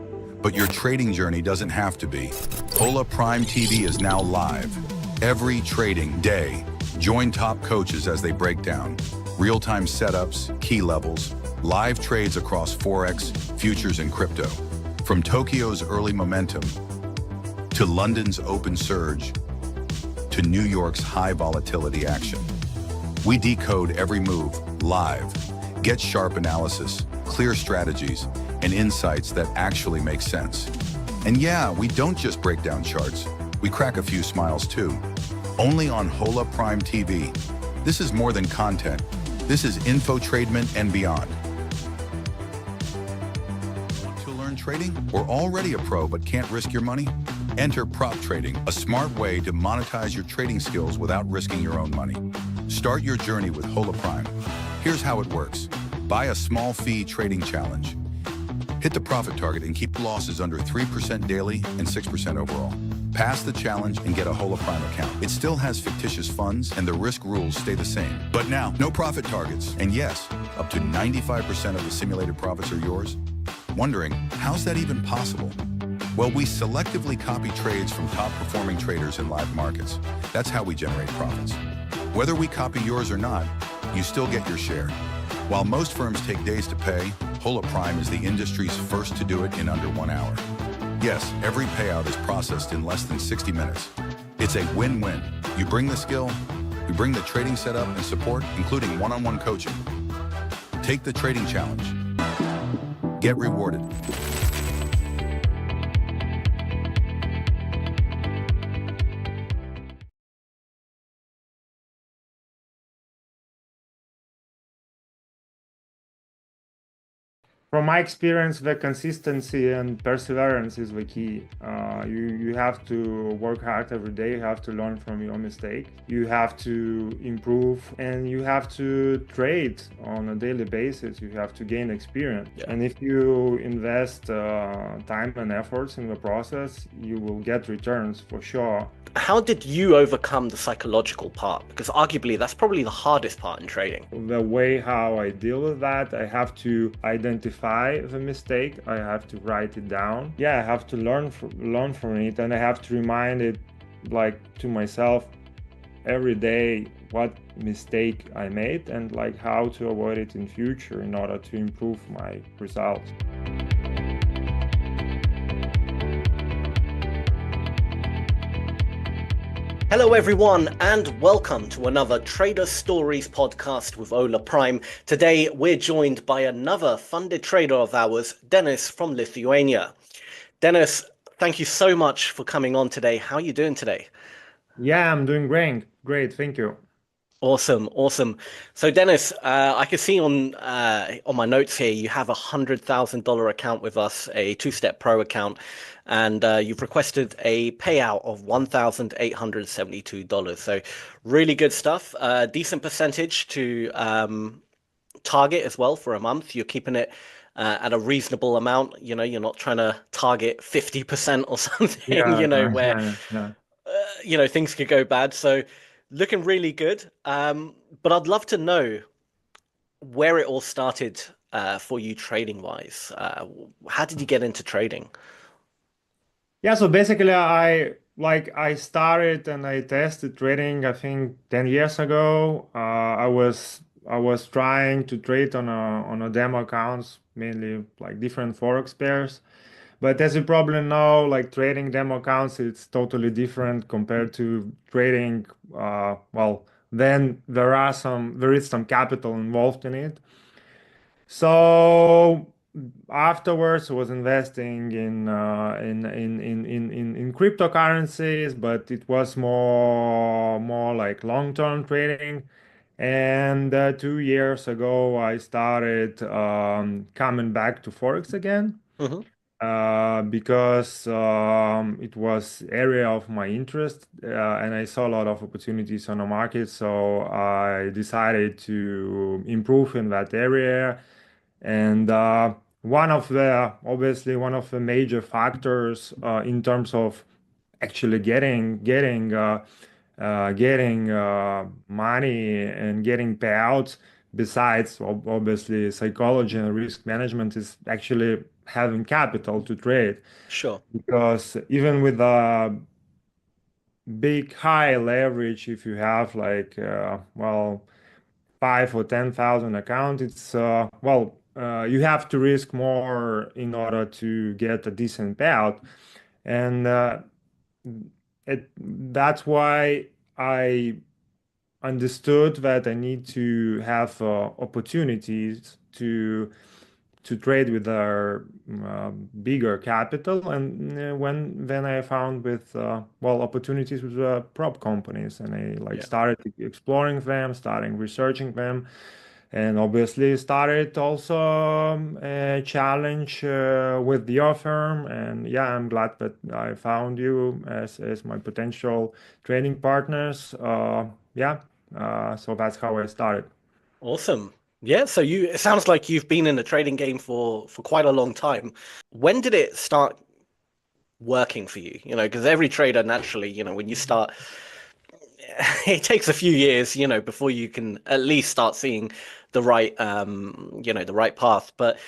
But your trading journey doesn't have to be. Hola Prime TV is now live. Every trading day, join top coaches as they break down real-time setups, key levels, live trades across Forex, futures, and crypto. From Tokyo's early momentum, to London's open surge, to New York's high volatility action. We decode every move live. Get sharp analysis, clear strategies, and insights that actually make sense. And yeah, we don't just break down charts. We crack a few smiles too. Only on Hola Prime TV. This is more than content. This is infotainment and beyond. To learn trading? Or already a pro but can't risk your money? Enter prop trading, a smart way to monetize your trading skills without risking your own money. Start your journey with Hola Prime. Here's how it works. Buy a small fee trading challenge. Hit the profit target and keep losses under 3% daily and 6% overall. Pass the challenge and get a Hola Prime account. It still has fictitious funds and the risk rules stay the same. But now, no profit targets. And yes, up to 95% of the simulated profits are yours. Wondering, how's that even possible? Well, we selectively copy trades from top performing traders in live markets. That's how we generate profits. Whether we copy yours or not, you still get your share. While most firms take days to pay, Hola Prime is the industry's first to do it in under 1 hour. Yes, every payout is processed in less than 60 minutes. It's a win-win. You bring the skill, we bring the trading setup and support, including one-on-one coaching. Take the trading challenge. Get rewarded. From my experience, the consistency and perseverance is the key. You have to work hard every day. You have to learn from your mistake. You have to improve, and you have to trade on a daily basis. You have to gain experience. Yeah. And if you invest time and efforts in the process, you will get returns for sure. How did you overcome the psychological part? Because arguably that's probably the hardest part in trading. The way how I deal with that, I have to identify the mistake. I have to write it down. Yeah, I have to learn from it, and I have to remind it, like, to myself every day what mistake I made and like how to avoid it in future in order to improve my results. Hello everyone, and welcome to another Trader Stories podcast with Hola Prime. Today we're joined by another funded trader of ours, Dennis from Lithuania. Dennis, thank you so much for coming on today. How are you doing today? Yeah, I'm doing great, thank you. Awesome. So Dennis, I can see on my notes here you have $100,000 account with us, a two-step pro account, and you've requested a payout of $1,872. So really good stuff. Decent percentage to target as well for a month. You're keeping it at a reasonable amount. You know, you're not trying to target 50% or something. Yeah, where things could go bad. So looking really good. But I'd love to know where it all started for you trading wise. How did you get into trading? Yeah, so basically I started and I tested trading, I think 10 years ago. I was trying to trade on a demo accounts, mainly like different Forex pairs. But as you probably know, like trading demo accounts, it's totally different compared to trading. Then there is some capital involved in it. So afterwards, I was investing in cryptocurrencies, but it was more like long-term trading. And 2 years ago, I started coming back to Forex again. Because it was area of my interest, and I saw a lot of opportunities on the market, so I decided to improve in that area. And one of the major factors in terms of actually getting money and getting payouts, besides obviously psychology and risk management, is actually having capital to trade. Sure. Because even with a big high leverage, if you have like well, 5 or 10,000 account, it's you have to risk more in order to get a decent payout, and that's why I understood that I need to have opportunities to trade with our bigger capital, and when then I found with opportunities with prop companies, and I started exploring them, starting researching them, and obviously started also a challenge with your firm. And yeah, I'm glad that I found you as my potential trading partners. So that's how I started. Awesome. Yeah, so it sounds like you've been in the trading game for quite a long time. When did it start working for you? You know, because every trader naturally, you know, when you start, it takes a few years, you know, before you can at least start seeing the right, the right path. But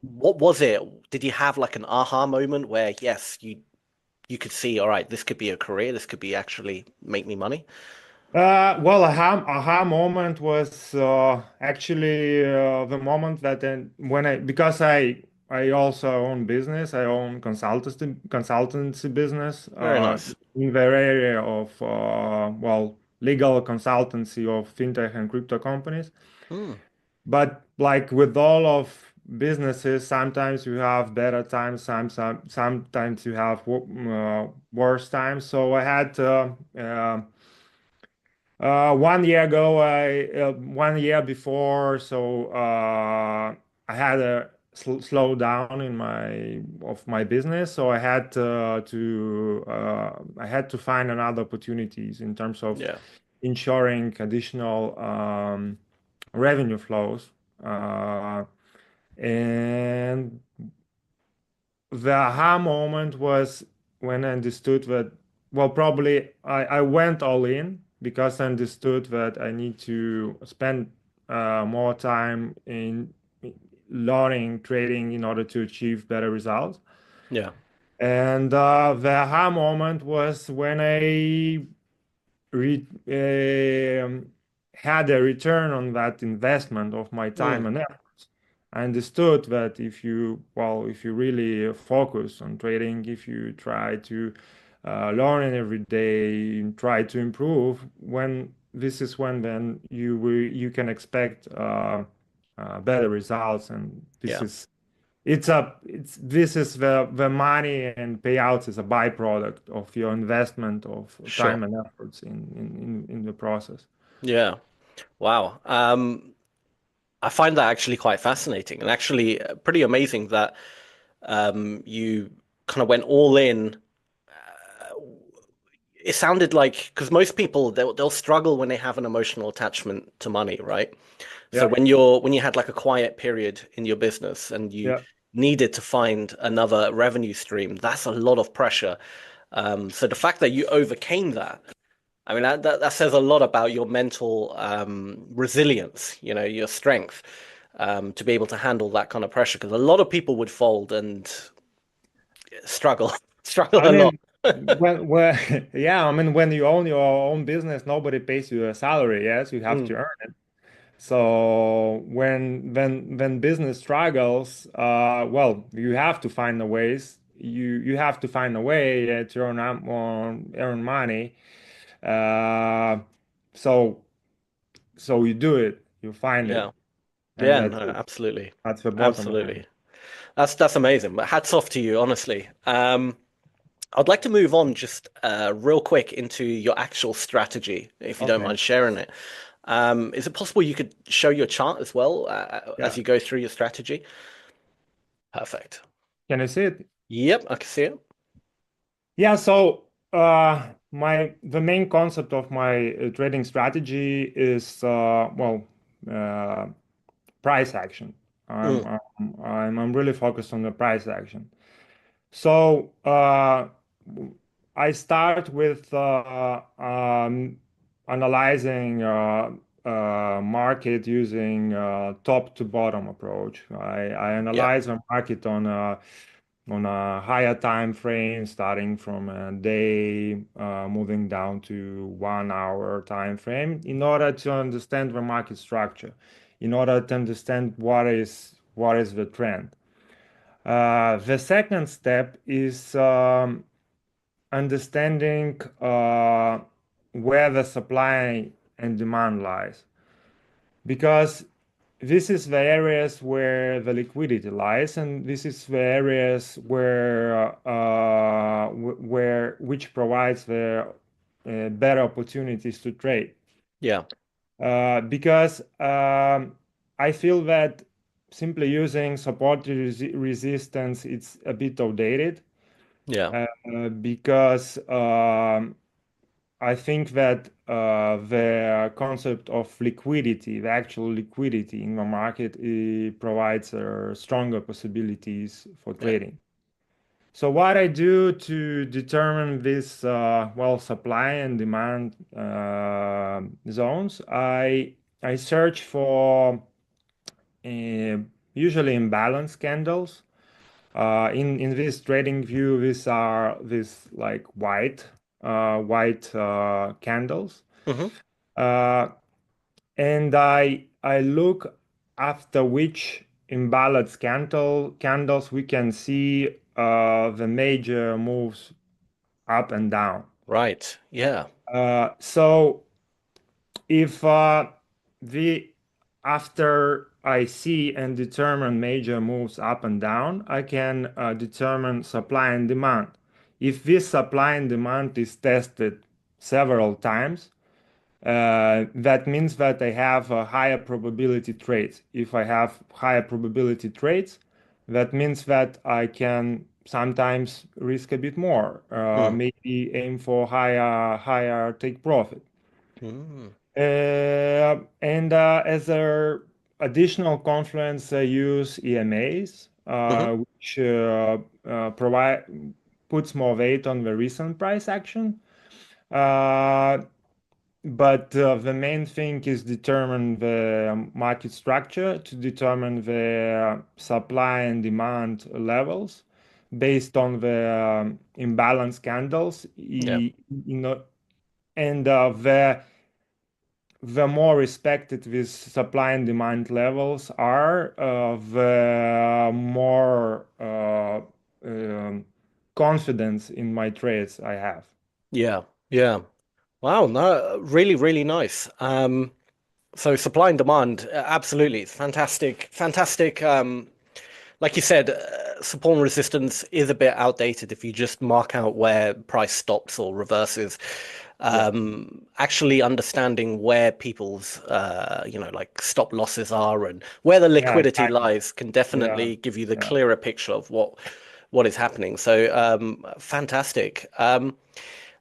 what was it? Did you have like an aha moment where, yes, you could see, all right, this could be a career, this could be actually make me money? Aha moment was actually the moment that because I also own business. I own consultancy business Very nice. in the area of legal consultancy of fintech and crypto companies. But like with all of businesses, sometimes you have better times, sometimes you have worse times. So I had 1 year ago, 1 year before, so I had a slowdown in my business, so I had to find another opportunities in terms of ensuring additional revenue flows, and the aha moment was when I understood that, probably I went all in because I understood that I need to spend more time in learning trading in order to achieve better results. Yeah. And the aha moment was when I had a return on that investment of my time and effort. I understood that if you really focus on trading, if you try to learn every day, try to improve, this is when then you can expect better results, and this is the money and payouts is a byproduct of your investment of time and efforts in the process. Yeah. Wow. I find that actually quite fascinating and actually pretty amazing that you kind of went all in. It sounded like, because most people they'll struggle when they have an emotional attachment to money, right? So when you had like a quiet period in your business and you needed to find another revenue stream, that's a lot of pressure. So the fact that you overcame that, I mean, that says a lot about your mental resilience, you know, your strength to be able to handle that kind of pressure. Because a lot of people would fold and struggle a lot. When you own your own business, nobody pays you a salary. Yes, you have to earn it. So when business struggles, you have to find the ways. You have to find a way to earn money. So you do it. You find it. Yeah, no, absolutely. That's the bottom line. Absolutely. That's amazing. But hats off to you, honestly. I'd like to move on just real quick into your actual strategy, if you don't mind sharing it. Is it possible you could show your chart as well as you go through your strategy? Perfect. Can I see it? Yep, I can see it. Yeah, so the main concept of my trading strategy is price action. I'm really focused on the price action. So I start with analyzing market using top to bottom approach. I analyze a market on a higher time frame, starting from a day, moving down to 1 hour time frame, in order to understand the market structure, in order to understand what is the trend. The second step is understanding where the supply and demand lies, because this is the areas where the liquidity lies, and this is the areas where which provides the better opportunities to trade. Yeah. Because I feel that simply using support resistance, it's a bit outdated. Yeah. Because I think that the concept of liquidity, the actual liquidity in the market, provides stronger possibilities for trading. So what I do to determine this, supply and demand zones, I search for usually imbalanced candles. In this trading view, these are like white candles. And I look after which imbalanced candles we can see the major moves up and down. Right. Yeah. So if after I see and determine major moves up and down, I can determine supply and demand. If this supply and demand is tested several times, that means that I have a higher probability trades. If I have higher probability trades, that means that I can sometimes risk a bit more, maybe aim for higher take profit. And as a additional confluence, I use EMAs, which puts more weight on the recent price action. But the main thing is determine the market structure, to determine the supply and demand levels based on the imbalanced candles. And the more respected these supply and demand levels are, the more confidence in my trades I have. Yeah. Yeah. Wow, no, really, really nice. So supply and demand, absolutely, it's fantastic, fantastic. Like you said, support and resistance is a bit outdated if you just mark out where price stops or reverses. Actually understanding where people's, like stop losses are and where the liquidity lies can definitely give you the clearer picture of what is happening. So fantastic.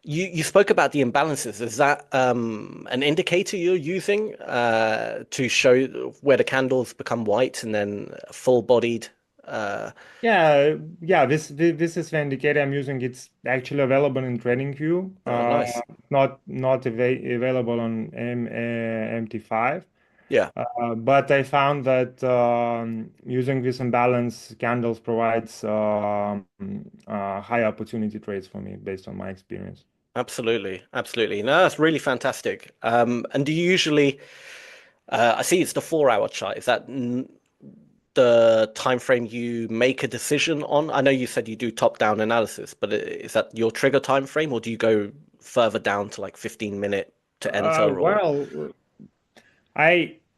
You spoke about the imbalances. Is that an indicator you're using to show where the candles become white and then full-bodied? This is the indicator I'm using. It's actually available in TradingView. Nice. Not available on MT5. Yeah. But I found that using this imbalance candles provides high opportunity trades for me based on my experience. Absolutely, absolutely. No, that's really fantastic. And do you usually? I see it's the 4-hour chart. Is that the time frame you make a decision on? I know you said you do top-down analysis, but is that your trigger time frame, or do you go further down to like 15-minute to enter?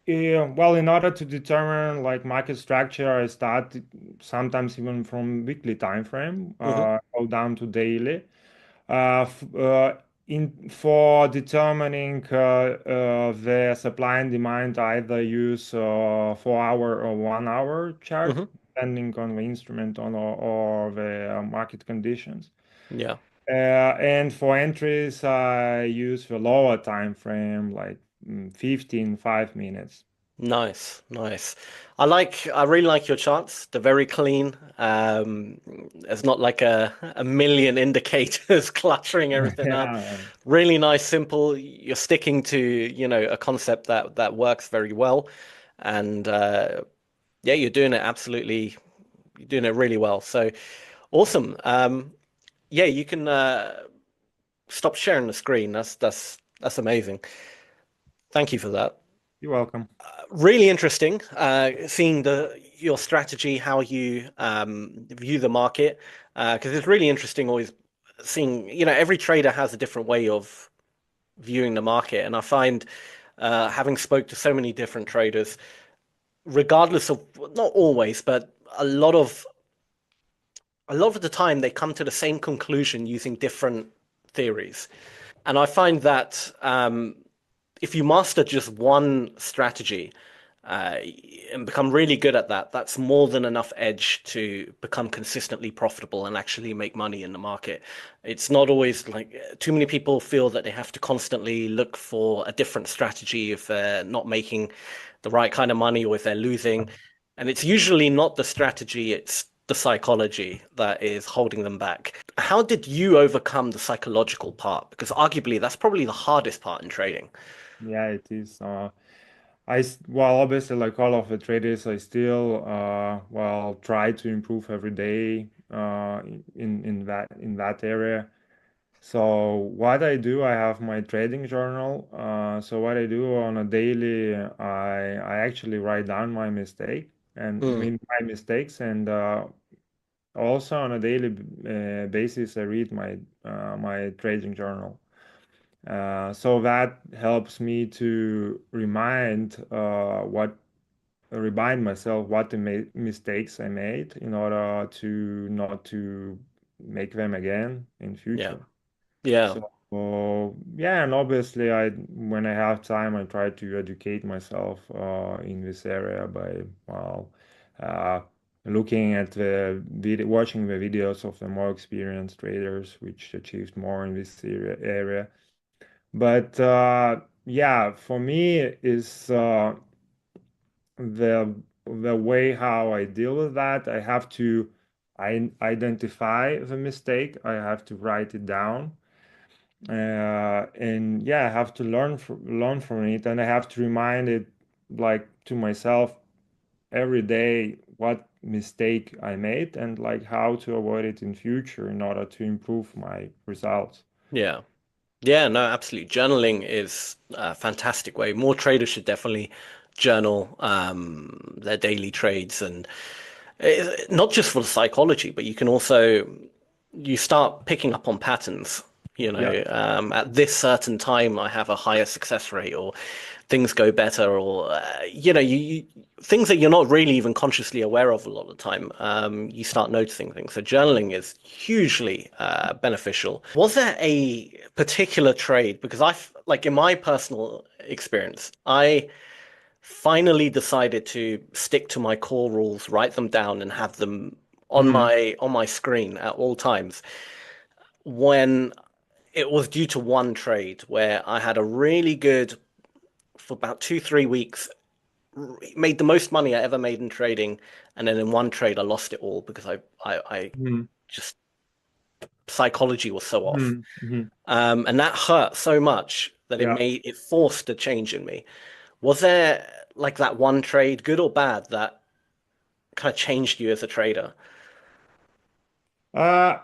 In order to determine like market structure, I start sometimes even from weekly time frame, go down to daily. For determining the supply and demand, I either use 4-hour or 1-hour chart, depending on the instrument or the market conditions. Yeah. And for entries, I use the lower time frame, like 5 minutes. Nice, nice. I really like your charts. They're very clean. There's not like a million indicators cluttering everything up. Yeah. Really nice, simple. You're sticking to, you know, a concept that works very well. And yeah, you're doing it really well. So awesome. Yeah, you can stop sharing the screen. That's amazing. Thank you for that. You're welcome. Really interesting, seeing your strategy, how you view the market, because it's really interesting always seeing, you know, every trader has a different way of viewing the market, and I find having spoke to so many different traders, regardless of, not always, but a lot of the time they come to the same conclusion using different theories, and I find that if you master just one strategy and become really good at that, that's more than enough edge to become consistently profitable and actually make money in the market. It's not always like too many people feel that they have to constantly look for a different strategy if they're not making the right kind of money or if they're losing. And it's usually not the strategy, it's the psychology that is holding them back. How did you overcome the psychological part? Because arguably that's probably the hardest part in trading. Yeah, it is. Well, obviously, like all of the traders, I still well try to improve every day in that area. So what I do, I have my trading journal. So what I do on a daily, I actually write down my mistake and my mistakes, and also on a daily basis, I read my trading journal. So that helps me to remind myself what the mistakes I made in order to not to make them again in future. Yeah. So yeah, and obviously when I have time, I try to educate myself in this area by looking at watching the videos of the more experienced traders which achieved more in this area. But yeah, for me is the way how I deal with that. I have to identify the mistake. I have to write it down, and yeah, I have to learn from it, and I have to remind it like to myself every day what mistake I made and like how to avoid it in future in order to improve my results. Yeah. Yeah, no, absolutely. Journaling is a fantastic way. More traders should definitely journal their daily trades, and not just for the psychology, but you start picking up on patterns. You know, at this certain time, I have a higher success rate, or things go better, or you know, you things that you're not really even consciously aware of a lot of the time. You start noticing things. So journaling is hugely beneficial. Was there a particular trade? Because like in my personal experience, I finally decided to stick to my core rules, write them down, and have them on my screen at all times. When it was due to one trade where I had a really good, for about 2-3 weeks, made the most money I ever made in trading, and then in one trade I lost it all because I just psychology was so off, and that hurt so much that it forced a change in me. Was there like that one trade, good or bad, that kind of changed you as a trader? I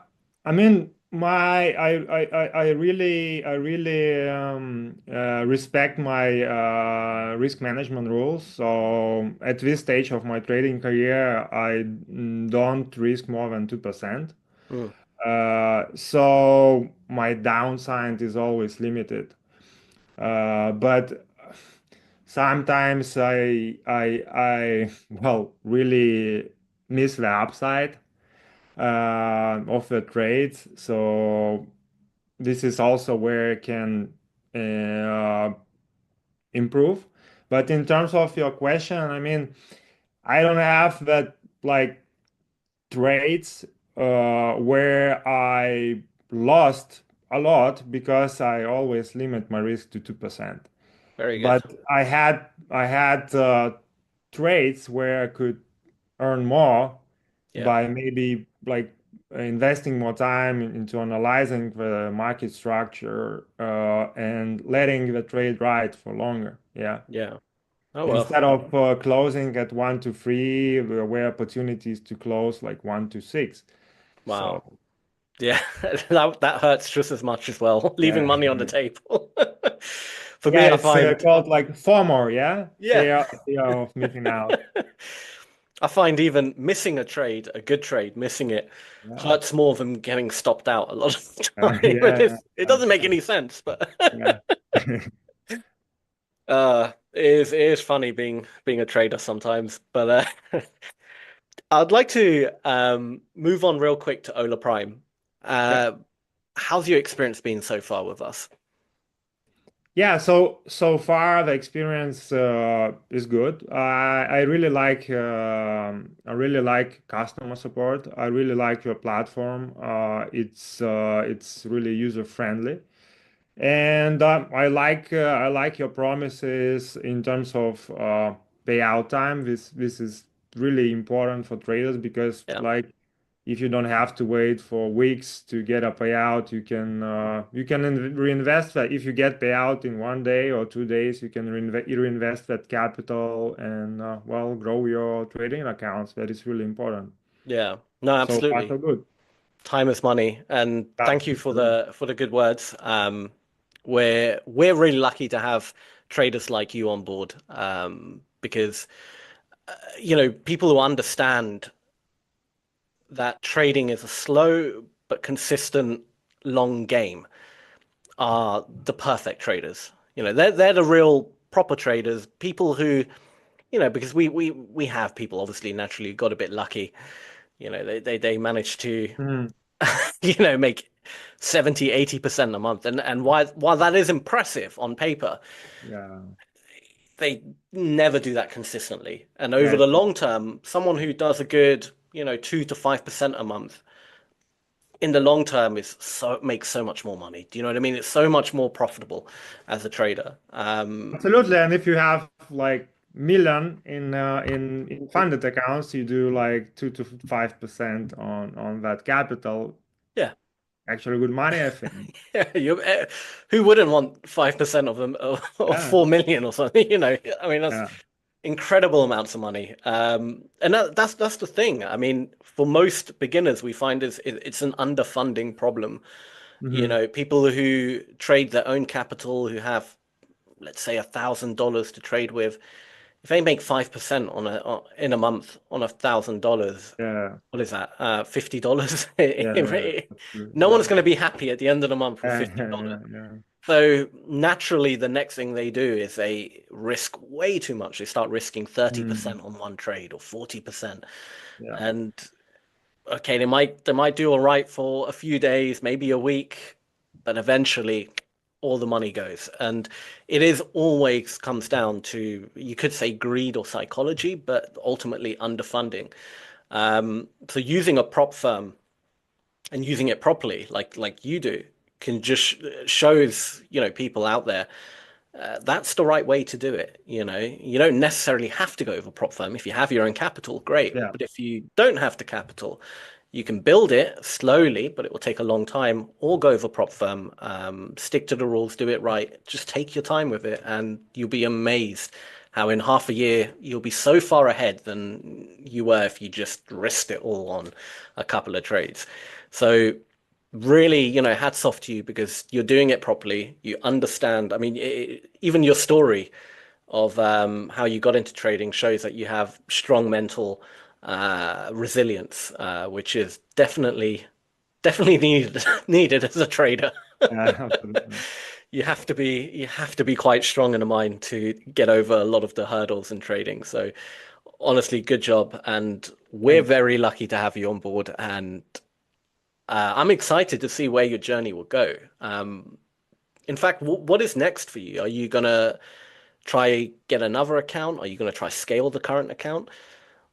mean, I really respect my risk management rules. So at this stage of my trading career, I don't risk more than 2%. So my downside is always limited. But sometimes I well really miss the upside of the trades. So this is also where it can improve. But in terms of your question, I mean, I don't have that like trades where I lost a lot because I always limit my risk to 2%. Very good. But I had trades where I could earn more by maybe like investing more time into analyzing the market structure and letting the trade ride for longer. Yeah. Yeah. Oh, well. Instead of closing at 1 to 3, there were opportunities to close like 1 to 6. Wow. So, yeah, that hurts just as much as well, leaving money on the table. For me, I it's find called like FOMO, yeah? Yeah. Fear of missing out. I find even missing a trade, a good trade, missing it hurts more than getting stopped out a lot of the time. It doesn't make any sense, but it is funny being a trader sometimes. But I'd like to move on real quick to Hola Prime. How's your experience been so far with us? Yeah, so far the experience is good. I really like customer support. I really like your platform. It's really user friendly, and I like your promises in terms of payout time. This is really important for traders because like if you don't have to wait for weeks to get a payout, you can reinvest that. If you get payout in 1 day or 2 days, you can reinvest that capital and well, grow your trading accounts. That is really important. Yeah, no, absolutely. So far, so good. Time is money, and thank you for the good words. We're really lucky to have traders like you on board, because people who understand that trading is a slow but consistent long game are the perfect traders. They're the real proper traders, people who, because we have people obviously naturally got a bit lucky. They managed to make 70-80% a month, and while that is impressive on paper, they never do that consistently. And over the long term, someone who does a good 2 to 5% a month in the long term makes so much more money. Do you know what I mean? It's so much more profitable as a trader. Absolutely. And if you have like million in funded accounts, you do like 2 to 5% on that capital. Yeah. Actually good money, I think. Who wouldn't want 5% of them or 4 million or something? I mean, that's incredible amounts of money. And that's the thing. I mean, for most beginners, we find it's an underfunding problem. People who trade their own capital, who have, let's say, $1,000 to trade with, if they make 5% in a month on $1,000, what is that? $50. No one's going to be happy at the end of the month with $50. So naturally, the next thing they do is they risk way too much. They start risking 30% on one trade or 40%, and okay, they might do all right for a few days, maybe a week, but eventually all the money goes. And it is always comes down to, you could say, greed or psychology, but ultimately underfunding. So using a prop firm and using it properly, like you do, can just shows people out there that's the right way to do it. You don't necessarily have to go with a prop firm. If you have your own capital, great. But if you don't have the capital, you can build it slowly, but it will take a long time, or go with a prop firm, stick to the rules, do it right. Just take your time with it, and you'll be amazed how in half a year you'll be so far ahead than you were if you just risked it all on a couple of trades. So really, hats off to you, because you're doing it properly. You understand. I mean, even your story of how you got into trading shows that you have strong mental resilience, which is definitely needed as a trader. You have to be quite strong in the mind to get over a lot of the hurdles in trading. So honestly, good job, and we're very lucky to have you on board, and I'm excited to see where your journey will go. In fact, what is next for you? Are you gonna try get another account? Are you gonna try scale the current account?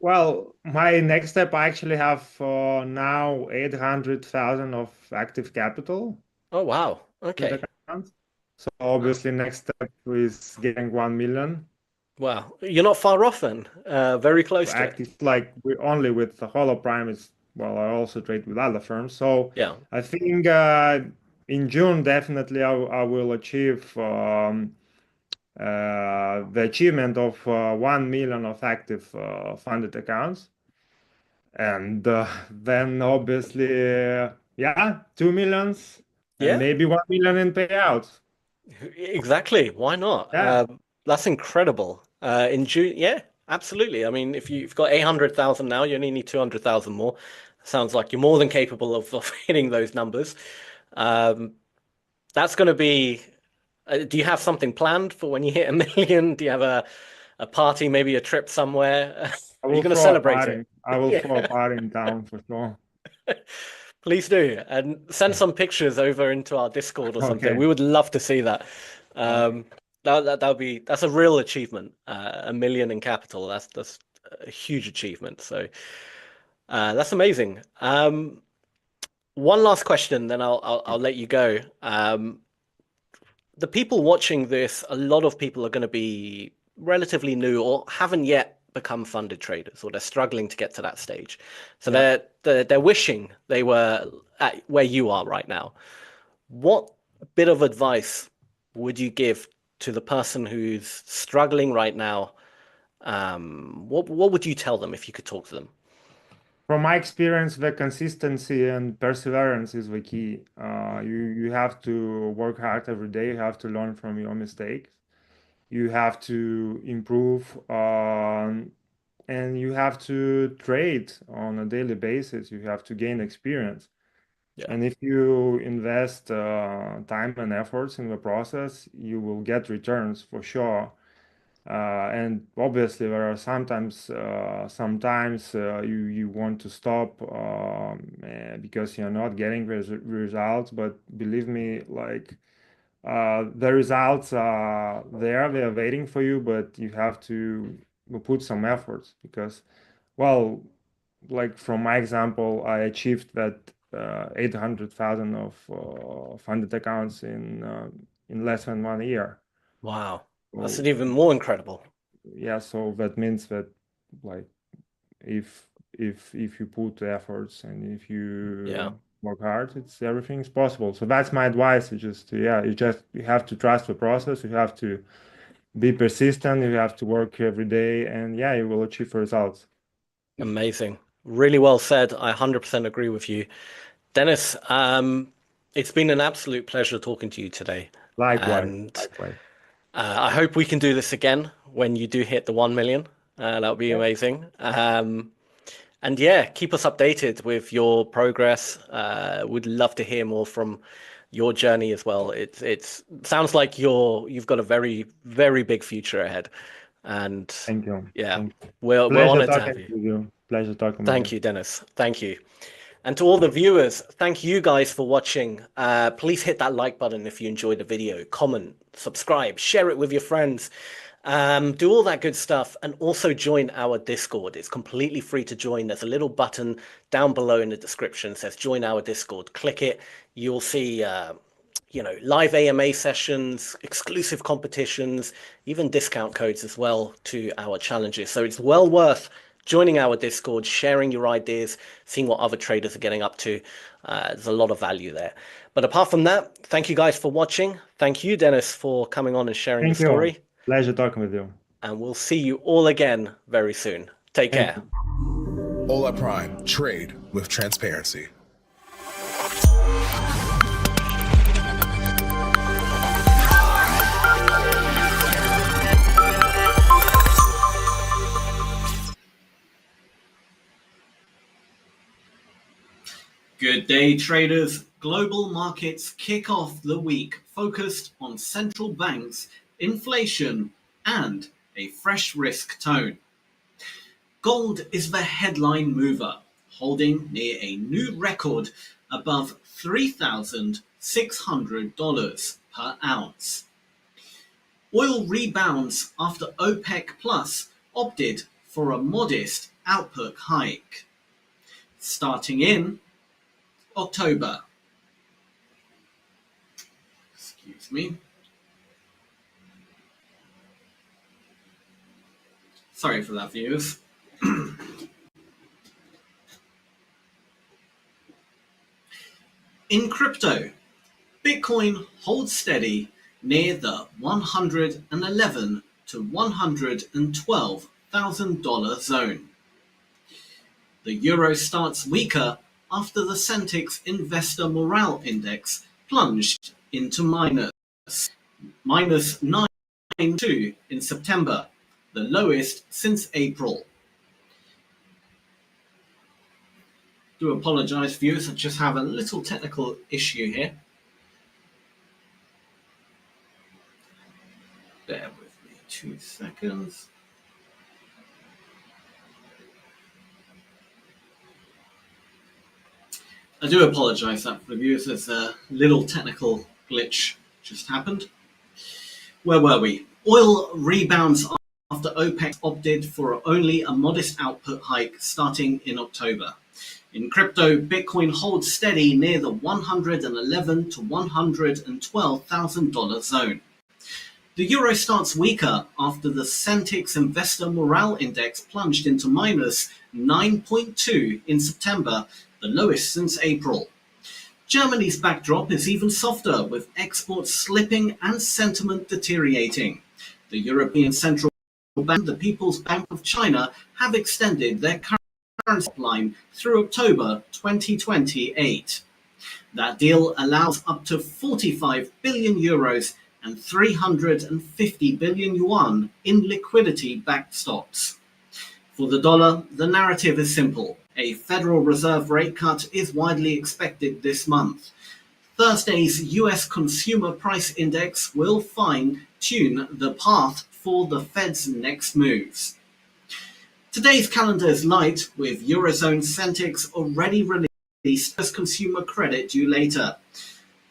Well, my next step, I actually have now 800,000 of active capital. Oh, wow. Okay. So obviously next step is getting 1 million. Wow, you're not far off then. Very close to it. Active, like we only with the Hola Prime is, well, I also trade with other firms. So Yeah. I think in June definitely I will achieve the achievement of 1 million of active funded accounts. And then obviously, yeah, 2 millions Yeah. and maybe 1 million in payouts. Exactly. Why not? Yeah. That's incredible. In June, yeah, absolutely. I mean, if you've got 800,000 now, you only need 200,000 more. Sounds like you're more than capable of hitting those numbers. That's going to be. Do you have something planned for when you hit 1 million? Do you have a party, maybe a trip somewhere? I Are will you going to throw a celebrate party. it? I will Yeah. throw a party in town for sure. Please do, and send some pictures over into our Discord or something. Okay. We would love to see that. That's a real achievement. 1 million in capital. That's a huge achievement. So that's amazing. One last question, then I'll let you go. The people watching this, a lot of people are going to be relatively new or haven't yet become funded traders, or they're struggling to get to that stage. So they're wishing they were at where you are right now. What bit of advice would you give to the person who's struggling right now? What would you tell them if you could talk to them? From my experience, the consistency and perseverance is the key. You have to work hard every day. You have to learn from your mistakes. You have to improve, and you have to trade on a daily basis. You have to gain experience. Yeah. And if you invest time and efforts in the process, you will get returns for sure. And obviously, there are sometimes you want to stop because you're not getting results. But believe me, like the results are there, they are waiting for you, but you have to put some efforts because, well, like from my example, I achieved that 800,000 of funded accounts in less than 1 year. Wow, that's So, even more incredible. yeah, so that means that like if you put efforts and if you work hard, everything's possible. So that's my advice. You have to trust the process. You have to be persistent. You have to work every day, and yeah, you will achieve results. Amazing. Really well said. I 100% agree with you. Dennis, it's been an absolute pleasure talking to you today. Likewise. And Likewise. I hope we can do this again when you do hit the 1 million. That would be amazing. And yeah, keep us updated with your progress. Would love to hear more from your journey as well. It sounds like you've got a very, very big future ahead. And thank you. Yeah, Thank you. we're honored to have you. With you. Pleasure talking with you. Thank you, Dennis. Thank you. And to all the viewers, thank you guys for watching. Please hit that like button if you enjoyed the video. Comment, subscribe, share it with your friends. Do all that good stuff, and also join our Discord. It's completely free to join. There's a little button down below in the description that says join our Discord. Click it. You'll see live AMA sessions, exclusive competitions, even discount codes as well to our challenges. So it's well worth joining our Discord, sharing your ideas, seeing what other traders are getting up to. There's a lot of value there. But apart from that, thank you guys for watching. Thank you, Dennis, for coming on and sharing your story. Pleasure talking with you. And we'll see you all again very soon. Take care. Hola Prime, trade with transparency. Good day, traders. Global markets kick off the week focused on central banks, inflation, and a fresh risk tone. Gold is the headline mover, holding near a new record above $3,600 per ounce. Oil rebounds after OPEC Plus opted for a modest output hike. Starting in October. Excuse me. Sorry for that, viewers. In crypto, Bitcoin holds steady near the $111,000 to $112,000 zone. The euro starts weaker after the Centix Investor Morale Index plunged into minus 9.2 in September, the lowest since April. Do apologize, viewers, I just have a little technical issue here. Bear with me 2 seconds. I do apologize that for the viewers, there's a little technical glitch just happened. Where were we? Oil rebounds after OPEC opted for only a modest output hike starting in October. In crypto, Bitcoin holds steady near the $111,000 to $112,000 zone. The euro starts weaker after the Centix Investor Morale Index plunged into minus 9.2 in September, the lowest since April. Germany's backdrop is even softer, with exports slipping and sentiment deteriorating. The European Central Bank, the People's Bank of China, have extended their currency line through October 2028. That deal allows up to 45 billion euros and 350 billion yuan in liquidity backstops. For the dollar, the narrative is simple. A Federal Reserve rate cut is widely expected this month. Thursday's US Consumer Price Index will fine-tune the path for the Fed's next moves. Today's calendar is light, with Eurozone Centix already released as consumer credit due later.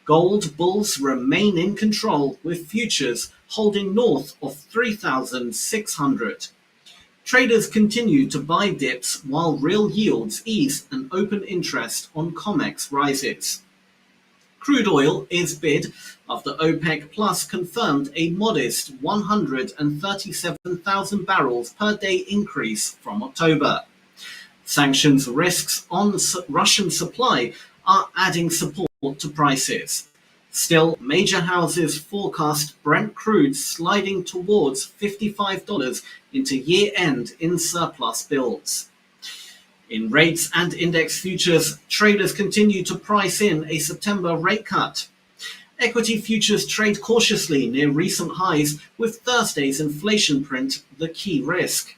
Gold bulls remain in control, with futures holding north of 3,600. Traders continue to buy dips while real yields ease and open interest on COMEX rises. Crude oil is bid after OPEC Plus confirmed a modest 137,000 barrels per day increase from October. Sanctions risks on Russian supply are adding support to prices. Still, major houses forecast Brent crude sliding towards $55 into year-end in surplus builds. In rates and index futures, traders continue to price in a September rate cut. Equity futures trade cautiously near recent highs, with Thursday's inflation print the key risk.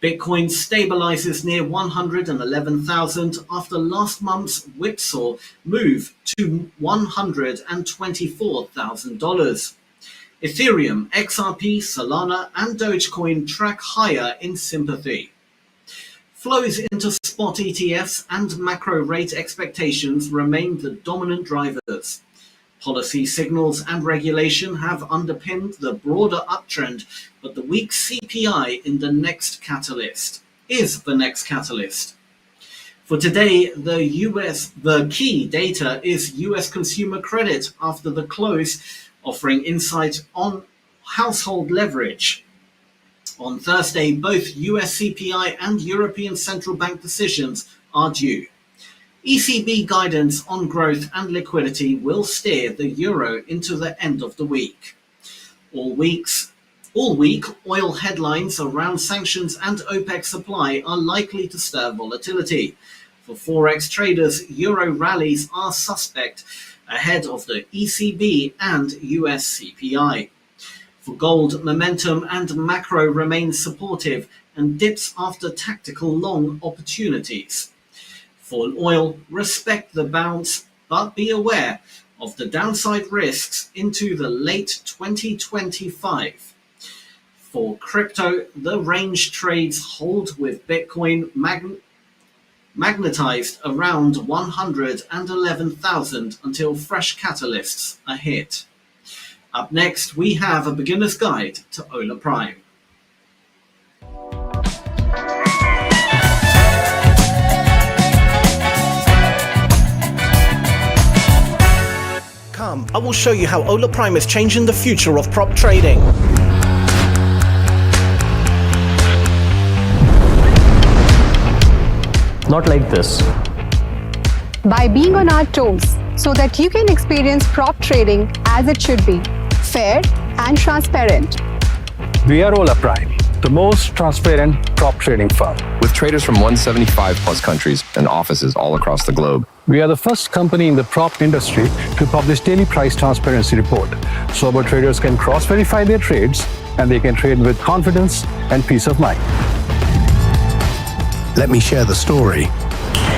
Bitcoin stabilizes near 111,000 after last month's whipsaw move to $124,000. Ethereum, XRP, Solana, and Dogecoin track higher in sympathy. Flows into spot ETFs and macro rate expectations remain the dominant drivers. Policy signals and regulation have underpinned the broader uptrend, but the weak CPI is the next catalyst. For today, the key data is US consumer credit after the close, offering insight on household leverage. On Thursday, both US CPI and European Central Bank decisions are due. ECB guidance on growth and liquidity will steer the euro into the end of the week. All week, oil headlines around sanctions and OPEC supply are likely to stir volatility. For Forex traders, euro rallies are suspect ahead of the ECB and US CPI. For gold, momentum and macro remain supportive and dips after tactical long opportunities. For oil, respect the bounce, but be aware of the downside risks into the late 2025. For crypto, the range trades hold with Bitcoin magnetized around 111,000 until fresh catalysts are hit. Up next, we have a beginner's guide to Hola Prime. Come, I will show you how Hola Prime is changing the future of prop trading. not like this. By being on our toes so that you can experience prop trading as it should be, fair and transparent. We are Hola Prime, the most transparent prop trading firm. With traders from 175 plus countries and offices all across the globe. We are the first company in the prop industry to publish daily price transparency report, so our traders can cross-verify their trades and they can trade with confidence and peace of mind. Let me share the story.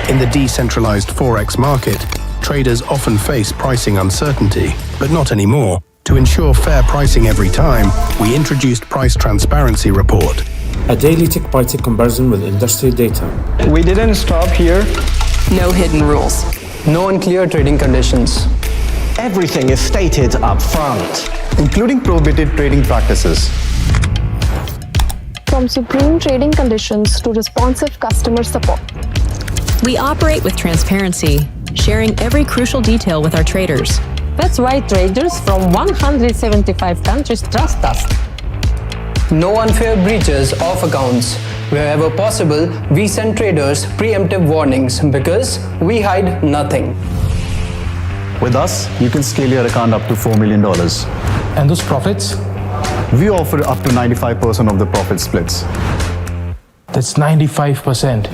In the decentralized Forex market, traders often face pricing uncertainty, but not anymore. To ensure fair pricing every time, we introduced Price Transparency Report. A daily tick-by-tick comparison with industry data. We didn't stop here. No hidden rules. No unclear trading conditions. Everything is stated up front, including prohibited trading practices. From supreme trading conditions to responsive customer support. We operate with transparency, sharing every crucial detail with our traders. That's why traders from 175 countries trust us. No unfair breaches of accounts. Wherever possible, we send traders preemptive warnings because we hide nothing. With us, you can scale your account up to $4 million. And those profits? We offer up to 95% of the profit splits. That's 95%.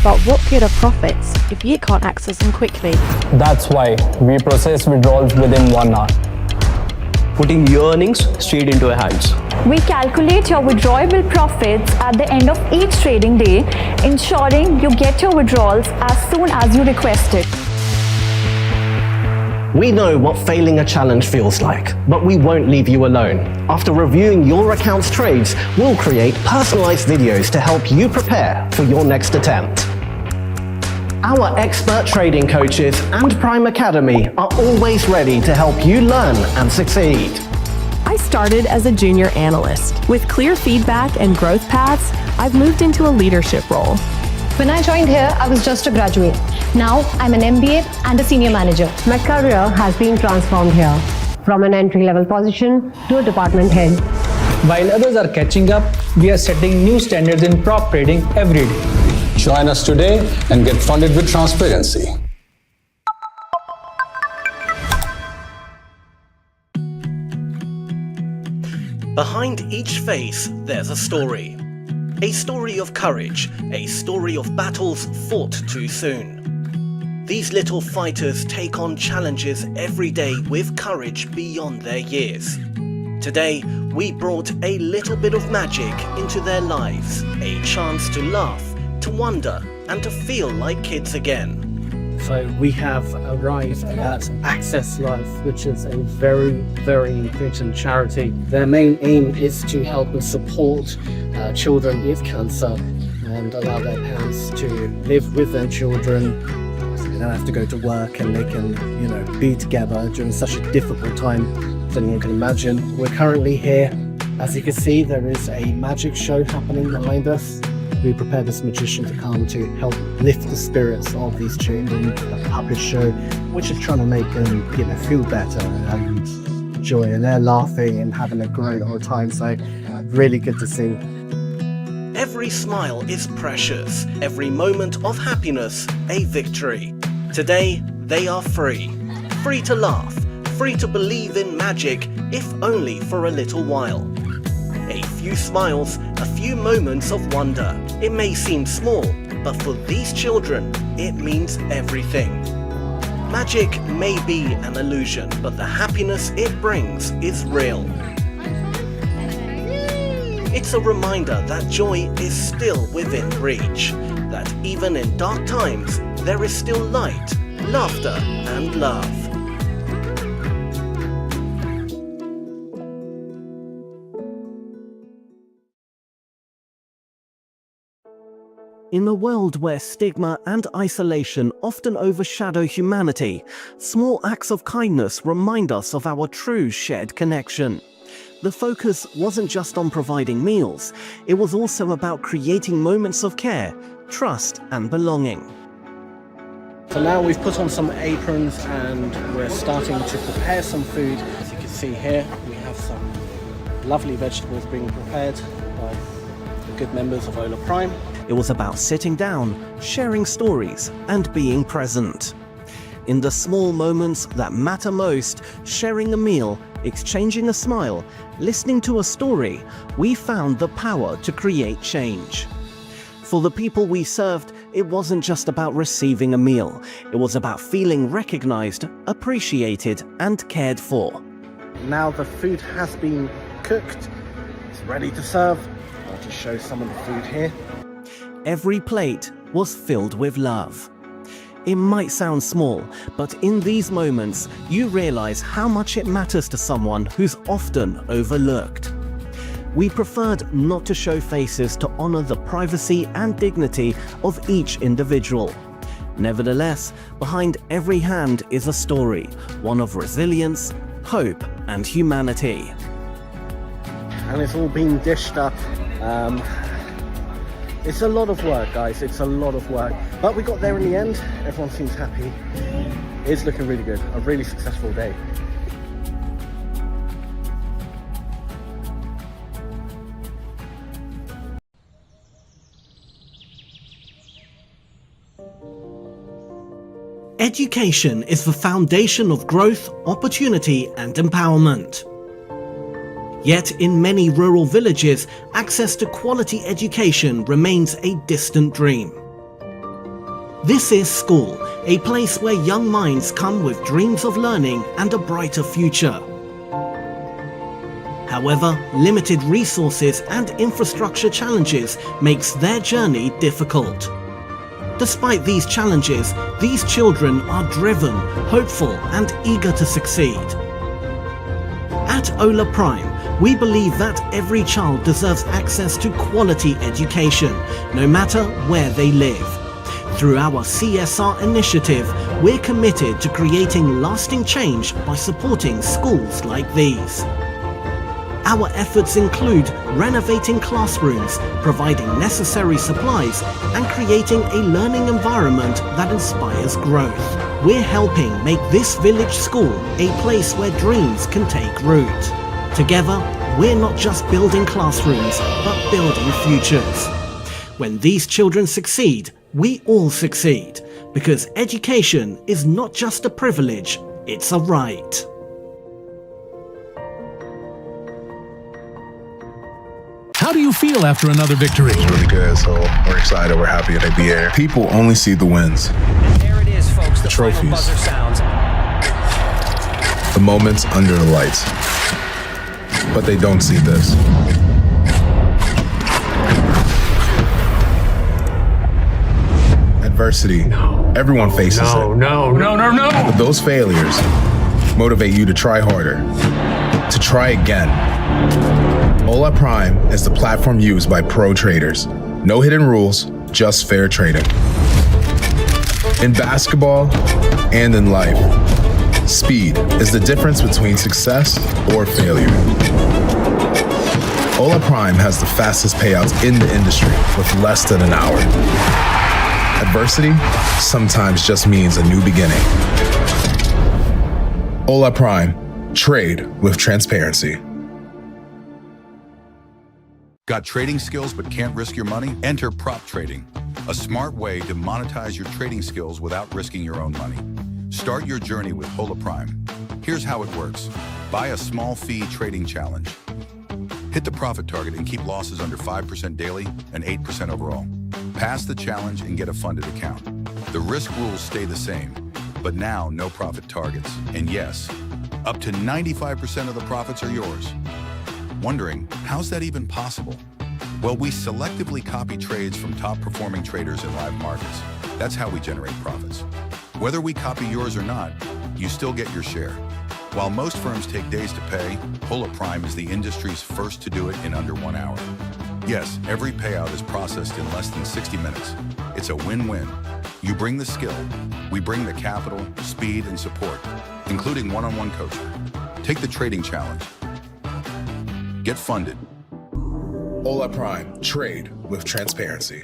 But what good are profits if you can't access them quickly? That's why we process withdrawals within 1 hour, putting your earnings straight into your hands. We calculate your withdrawable profits at the end of each trading day, ensuring you get your withdrawals as soon as you request it. We know what failing a challenge feels like, but we won't leave you alone. After reviewing your account's trades, we'll create personalized videos to help you prepare for your next attempt. Our expert trading coaches and Prime Academy are always ready to help you learn and succeed. I started as a junior analyst. With clear feedback and growth paths, I've moved into a leadership role. When I joined here, I was just a graduate. Now, I'm an MBA and a senior manager. My career has been transformed here, from an entry-level position to a department head. While others are catching up, we are setting new standards in prop trading every day. Join us today and get funded with transparency. Behind each face, there's a story. A story of courage, a story of battles fought too soon. These little fighters take on challenges every day with courage beyond their years. Today, we brought a little bit of magic into their lives, a chance to laugh, to wonder, and to feel like kids again. So we have arrived at Access Life, which is a very, very important charity. Their main aim is to help and support children with cancer and allow their parents to live with their children. So they don't have to go to work and they can, be together during such a difficult time as anyone can imagine. We're currently here. As you can see, there is a magic show happening behind us. We prepared this magician to come to help lift the spirits of these children. A puppet show, which is trying to make them, feel better and joy. And they're laughing and having a great old time. So really good to see. Every smile is precious. Every moment of happiness, a victory. Today, they are free. Free to laugh. Free to believe in magic, if only for a little while. A few smiles, a few moments of wonder. It may seem small, but for these children, it means everything. Magic may be an illusion, but the happiness it brings is real. It's a reminder that joy is still within reach, that even in dark times, there is still light, laughter, and love. In a world where stigma and isolation often overshadow humanity, small acts of kindness remind us of our true shared connection. The focus wasn't just on providing meals, it was also about creating moments of care, trust, and belonging. So now we've put on some aprons and we're starting to prepare some food. As you can see here, we have some lovely vegetables being prepared by good members of Hola Prime. It was about sitting down, sharing stories, and being present. In the small moments that matter most, sharing a meal, exchanging a smile, listening to a story, we found the power to create change. For the people we served, it wasn't just about receiving a meal. It was about feeling recognized, appreciated, and cared for. Now the food has been cooked. It's ready to serve. I'll just show some of the food here. Every plate was filled with love. It might sound small, but in these moments, you realize how much it matters to someone who's often overlooked. We preferred not to show faces to honor the privacy and dignity of each individual. Nevertheless, behind every hand is a story, one of resilience, hope, and humanity. And it's all been dished up. It's a lot of work, guys. It's a lot of work. But we got there in the end. Everyone seems happy. It's looking really good. A really successful day. Education is the foundation of growth, opportunity, and empowerment. Yet in many rural villages, access to quality education remains a distant dream. This is school, a place where young minds come with dreams of learning and a brighter future. However, limited resources and infrastructure challenges makes their journey difficult. Despite these challenges, these children are driven, hopeful, and eager to succeed. At Hola Prime, we believe that every child deserves access to quality education, no matter where they live. Through our CSR initiative, we're committed to creating lasting change by supporting schools like these. Our efforts include renovating classrooms, providing necessary supplies, and creating a learning environment that inspires growth. We're helping make this village school a place where dreams can take root. Together, we're not just building classrooms, but building futures. When these children succeed, we all succeed, because education is not just a privilege, it's a right. How do you feel after another victory? It's really good, so we're excited, we're happy to be here. People only see the wins. And there it is, folks, the trophies. Buzzer sounds. The moments under the lights. But they don't see this. Adversity. No. Everyone faces it. No. But those failures motivate you to try harder, to try again. Hola Prime is the platform used by pro traders. No hidden rules, just fair trading. In basketball and in life, speed is the difference between success or failure. Hola Prime has the fastest payouts in the industry with less than an hour. Adversity sometimes just means a new beginning. Hola Prime, trade with transparency. Got trading skills but can't risk your money? Enter prop trading, a smart way to monetize your trading skills without risking your own money. Start your journey with Hola Prime. Here's how it works. Buy a small fee trading challenge. Hit the profit target and keep losses under 5% daily and 8% overall. Pass the challenge and get a funded account. The risk rules stay the same, but now no profit targets. And yes, up to 95% of the profits are yours. Wondering, how's that even possible? Well, we selectively copy trades from top performing traders in live markets. That's how we generate profits. Whether we copy yours or not, you still get your share. While most firms take days to pay, Hola Prime is the industry's first to do it in under 1 hour. Yes, every payout is processed in less than 60 minutes. It's a win-win. You bring the skill, we bring the capital, speed, and support, including one-on-one coaching. Take the trading challenge. Get funded. Hola Prime, trade with transparency.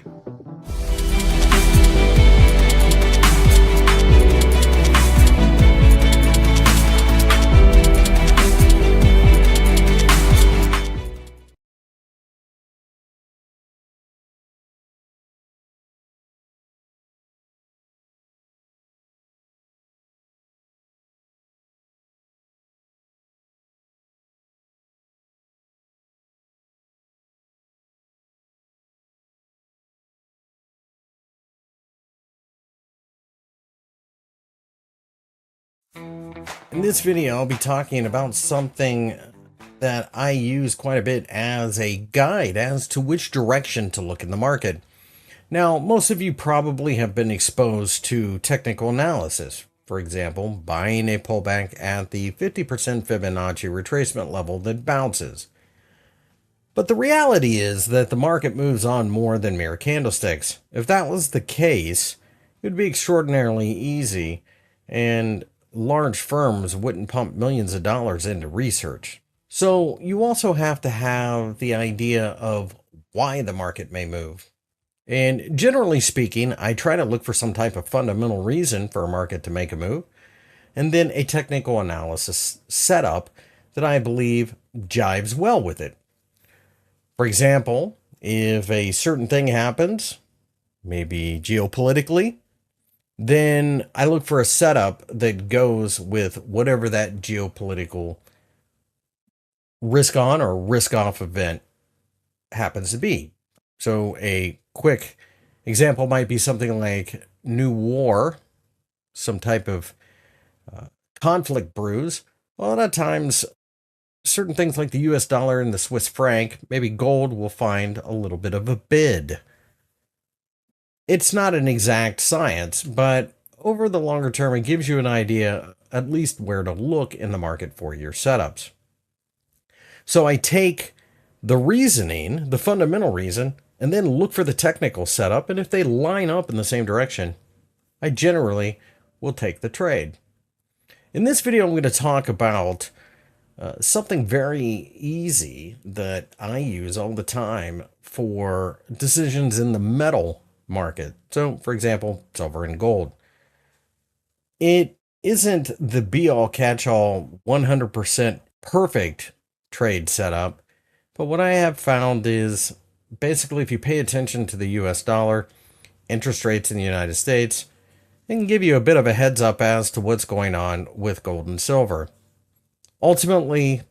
In this video, I'll be talking about something that I use quite a bit as a guide as to which direction to look in the market. Now, most of you probably have been exposed to technical analysis. For example, buying a pullback at the 50% Fibonacci retracement level that bounces. But the reality is that the market moves on more than mere candlesticks. If that was the case, it would be extraordinarily easy, and large firms wouldn't pump millions of dollars into research. So you also have to have the idea of why the market may move. And generally speaking, I try to look for some type of fundamental reason for a market to make a move, and then a technical analysis setup that I believe jives well with it. For example, if a certain thing happens, maybe geopolitically, then I look for a setup that goes with whatever that geopolitical risk on or risk off event happens to be. So a quick example might be something like new war, some type of conflict brews. A lot of times, certain things like the US dollar and the Swiss franc, maybe gold will find a little bit of a bid. It's not an exact science, but over the longer term, it gives you an idea at least where to look in the market for your setups. So I take the reasoning, the fundamental reason, and then look for the technical setup. And if they line up in the same direction, I generally will take the trade. In this video, I'm going to talk about something very easy that I use all the time for decisions in the metal market. So, for example, silver and gold. It isn't the be-all, catch-all, 100% perfect trade setup, but what I have found is basically if you pay attention to the US dollar, interest rates in the United States, it can give you a bit of a heads up as to what's going on with gold and silver. Ultimately,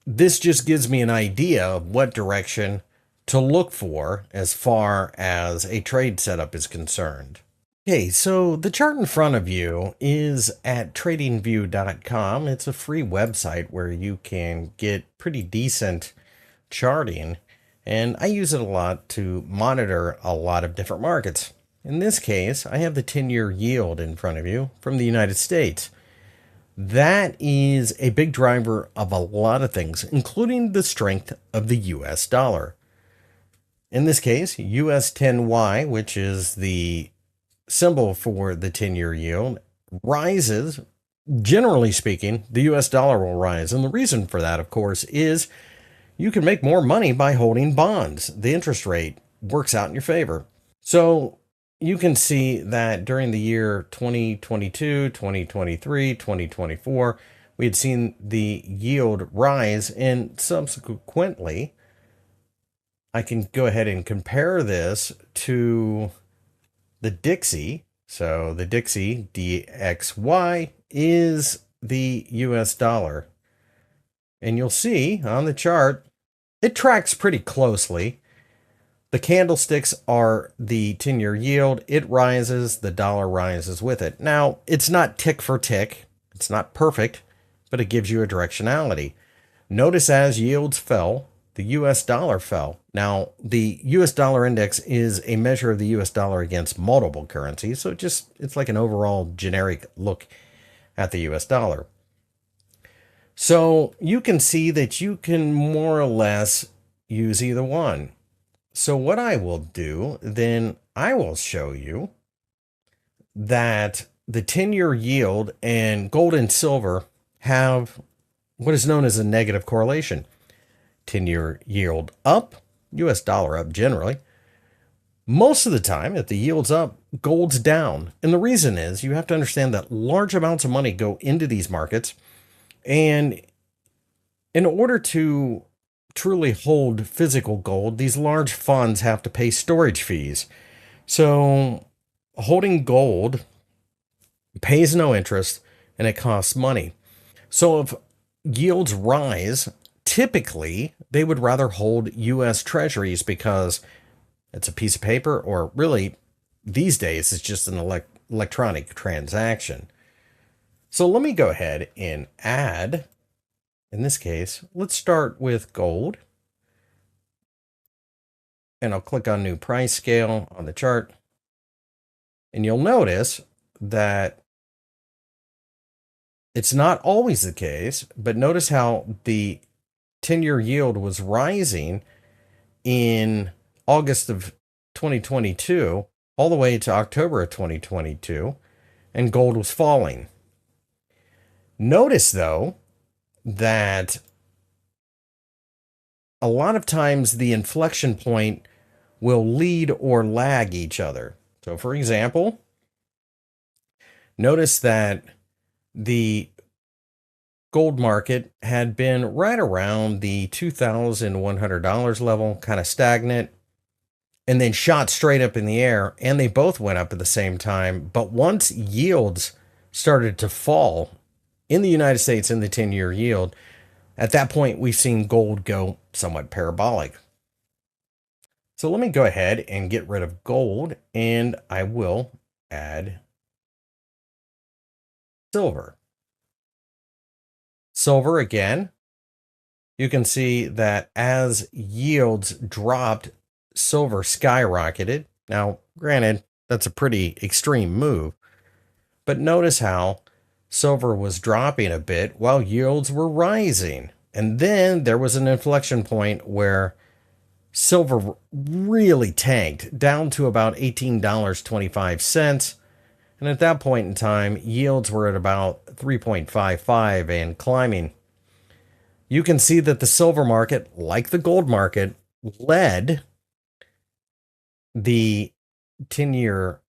this just gives me an idea of what direction to look for as far as a trade setup is concerned. Okay, so the chart in front of you is at tradingview.com. It's a free website where you can get pretty decent charting, and I use it a lot to monitor a lot of different markets. In this case, I have the 10-year yield in front of you from the United States. That is a big driver of a lot of things, including the strength of the US dollar. In this case, US 10Y, which is the symbol for the 10-year yield, rises. Generally speaking, the US dollar will rise. And the reason for that, of course, is you can make more money by holding bonds. The interest rate works out in your favor. So you can see that during the year 2022, 2023, 2024, we had seen the yield rise, and subsequently, I can go ahead and compare this to the Dixie. So the Dixie, DXY, is the US dollar. And you'll see on the chart, it tracks pretty closely. The candlesticks are the 10-year yield. It rises, the dollar rises with it. Now, it's not tick for tick. It's not perfect, but it gives you a directionality. Notice as yields fell, the US dollar fell. Now, the US dollar index is a measure of the US dollar against multiple currencies, so it's like an overall generic look at the US dollar. So you can see that you can more or less use either one. So what I will do, then I will show you that the 10-year yield and gold and silver have what is known as a negative correlation. 10-year yield up, US dollar up generally. Most of the time, if the yield's up, gold's down. And the reason is you have to understand that large amounts of money go into these markets. And in order to truly hold physical gold, these large funds have to pay storage fees. So holding gold pays no interest and it costs money. So if yields rise, typically they would rather hold US treasuries because it's a piece of paper, or really these days it's just an electronic transaction. So let me go ahead and add, in this case, let's start with gold. And I'll click on new price scale on the chart. And you'll notice that it's not always the case, but notice how the 10-year yield was rising in August of 2022 all the way to October of 2022, and gold was falling. Notice, though, that a lot of times the inflection point will lead or lag each other. So, for example, notice that the gold market had been right around the $2,100 level, kind of stagnant, and then shot straight up in the air, and they both went up at the same time. But once yields started to fall in the United States in the 10-year yield, at that point, we've seen gold go somewhat parabolic. So let me go ahead and get rid of gold, and I will add silver. Silver, again, you can see that as yields dropped, silver skyrocketed. Now, granted, that's a pretty extreme move, but notice how silver was dropping a bit while yields were rising. And then there was an inflection point where silver really tanked down to about $18.25. And at that point in time, yields were at about 3.55 and climbing. You can see that the silver market, like the gold market, led the 10-year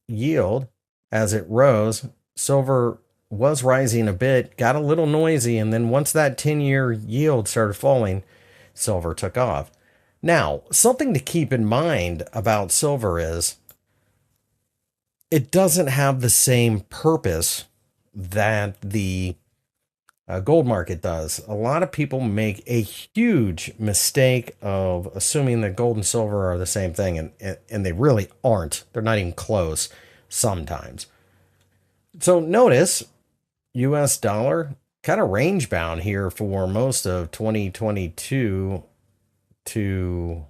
yield as it rose. Silver was rising a bit, got a little noisy, and then once that 10-year yield started falling, silver took off. Now, something to keep in mind about silver is it doesn't have the same purpose that the gold market does. A lot of people make a huge mistake of assuming that gold and silver are the same thing, and they really aren't. They're not even close sometimes. So notice US dollar kind of range bound here for most of 2022 to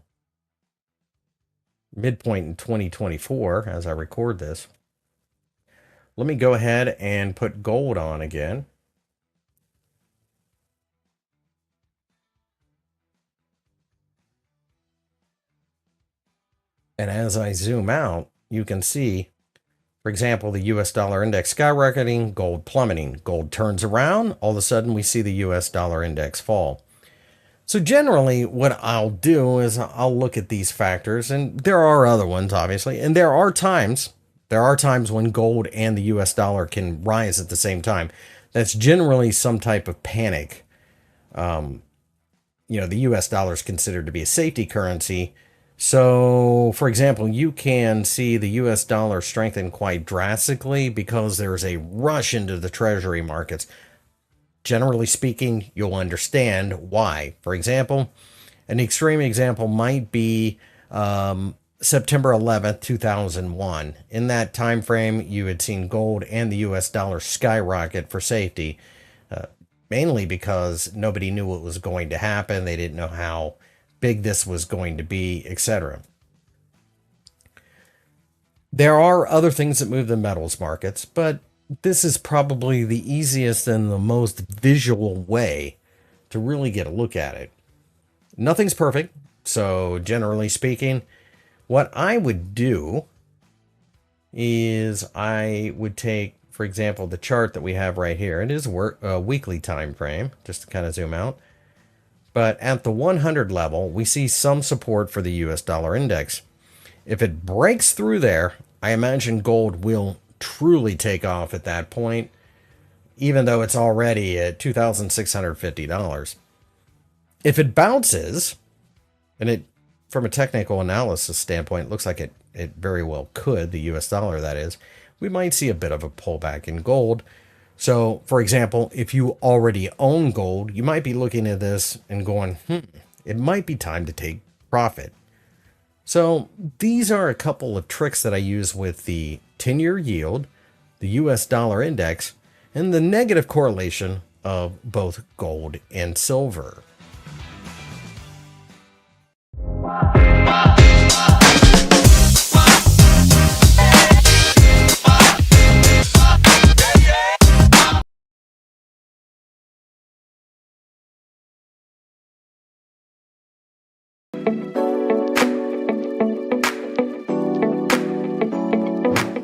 midpoint in 2024 as I record this. Let me go ahead and put gold on again. And as I zoom out, you can see, for example, the US dollar index skyrocketing, gold plummeting. Gold turns around, all of a sudden we see the US dollar index fall. So generally what I'll do is I'll look at these factors, and there are other ones obviously, and there are times when gold and the US dollar can rise at the same time. That's generally some type of panic. The US dollar is considered to be a safety currency. So, for example, you can see the US dollar strengthen quite drastically because there's a rush into the treasury markets. Generally speaking, you'll understand why. For example, an extreme example might be September 11th, 2001. In that time frame, you had seen gold and the US dollar skyrocket for safety, mainly because nobody knew what was going to happen. They didn't know how big this was going to be, etc. There are other things that move the metals markets, but this is probably the easiest and the most visual way to really get a look at it. Nothing's perfect, so generally speaking, what I would do is I would take, for example, the chart that we have right here. It is a weekly time frame, just to kind of zoom out. But at the 100 level, we see some support for the US dollar index. If it breaks through there, I imagine gold will truly take off at that point, even though it's already at $2,650. If it bounces, and it, from a technical analysis standpoint, looks like it very well could, the US dollar that is, we might see a bit of a pullback in gold. So, for example, if you already own gold, you might be looking at this and going, it might be time to take profit. So these are a couple of tricks that I use with the 10-year yield, the US dollar index, and the negative correlation of both gold and silver.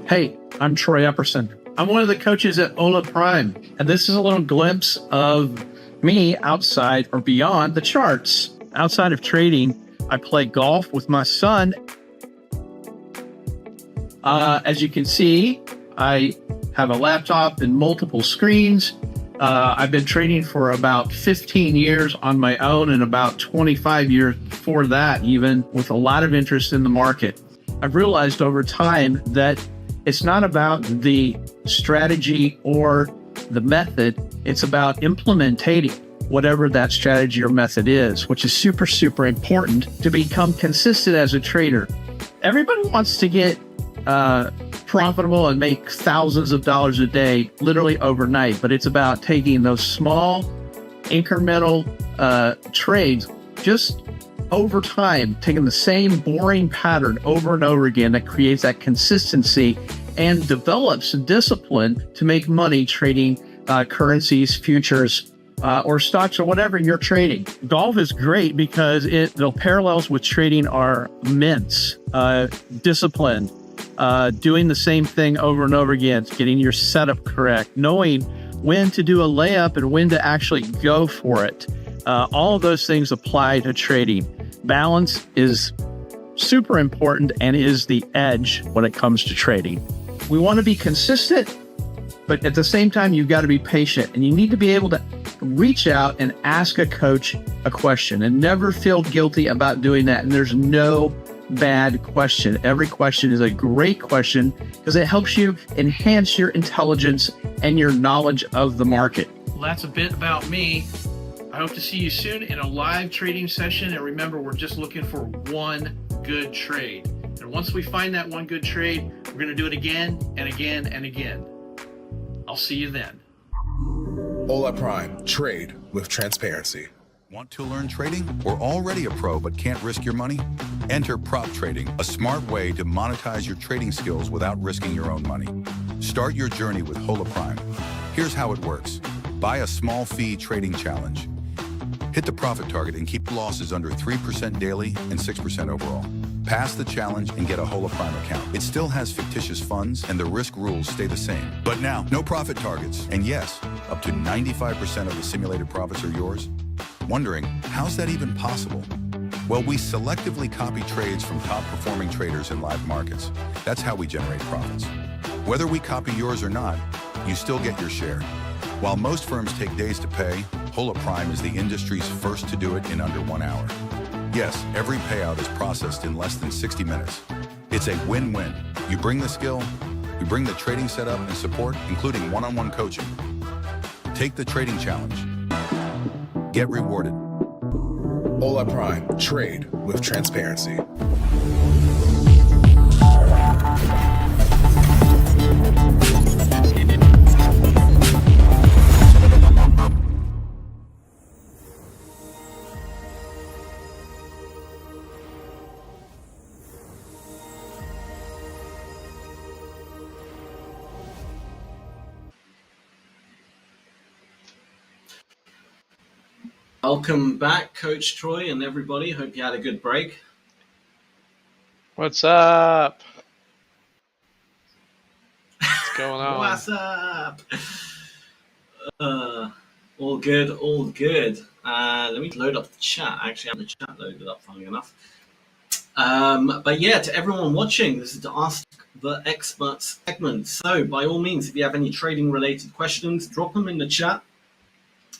Hey, I'm Troy Epperson. I'm one of the coaches at Hola Prime, and this is a little glimpse of me outside or beyond the charts. Outside of trading, I play golf with my son. As you can see, I have a laptop and multiple screens. I've been trading for about 15 years on my own and about 25 years before that, even with a lot of interest in the market. I've realized over time that it's not about the strategy or the method. It's about implementing whatever that strategy or method is, which is super, super important to become consistent as a trader. Everybody wants to get profitable and make thousands of dollars a day, literally overnight. But it's about taking those small incremental trades just over time, taking the same boring pattern over and over again that creates that consistency and develops discipline to make money trading currencies, futures, or stocks, or whatever you're trading. Golf is great because the parallels with trading are immense. Discipline, doing the same thing over and over again, getting your setup correct, knowing when to do a layup and when to actually go for it. All of those things apply to trading. Balance is super important and is the edge when it comes to trading. We want to be consistent, but at the same time, you've got to be patient, and you need to be able to reach out and ask a coach a question and never feel guilty about doing that. And there's no bad question. Every question is a great question because it helps you enhance your intelligence and your knowledge of the market. Well, that's a bit about me. I hope to see you soon in a live trading session. And remember, we're just looking for one good trade. And once we find that one good trade, we're going to do it again and again and again. I'll see you then. Hola Prime, trade with transparency. Want to learn trading or already a pro but can't risk your money? Enter prop trading, a smart way to monetize your trading skills without risking your own money. Start your journey with Hola Prime. Here's how it works. Buy a small fee trading challenge. Hit the profit target and keep losses under 3% daily and 6% overall. Pass the challenge and get a Hola Prime account. It still has fictitious funds and the risk rules stay the same. But now, no profit targets. And yes, up to 95% of the simulated profits are yours. Wondering, how's that even possible? Well, we selectively copy trades from top performing traders in live markets. That's how we generate profits. Whether we copy yours or not, you still get your share. While most firms take days to pay, Hola Prime is the industry's first to do it in under 1 hour. Yes, every payout is processed in less than 60 minutes. It's a win-win. You bring the skill, we bring the trading setup and support, including one-on-one coaching. Take the trading challenge. Get rewarded. Hola Prime, trade with transparency. Welcome back, Coach Troy and everybody. Hope you had a good break. What's up? What's going on? What's up? All good, all good. Let me load up the chat. I actually have the chat loaded up, funny enough. But yeah, to everyone watching, this is the Ask the Experts segment. So by all means, if you have any trading related questions, drop them in the chat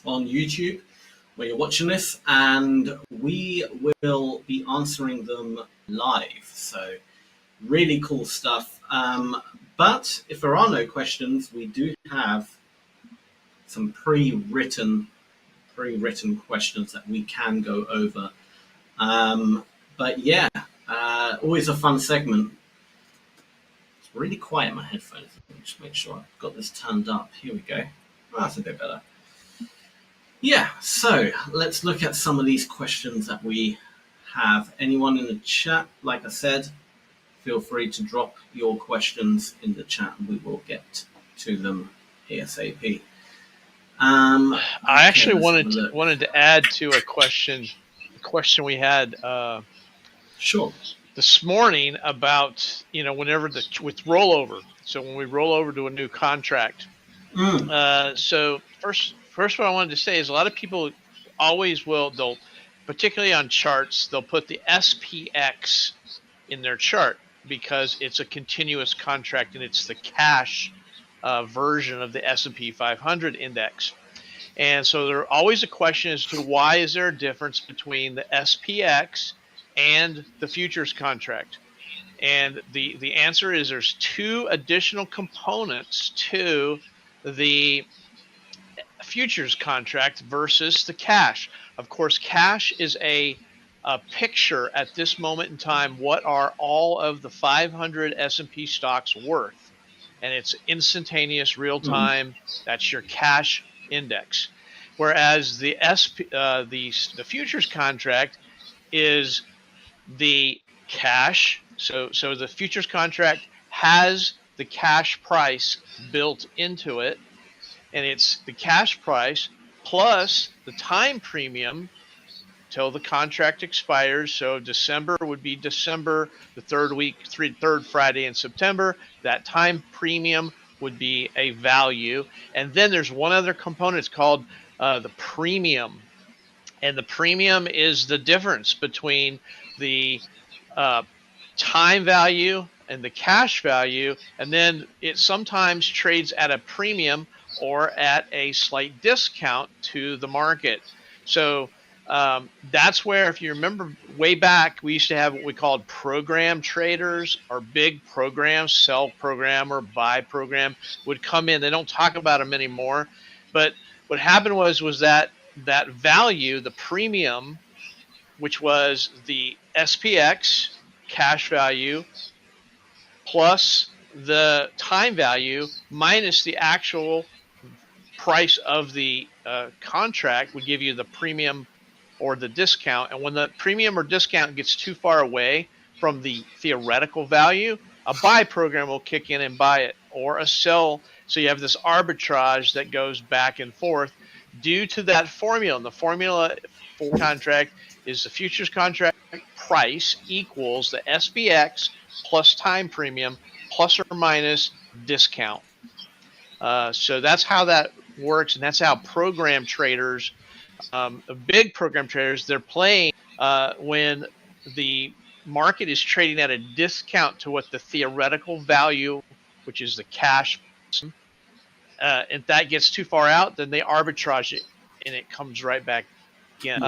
on YouTube where you're watching this, and we will be answering them live. So really cool stuff. But if there are no questions, we do have some pre-written questions that we can go over. But yeah, always a fun segment. really quiet in my headphones. Let me just make sure I've got this turned up. Here we go. Oh, that's a bit better. Yeah, so let's look at some of these questions that we have. Anyone in the chat, like I said, feel free to drop your questions in the chat and we will get to them ASAP. I actually wanted to add to a question we had sure this morning about, you know, whenever with rollover. So when we roll over to a new contract. So first what I wanted to say is a lot of people always they'll particularly on charts, they'll put the SPX in their chart because it's a continuous contract and it's the cash version of the S&P 500 index. And so there's always a question as to why is there a difference between the SPX and the futures contract? And the answer is there's two additional components to the futures contract versus the cash. Of course, cash is a picture at this moment in time. What are all of the 500 S&P stocks worth? And it's instantaneous, real time. That's your cash index. Whereas the futures contract is the cash. So the futures contract has the cash price built into it, and it's the cash price plus the time premium till the contract expires. So December would be December, the third Friday in September. That time premium would be a value. And then there's one other component. It's called the premium. And the premium is the difference between the time value and the cash value. And then it sometimes trades at a premium or at a slight discount to the market. So that's where, if you remember way back, we used to have what we called program traders, or big programs, sell program or buy program would come in. They don't talk about them anymore. But what happened was that value, the premium, which was the SPX cash value plus the time value minus the actual price of the contract, would give you the premium or the discount. And when the premium or discount gets too far away from the theoretical value, a buy program will kick in and buy it, or a sell. So you have this arbitrage that goes back and forth due to that formula. And the formula for contract is the futures contract price equals the SPX plus time premium plus or minus discount. So that's how that works, and that's how program traders, big program traders, they're playing when the market is trading at a discount to what the theoretical value, which is the cash, if that gets too far out, then they arbitrage it and it comes right back again.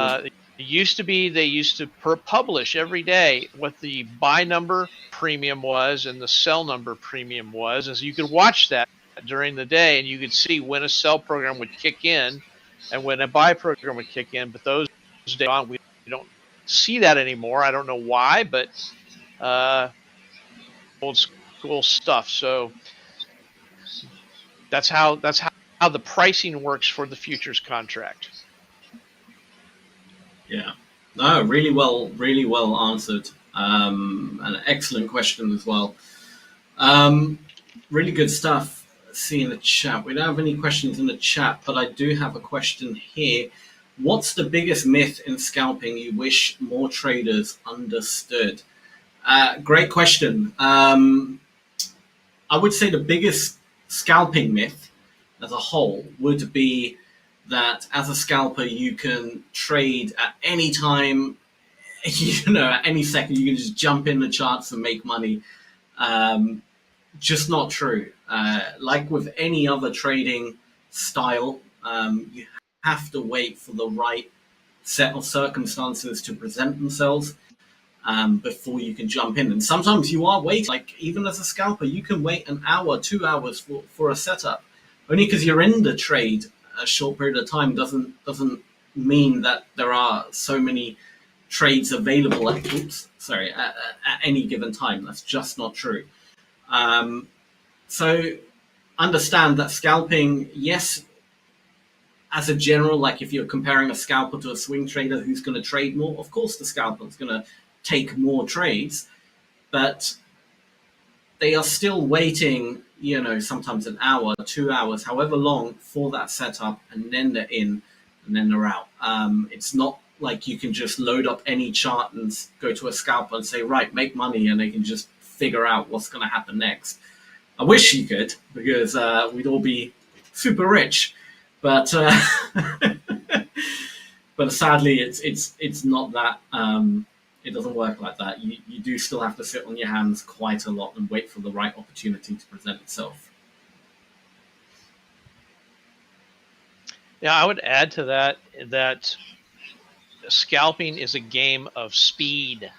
It used to be they used to publish every day what the buy number premium was and the sell number premium was, and so you could watch that during the day and you could see when a sell program would kick in and when a buy program would kick in. But those days on, we don't see that anymore. I don't know why, but old school stuff. So that's how the pricing works for the futures contract. Yeah, no, really well answered. An excellent question as well. Really good stuff. See in the chat. We don't have any questions in the chat, but I do have a question here. What's the biggest myth in scalping you wish more traders understood? Great question. I would say the biggest scalping myth as a whole would be that as a scalper, you can trade at any time, at any second, you can just jump in the charts and make money. Just not true. Like with any other trading style, you have to wait for the right set of circumstances to present themselves before you can jump in. And sometimes you are waiting, like even as a scalper, you can wait an hour, 2 hours for a setup. Only because you're in the trade a short period of time doesn't mean that there are so many trades available at any given time. That's just not true. So understand that scalping, yes, as a general, like if you're comparing a scalper to a swing trader who's going to trade more, of course the scalper is going to take more trades, but they are still waiting, sometimes an hour, 2 hours, however long for that setup, and then they're in and then they're out. It's not like you can just load up any chart and go to a scalper and say, right, make money, and they can just figure out what's going to happen next. I wish you could, because we'd all be super rich, but but sadly, it's not that. It doesn't work like that. You do still have to sit on your hands quite a lot and wait for the right opportunity to present itself. Yeah, I would add to that scalping is a game of speed.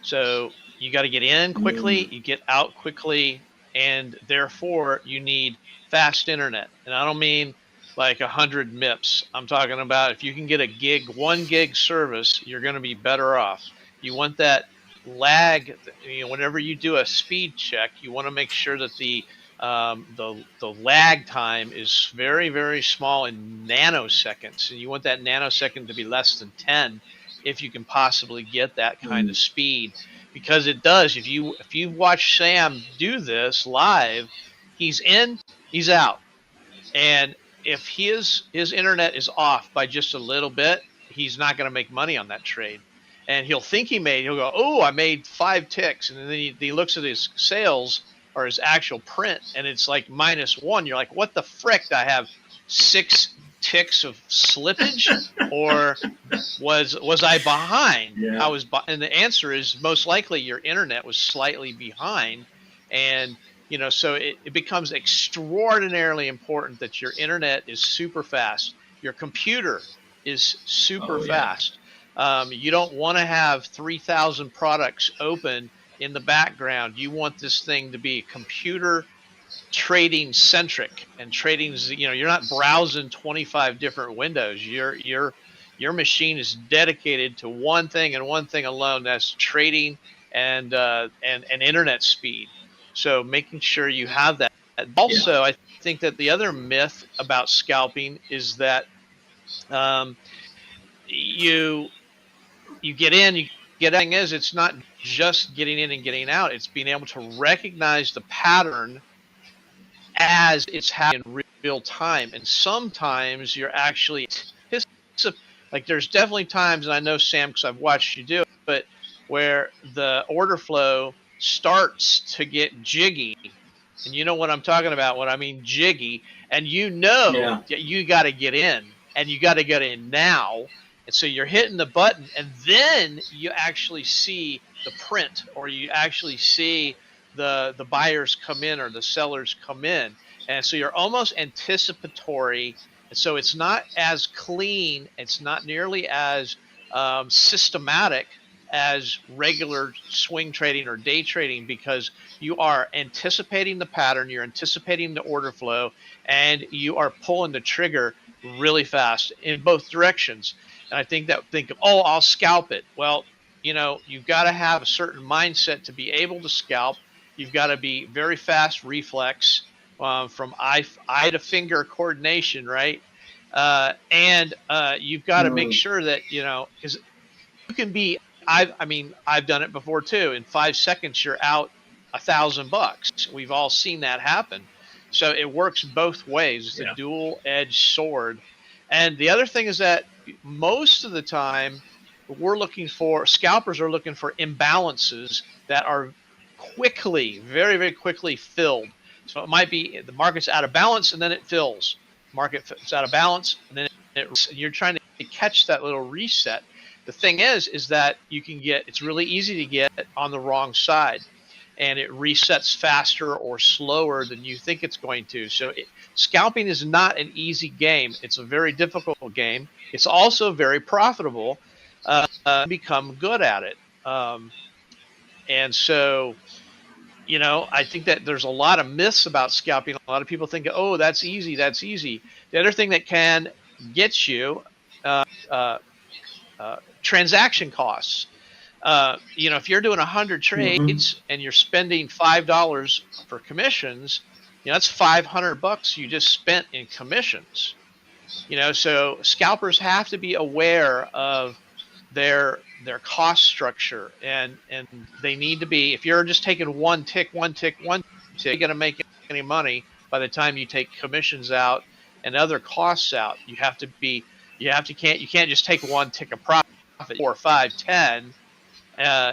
So you got to get in quickly, you get out quickly, and therefore you need fast internet. And I don't mean like 100 MIPS. I'm talking about if you can get a 1 gig service, you're going to be better off. You want that lag. Whenever you do a speed check, you want to make sure that the lag time is very, very small in nanoseconds, and you want that nanosecond to be less than 10 if you can possibly get that kind of speed, because it does. If you watch Sam do this live, he's in, he's out, and if his internet is off by just a little bit, he's not going to make money on that trade. And he'll think he'll go, oh, I made 5 ticks, and then he looks at his sales or his actual print, and it's like -1. You're like, what the frick? I have 6 ticks of slippage, or was I behind? Yeah. And the answer is most likely your internet was slightly behind, and so it becomes extraordinarily important that your internet is super fast. Your computer is super fast. You don't want to have 3,000 products open in the background. You want this thing to be computer trading centric, and trading's, you're not browsing 25 different windows. Your machine is dedicated to one thing and one thing alone. That's trading and internet speed. So making sure you have that. Also, I think that the other myth about scalping is that you get in, it's not just getting in and getting out. It's being able to recognize the pattern as it's happening in real time. And sometimes you're actually, like there's definitely times, and I know Sam, because I've watched you do it, but where the order flow starts to get jiggy. And you know what I'm talking about when I mean jiggy. And that you got to get in, and you got to get in now. And so you're hitting the button, and then you actually see the print, or you actually see the buyers come in or the sellers come in. And so you're almost anticipatory. And so it's not as clean. It's not nearly as systematic as regular swing trading or day trading, because you are anticipating the pattern, you're anticipating the order flow, and you are pulling the trigger really fast in both directions. And I think I'll scalp it. Well, you've got to have a certain mindset to be able to scalp. You've got to be very fast reflex from eye to finger coordination, right? And you've got to make sure that, because you can be, I've done it before too. In 5 seconds, you're out $1,000. We've all seen that happen. So it works both ways. It's a dual-edged sword. And the other thing is that most of the time, scalpers are looking for imbalances that are very, very quickly filled. So it might be the market's out of balance and then it fills. Market's out of balance and then you're trying to catch that little reset. The thing is that it's really easy to get on the wrong side, and it resets faster or slower than you think it's going to. So scalping is not an easy game. It's a very difficult game. It's also very profitable. Become good at it. And so, I think that there's a lot of myths about scalping. A lot of people think, oh, that's easy. That's easy. The other thing that can get you transaction costs. you know, if you're doing 100 trades and you're spending $5 for commissions, you know, that's $500 you just spent in commissions. You know, so scalpers have to be aware of their cost structure, and they need to be. If you're just taking one tick, you're going to make any money by the time you take commissions out and other costs out. You can't just take one tick of profit, 4, 5, 10,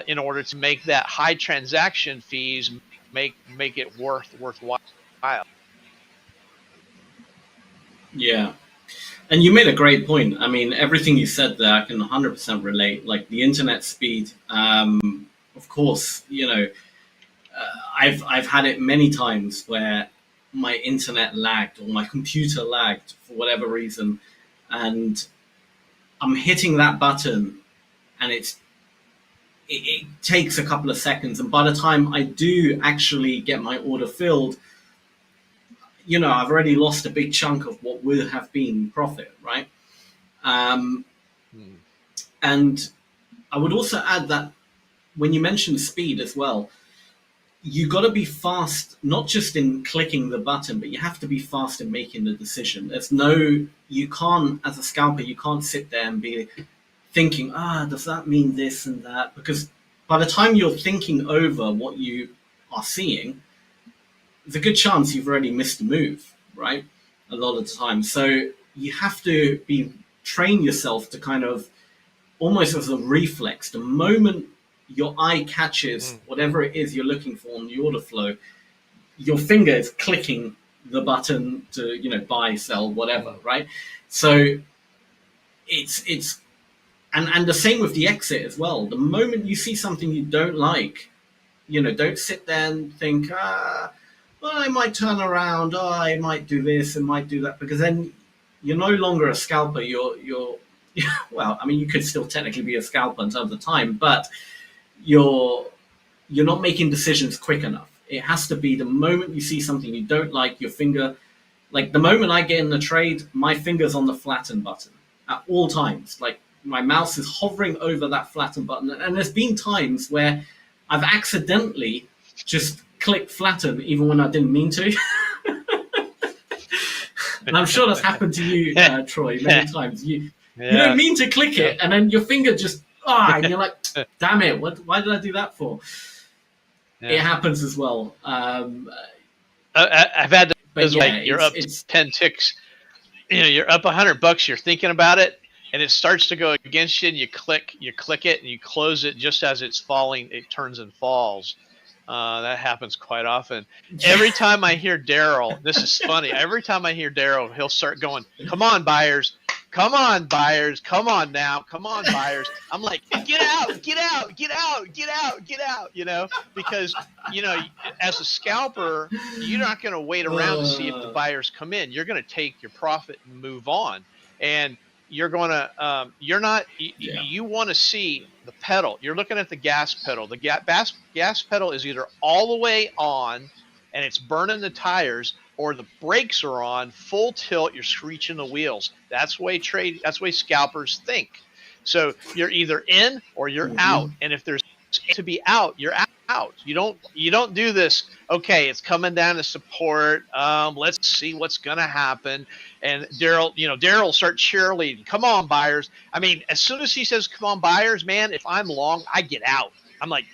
in order to make that high transaction fees make it worthwhile. Yeah. And you made a great point. I mean, everything you said there, I can 100% relate. Like the internet speed, of course, you know, I've had it many times where my internet lagged or my computer lagged for whatever reason, and I'm hitting that button, and it takes a couple of seconds, and by the time I do actually get my order filled, you know, I've already lost a big chunk of what would have been profit, right? And I would also add that when you mention speed as well, you got to be fast, not just in clicking the button, but you have to be fast in making the decision. You can't, as a scalper, you can't sit there and be thinking, does that mean this and that? Because by the time you're thinking over what you are seeing, there's a good chance you've already missed a move, right? A lot of the time. So you have to train yourself to kind of, almost as a reflex, the moment your eye catches whatever it is you're looking for on the order flow, your finger is clicking the button to, you know, buy, sell, whatever, right? So it's and the same with the exit as well. The moment you see something you don't like, you know, don't sit there and think, well, I might turn around, I might do this, I might do that, because then you're no longer a scalper. You're well, I mean, you could still technically be a scalper in terms of time, but you're not making decisions quick enough. It has to be the moment you see something you don't like, your finger, like the moment I get in the trade, my finger's on the flatten button at all times. Like my mouse is hovering over that flatten button. And there's been times where I've accidentally just clicked flatten even when I didn't mean to. And I'm sure that's happened to you, Troy, many times. You don't mean to click it, and then your finger just, and you're like, damn it, why did I do that for? Yeah. It happens as well. I've had this, like, you're up 10 ticks, you know, you're up $100, you're thinking about it, and it starts to go against you, and you click it, and you close it just as it's falling, it turns and falls. That happens quite often. Every time I hear Daryl, this is funny, every time I hear Daryl, he'll start going, come on, buyers. Come on, buyers. Come on now. Come on, buyers. I'm like, get out, get out, get out, get out, get out, you know, because, you know, as a scalper, you're not going to wait around to see if the buyers come in. You're going to take your profit and move on. And you're going to, you want to see the pedal. You're looking at the gas pedal. The gas pedal is either all the way on and it's burning the tires, or the brakes are on full tilt, you're screeching the wheels. That's the way scalpers think. So you're either in or you're out. And if there's to be out, you're out. You don't do this, okay, it's coming down to support. Let's see what's gonna happen. And Daryl will start cheerleading. Come on, buyers. I mean, as soon as he says come on, buyers, man, if I'm long, I get out. I'm like,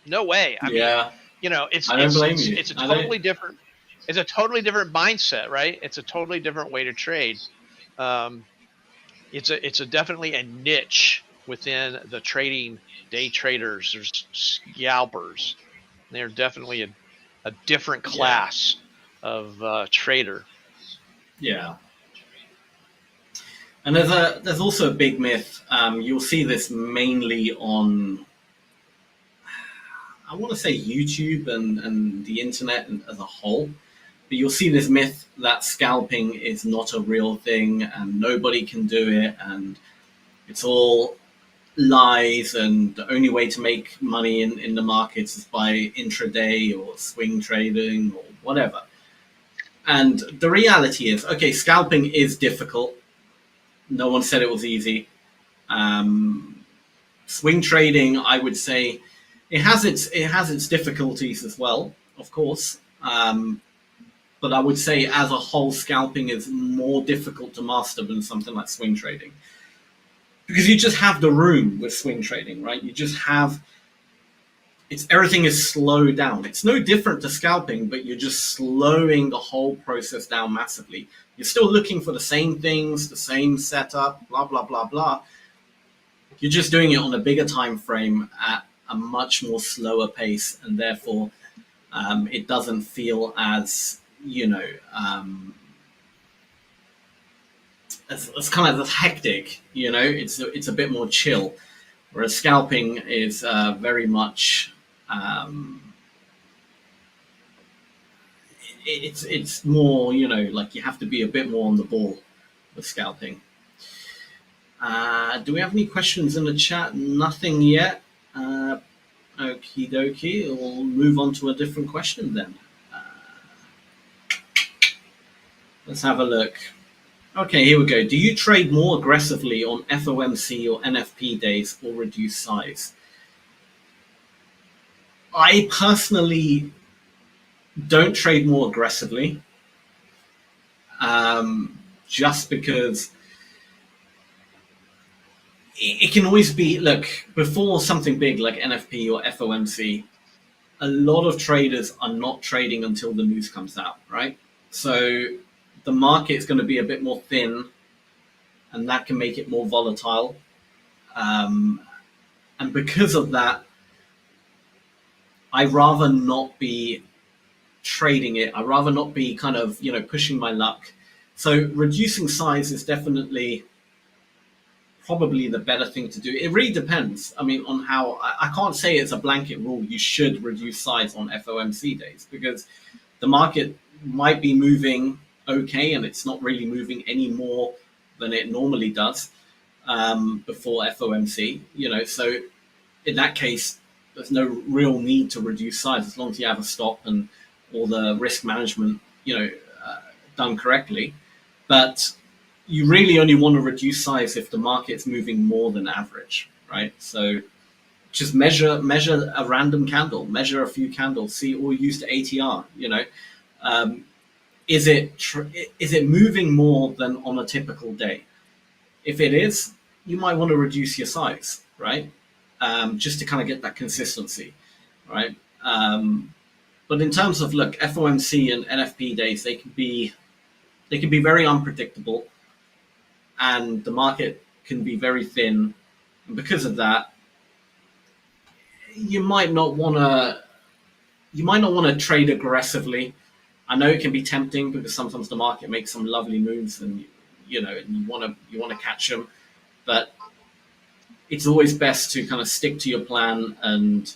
no way. I mean, you know, it's a totally different. It's a totally different mindset, right? It's a totally different way to trade. It's definitely a niche within the trading day traders. There's scalpers. They're definitely a different class of trader. Yeah. And there's also a big myth. You'll see this mainly on, I want to say, YouTube and the internet as a whole. But you'll see this myth that scalping is not a real thing and nobody can do it and it's all lies, and the only way to make money in the markets is by intraday or swing trading or whatever. And the reality is, okay, scalping is difficult. No one said it was easy. Swing trading, I would say, it has its difficulties as well, of course. But I would say as a whole, scalping is more difficult to master than something like swing trading. Because you just have the room with swing trading, right? You just have, everything is slowed down. It's no different to scalping, but you're just slowing the whole process down massively. You're still looking for the same things, the same setup, blah, blah, blah, blah. You're just doing it on a bigger time frame at a much more slower pace, and therefore it doesn't feel as, it's kind of hectic, it's a bit more chill, whereas scalping is very much it's more, like you have to be a bit more on the ball with scalping. Do we have any questions in the chat? Nothing yet. Okie dokie, we'll move on to a different question then. Let's have a look. Okay, here we go. Do you trade more aggressively on FOMC or NFP days or reduce size? I personally don't trade more aggressively, just because it can always be, look, before something big like NFP or FOMC, a lot of traders are not trading until the news comes out, right? So the market's going to be a bit more thin, and that can make it more volatile. And because of that, I'd rather not be trading it. I'd rather not be kind of, pushing my luck. So reducing size is definitely probably the better thing to do. It really depends. I mean, on how, I can't say it's a blanket rule you should reduce size on FOMC days, because the market might be moving okay and it's not really moving any more than it normally does before FOMC, so in that case there's no real need to reduce size as long as you have a stop and all the risk management done correctly. But you really only want to reduce size if the market's moving more than average, right? So just measure a random candle, measure a few candles, see, or use the ATR, is it moving more than on a typical day? If it is, you might want to reduce your size, right? Just to kind of get that consistency, right? But in terms of, look, FOMC and NFP days, they can be very unpredictable, and the market can be very thin. And because of that, you might not want to trade aggressively. I know it can be tempting because sometimes the market makes some lovely moves, and you want to catch them, but it's always best to kind of stick to your plan and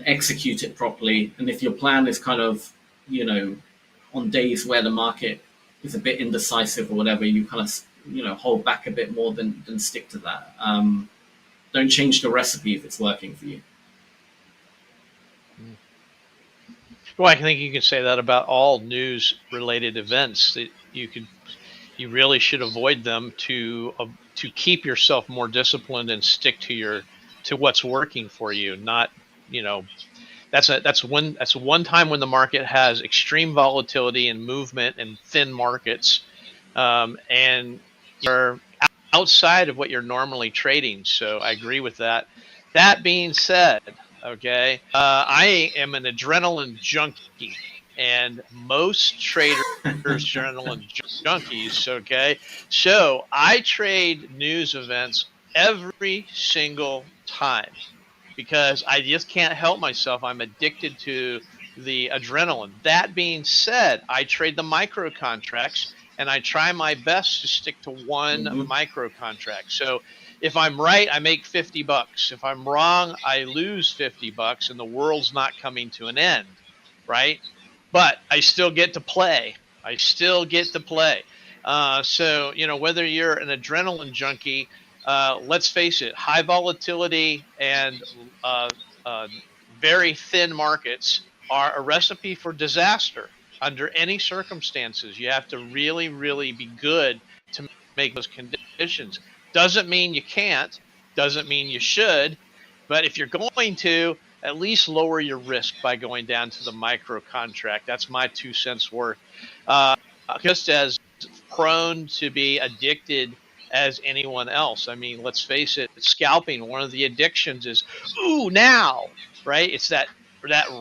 execute it properly. And if your plan is kind of, on days where the market is a bit indecisive or whatever, you kind of, hold back a bit more than stick to that. Don't change the recipe if it's working for you. Well, I think you can say that about all news-related events. That you really should avoid them to keep yourself more disciplined and stick to what's working for you. Not, that's one time when the market has extreme volatility and movement and thin markets, and you're outside of what you're normally trading. So I agree with that. That being said, okay, I am an adrenaline junkie, and most traders are adrenaline junkies, okay? So I trade news events every single time because I just can't help myself. I'm addicted to the adrenaline. That being said, I trade the micro contracts, and I try my best to stick to one micro contract. So if I'm right, I make $50. If I'm wrong, I lose $50, and the world's not coming to an end, right? But I still get to play. So, whether you're an adrenaline junkie, let's face it, high volatility and very thin markets are a recipe for disaster under any circumstances. You have to really, really be good to make those conditions. Doesn't mean you can't, Doesn't mean you should, but if you're going to, at least lower your risk by going down to the micro contract. That's my 2 cents worth. Just as prone to be addicted as anyone else. I mean, let's face it, scalping, one of the addictions is, ooh, now, right? It's that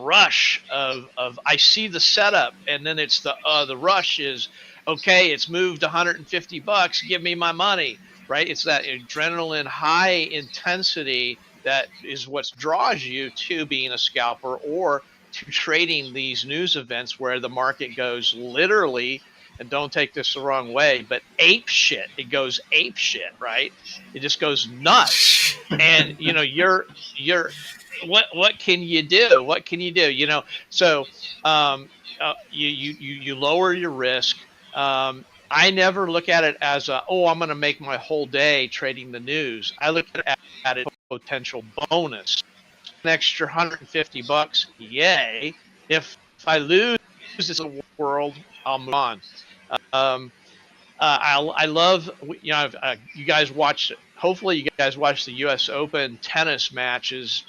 rush of I see the setup, and then it's the rush is, okay, it's moved $150, give me my money, right? It's that adrenaline high intensity that is what draws you to being a scalper or to trading these news events where the market goes literally, and don't take this the wrong way, but ape shit. It goes ape shit, right? It just goes nuts. And you're what can you do? What can you do? So you lower your risk. I never look at it as I'm going to make my whole day trading the news. I look at it as a potential bonus. An extra $150, yay! If I lose this world, I'll move on. I love, you guys watched. Hopefully, you guys watched the U.S. Open tennis matches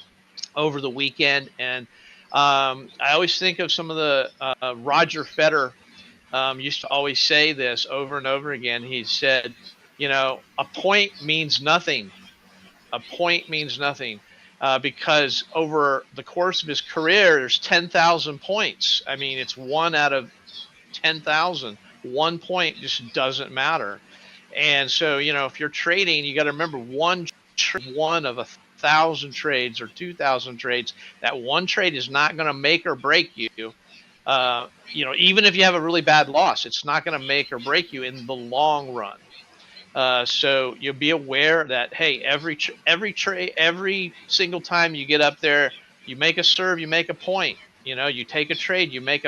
over the weekend, and I always think of some of the Roger Federer. Used to always say this over and over again. He said, a point means nothing. A point means nothing because over the course of his career, there's 10,000 points. I mean, it's 1 out of 10,000. 1 point just doesn't matter. And so, if you're trading, you got to remember one of 1,000 trades or 2,000 trades. That one trade is not going to make or break you. Even if you have a really bad loss, it's not going to make or break you in the long run. So you'll be aware that, hey, every trade, every single time you get up there, you make a serve, you make a point. You take a trade, you make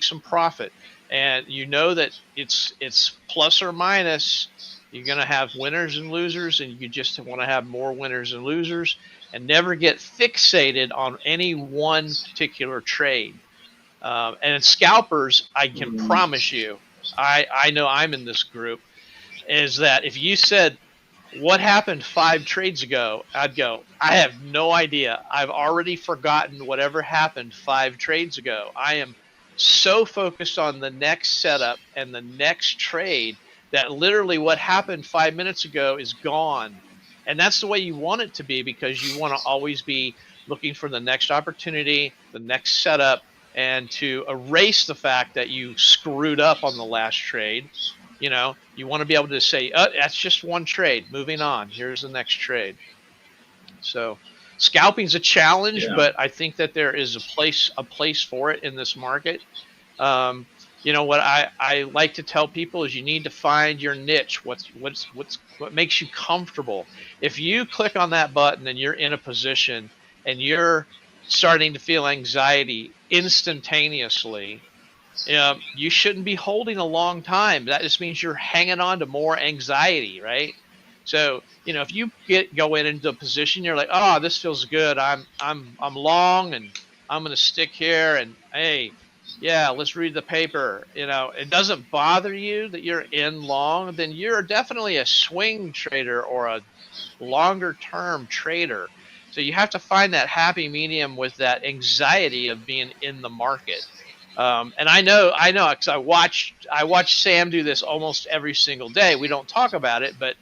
some profit, and that it's plus or minus. You're going to have winners and losers, and you just want to have more winners and losers, and never get fixated on any one particular trade. And scalpers, I can promise you, I know I'm in this group, is that if you said, what happened 5 trades ago, I'd go, I have no idea. I've already forgotten whatever happened 5 trades ago. I am so focused on the next setup and the next trade that literally what happened 5 minutes ago is gone. And that's the way you want it to be, because you want to always be looking for the next opportunity, the next setup, and to erase the fact that you screwed up on the last trade. You want to be able to say, that's just one trade, moving on, here's the next trade. So scalping's a challenge, but I think that there is a place for it in this market. What I like to tell people is you need to find your niche. What makes you comfortable. If you click on that button and you're in a position and you're starting to feel anxiety instantaneously, you shouldn't be holding a long time. That just means you're hanging on to more anxiety, right? So, if you go into a position, you're like, oh, this feels good. I'm long, and I'm going to stick here, and hey, yeah, let's read the paper. It doesn't bother you that you're in long, then you're definitely a swing trader or a longer term trader. So you have to find that happy medium with that anxiety of being in the market. And I know, because I watch Sam do this almost every single day. We don't talk about it, but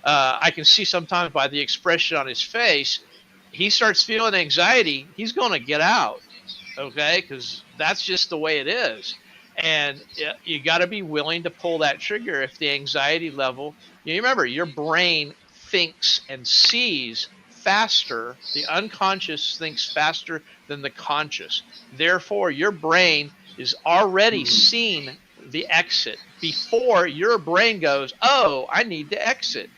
I can see sometimes by the expression on his face, he starts feeling anxiety. He's going to get out, okay? Because that's just the way it is. And you got to be willing to pull that trigger if the anxiety level. You remember, your brain thinks and sees faster. The unconscious thinks faster than the conscious. Therefore, your brain is already seen the exit before your brain goes, oh, I need to exit,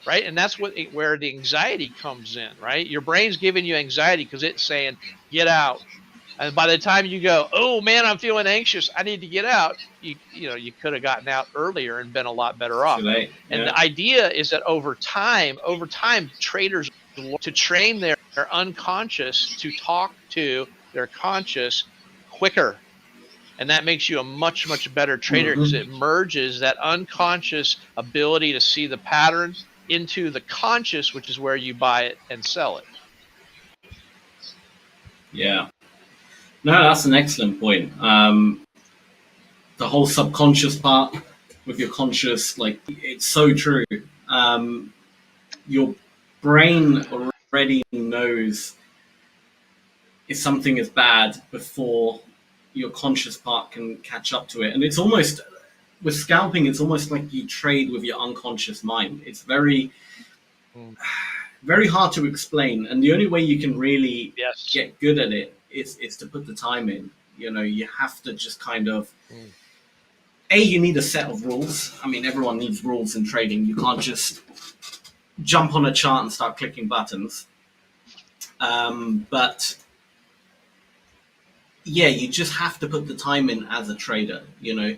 right? And that's where the anxiety comes in, right? Your brain's giving you anxiety because it's saying, get out. And by the time you go, oh man, I'm feeling anxious, I need to get out, you could have gotten out earlier and been a lot better off. Right. And the idea is that over time, traders to train their unconscious to talk to their conscious quicker. And that makes you a much, much better trader because it merges that unconscious ability to see the pattern into the conscious, which is where you buy it and sell it. Yeah. No, that's an excellent point. The whole subconscious part with your conscious, like, it's so true. Your brain already knows if something is bad before your conscious part can catch up to it. And it's almost, with scalping, it's almost like you trade with your unconscious mind. It's very, very hard to explain. And the only way you can really get good at it is to put the time in. You know, you have to just kind of, you need a set of rules. I mean, everyone needs rules in trading. You can't just jump on a chart and start clicking buttons. But yeah, you just have to put the time in as a trader, you know,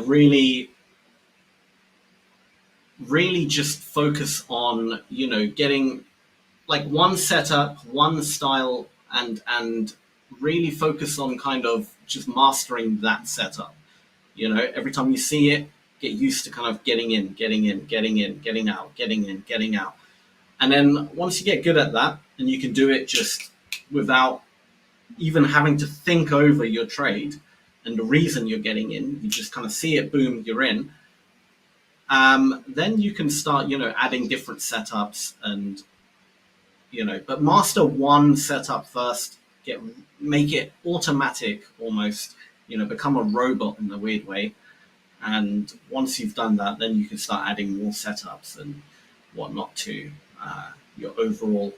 really just focus on, you know, getting like one setup, one style, and really focus on kind of just mastering that setup. You know, every time you see it, get used to kind of getting in, getting out, getting out. And then once you get good at that, and you can do it just without even having to think over your trade and the reason you're getting in, you just kind of see it, boom, you're in. Then you can start, you know, adding different setups and, you know, but master one setup first, make it automatic almost, you know, become a robot in a weird way. And once you've done that, then you can start adding more setups and whatnot to your overall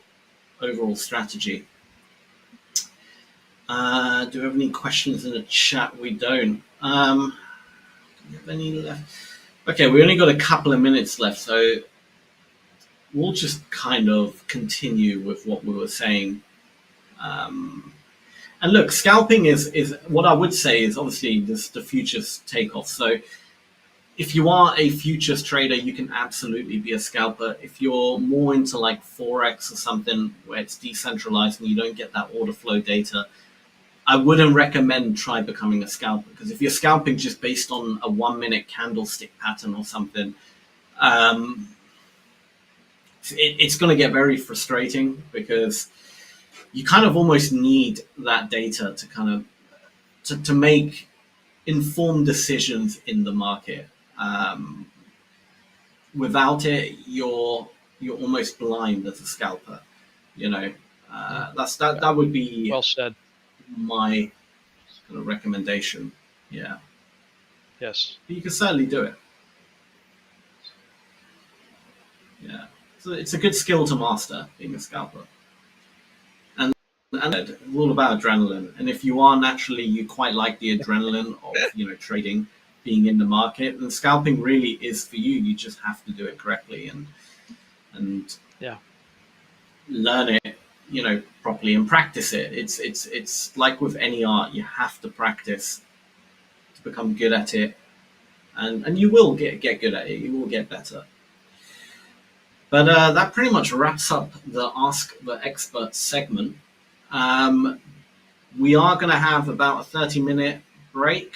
strategy. Do we have any questions in the chat? We don't. Do we have any left? Okay, we only got a couple of minutes left, so we'll just kind of continue with what we were saying. And look, scalping is what I would say is obviously this the futures takeoff. So if you are a futures trader, you can absolutely be a scalper. If you're more into like Forex or something where it's decentralized and you don't get that order flow data, I wouldn't recommend try becoming a scalper, because if you're scalping just based on a 1 minute candlestick pattern or something, it's going to get very frustrating, because you kind of almost need that data to kind of to make informed decisions in the market. Without it, you're almost blind as a scalper. You know, that would be well said. My kind of recommendation. Yeah. Yes. But you can certainly do it. Yeah. So it's a good skill to master, being a scalper. And it's all about adrenaline. And if you are naturally, you quite like the adrenaline of, you know, trading, being in the market, then scalping really is for you. You just have to do it correctly and yeah, learn it, you know, properly and practice it. It's like with any art, you have to practice to become good at it, and you will get good at it. You will get better. But that pretty much wraps up the Ask the Expert segment. We are going to have about a 30-minute break.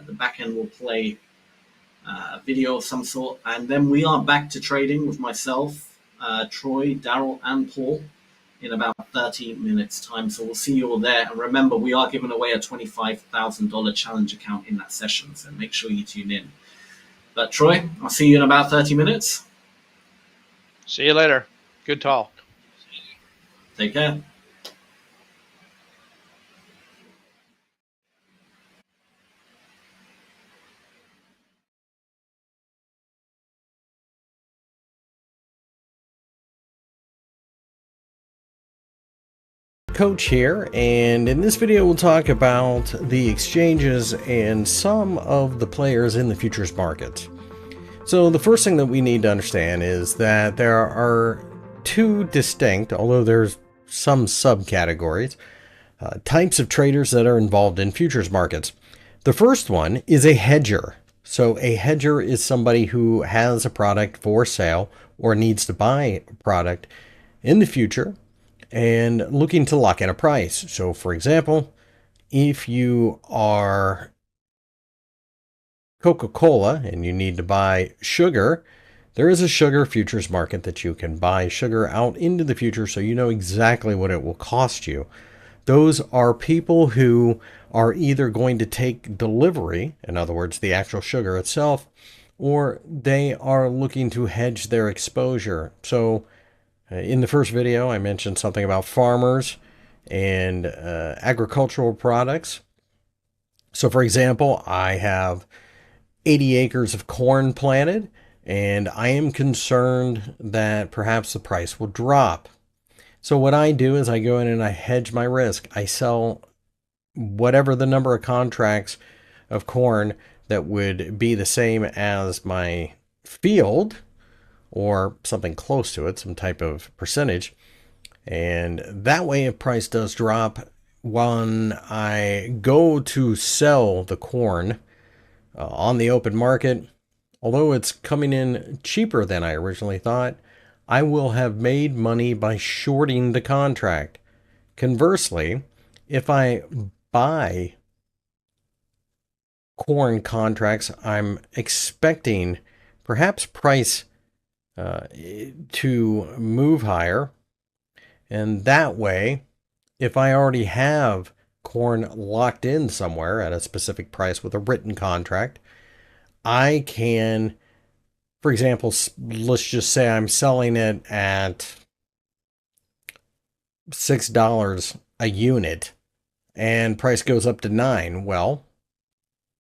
The back end will play a video of some sort, and then we are back to trading with myself, Troy, Daryl, and Paul in about 30 minutes time. So we'll see you all there. And remember, we are giving away a $25,000 challenge account in that session, so make sure you tune in. But Troy, I'll see you in about 30 minutes. See you later. Good talk. Take care. Coach here, and in this video we'll talk about the exchanges and some of the players in the futures market. So the first thing that we need to understand is that there are two distinct, although there's some subcategories, types of traders that are involved in futures markets. The first one is a hedger. So a hedger is somebody who has a product for sale or needs to buy a product in the future and looking to lock in a price. So for example, if you are Coca-Cola and you need to buy sugar There is a sugar futures market that you can buy sugar out into the future so you know exactly what it will cost you. Those are people who are either going to take delivery, in other words, the actual sugar itself, or they are looking to hedge their exposure. So in the first video, I mentioned something about farmers and agricultural products. So for example, I have 80 acres of corn planted, and I am concerned that perhaps the price will drop. So what I do is I go in and I hedge my risk. I sell whatever the number of contracts of corn that would be the same as my field, or something close to it, some type of percentage. And that way, if price does drop, when I go to sell the corn on the open market, although it's coming in cheaper than I originally thought, I will have made money by shorting the contract. Conversely, if I buy corn contracts, I'm expecting perhaps price to move higher. And that way, if I already have corn locked in somewhere at a specific price with a written contract, I can, for example, let's just say I'm selling it at $6 a unit and price goes up to $9. Well,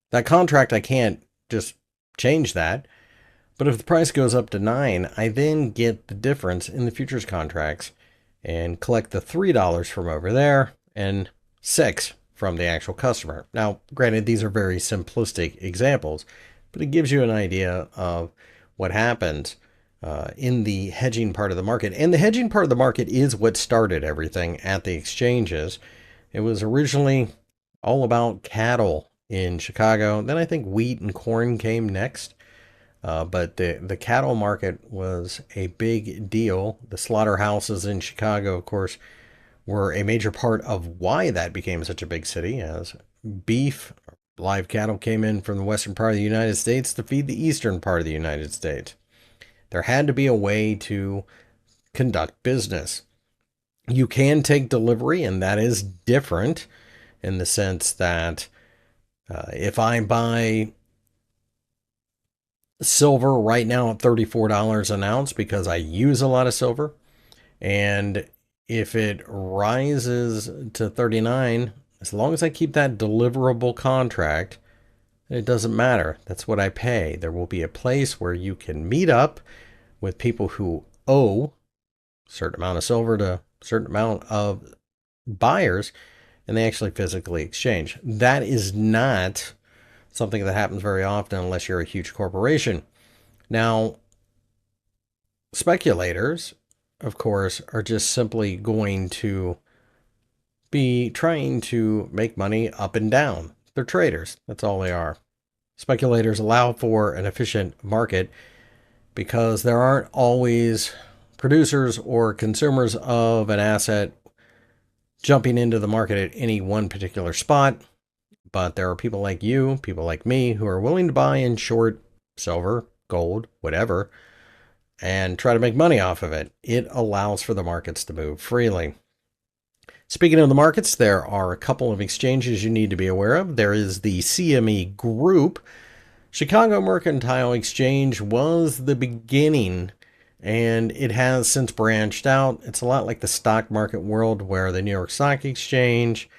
that contract, I can't just change that. But if the price goes up to $9, I then get the difference in the futures contracts and collect the $3 from over there and $6 from the actual customer. Now, granted, these are very simplistic examples, but it gives you an idea of what happens in the hedging part of the market. And the hedging part of the market is what started everything at the exchanges. It was originally all about cattle in Chicago. Then I think wheat and corn came next. But the cattle market was a big deal. The slaughterhouses in Chicago, of course, were a major part of why that became such a big city, as beef, live cattle came in from the western part of the United States to feed the eastern part of the United States. There had to be a way to conduct business. You can take delivery, and that is different in the sense that if I buy silver right now at $34 an ounce because I use a lot of silver, and if it rises to 39, as long as I keep that deliverable contract, it doesn't matter. That's what I pay. There will be a place where you can meet up with people who owe a certain amount of silver to a certain amount of buyers, and they actually physically exchange. That is not something that happens very often unless you're a huge corporation. Now, speculators, of course, are just simply going to be trying to make money up and down. They're traders. That's all they are. Speculators allow for an efficient market because there aren't always producers or consumers of an asset jumping into the market at any one particular spot. But there are people like you, people like me, who are willing to buy and short silver, gold, whatever, and try to make money off of it. It allows for the markets to move freely. Speaking of the markets, there are a couple of exchanges you need to be aware of. There is the CME Group. Chicago Mercantile Exchange was the beginning, and it has since branched out. It's a lot like the stock market world, where the New York Stock Exchange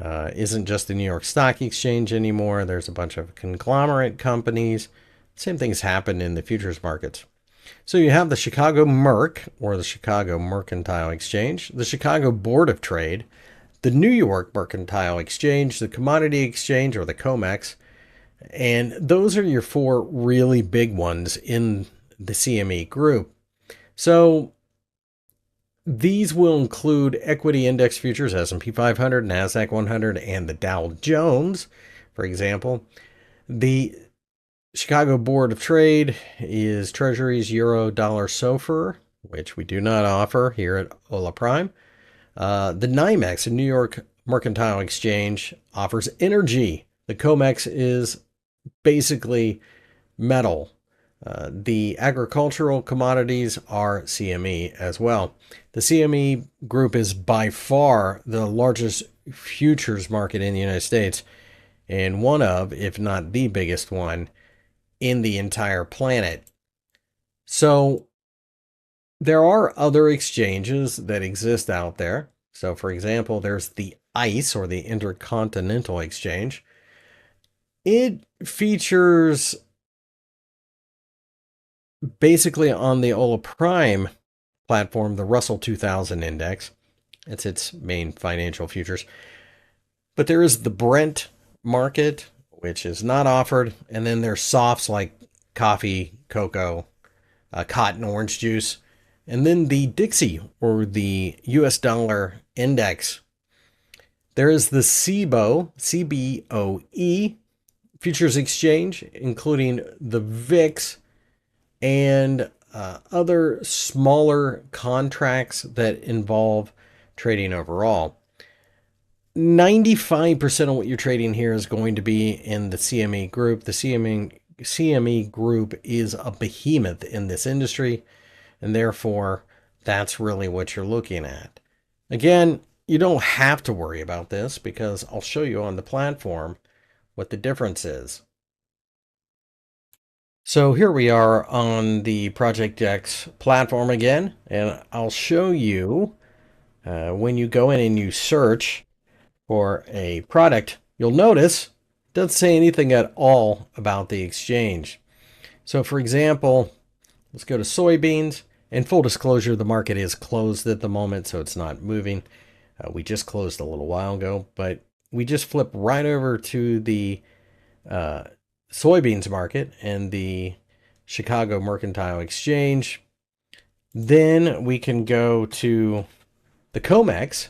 isn't just the New York Stock Exchange anymore. There's a bunch of conglomerate companies. Same things happen in the futures markets. So you have the Chicago Merc, or the Chicago Mercantile Exchange, the Chicago Board of Trade, the New York Mercantile Exchange, the Commodity Exchange, or the COMEX, and those are your four really big ones in the CME Group. So these will include equity index futures, S&P 500, Nasdaq 100, and the Dow Jones, for example. The Chicago Board of Trade is Treasuries, Euro, Dollar, SOFR, which we do not offer here at Hola Prime. The NYMEX, the New York Mercantile Exchange, offers energy. The COMEX is basically metal. The agricultural commodities are CME as well. The CME group is by far the largest futures market in the United States, and one of, if not the biggest one, in the entire planet. So there are other exchanges that exist out there. So for example, there's the ICE, or the Intercontinental Exchange. It features basically on the Hola Prime platform, the Russell 2000 index. It's its main financial futures. But there is the Brent market, which is not offered. And then there's softs like coffee, cocoa, cotton, orange juice. And then the Dixie, or the US dollar index. There is the CBOE futures exchange, including the VIX and other smaller contracts that involve trading overall. 95% of what you're trading here is going to be in the CME group. The CME group is a behemoth in this industry, and therefore that's really what you're looking at. Again, you don't have to worry about this, because I'll show you on the platform what the difference is. So here we are on the Project X platform again, and I'll show you when you go in and you search for a product, you'll notice it doesn't say anything at all about the exchange. So for example, let's go to soybeans, and full disclosure, the market is closed at the moment, so it's not moving. We just closed a little while ago, but we just flip right over to the soybeans market and the Chicago Mercantile Exchange. Then we can go to the COMEX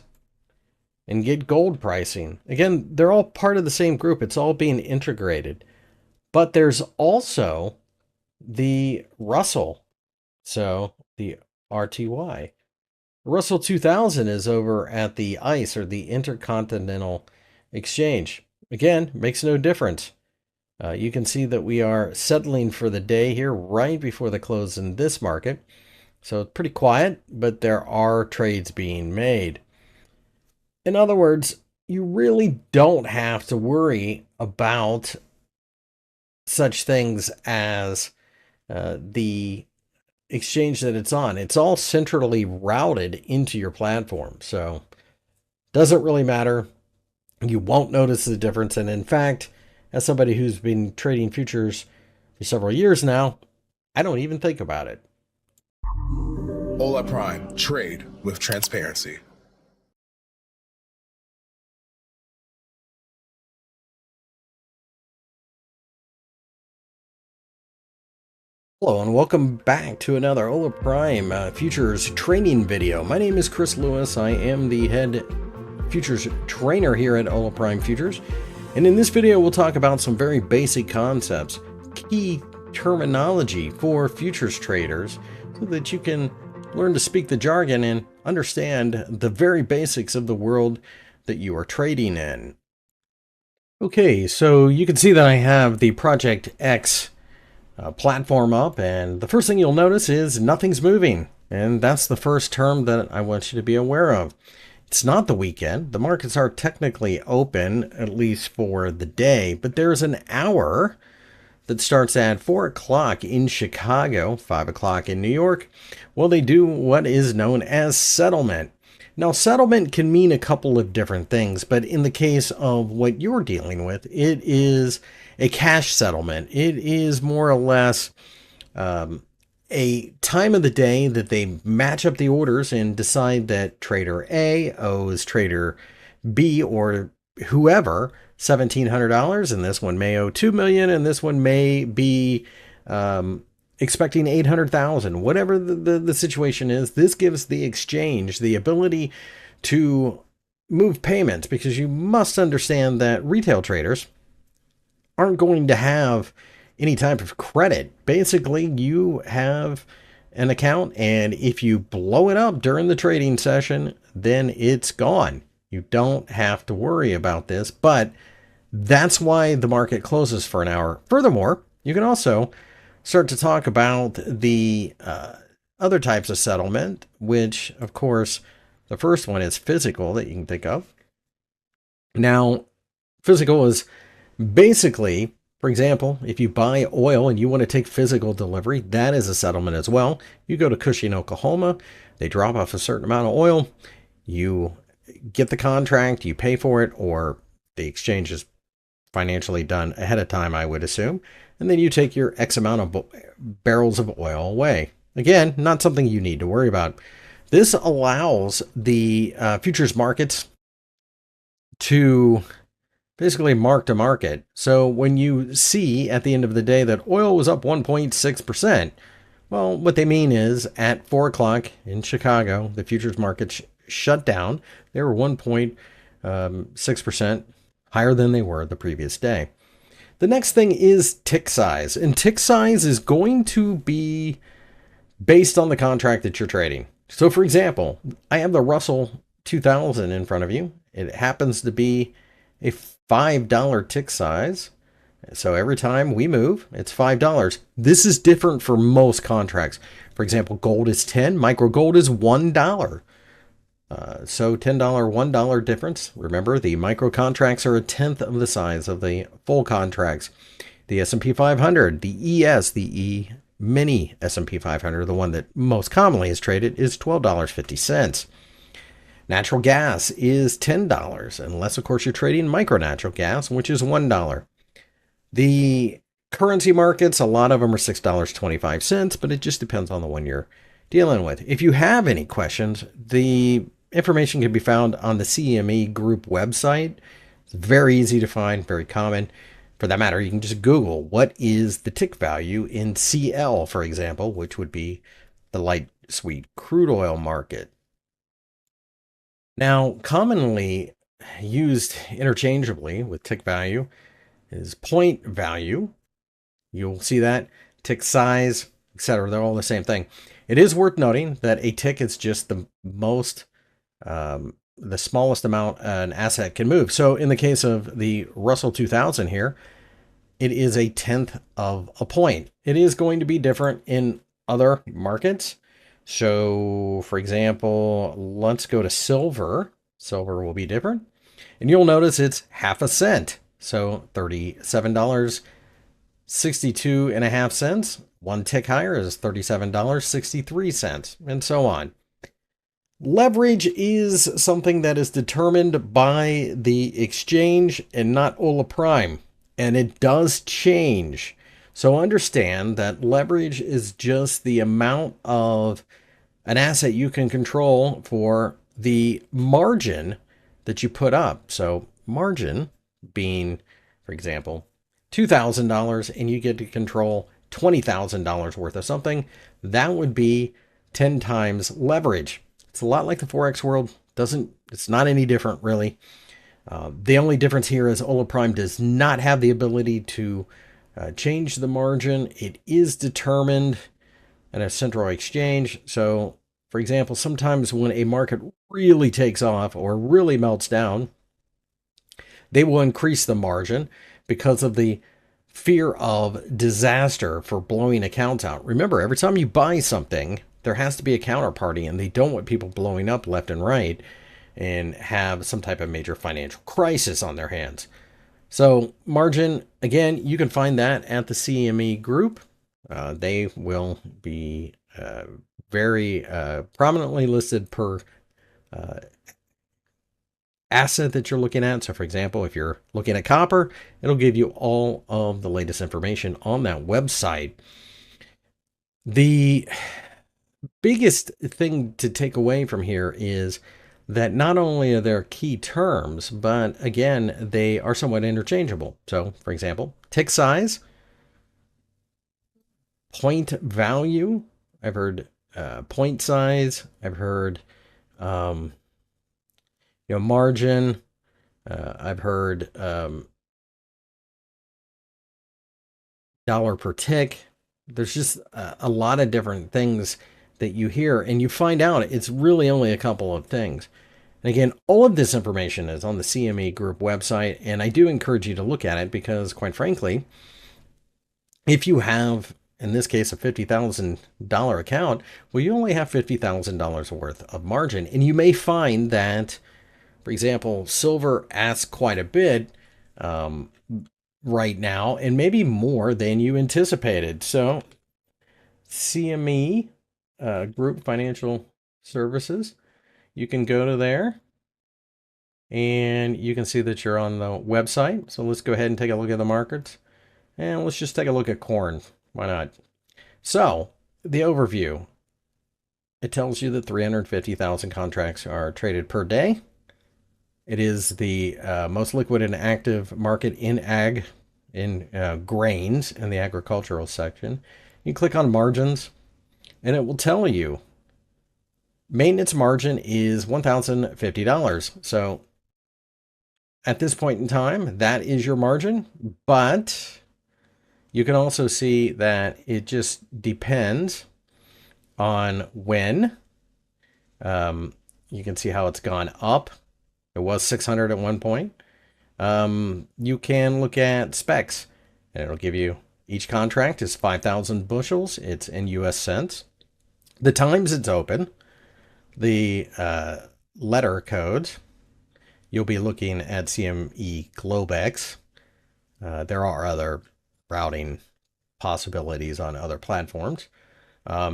and get gold pricing. Again, they're all part of the same group. It's all being integrated. But there's also the Russell, so the RTY. Russell 2000 is over at the ICE, or the Intercontinental Exchange. Again, makes no difference. You can see that we are settling for the day here right before the close in this market. So it's pretty quiet, but there are trades being made. In other words, you really don't have to worry about such things as the exchange that it's on. It's all centrally routed into your platform. So doesn't really matter. You won't notice the difference. And in fact, as somebody who's been trading futures for several years now, I don't even think about it. Hola Prime, trade with transparency. Hello and welcome back to another Hola Prime futures training video. My name is Chris Lewis. I am the head futures trainer here at Hola Prime Futures. And in this video, we'll talk about some very basic concepts, key terminology for futures traders, so that you can learn to speak the jargon and understand the very basics of the world that you are trading in. Okay, so you can see that I have the Project X platform up, and the first thing you'll notice is nothing's moving, and that's the first term that I want you to be aware of. It's not the weekend. The markets are technically open, at least for the day, but there's an hour that starts at 4 o'clock in Chicago, 5 o'clock in New York. Well, they do what is known as settlement. Now, settlement can mean a couple of different things, but in the case of what you're dealing with, it is a cash settlement. It is more or less a time of the day that they match up the orders and decide that trader A owes trader B, or whoever, $1,700, and this one may owe $2 million, and this one may be expecting $800,000. Whatever the situation is, this gives the exchange the ability to move payments, because you must understand that retail traders aren't going to have any type of credit. Basically, you have an account, and if you blow it up during the trading session, then it's gone. You don't have to worry about this, but that's why the market closes for an hour. Furthermore, you can also start to talk about the other types of settlement, which, of course, the first one is physical that you can think of. Now, physical is basically, for example, if you buy oil and you want to take physical delivery, that is a settlement as well. You go to Cushing, Oklahoma, they drop off a certain amount of oil, you get the contract, you pay for it, or the exchange is financially done ahead of time, I would assume, and then you take your X amount of barrels of oil away. Again, not something you need to worry about. This allows the futures markets to basically mark to market. So when you see at the end of the day that oil was up 1.6%, well, what they mean is at 4 o'clock in Chicago, the futures markets shut down. They were 1.6% higher than they were the previous day. The next thing is tick size, and tick size is going to be based on the contract that you're trading. So for example, I have the Russell 2000 in front of you. It happens to be a $5 tick size. So every time we move, it's $5. This is different for most contracts. For example, gold is 10, micro gold is $1. So $10, $1 difference. Remember, the micro contracts are a tenth of the size of the full contracts. The S&P 500, the ES, the E mini S&P 500, the one that most commonly is traded, is $12.50. Natural gas is $10, unless, of course, you're trading micro natural gas, which is $1. The currency markets, a lot of them are $6.25, but it just depends on the one you're dealing with. If you have any questions, the information can be found on the CME Group website. It's very easy to find, very common. For that matter, you can just Google what is the tick value in CL, for example, which would be the light sweet crude oil market. Now, commonly used interchangeably with tick value is point value. You'll see that, tick size, etc. They're all the same thing. It is worth noting that a tick is just the smallest amount an asset can move. So in the case of the Russell 2000 here, it is a tenth of a point. It is going to be different in other markets. So for example, let's go to silver. Silver will be different. And you'll notice it's half a cent. So $37.62.5. One tick higher is $37.63, and so on. Leverage is something that is determined by the exchange and not Hola Prime, and it does change. So understand that leverage is just the amount of an asset you can control for the margin that you put up. So margin being, for example, $2,000, and you get to control $20,000 worth of something, that would be 10 times leverage. It's a lot like the Forex world. It's not any different, really. The only difference here is Hola Prime does not have the ability to change the margin. It is determined at a central exchange. So, for example, sometimes when a market really takes off or really melts down, they will increase the margin because of the fear of disaster for blowing accounts out. Remember, every time you buy something, there has to be a counterparty, and they don't want people blowing up left and right and have some type of major financial crisis on their hands. So margin, again, you can find that at the CME Group. They will be very prominently listed per asset that you're looking at. So for example, if you're looking at copper, it'll give you all of the latest information on that website. The biggest thing to take away from here is that not only are there key terms, but again, they are somewhat interchangeable. So for example, tick size, point value, I've heard point size, I've heard margin, I've heard dollar per tick. There's just a lot of different things that you hear, and you find out it's really only a couple of things. And again, all of this information is on the CME Group website, and I do encourage you to look at it because, quite frankly, if you have in this case, a $50,000 account, well, you only have $50,000 worth of margin. And you may find that, for example, silver asks quite a bit right now, and maybe more than you anticipated. So CME Group Financial Services, you can go to there and you can see that you're on the website. So let's go ahead and take a look at the markets, and let's just take a look at corn. Why not? So the overview, it tells you that 350,000 contracts are traded per day. It is the most liquid and active market in grains in the agricultural section. You click on margins, and it will tell you maintenance margin is $1,050. So at this point in time, that is your margin, but you can also see that it just depends on when. You can see how it's gone up. It was 600 at one point. You can look at specs, and it'll give you each contract is 5,000 bushels. It's in US cents. The times it's open, the letter codes, you'll be looking at CME Globex. There are other routing possibilities on other platforms.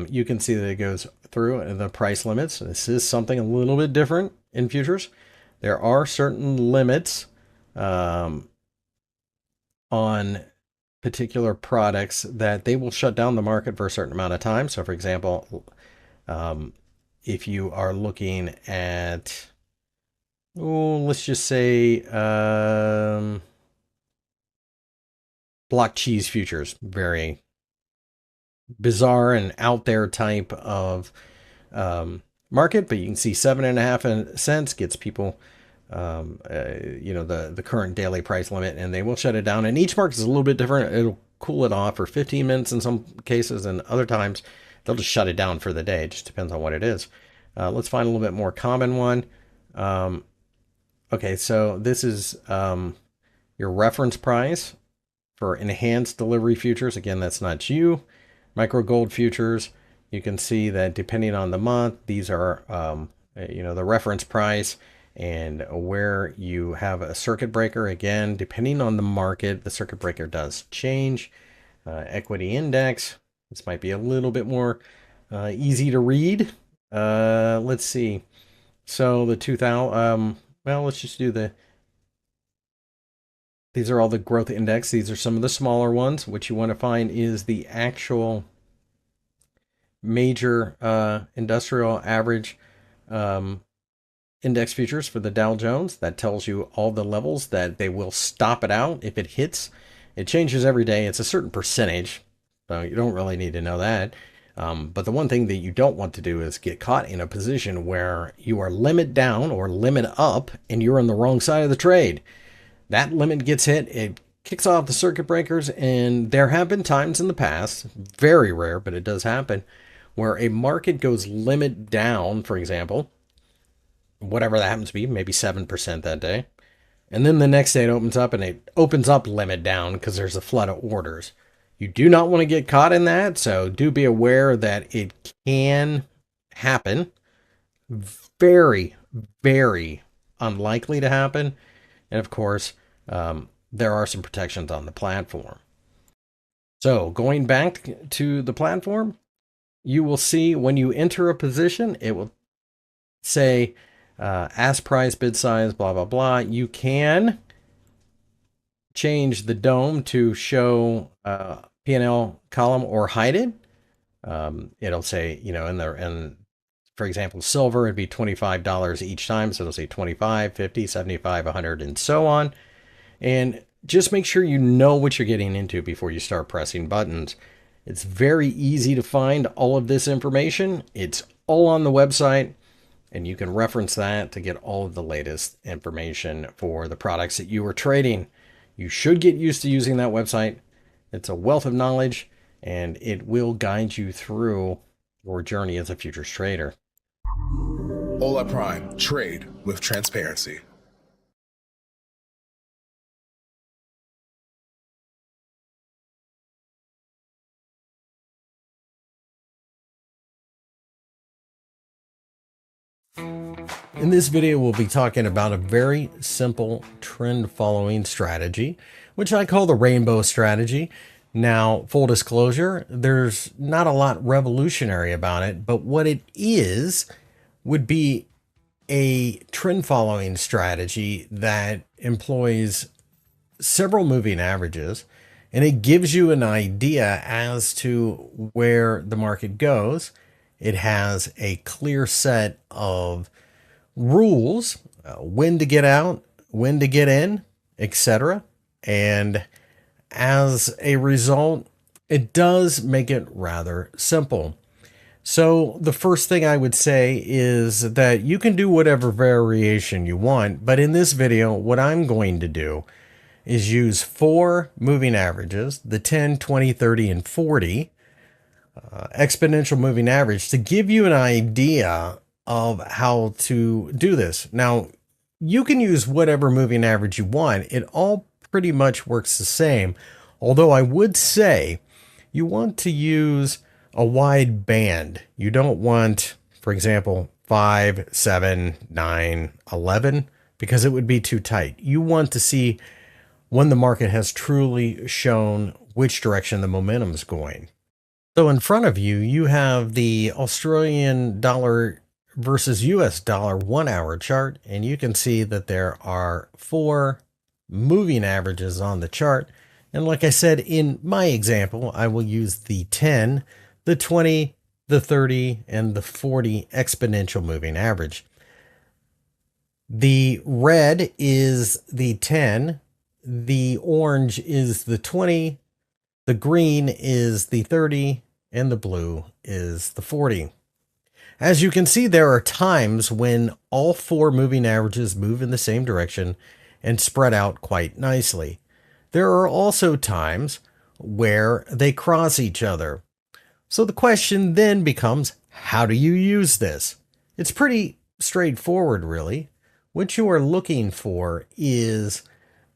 You can see that it goes through the price limits. This is something a little bit different in futures. There are certain limits on particular products that they will shut down the market for a certain amount of time. So for example, if you are looking at, let's just say block cheese futures, very bizarre and out there type of market, but you can see 7.5 cents gets people the current daily price limit, and they will shut it down. And each market is a little bit different. It'll cool it off for 15 minutes in some cases, and other times they'll just shut it down for the day. It just depends on what it is. Let's find a little bit more common one. Okay, so this is your reference price for enhanced delivery futures. Again, that's not you. Micro gold futures, you can see that depending on the month, these are the reference price, and where you have a circuit breaker. Again, depending on the market, the circuit breaker does change. Equity index, this might be a little bit more easy to read. Let's see. So the 2000, well, let's just do these are all the growth index. These are some of the smaller ones. What you want to find is the actual major industrial average index futures for the Dow Jones. That tells you all the levels that they will stop it out if it hits. It changes every day. It's a certain percentage, so you don't really need to know that. But the one thing that you don't want to do is get caught in a position where you are limit down or limit up and you're on the wrong side of the trade. That limit gets hit, it kicks off the circuit breakers, and there have been times in the past, very rare, but it does happen, where a market goes limit down, for example, whatever that happens to be, maybe 7% that day. And then the next day it opens up, and it opens up limit down because there's a flood of orders. You do not want to get caught in that, so do be aware that it can happen. Very, very unlikely to happen. And of course, there are some protections on the platform. So going back to the platform, you will see when you enter a position, it will say ask price, bid size, blah, blah, blah. You can change the dome to show P&L column or hide it. It'll say, in for example, silver, it'd be $25 each time. So it'll say 25, 50, 75, 100, and so on. And just make sure you know what you're getting into before you start pressing buttons. It's very easy to find all of this information. It's all on the website, and you can reference that to get all of the latest information for the products that you are trading. You should get used to using that website. It's a wealth of knowledge, and it will guide you through your journey as a futures trader. Hola Prime, trade with transparency. In this video, we'll be talking about a very simple trend following strategy, which I call the rainbow strategy. Now, full disclosure, there's not a lot revolutionary about it, but what it is would be a trend following strategy that employs several moving averages, and it gives you an idea as to where the market goes. It has a clear set of rules, when to get out, when to get in, etc. And as a result, it does make it rather simple. So the first thing I would say is that you can do whatever variation you want, but in this video, what I'm going to do is use 4 moving averages, the 10, 20, 30, and 40 exponential moving average, to give you an idea of how to do this. Now, you can use whatever moving average you want. It all pretty much works the same, although I would say you want to use a wide band. You don't want, for example, 5, 7, 9, 11, because it would be too tight. You want to see when the market has truly shown which direction the momentum is going. So in front of you, you have the Australian dollar versus US dollar 1 hour chart, and you can see that there are 4 moving averages on the chart. And like I said, in my example, I will use the 10, the 20, the 30, and the 40 exponential moving average. The red is the 10, the orange is the 20, the green is the 30, and the blue is the 40. As you can see, there are times when all 4 moving averages move in the same direction and spread out quite nicely. There are also times where they cross each other. So the question then becomes, how do you use this? It's pretty straightforward, really. What you are looking for is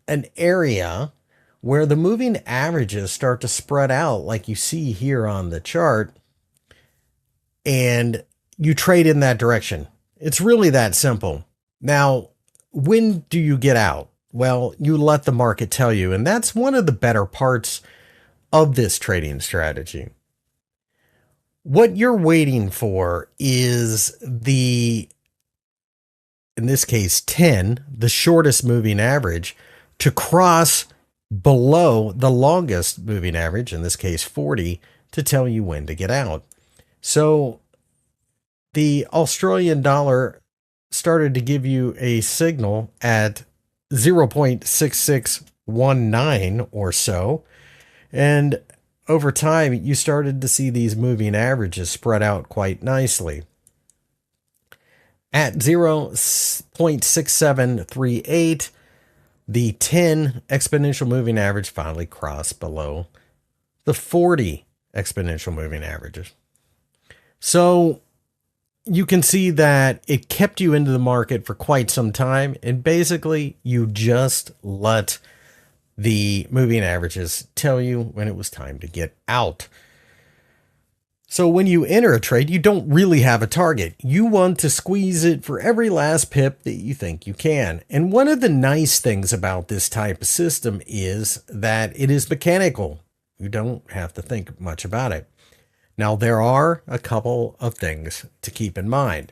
an area where the moving averages start to spread out like you see here on the chart, and you trade in that direction. It's really that simple. Now, when do you get out? Well, you let the market tell you, and that's one of the better parts of this trading strategy. What you're waiting for is the, in this case, 10, the shortest moving average, to cross below the longest moving average, in this case 40, to tell you when to get out. So the Australian dollar started to give you a signal at 0.6619 or so, and over time you started to see these moving averages spread out quite nicely. At 0.6738, the 10 exponential moving average finally crossed below the 40 exponential moving averages. So you can see that it kept you into the market for quite some time, and basically you just let the moving averages tell you when it was time to get out. So when you enter a trade, you don't really have a target. You want to squeeze it for every last pip that you think you can. And one of the nice things about this type of system is that it is mechanical. You don't have to think much about it. Now, there are a couple of things to keep in mind.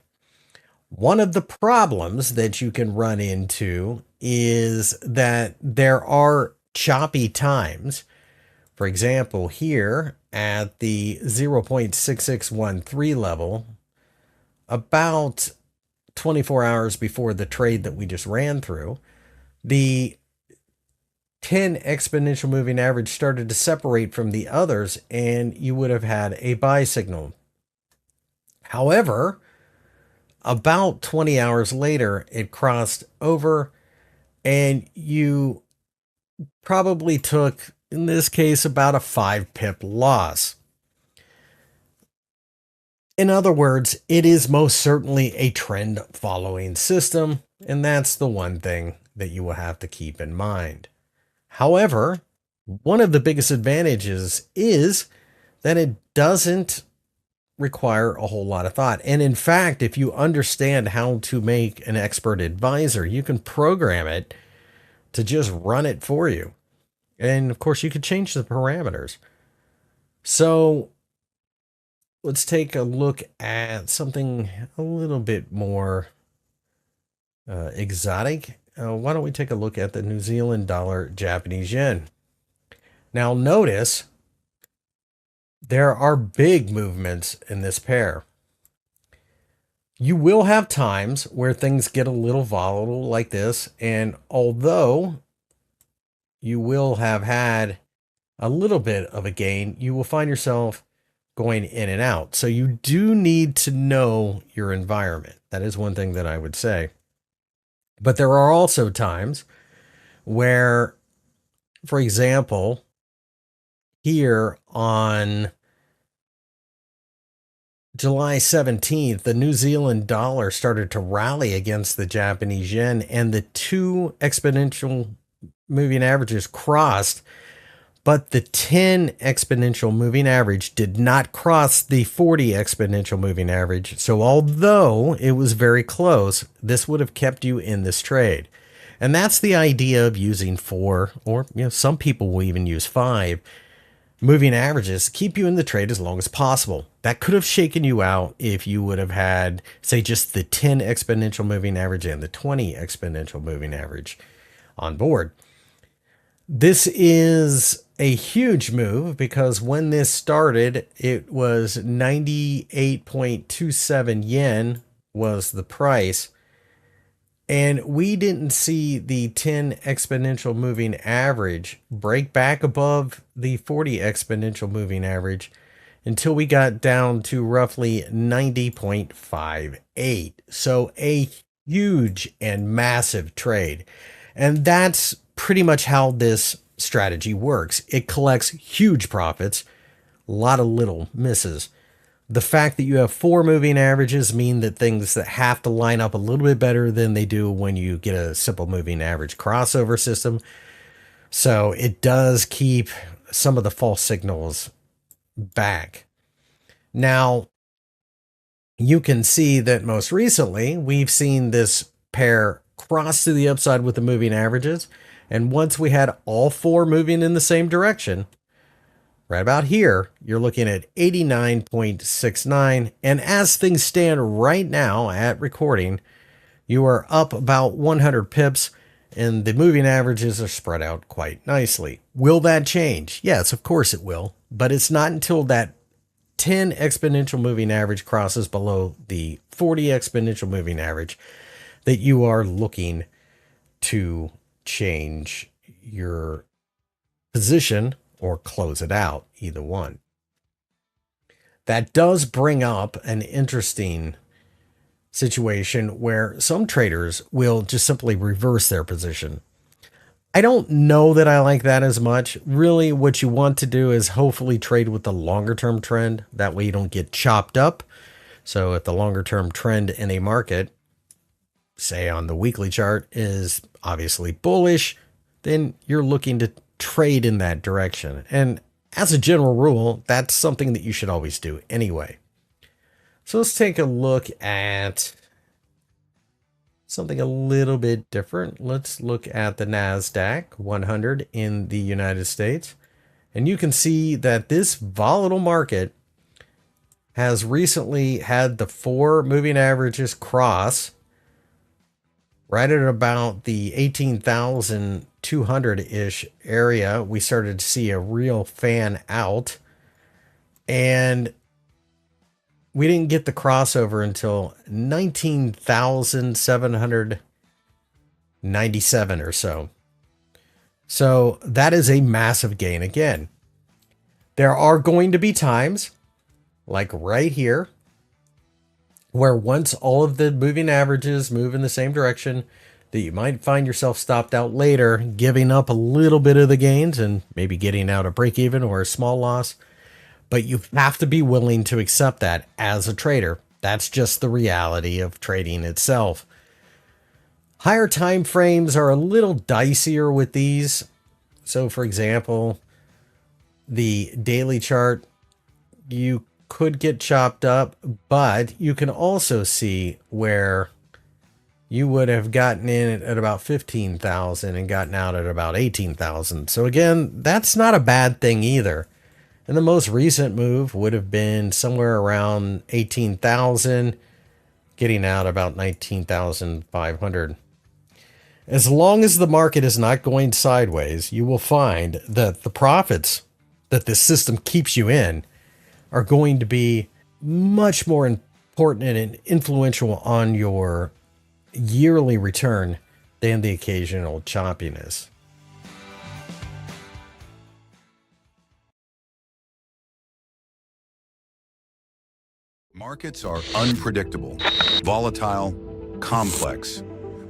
One of the problems that you can run into is that there are choppy times. For example, here at the 0.6613 level, about 24 hours before the trade that we just ran through, the 10 exponential moving average started to separate from the others, and you would have had a buy signal. However, about 20 hours later, it crossed over, and you probably took, in this case, about a 5 pip loss. In other words, it is most certainly a trend following system, and that's the one thing that you will have to keep in mind. However, one of the biggest advantages is that it doesn't require a whole lot of thought. And in fact, if you understand how to make an expert advisor, you can program it to just run it for you. And of course, you could change the parameters. So let's take a look at something a little bit more exotic. Why don't we take a look at the New Zealand dollar, Japanese yen? Now notice there are big movements in this pair. You will have times where things get a little volatile like this, and although you will have had a little bit of a gain, you will find yourself going in and out. So you do need to know your environment. That is one thing that I would say. But there are also times where, for example, here on July 17th, the New Zealand dollar started to rally against the Japanese yen, and the two exponential moving averages crossed, but the 10 exponential moving average did not cross the 40 exponential moving average. So although it was very close, this would have kept you in this trade. And that's the idea of using 4, or some people will even use 5 moving averages, keep you in the trade as long as possible. That could have shaken you out if you would have had, say, just the 10 exponential moving average and the 20 exponential moving average on board. This is a huge move because when this started, it was 98.27 yen was the price. And we didn't see the 10 exponential moving average break back above the 40 exponential moving average until we got down to roughly 90.58. So a huge and massive trade. And that's pretty much how this strategy works. It collects huge profits, a lot of little misses. The fact that you have 4 moving averages mean that things that have to line up a little bit better than they do when you get a simple moving average crossover system. So it does keep some of the false signals back. Now, you can see that most recently we've seen this pair cross to the upside with the moving averages. And once we had all 4 moving in the same direction, right about here, you're looking at 89.69. And as things stand right now at recording, you are up about 100 pips and the moving averages are spread out quite nicely. Will that change? Yes, of course it will. But it's not until that 10 exponential moving average crosses below the 40 exponential moving average that you are looking to change your position or close it out, either one. That does bring up an interesting situation where some traders will just simply reverse their position. I don't know that I like that as much. Really, what you want to do is hopefully trade with the longer term trend. That way you don't get chopped up. So if the longer term trend in a market, say on the weekly chart, is obviously bullish, then you're looking to trade in that direction. And as a general rule, that's something that you should always do anyway. So let's take a look at something a little bit different. Let's look at the Nasdaq 100 in the United States. And you can see that this volatile market has recently had the 4 moving averages cross right at about the 18,200-ish area. We started to see a real fan out, and we didn't get the crossover until 19,797 or so. So that is a massive gain again. There are going to be times, like right here, where once all of the moving averages move in the same direction, that you might find yourself stopped out later, giving up a little bit of the gains and maybe getting out a break even or a small loss. But you have to be willing to accept that as a trader. That's just the reality of trading itself. Higher time frames are a little dicier with these. So for example, the daily chart, you could get chopped up, but you can also see where you would have gotten in at about 15,000 and gotten out at about 18,000. So again, that's not a bad thing either. And the most recent move would have been somewhere around 18,000, getting out about 19,500. As long as the market is not going sideways, you will find that the profits that this system keeps you in are going to be much more important and influential on your yearly return than the occasional choppiness. Markets are unpredictable, volatile, complex,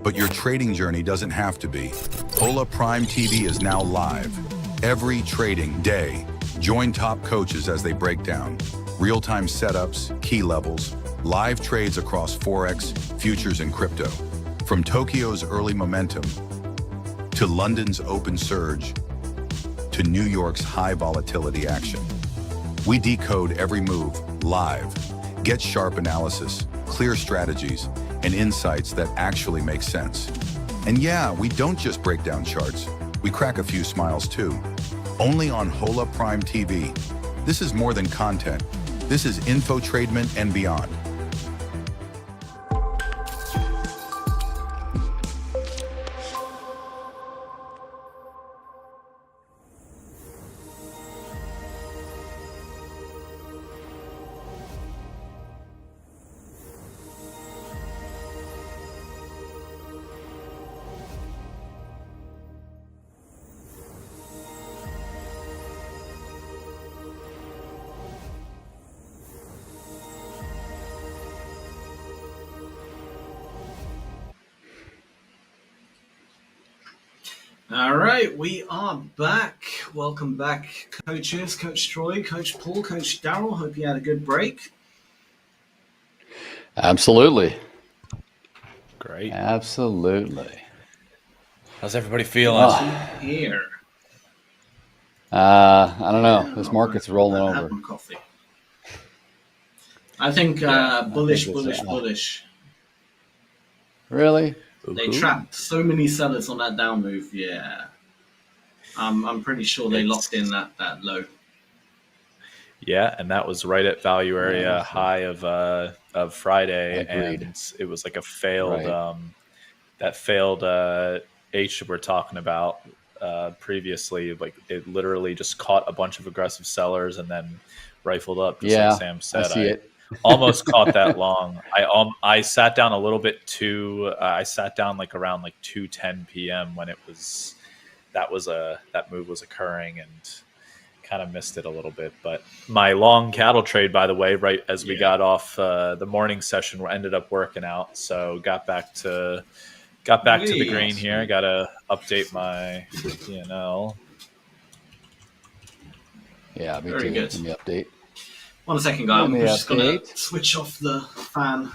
but your trading journey doesn't have to be. Hola Prime TV is now live. Every trading day, join top coaches as they break down real-time setups, key levels, live trades across Forex, futures, and crypto. From Tokyo's early momentum, to London's open surge, to New York's high volatility action. We decode every move live. Get sharp analysis, clear strategies, and insights that actually make sense. And yeah, we don't just break down charts. We crack a few smiles too. Only on Hola Prime TV. This is more than content. This is infotainment and beyond. All right, we are back. Welcome back, coaches, Coach Troy, Coach Paul, Coach Daryl. Hope you had a good break. Absolutely. Great. Absolutely. How's everybody feeling? Here. I don't know. This market's rolling over. Coffee. I think bullish. Really? They trapped so many sellers on that down move. Yeah, I'm pretty sure they locked in that low. Yeah, and that was right at value area high of Friday, and it was like a failed that failed H we're talking about previously. Like it literally just caught a bunch of aggressive sellers and then rifled up. Just like Sam said, I see it. Almost caught that long. I sat down a little bit too. I sat down like around like 2:10 p.m. when that move was occurring, and kind of missed it a little bit. But my long cattle trade, by the way, right as we got off the morning session, ended up working out. So got back to the green here. Got to update my P&L. Yeah, me Very too. good. Give me update. 1 second, guys. I'm just going to switch off the fan.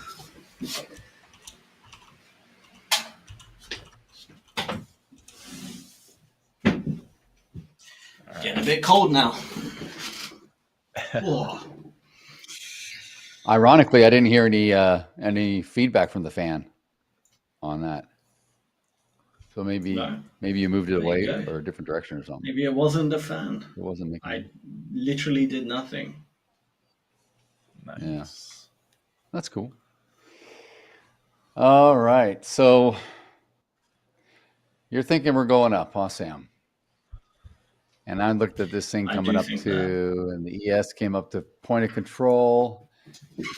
Getting a bit cold now. Ironically, I didn't hear any feedback from the fan on that. So maybe you moved it away or a different direction or something. Maybe it wasn't the fan. It wasn't. I literally did nothing. Nice. Yeah, that's cool. All right, so you're thinking we're going up, huh, Sam? And I looked at this thing coming up to, and the ES came up to point of control,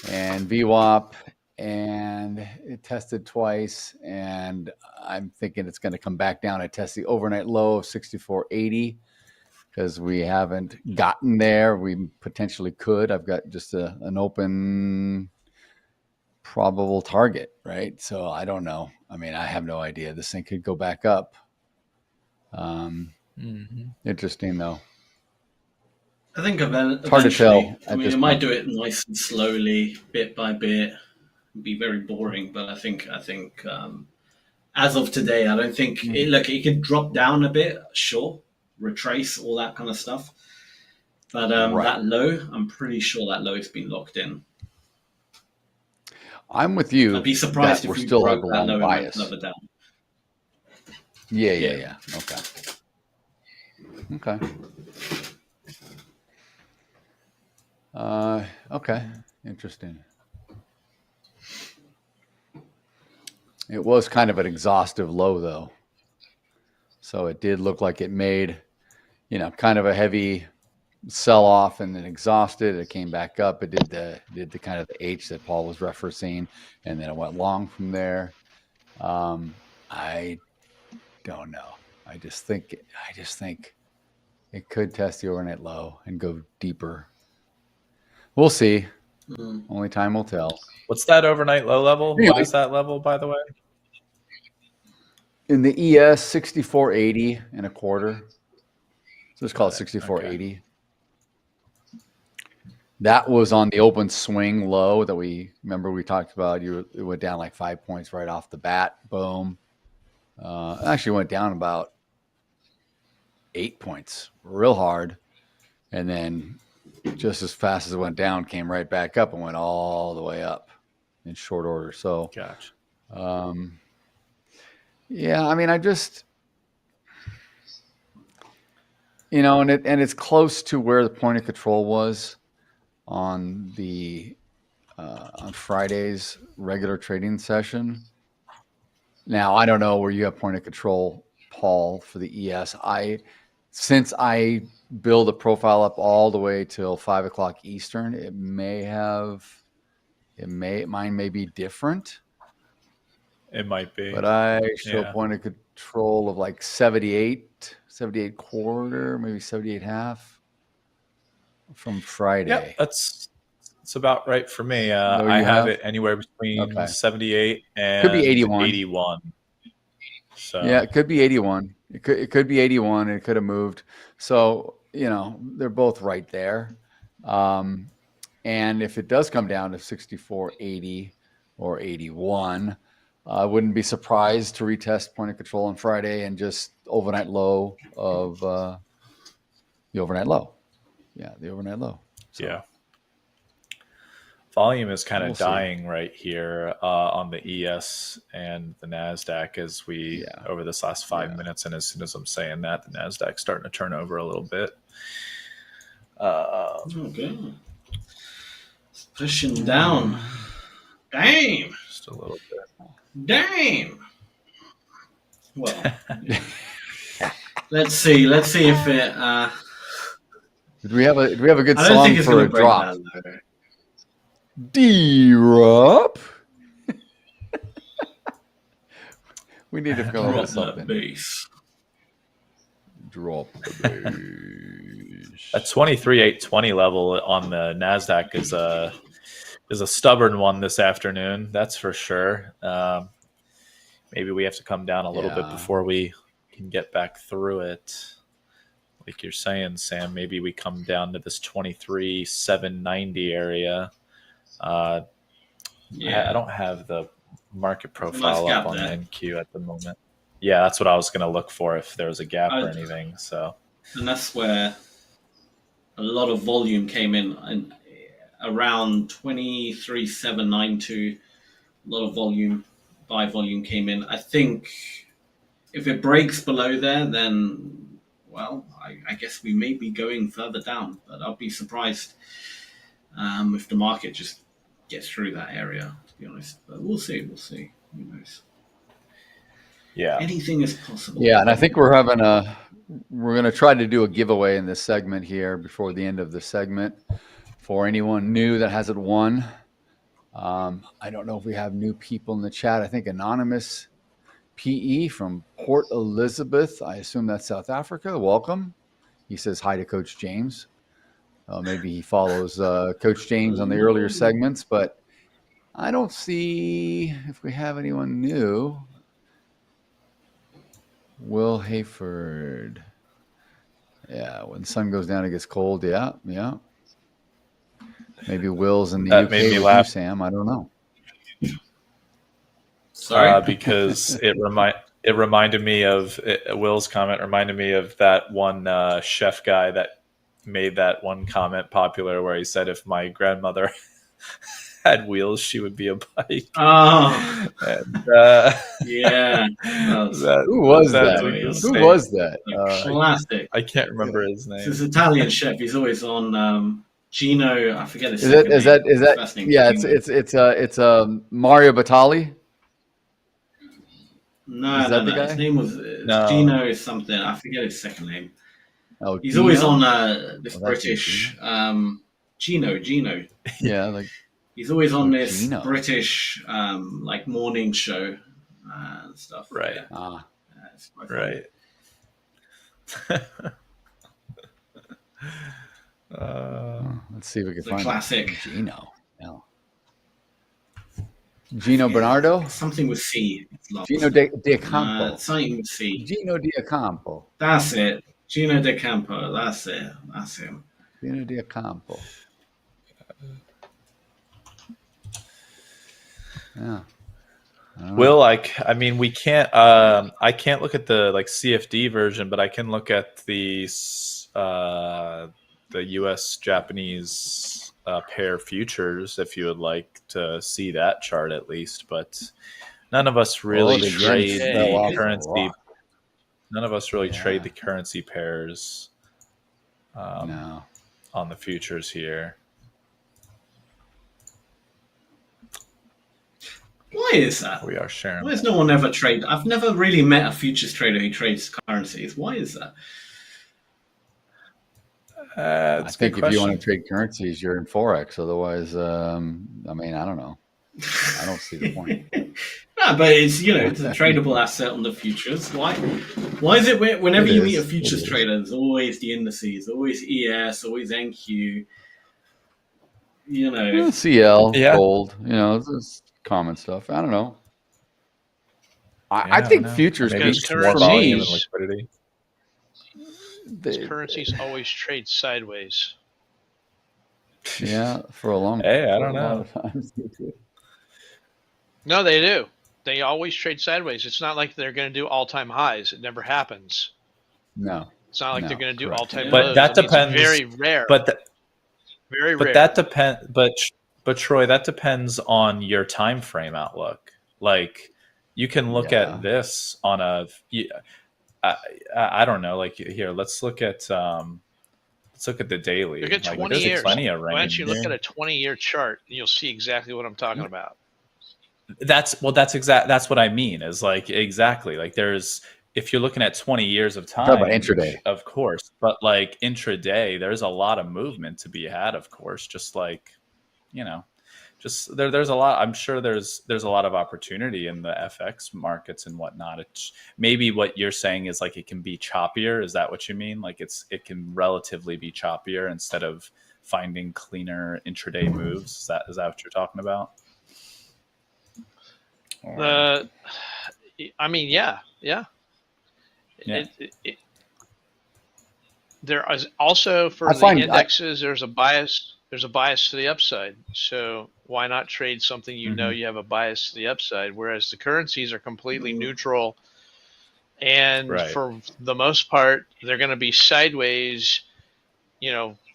and VWAP, and it tested twice, and I'm thinking it's going to come back down and test the overnight low of 64.80. Because we haven't gotten there. We potentially could. I've got just an open probable target, right? So I don't know. I mean, I have no idea. This thing could go back up. Interesting, though. I think eventually, it's hard to tell. I mean, it might do it nice and slowly, bit by bit. It'd be very boring, but I think as of today, I don't think it could drop down a bit, sure. Retrace, all that kind of stuff. But that low, I'm pretty sure that low has been locked in. I'm with you. I'd be surprised that if we're we still broke have a that long low and bias. went further down. Yeah. Okay. Okay. Interesting. It was kind of an exhaustive low, though. So it did look like it made, kind of a heavy sell off and then exhausted. It came back up. It did the kind of the H that Paul was referencing, and then it went long from there. I don't know. I just think it could test the overnight low and go deeper. We'll see. Only time will tell. What's that overnight low level? Yeah. What is that level, by the way? In the ES, 64.80 and a quarter. So let's call it 64.80. Okay. That was on the open swing low that we talked about. It went down like 5 points right off the bat. Boom. It actually went down about 8 points, real hard. And then just as fast as it went down, came right back up and went all the way up in short order. So, gotcha. Yeah, I mean, I just, and it's close to where the point of control was on the on Friday's regular trading session. Now, I don't know where you have point of control, Paul, for the ES. Since I build a profile up all the way till 5 o'clock Eastern, mine may be different. It might be. But I show point of control of like 78 quarter, maybe 78 half from Friday. Yeah, that's about right for me. I have it anywhere between 78 and could be 81. So yeah, it could be 81. It could be 81. It could have moved. So, they're both right there. And if it does come down to 64.80 or 81, I wouldn't be surprised to retest point of control on Friday and just overnight low of the overnight low. Yeah, the overnight low. So. Yeah. Volume is kind of dying right here on the ES and the Nasdaq as we over this last 5 minutes. And as soon as I'm saying that, the Nasdaq's starting to turn over a little bit. Okay. It's pushing down. Damn. Just a little bit. Damn. Well, let's see if it. Do we have a good song for a drop? D-Rup. We need to come up with something. Base. Drop the base. That 23,820 level on the Nasdaq is a stubborn one this afternoon. That's for sure. Maybe we have to come down a little bit before we can get back through it. Like you're saying, Sam, maybe we come down to this 23,790 area. I don't have the market profile up on the NQ at the moment. Yeah, that's what I was going to look for if there was a gap or anything. So, and that's where a lot of volume came in, and around 23,792. A lot of buy volume came in. I think if it breaks below there, then I guess we may be going further down. But I'll be surprised if the market just gets through that area, to be honest. But we'll see. Who knows? Yeah. Anything is possible. Yeah, and I think we're going to try to do a giveaway in this segment here before the end of the segment for anyone new that hasn't won. I don't know if we have new people in the chat. I think Anonymous PE from Port Elizabeth. I assume that's South Africa. Welcome. He says hi to Coach James. Maybe he follows Coach James on the earlier segments, but I don't see if we have anyone new. Will Hayford. Yeah, when the sun goes down, it gets cold. Yeah. Maybe Will's in the UK made me with laugh. you, Sam. I don't know. Sorry, because it reminded me of Will's comment. Reminded me of that one chef guy that made that one comment popular where he said, if my grandmother had wheels, she would be a bike. Oh, and, yeah. Who was that? Who was that? Classic. I can't remember his name. It's this Italian chef. He's always on Gino. I forget his Is second that name. is that First name yeah? Gino. It's Mario Batali. No, Is that the no. guy? His name was Gino something. I forget his second name. Oh, he's Gino? always on this Well, that's British Gino. Yeah, like he's always on this Gino. British like morning show and stuff. Right. Yeah. Ah, it's quite funny. Right. Let's see if we can It's a find classic. Gino. No. Gino Bernardo. Something with C. Gino De Campo. Something with C. Gino De Campo. That's it. Gino De Campo. That's it. That's him. Gino De Campo. Yeah. Will, I mean, we can't. I can't look at the CFD version, but I can look at the U.S. Japanese pair futures if you would like to see that chart at least. But none of us really trade the currency. None of us really trade the currency pairs. No. On the futures here. Why is that? We are sharing. Why has no one ever traded? I've never really met a futures trader who trades currencies. Why is that? I think if you want to trade currencies, you're in Forex. Otherwise, I mean, I don't know. I don't see the point. No, but it's it's a tradable asset on the futures. Why is it whenever you meet a futures trader, there's always the indices, always ES, always NQ. CL, gold. It's just common stuff. I don't know. I think futures because for me. Liquidity. Currencies always trade sideways. Yeah, for a long. Hey, I don't know. No, they do. They always trade sideways. It's not like they're going to do all-time highs. It never happens. No. It's not like they're going to do all-time but lows. That depends. It's very rare. Very rare. That depends. But Troy, that depends on your time frame outlook. Like, you can look at this on a. I don't know. Like, here, let's look at the daily. Look at 20 years. Why don't you look at a 20-year chart and you'll see exactly what I'm talking about. That's what I mean is like exactly like if you're looking at 20 years of time, about intraday, of course, but like intraday, there's a lot of movement to be had, of course, just like, just there's a lot. I'm sure there's a lot of opportunity in the FX markets and whatnot. It's maybe what you're saying is like it can be choppier. Is that what you mean? Like it can relatively be choppier instead of finding cleaner intraday moves. Is that what you're talking about? I mean, yeah. There is also for the indexes. There's a bias. There's a bias to the upside. So why not trade something you know you have a bias to the upside? Whereas the currencies are completely neutral, and for the most part, they're going to be sideways.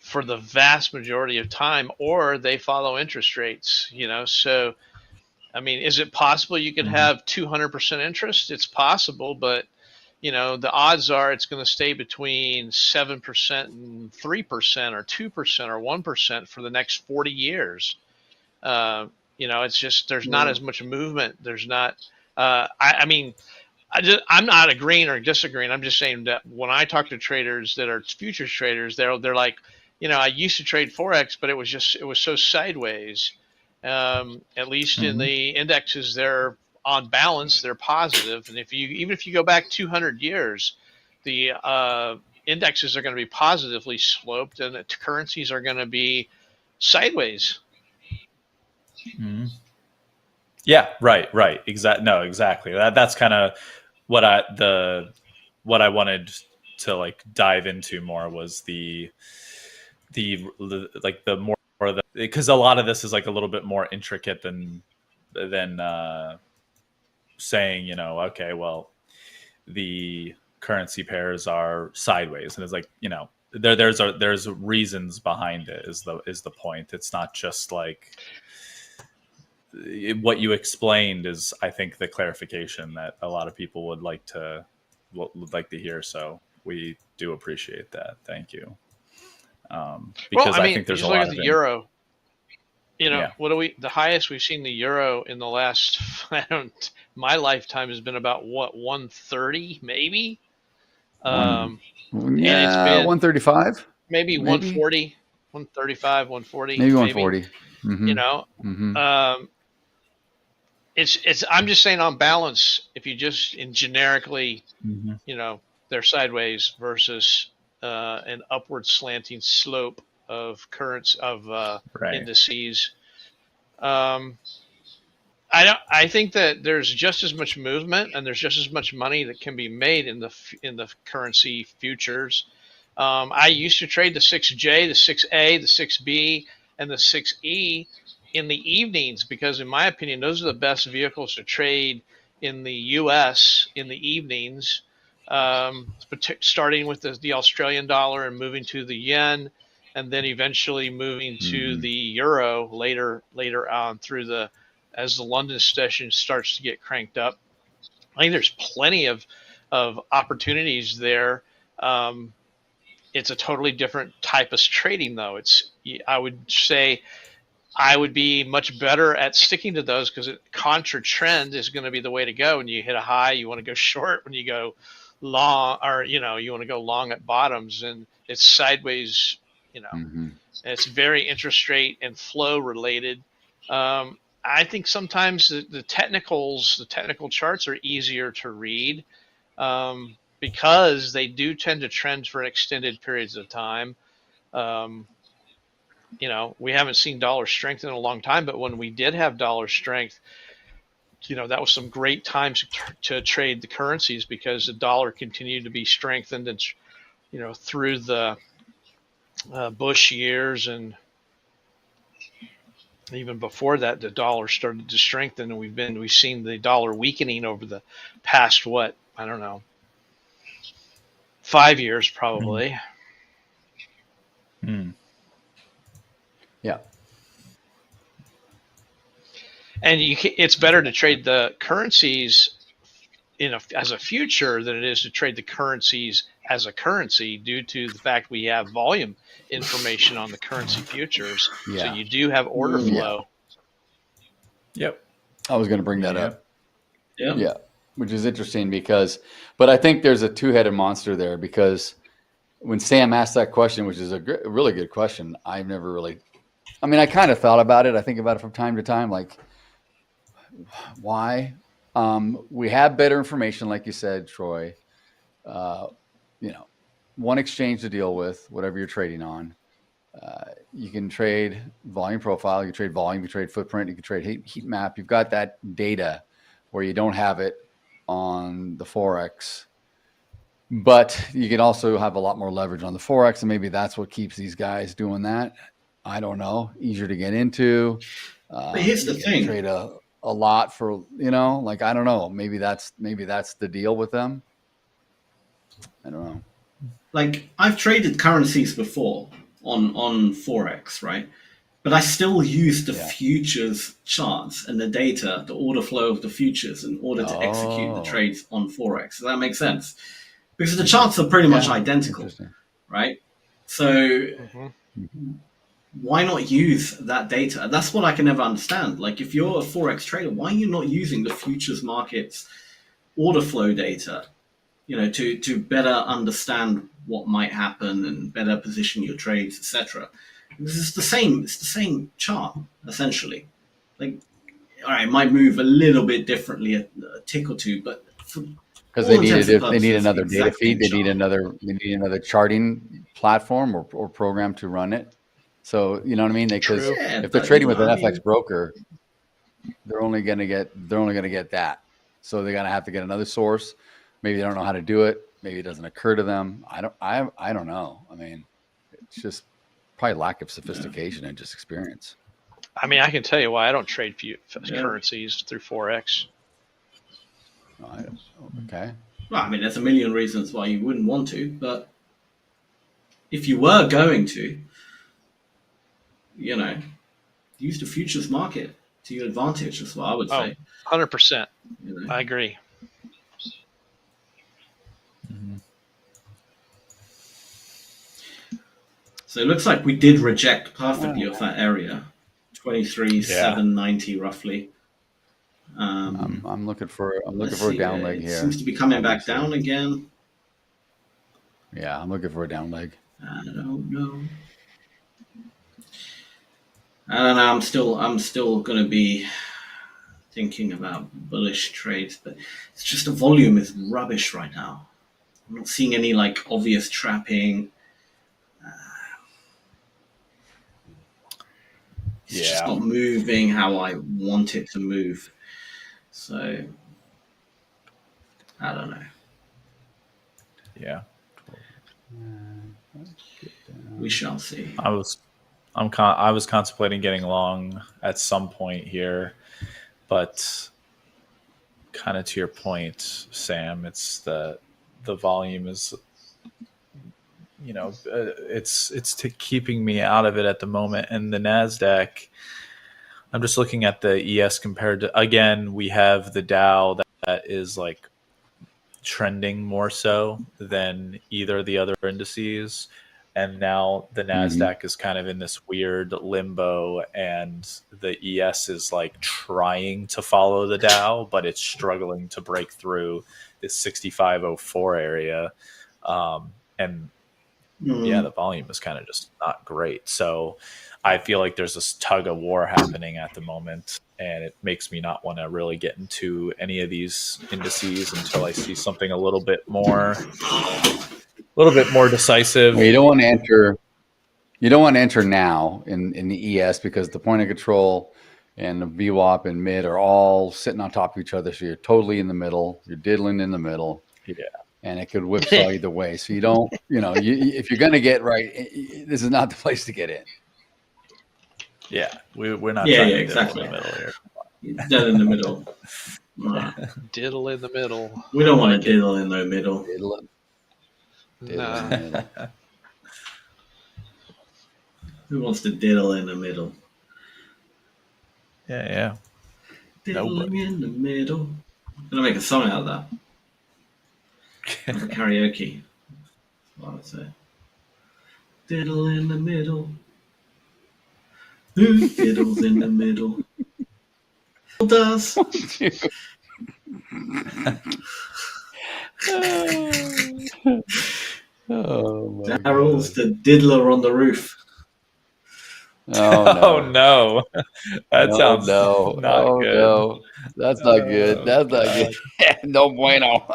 For the vast majority of time, or they follow interest rates. So. I mean, is it possible you could have 200% interest? It's possible, but the odds are it's going to stay between 7% and 3% or 2% or 1% for the next 40 years. It's just there's not as much movement. There's not. I'm not agreeing or disagreeing. I'm just saying that when I talk to traders that are futures traders, they're like, I used to trade Forex, but it was so sideways. At least in the indexes, they're on balance, they're positive. And even if you go back 200 years, the indexes are going to be positively sloped, and the currencies are going to be sideways. Mm-hmm. Yeah, right. Exactly. That's kind of what I wanted to like dive into more was the more. Because a lot of this is like a little bit more intricate than saying, okay, well, the currency pairs are sideways, and it's like, there's reasons behind it is the point. It's not just like what you explained is, I think, the clarification that a lot of people would like to hear. So we do appreciate that. Thank you. Because I think there's a lot of the euro. What the highest we've seen the euro in the last, my lifetime has been about 130 maybe. Yeah, and it's been 135, maybe 140, 135, 140, maybe 140. It's I'm just saying, on balance, if you just generically, they're sideways versus an upward slanting slope of indices. I think that there's just as much movement and there's just as much money that can be made in the currency futures. I used to trade the 6J, the 6A, the 6B, and the 6E in the evenings because, in my opinion, those are the best vehicles to trade in the U.S. in the evenings, starting with the Australian dollar and moving to the yen, and then eventually moving to the euro later on as the London session starts to get cranked up. I think there's plenty of opportunities there. It's a totally different type of trading, though. I would say I would be much better at sticking to those because contra trend is going to be the way to go. When you hit a high, you want to go short. When you go long, or you want to go long at bottoms, and it's sideways. And it's very interest rate and flow related. I think sometimes the technical charts are easier to read because they do tend to trend for extended periods of time. We haven't seen dollar strength in a long time, but when we did have dollar strength, that was some great times to trade the currencies because the dollar continued to be strengthened and, through the Bush years, and even before that, the dollar started to strengthen, and we've seen the dollar weakening over the past 5 years probably. Yeah. And it's better to trade the currencies as a future than it is to trade the currencies as a currency, due to the fact we have volume information on the currency futures. Yeah. So you do have order flow. Yep. I was going to bring that up. Yeah. Yeah. Which is interesting but I think there's a two-headed monster there, because when Sam asked that question, which is a really good question, I've never really, I kind of thought about it. I think about it from time to time, like, why? We have better information, like you said, Troy. One exchange to deal with, whatever you're trading on. You can trade volume profile, you can trade volume, you can trade footprint, you can trade heat map. You've got that data where you don't have it on the Forex. But you can also have a lot more leverage on the Forex, and maybe that's what keeps these guys doing that. I don't know. Easier to get into. But here's the thing. Trade a lot for, I don't know. Maybe that's the deal with them. I don't know. Like, I've traded currencies before on Forex, right? But I still use the futures charts and the data, the order flow of the futures, in order to execute the trades on Forex. Does that make sense? Because the charts are pretty much identical, right? So why not use that data? That's what I can never understand. Like, if you're a Forex trader, why are you not using the futures markets order flow data, to better understand what might happen and better position your trades, etc.? This is the same chart, essentially. Like, all right, it might move a little bit differently, a tick or two, but because they need another data feed, they need another charting platform or program to run it. So you know what I mean? Because if they're trading with an FX broker, they're only going to get that. So they're going to have to get another source. Maybe they don't know how to do it. Maybe it doesn't occur to them. I don't know. It's just probably lack of sophistication and just experience. I can tell you why I don't trade currencies through Forex. Okay. Well, there's a million reasons why you wouldn't want to, but if you were going to, you know, use the futures market to your advantage. That's what I would say. 100%. I agree. So it looks like we did reject perfectly off that area, 23,790 roughly. I'm looking for a down leg here. Seems to be coming back down again. Yeah, I'm looking for a down leg. I don't know. I'm still going to be thinking about bullish trades, but it's just the volume is rubbish right now. I'm not seeing any like obvious trapping. It's just not moving how I want it to move. So I don't know. Yeah. We shall see. I was contemplating getting long at some point here, but kind of to your point, Sam, it's the volume is, you know, it's keeping me out of it at the moment. And the Nasdaq, I'm just looking at the ES compared to, again, we have the Dow that is like trending more so than either of the other indices. And now the Nasdaq is kind of in this weird limbo, and the ES is like trying to follow the Dow, but it's struggling to break through this 6504 area. And yeah, the volume is kind of just not great. So I feel like there's this tug of war happening at the moment, and it makes me not want to really get into any of these indices until I see something a little bit more decisive. Well, you don't want to enter. You don't want to enter now in the ES because the point of control and the VWAP and mid are all sitting on top of each other. So you're totally in the middle. You're diddling in the middle. Yeah. And it could whipsaw either way. So you don't, if you're going to get right, this is not the place to get in. Yeah, we're not trying to exactly. diddle in the middle here. Dead in the middle. Diddle in the middle. We don't want to diddle in the middle. No. Who wants to diddle in the middle? Yeah. Diddling in the middle. I'm going to make a song out of that. Karaoke. What I would say. Diddle in the middle. Who diddles in the middle? Who does? Daryl's the diddler on the roof. Oh no. That sounds not good. No. That's not good. That's not good. No bueno.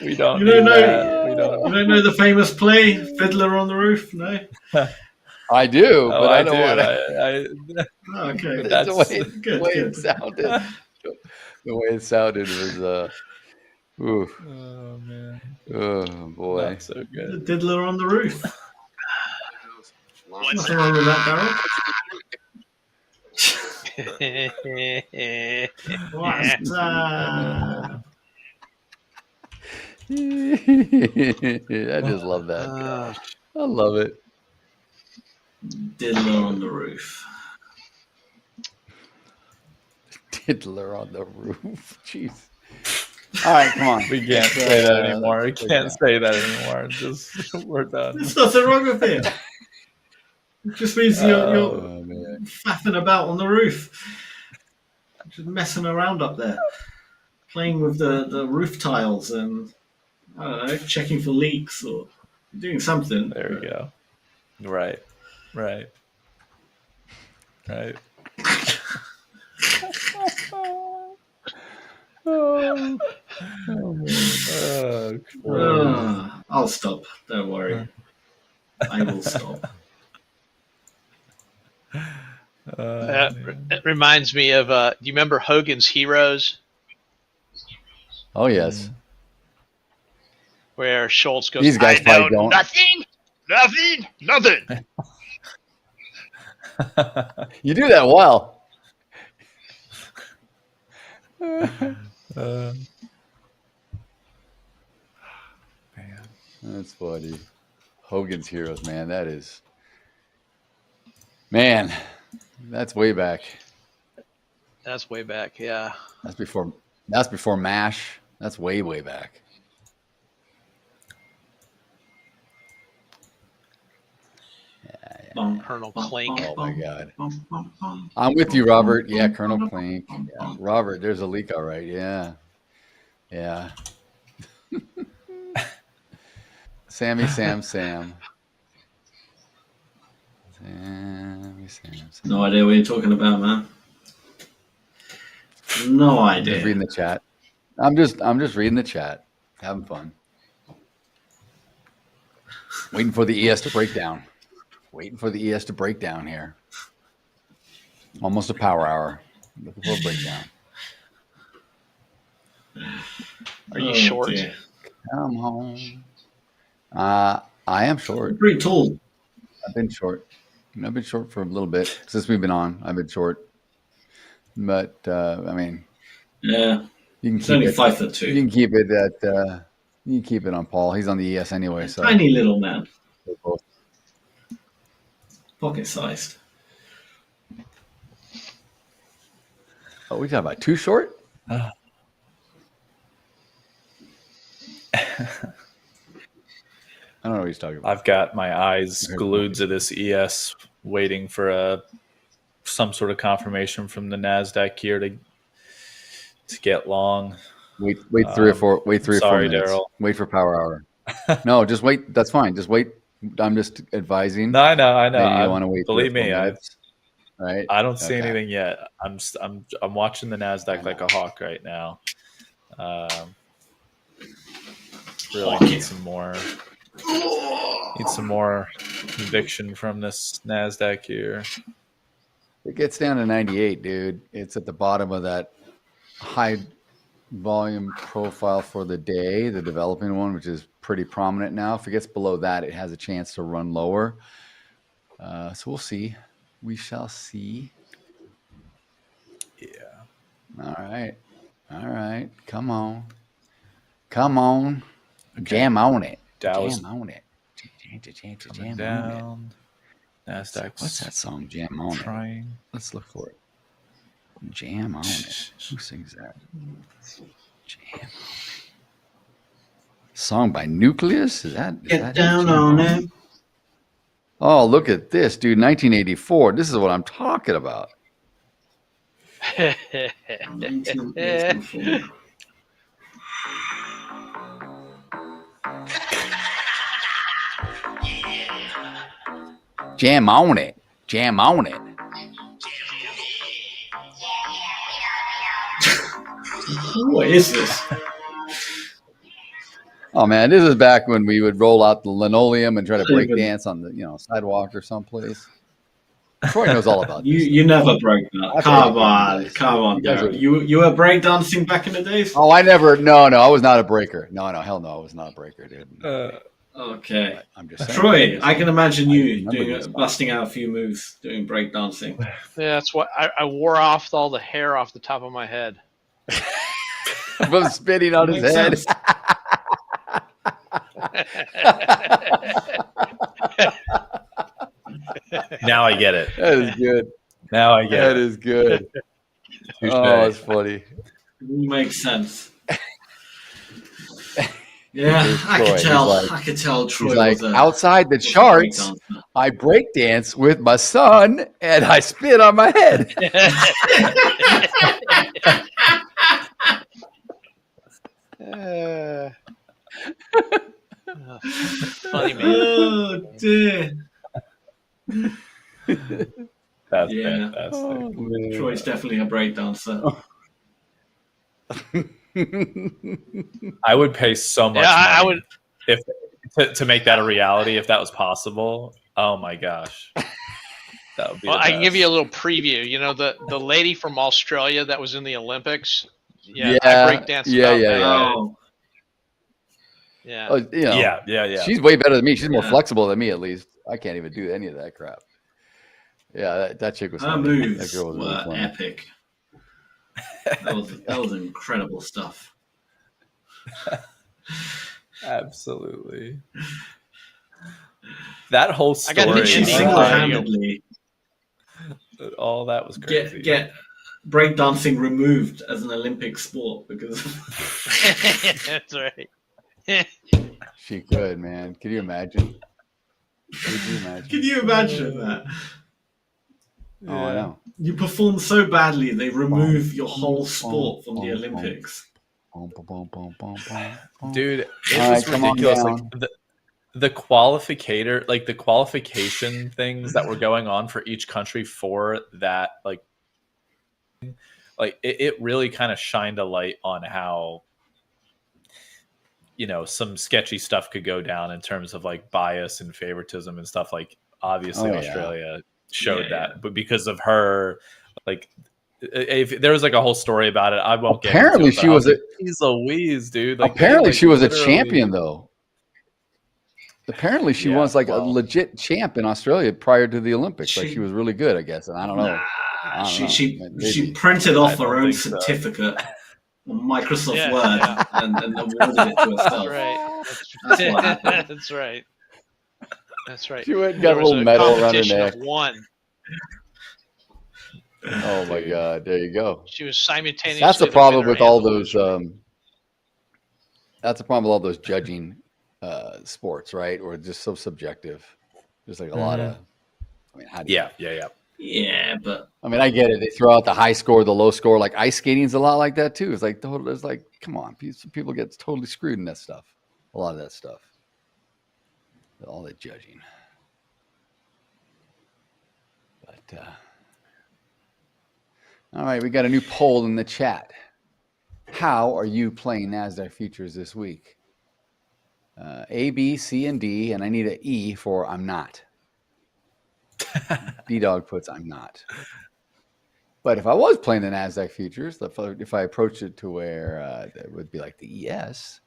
We don't You don't know. that. You don't know the famous play, Fiddler on the Roof? No. I do, but I don't want to. Okay, that's good. It sounded. The way it sounded was ooh. Oh man. Oh boy. Not so good. The Diddler on the Roof. Nothing wrong with that, Daryl. What's that? I just love that. I love it. Diddler on the Roof. Diddler on the Roof. Jeez. All right, come on. We can't say that anymore. We can't say that anymore. Just we're done. There's nothing wrong with it. It just means you're faffing about on the roof. Just messing around up there. Playing with the roof tiles and, I don't know, checking for leaks or doing something. There we go. Right. I'll stop. Don't worry. I will stop. That reminds me of, do you remember Hogan's Heroes? Oh, yes. Where Schultz goes, These guys I know don't. nothing. You do that well. Man. That's funny. Hogan's Heroes, man. That is, man. That's way back. That's way back. Yeah. That's before MASH. That's way back. Colonel Clink. Oh my God. I'm with you, Robert. Yeah, Colonel Clink. Yeah. Robert, there's a leak, all right. Yeah. Yeah. Sammy Sam. No idea what you're talking about, man. No idea. Just reading the chat. I'm just reading the chat. Having fun. Waiting for the ES to break down. Waiting for the ES to break down here. Almost a power hour. Looking for a breakdown. Are you short? Dear. Come home. I am short. You're pretty tall. I've been short. I've been short for a little bit since we've been on. I've been short. But I mean, yeah, you can it's only keep it, 5'2". You can keep it at you can keep it on Paul. He's on the ES anyway. So tiny little man. Pocket sized. Oh, we talking about too short? I don't know what he's talking about. I've got my eyes glued to this ES, waiting for some sort of confirmation from the Nasdaq here to get long. Wait 3 or 4. Wait 3 or 4 minutes. Daryl. Wait for power hour. No, just wait. That's fine. Just wait. I'm just advising. No, I know. I want to wait. Believe me, right. I don't see anything yet. I'm watching the Nasdaq like a hawk right now. Really need some more. Need some more conviction from this Nasdaq here. It gets down to 98, dude. It's at the bottom of that high volume profile for the day, the developing one, which is pretty prominent now. If it gets below that, it has a chance to run lower. So we'll see. We shall see. Yeah. All right. Come on. Okay. Jam on it. Jam on it. Jam down. on it. Nasdaq. What's that song? Jam on it. Let's look for it. Jam on it. Who sings that? Jam on it. Song by Nucleus? Is that down on it? Oh, look at this, dude. 1984. This is what I'm talking about. Jam on it. Jam on it. What is this? Oh man, this is back when we would roll out the linoleum and try to break dance on the sidewalk or someplace. Troy knows all about this. You never broke that. Come on, Daryl. You were breakdancing back in the days? Oh, I never. No, I was not a breaker. No, hell no, I was not a breaker, dude. Okay. I'm just saying. Troy, I can imagine you busting out a few moves doing breakdancing. Yeah, that's what I wore off all the hair off the top of my head. From spitting on his head. Now I get it. That is good. Now I get that it. That is good. Oh, that's funny. It makes sense. Yeah, I could tell Troy he's like, was outside the charts, I breakdance with my son and I spit on my head. Funny man. Oh dear. That's fantastic. Troy's definitely a breakdancer. I would pay so much money I would to make that a reality if that was possible. Oh my gosh. That would be I can give you a little preview. You know, the lady from Australia that was in the Olympics. Yeah. I breakdanced. Yeah. Oh, yeah. She's way better than me. She's more flexible than me, at least. I can't even do any of that crap. Yeah, that chick was Her funny. moves That girl was were really funny. epic. That was incredible stuff. Absolutely. That whole I got story, single-handedly all that was crazy. Get breakdancing removed as an Olympic sport because That's right. She could, man. Can you imagine? Can you imagine that? Oh, I know. You perform so badly, they remove your whole sport from the Olympics. Dude, it was ridiculous. Like the qualificator, like the qualification things that were going on for each country for that, like it really kind of shined a light on how, you know, some sketchy stuff could go down in terms of like bias and favoritism and stuff. Like obviously Australia showed that, but because of her, like if there was like a whole story about it, I won't get into it, she was like, geez Louise, dude. Like, apparently she was a champion though. Apparently she was like a legit champ in Australia prior to the Olympics. She was really good, I guess. And I don't know. She printed off her own certificate on Microsoft Word and awarded it to herself. Right. That's what happened. That's right. That's right. She went and got a little medal around her neck. One. Oh my God! There you go. She was simultaneously. That's the problem with all those. That's the problem with all those judging sports, right? Or just so subjective. There's like a lot of. I mean, how do you, Yeah, but I mean, I get it. They throw out the high score, the low score. Like ice skating is a lot like that too. It's like there's like, come on, people get totally screwed in that stuff. A lot of that stuff. All that judging. But all right, we got a new poll in the chat. How are you playing Nasdaq futures this week? A, B, C, and D, and I need an E for I'm not. B-Dog puts I'm not. But if I was playing the Nasdaq futures, if I approached it to where it would be like the ES,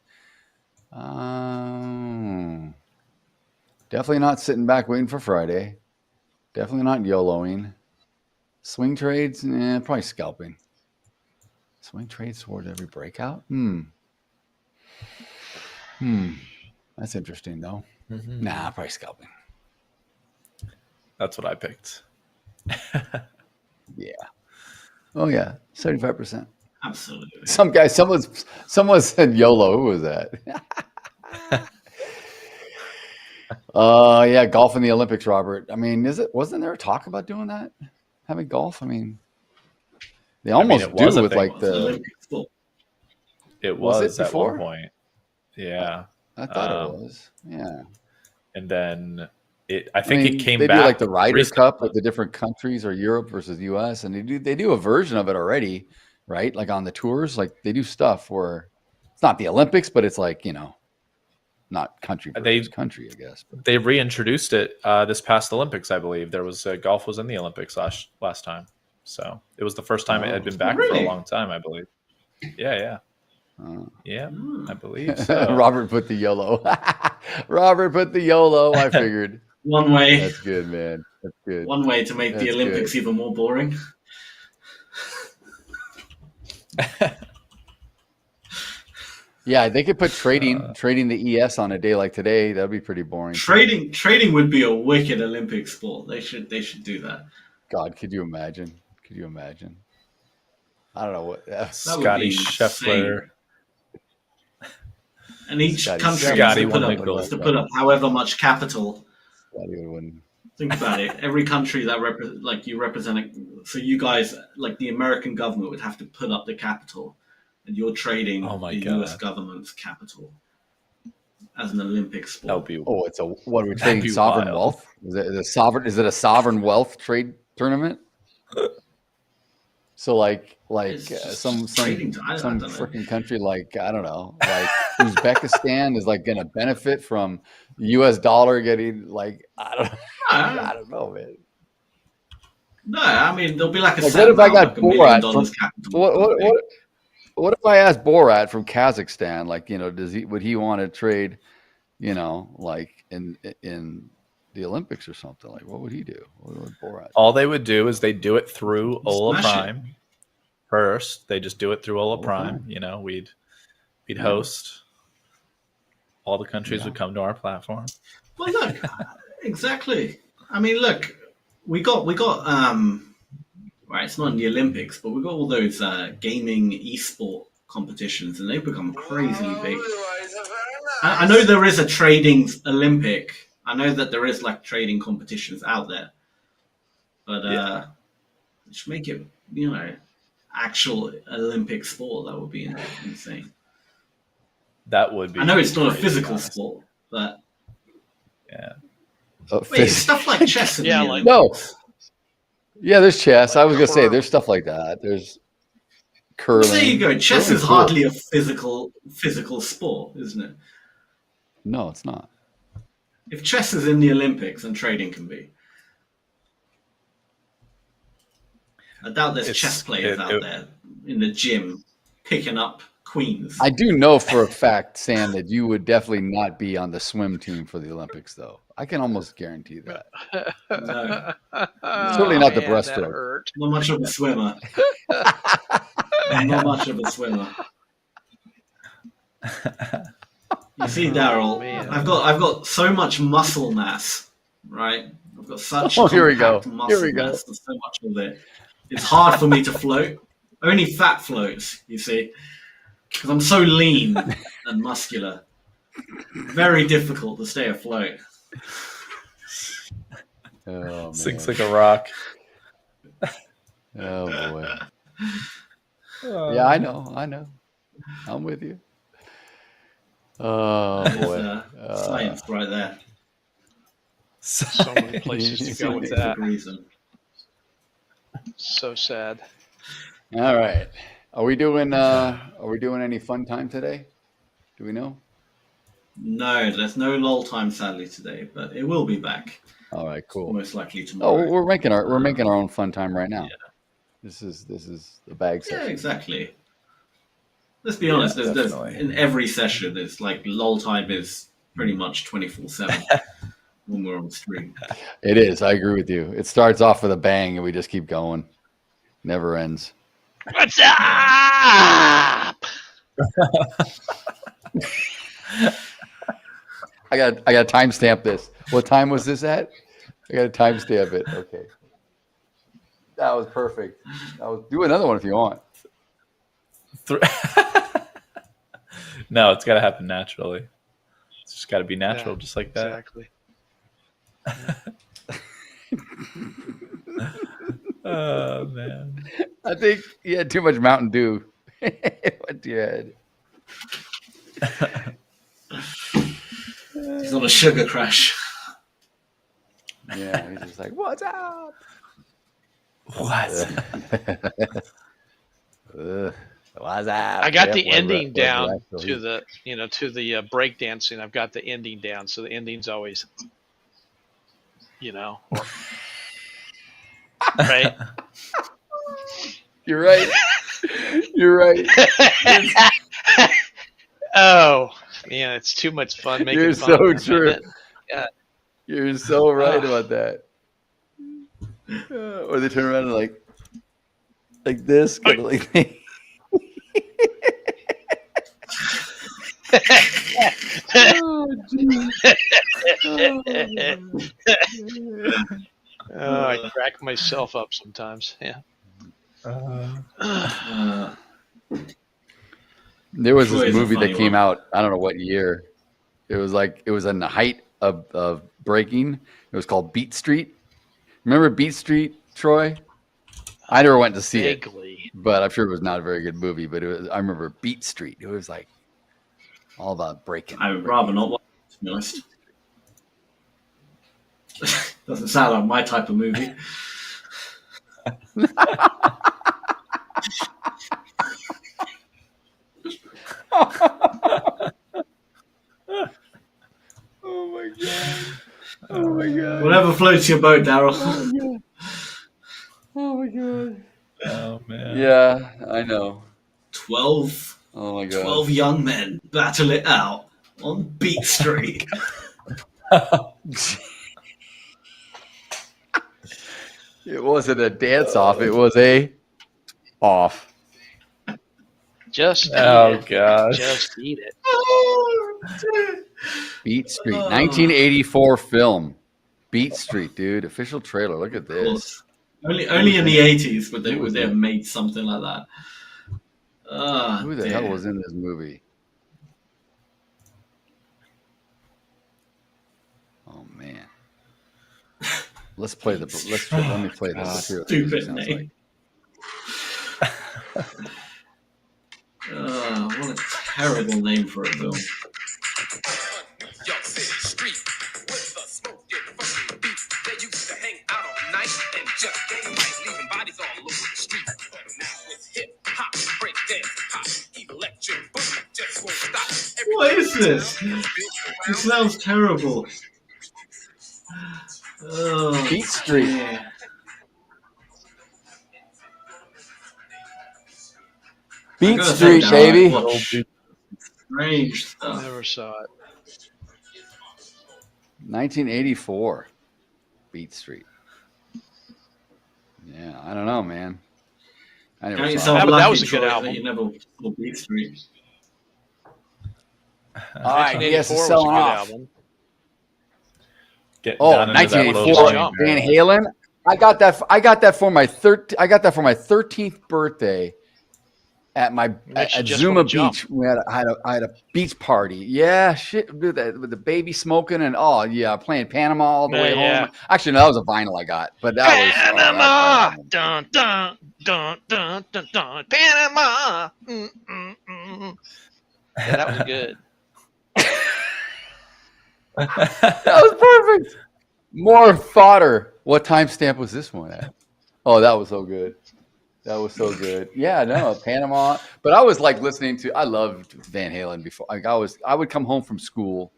definitely not sitting back waiting for Friday. Definitely not YOLOing. Swing trades, probably scalping. Swing trades towards every breakout? That's interesting, though. Nah, probably scalping. That's what I picked. Yeah. Oh, yeah. 75%. Absolutely. Someone said YOLO. Who was that? Yeah, golf in the Olympics, Robert. I mean, wasn't there a talk about doing that? Having golf? I mean, they almost do with like the. It was at one point. Yeah. I thought it was. Yeah. And then I think it came they back. They do like the Ryder Cup with the different countries or Europe versus US, and they do a version of it already, right? Like on the tours, like they do stuff where it's not the Olympics, but it's like, you know, not country versus country, I guess. But they reintroduced it this past Olympics, I believe. There was golf was in the Olympics last time, so it was the first time it had been back for a long time, I believe. Yeah. Yeah, I believe so. Robert put the YOLO. Robert put the YOLO. I figured. One way. That's good, man. That's good. One way to make the Olympics even more boring. Yeah, they could put trading the ES on a day like today. That'd be pretty boring. Trading would be a wicked Olympic sport. They should do that. God, could you imagine? I don't know what Scotty Scheffler. And each country has to put up however much capital. Think about it. Every country that you represent, so you guys, like the American government, would have to put up the capital, and you're trading the US government's capital as an Olympic sport. What are we trading? Sovereign wealth? Is it a sovereign wealth trade tournament? So like some freaking country like I don't know, like Uzbekistan is like going to benefit from the U.S. dollar getting like I don't know, man. No, I mean there'll be like a. Like, what if I got Borat? What if I asked Borat from Kazakhstan? Like, you know, would he want to trade? You know, like in the Olympics or something. Like, what would he do? What would Borat do? All they would do is they do it through Hola Prime first. They just do it through Hola Prime. You know, we'd host. All the countries would come to our platform. Well, look, exactly. I mean, look, we got. Right, it's not in the Olympics, but we got all those gaming esport competitions, and they've become crazily big. I know there is a trading Olympic. I know that there is like trading competitions out there, but should make it, actual Olympic sport. That would be insane. That would be. I know it's not a physical sport, but yeah. Wait, stuff like chess. No. Yeah, there's chess. I was gonna say there's stuff like that. There's curling. There you go. Chess is hardly a physical sport, isn't it? No, it's not. If chess is in the Olympics, then trading can be. I doubt there's chess players out there in the gym picking up queens. I do know for a fact, Sam, that you would definitely not be on the swim team for the Olympics, though. I can almost guarantee that. No. Certainly not the breaststroke. Not much of a swimmer. Not much of a swimmer. You see, Daryl, I've got so much muscle mass, right? I've got such here we go. Muscle mass, there's so much of it. It's hard for me to float. Only fat floats, you see, because I'm so lean and muscular. Very difficult to stay afloat. Oh, Sinks like a rock. Oh boy. Yeah, I know. I'm with you. Oh boy. Science right there. So many places to go with that. Reason. So sad. All right. Are we doing any fun time today? Do we know? No, there's no lull time sadly today, but it will be back. All right, cool. Most likely tomorrow. Oh, we're making our own fun time right now. Yeah. This is the bag session. Yeah, exactly. Let's be honest. There's in every session, it's like lull time is pretty much 24/7 when we're on stream. It is. I agree with you. It starts off with a bang, and we just keep going. Never ends. What's up? I got to timestamp this. What time was this at? I got to timestamp it. Okay. That was perfect. Do another one if you want. No, it's got to happen naturally. It's just got to be natural, just like that. Exactly. Oh man! I think you had too much Mountain Dew. What you had? He's on a sugar crash. Yeah, he's just like, "What's up? What's What's up?" I got the ending down to the break dancing. I've got the ending down, so the ending's always, right. You're right. You're right. Oh, man, it's too much fun making You're fun so of true. Yeah. You're so right about that. Or they turn around and like this, kind of like. Oh, I crack myself up sometimes. Yeah. There was this movie that came out. I don't know what year. It was in the height of breaking. It was called Beat Street. Remember Beat Street, Troy? I never went to see it, but I'm sure it was not a very good movie. But I remember Beat Street. It was like all about breaking. I would rather not watch it, to be honest. Doesn't sound like my type of movie. Oh my god! Oh my god! Whatever floats your boat, Daryl. Oh my god! Oh man! Yeah, I know. 12. Oh my god! 12 young men battle it out on Beat Street. It wasn't a dance off. It was a off. Just oh gosh. Just eat it. Beat Street, 1984 film. Beat Street, dude. Official trailer. Look at this. Only in the 80s would they have made something like that. Who the hell was in this movie? Oh man. Let me play this. Stupid name. What a terrible name for a film. What is this? This sounds terrible. Oh, Beat Street. Yeah. Beat Street, baby. Strange stuff. Never saw it. 1984. Beat Street. Yeah, I don't know, man. I never saw it. That was a good album. You never saw Beat Street. All right, yes, it's selling off. Album. 1984. Van Halen. I got that for my 13th birthday at Zuma Beach. I had a beach party. Yeah, shit, with the baby smoking and playing Panama all the way home. Actually, no, that was a vinyl I got, but that was Panama. Dun dun dun dun dun dun. Panama. Yeah, that was good. That was perfect. More fodder. What timestamp was this one at? Oh, that was so good. That was so good. Yeah, no, Panama. But I was like listening to. I loved Van Halen before. Like I would come home from school,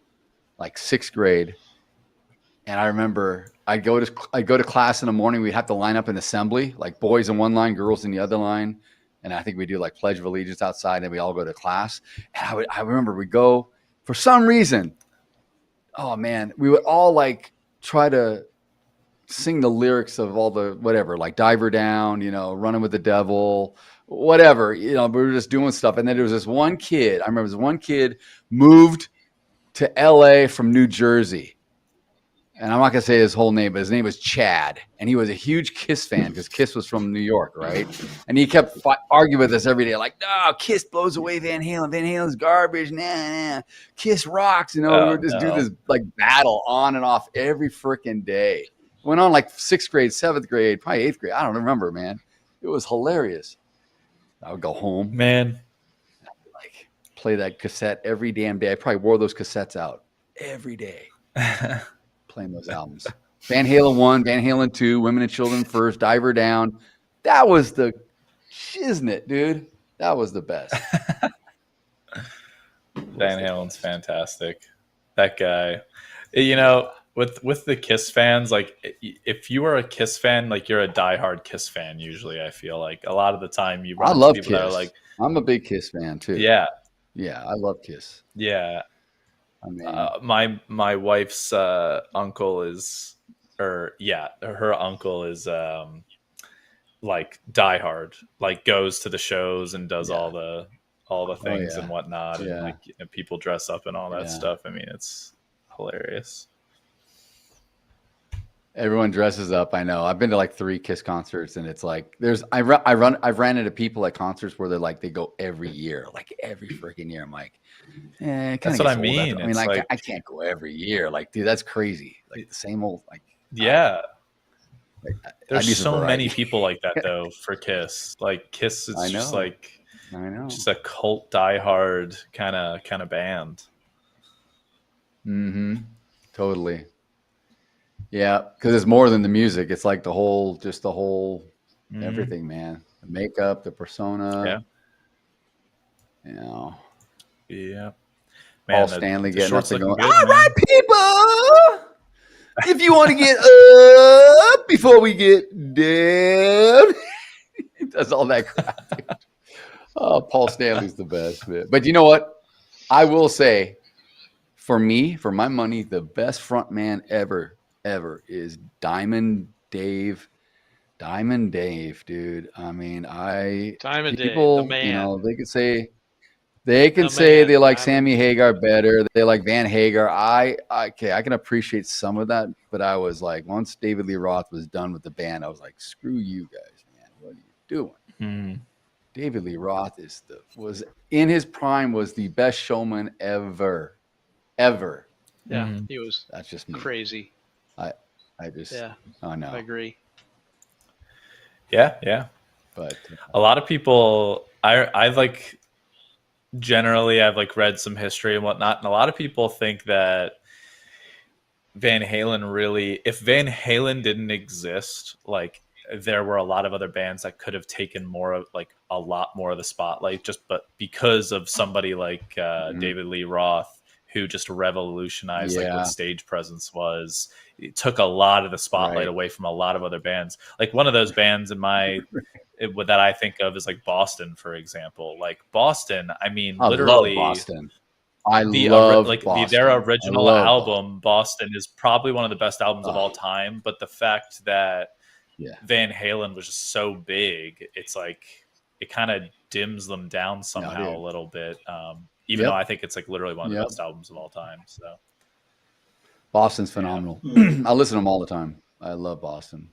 like 6th grade, and I remember I'd go to class in the morning. We'd have to line up in assembly, like boys in one line, girls in the other line, and I think we do like Pledge of Allegiance outside, and we all go to class. And I remember we go for some reason. Oh man, we would all like try to sing the lyrics of all the whatever, like Diver Down, Running with the Devil, whatever, we were just doing stuff. And then there was this one kid, I remember this one kid moved to LA from New Jersey. And I'm not going to say his whole name, but his name was Chad. And he was a huge Kiss fan because Kiss was from New York, right? And he kept arguing with us every day, like, no, Kiss blows away Van Halen. Van Halen's garbage. Nah. Kiss rocks. We would just do this like battle on and off every freaking day. Went on like 6th grade, 7th grade, probably 8th grade. I don't remember, man. It was hilarious. I would go home. Man. Like play that cassette every damn day. I probably wore those cassettes out every day. Playing those albums. Van Halen 1, Van Halen 2, Women and Children First, Diver Down. That was the shiznit, dude. That was the best. Van Halen's fantastic. That guy. With the Kiss fans, like if you are a Kiss fan, like you're a diehard Kiss fan. Usually, I feel like a lot of the time you run I love people Kiss. that are like, I'm a big Kiss fan too. Yeah, I love Kiss. Yeah, I mean, my wife's uncle is, her uncle is like diehard, like goes to the shows and does all the things and whatnot, and like people dress up and all that stuff. I mean, it's hilarious. Everyone dresses up. I know. I've been to like 3 Kiss concerts, and it's like I've ran into people at concerts where they're like they go every year, like every freaking year. I'm like, that's what I mean. I mean, like I can't go every year. Like, dude, that's crazy. Like the same old like. Yeah. There's so variety. many people like that though for Kiss. Like Kiss is just like just a cult diehard kind of band. Mm-hmm. Totally. Yeah, because it's more than the music. It's like the whole everything, man. The makeup, the persona. Yeah. Yeah. Man, Paul Stanley getting up and going, good, all man. right, people. If you want to get up before we get down. He does all that crap. Dude. Oh, Paul Stanley's the best, man. But you know what? I will say, for me, for my money, the best front man ever is Diamond Dave. Diamond Dave, dude. I mean, Diamond people, Dave, the man. they could say They can say they like Sammy Hagar better. They like Van Hagar. I can appreciate some of that, but I was like, once David Lee Roth was done with the band, I was like, screw you guys, man. What are you doing? David Lee Roth was in his prime, was the best showman ever. Yeah, he was. That's just me. Crazy. I just oh no. I agree. Yeah. But a lot of people, I like. Generally, I've like read some history and whatnot, and a lot of people think that Van Halen really, if Van Halen didn't exist, like there were a lot of other bands that could have taken more of like a lot more of the spotlight, but because of somebody like David Lee Roth, who just revolutionized like what stage presence was. It took a lot of the spotlight away from a lot of other bands. Like one of those bands that I think of is like Boston, for example. Like Boston, I mean, literally, love Boston. Their original album, Boston, is probably one of the best albums of all time. But the fact that Van Halen was just so big, it's like it kind of dims them down somehow a little bit. Even though I think it's like literally one of the best albums of all time. So Boston's phenomenal. I listen to them all the time. I love Boston.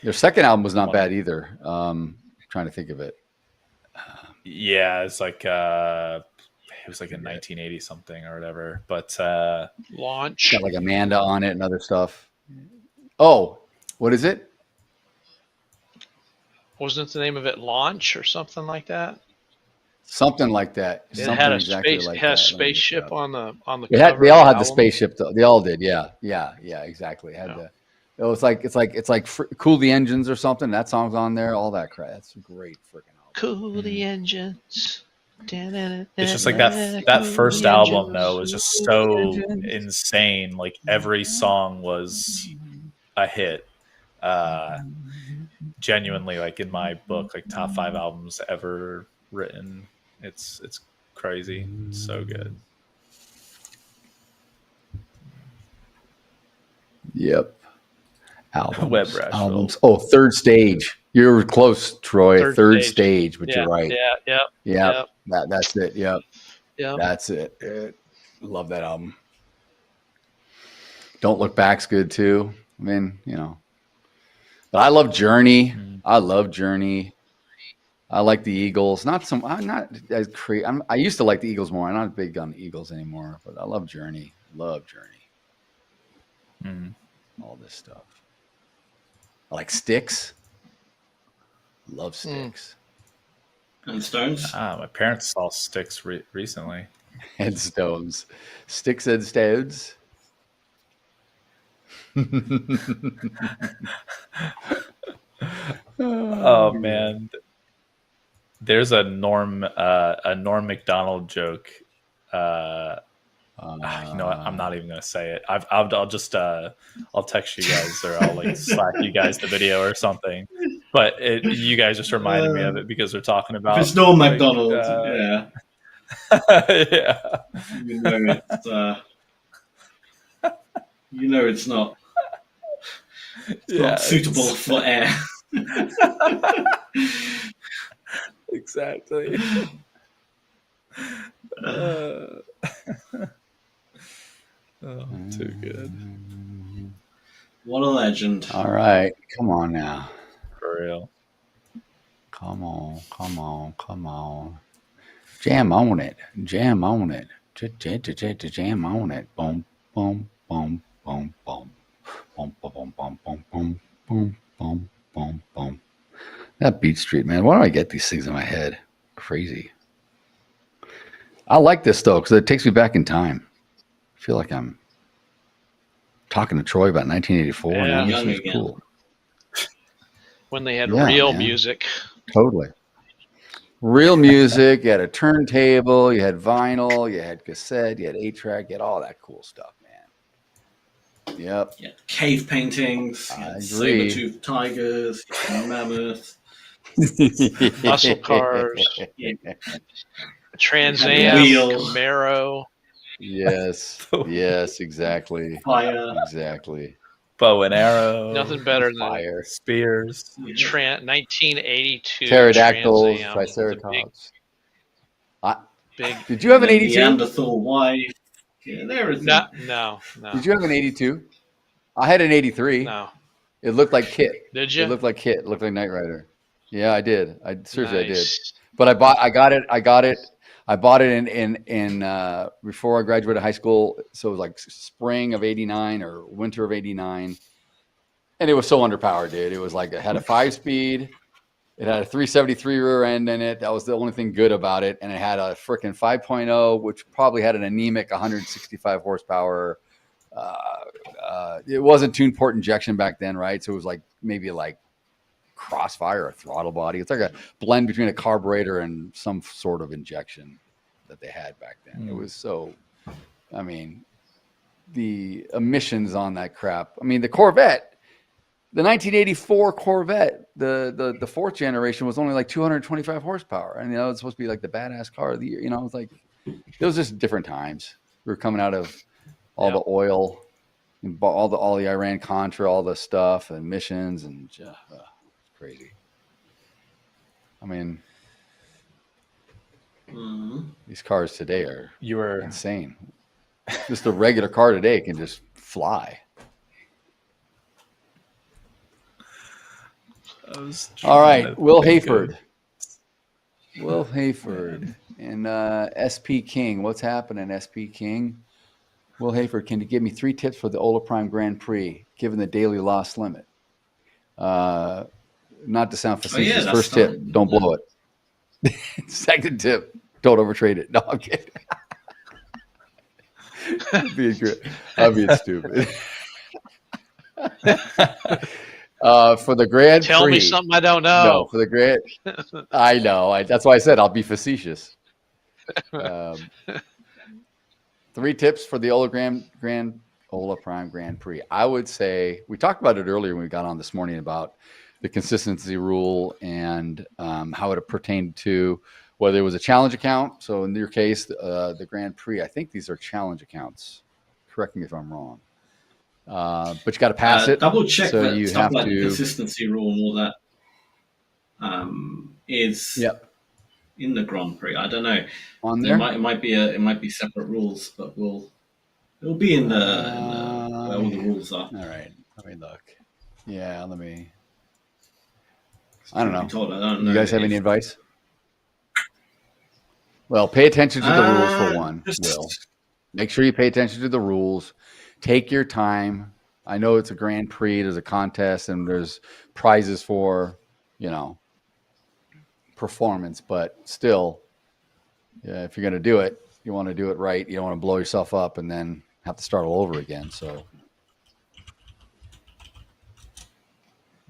Their second album was not bad either. Trying to think of it. Yeah, it's like it was like in 1980 something or whatever. But Launch got like Amanda on it and other stuff. Oh, what is it? Wasn't the name of it Launch or something like that? Something like that. It had a spaceship on the cover. They all had the spaceship though. They all did. Yeah, exactly. It was like it's like Cool the Engines or something. That song's on there. All that crap. That's a great freaking album. Cool the Engines. It's just like that first album though was just so insane. Like every song was a hit. Genuinely, like in my book, like top 5 albums ever written. It's crazy. It's so good. Yep. Albums. Web Rash albums. Oh, Third Stage. You're close, Troy. Third stage, but you're right. Yeah. That's it. Yep. Yeah. That's it. Love that album. Don't Look Back's good too. I mean, but I love Journey. I love Journey. I like the Eagles. I'm not as crazy. I used to like the Eagles more. I'm not big on the Eagles anymore, but I love Journey. All this stuff. I like Styx. Love Styx. And Stones. My parents saw Styx recently. And Stones. Sticks and Stones. Oh man. There's a Norm Macdonald joke. You know what? I'm not even gonna say it. I'll just I'll text you guys or I'll like Slack you guys the video or something. But you guys just reminded me of it because they're talking about. If it's Norm Macdonald, yeah. Yeah. It's not. It's not suitable for air. Exactly. Too good. What a legend. All right. Come on now. For real. Come on. Jam on it. Jam on it. Boom, boom, boom, boom, boom. Boom, boom, boom, boom, boom, boom, boom, boom, boom. That Beat Street, man. Why do I get these things in my head? Crazy. I like this though because it takes me back in time. I feel like I'm talking to Troy about 1984. Yeah, and this was cool. When they had real music. Totally. Real music. You had a turntable. You had vinyl. You had cassette. You had 8-track. You had all that cool stuff, man. Yep. Yeah. Cave paintings. Saber-toothed tigers. Mammoth. Muscle cars. Trans Am. Camaro. Yes. Yes, exactly. Fire. Exactly. Bow and arrow. Nothing better than fire. Spears. 1982. Pterodactyls, Triceratops. big. Did you have an 82? Neanderthal wife. Yeah, there is. No. Did you have an 82? I had an 83. No. It looked like Kit. Did you? It looked like Kit. It looked like Knight Rider. Yeah, I did. Seriously, I did. Nice. But I got it. I bought it in before I graduated high school. So it was like spring of '89 or winter of '89, and it was so underpowered, dude. It was like it had a 5-speed. It had a 373 rear end in it. That was the only thing good about it. And it had a freaking 5.0, which probably had an anemic 165 horsepower. It wasn't tuned port injection back then, right? So it was like maybe like crossfire or throttle body. It's like a blend between a carburetor and some sort of injection that they had back then. It was so, I mean, the emissions on that crap. I mean, the Corvette, the 1984 Corvette, the fourth generation was only like 225 horsepower. And, it's supposed to be like the badass car of the year. It was like, it was just different times. We were coming out of all the oil, and all the Iran Contra, all the stuff, emissions, and crazy. I mean, these cars today are insane. Just a regular car today can just fly. All right, Will Hayford. Will Hayford and SP King. What's happening, SP King? Will Hayford, can you give me 3 tips for the Hola Prime Grand Prix, given the daily loss limit? Not to sound facetious. First tip, don't blow it. Second tip, don't overtrade it. No, I'm kidding. I'm being stupid. For the Grand Prix. Tell me something I don't know. No, for the Grand. I know. That's why I said I'll be facetious. 3 tips for the Hola Prime Grand Prix. I would say, we talked about it earlier when we got on this morning about the consistency rule and how it pertained to whether it was a challenge account. So in your case, the Grand Prix, I think these are challenge accounts. Correct me if I'm wrong. But you got to pass it. Double check so that you stuff have like to, the consistency rule and all that is in the Grand Prix. I don't know. On there, it might be separate rules, but it'll be in the where all the rules are. All right, let me look. Yeah, let me. I don't know. You guys have any advice? Well, pay attention to the rules for one. Will, make sure you pay attention to the rules. Take your time. I know it's a Grand Prix. There's a contest and there's prizes for, performance. But still, if you're going to do it, you want to do it right. You don't want to blow yourself up and then have to start all over again. So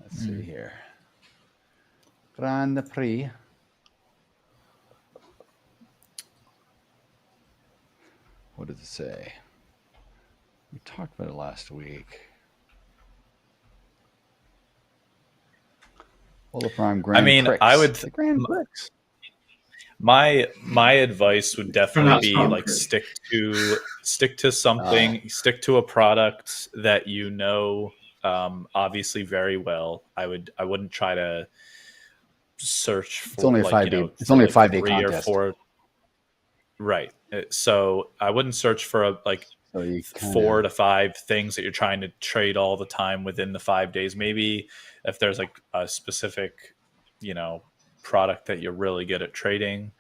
let's see here. Grand Prix. What does it say? We talked about it last week. Hola Prime Grand Prix. I would. The Grand Prix. My advice would definitely be like stick to something, stick to a product that obviously very well. I wouldn't try to search for. It's only a 5-day. It's only a 5-day contest. Or 4. Right. So I wouldn't search for 4 to 5 things that you're trying to trade all the time within the 5 days. Maybe if there's like a specific, product that you're really good at trading,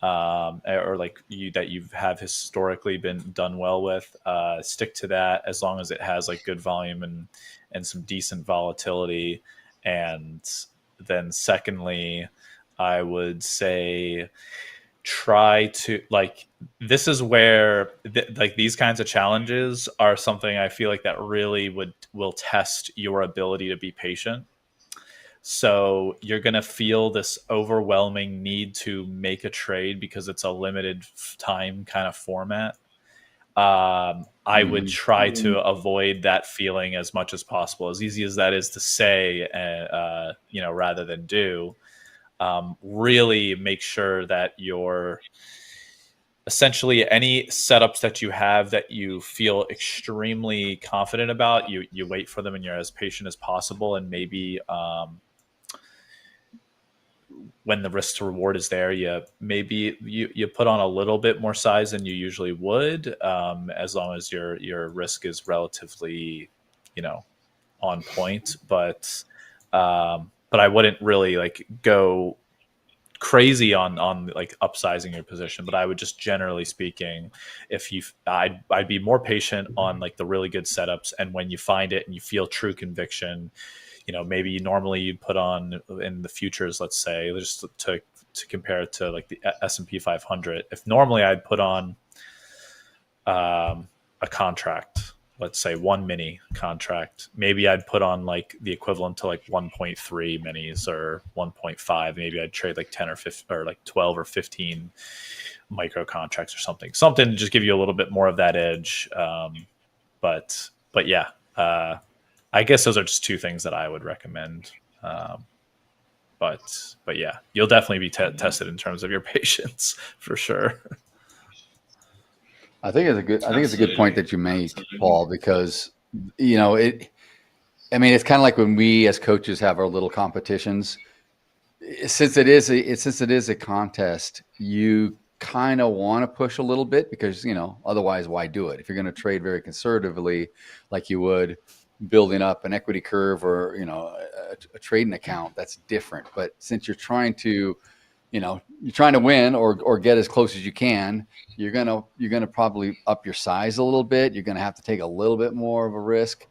or like that you have historically been done well with, stick to that as long as it has like good volume and some decent volatility. And then secondly, I would say try to this is where these kinds of challenges are something I feel like that really will test your ability to be patient. So you're going to feel this overwhelming need to make a trade because it's a limited time kind of format. I would try to avoid that feeling as much as possible, as easy as that is to say, rather than do. Really make sure that you're essentially any setups that you have that you feel extremely confident about, you wait for them and you're as patient as possible, and maybe when the risk to reward is there, you put on a little bit more size than you usually would, as long as your risk is relatively, on point. But I wouldn't really like go crazy on like upsizing your position. But I would just, generally speaking, I'd be more patient on like the really good setups, and when you find it and you feel true conviction, maybe normally you'd put on in the futures, let's say, just to compare it to like the S&P 500. If normally I'd put on a contract, let's say one mini contract, maybe I'd put on like the equivalent to like 1.3 minis or 1.5. Maybe I'd trade like 10 or 15 or like 12 or 15 micro contracts or something to just give you a little bit more of that edge. But yeah, I guess those are just two things that I would recommend. But yeah, you'll definitely be tested in terms of your patience for sure. I think it's a good point that you make, Paul, because it's kind of like when we as coaches have our little competitions. Since it is a contest, you kind of want to push a little bit, because otherwise why do it? If you're going to trade very conservatively, like you would building up an equity curve or a trading account, that's different. But since you're trying to win or get as close as you can, you're gonna probably up your size a little bit. You're gonna have to take a little bit more of a risk.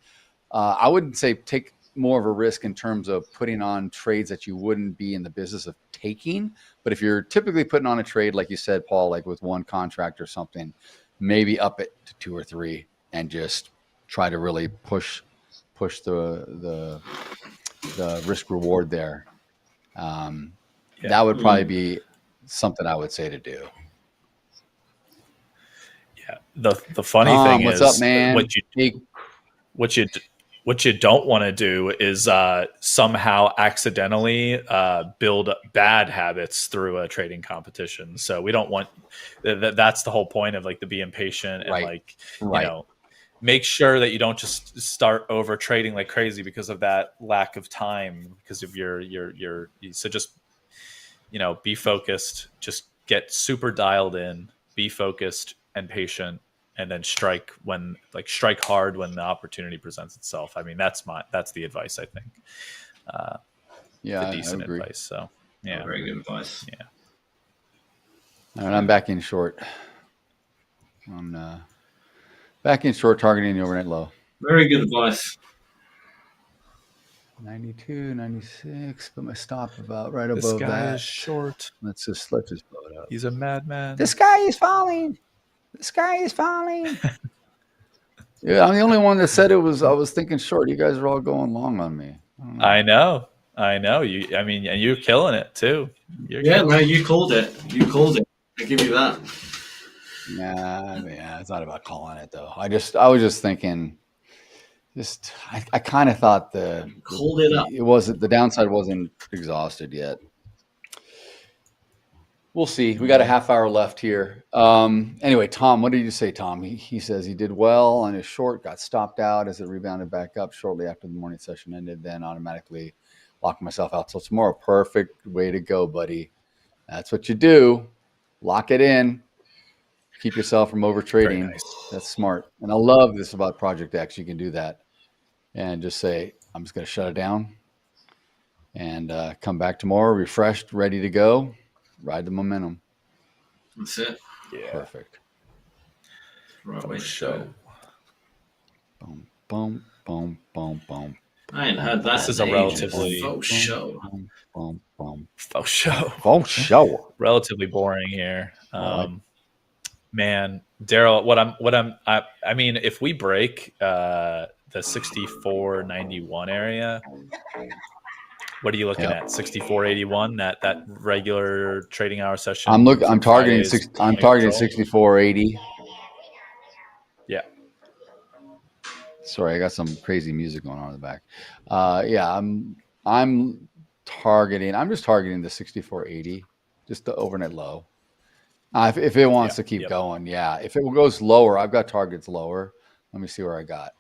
I wouldn't say take more of a risk in terms of putting on trades that you wouldn't be in the business of taking. But if you're typically putting on a trade, like you said, Paul, like with one contract or something, maybe up it to 2 or 3 and just try to really push the risk reward there. That would probably be something I would say to do. Yeah. The funny thing what's is, up, man? What you don't want to do is somehow accidentally build bad habits through a trading competition. So we don't want that's the whole point of like the being patient and make sure that you don't just start over trading like crazy because of that lack of time, because of your so just be focused, just get super dialed in, be focused and patient, and then strike hard when the opportunity presents itself. I mean, that's the advice, I think. The decent advice. So yeah, very good advice. Yeah. All right, I'm back in short. Back in short, targeting the overnight low. Very good advice. 92, 96. Put my stop about right above that. This guy is short. Let's just blow it up. He's a madman. The sky is falling. The sky is falling. Yeah, I'm the only one that said it was. I was thinking short. You guys are all going long on me. I know. You're killing it too. You called it. I give you that. Yeah, it's not about calling it though. I was just thinking. I kind of thought called it up. It wasn't, the downside wasn't exhausted yet. We'll see. We got a half hour left here. Anyway, Tom, what did you say, Tom? He says he did well on his short, got stopped out as it rebounded back up shortly after the morning session ended, then automatically locked myself out till tomorrow. Perfect way to go, buddy. That's what you do. Lock it in. Keep yourself from over trading. Nice. That's smart. And I love this about Project X. You can do that and just say, I'm just going to shut it down and come back tomorrow refreshed, ready to go. Ride the momentum. That's it. Yeah. Perfect. Right way to show. Boom, boom, boom, boom, boom. I ain't heard that. This is a relatively faux show. Boom, boom. Faux show. Faux show. Relatively boring here. Man, Daryl, I mean, if we break the 64.91 area, what are you looking at? 64.81, that regular trading hour session. I'm targeting 64.80. Yeah. Sorry, I got some crazy music going on in the back. I'm just targeting the 64.80, just the overnight low. If it wants to keep going, yeah. If it goes lower, I've got targets lower. Let me see where I got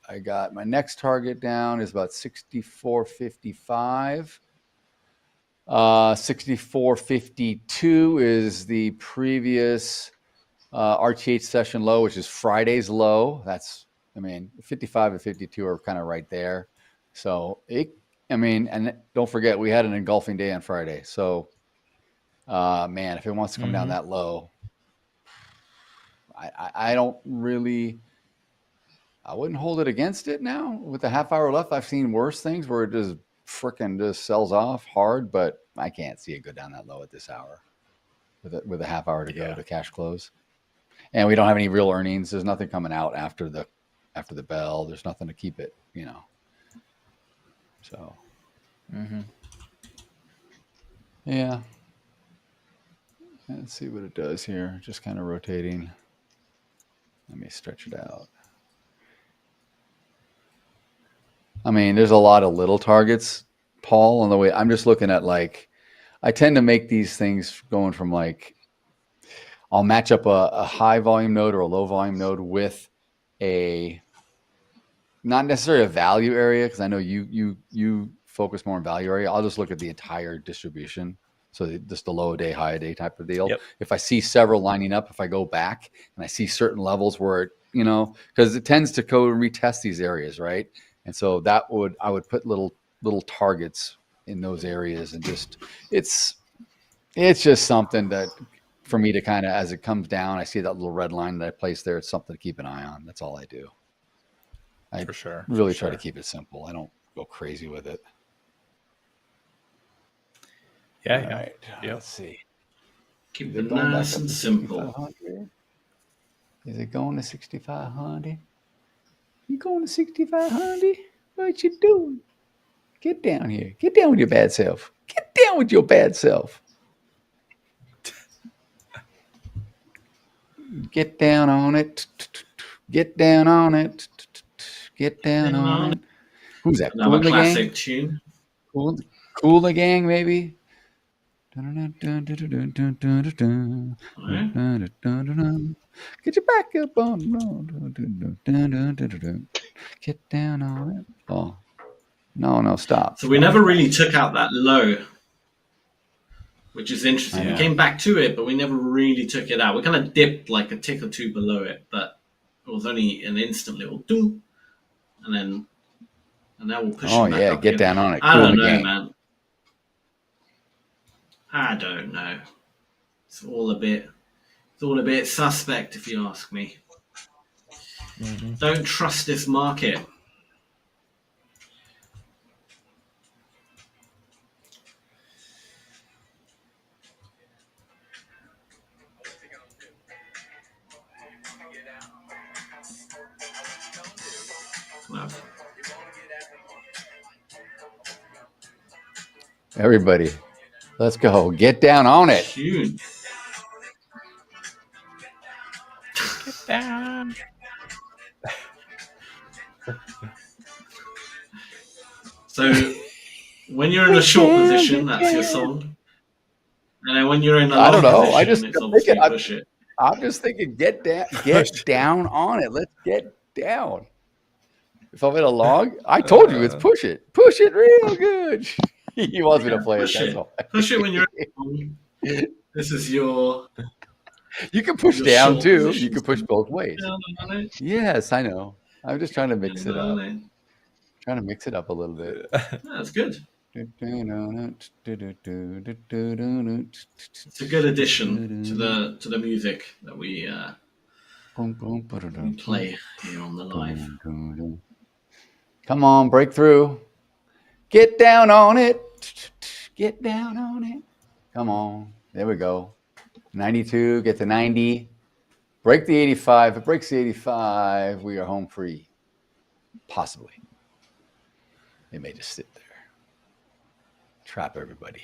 my next target down is about 64.55. 64.52 is the previous RTH session low, which is Friday's low. That's, 55 and 52 are kind of right there. So and don't forget, we had an engulfing day on Friday. So, man, if it wants to come down that low, I don't really, I wouldn't hold it against it now. With the half hour left, I've seen worse things where it just freaking just sells off hard, but I can't see it go down that low at this hour with a half hour to go to cash close. And we don't have any real earnings. There's nothing coming out after the bell. There's nothing to keep it, So, yeah. Let's see what it does here. Just kind of rotating. Let me stretch it out. There's a lot of little targets, Paul, on the way. I'm just looking at I tend to make these things going from I'll match up a high volume node or a low volume node with not necessarily a value area, because I know you focus more on value area. I'll just look at the entire distribution. So just the low a day, high a day type of deal. Yep. If I see several lining up, if I go back and I see certain levels where because it tends to go and retest these areas, right? And so I would put little targets in those areas, and it's just something that for me to kind of, as it comes down, I see that little red line that I place there. It's something to keep an eye on. That's all I do. I really try to keep it simple. I don't go crazy with it. Yeah. All right. Let's see. Keep it nice and simple. Is it going to 6,500? You going to 6,500? What you doing? Get down here. Get down with your bad self. Get down with your bad self. Get down on it. Get down on it. Get down on it. Who's that? Another classic tune. Cool the Gang, maybe. Get your back up on. Get down on it. Oh, no, stop. So we never really took out that low, which is interesting. We came back to it, but we never really took it out. We kind of dipped like a tick or two below it, but it was only an instant little doom, and now we'll push it back up get again. down on it. I don't know, man. I don't know. It's all a bit suspect, if you ask me. Don't trust this market. Everybody, let's go. Get down on it. Shoot. Get down. So when you're in a short position, that's your song. And then when you're in a long position, it's obviously push it. I'm just thinking, get down on it. Let's get down. If I'm in a long, I told you it's push it. Push it real good. He wants me to play push it. Push it when you're in long. This is your... You can push down too. You can push both ways. Down on it. Yes, I know. I'm just trying to mix it up. Trying to mix it up a little bit. That's good. It's a good addition to the music that we play here on the live. Come on, break through. Get down on it. Get down on it. Come on. There we go. 92, get to 90. Break the 85. If it breaks the 85, we are home free. Possibly. It may just sit there. Trap everybody.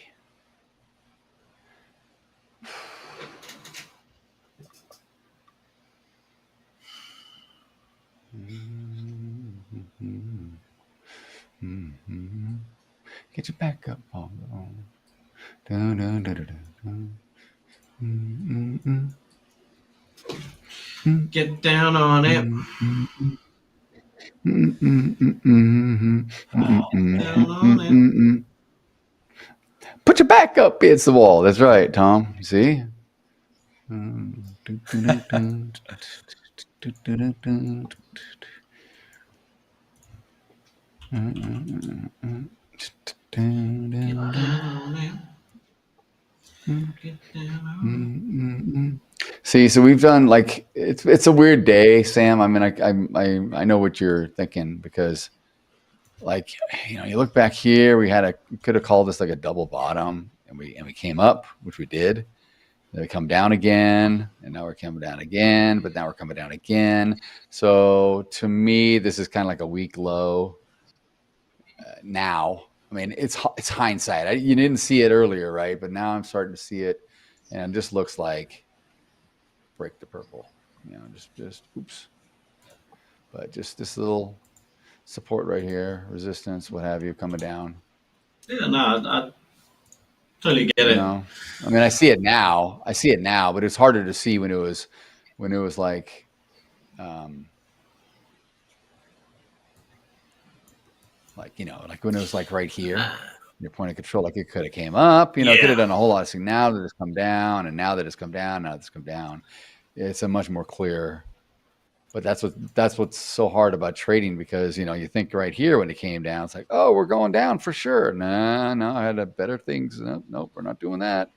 Get your back up on. Get down on it. put your back up against the wall. That's right, Tom. See? See, so we've done like it's a weird day, Sam. I mean, I know what you're thinking because, like, you look back here, we could have called this like a double bottom, and we came up, which we did. Then we come down again, and now we're coming down again, but now we're coming down again. So to me, this is kind of like a weak low. Now, I mean, it's hindsight. You didn't see it earlier, right? But now I'm starting to see it, and it just looks like break the purple. Just oops. But just this little support right here, resistance, what have you, coming down. Yeah, no, I totally get it. I mean, I see it now, but it's harder to see when it was like, like when it was like right here, your point of control, like it could have came up, it could have done a whole lot of things. Now that it's come down, and now that it's come down, now that it's come down, it's a much more clear. But that's what's so hard about trading, because you think right here when it came down, it's like, oh, we're going down for sure. No, I had better things. Nope, we're not doing that.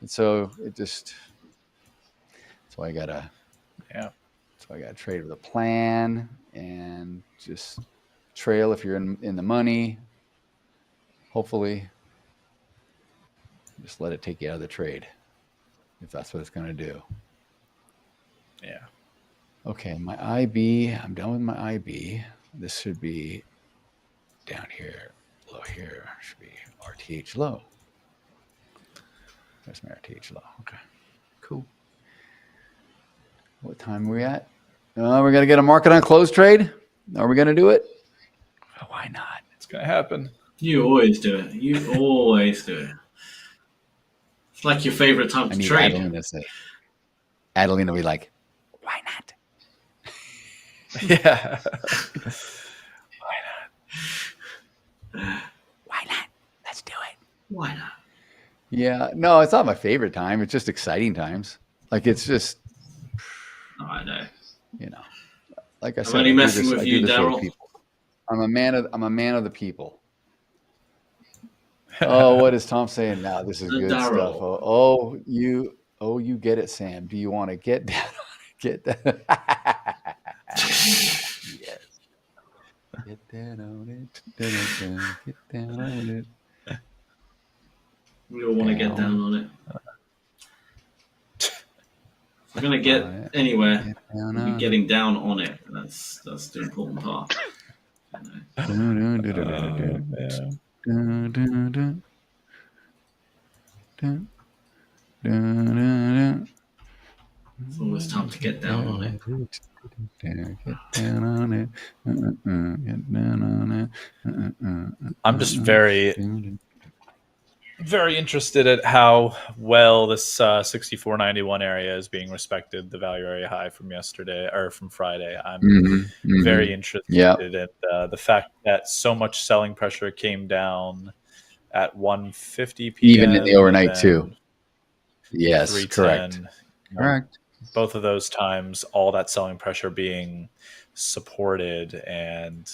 And so that's why I gotta trade with a plan and just trail if you're in the money. Hopefully, just let it take you out of the trade if that's what it's going to do. Yeah. Okay, my IB, I'm done with my IB. This should be down here, low here, should be RTH low. There's my RTH low. Okay, cool. What time are we at? We're going to get a market on close trade? Are we going to do it? Why not? It's going to happen. You always do it. You always do it. It's like your favorite time to trade. Adelina will be like, why not? Yeah. Why not? Let's do it. Why not? Yeah. No, it's not my favorite time. It's just exciting times. Like, it's just. Oh, I know. Like I said, I'm only messing with you, Daryl. I'm a man of the people. Oh, what is Tom saying now? This is good stuff. Oh, you get it, Sam. Do you want to get down on it? Get down. Yes. Get down on it. Get down on it. We all want to get down on it. If we're going to get anywhere, we'll be getting down on it. That's the important part. It's always time to get down on it. I'm just very interested at how well this 6491 area is being respected, the value area high from yesterday or from Friday. I'm very interested in the fact that so much selling pressure came down at 1:50 p.m. Even in the overnight too. Yes, correct. Correct. Both of those times, all that selling pressure being supported, and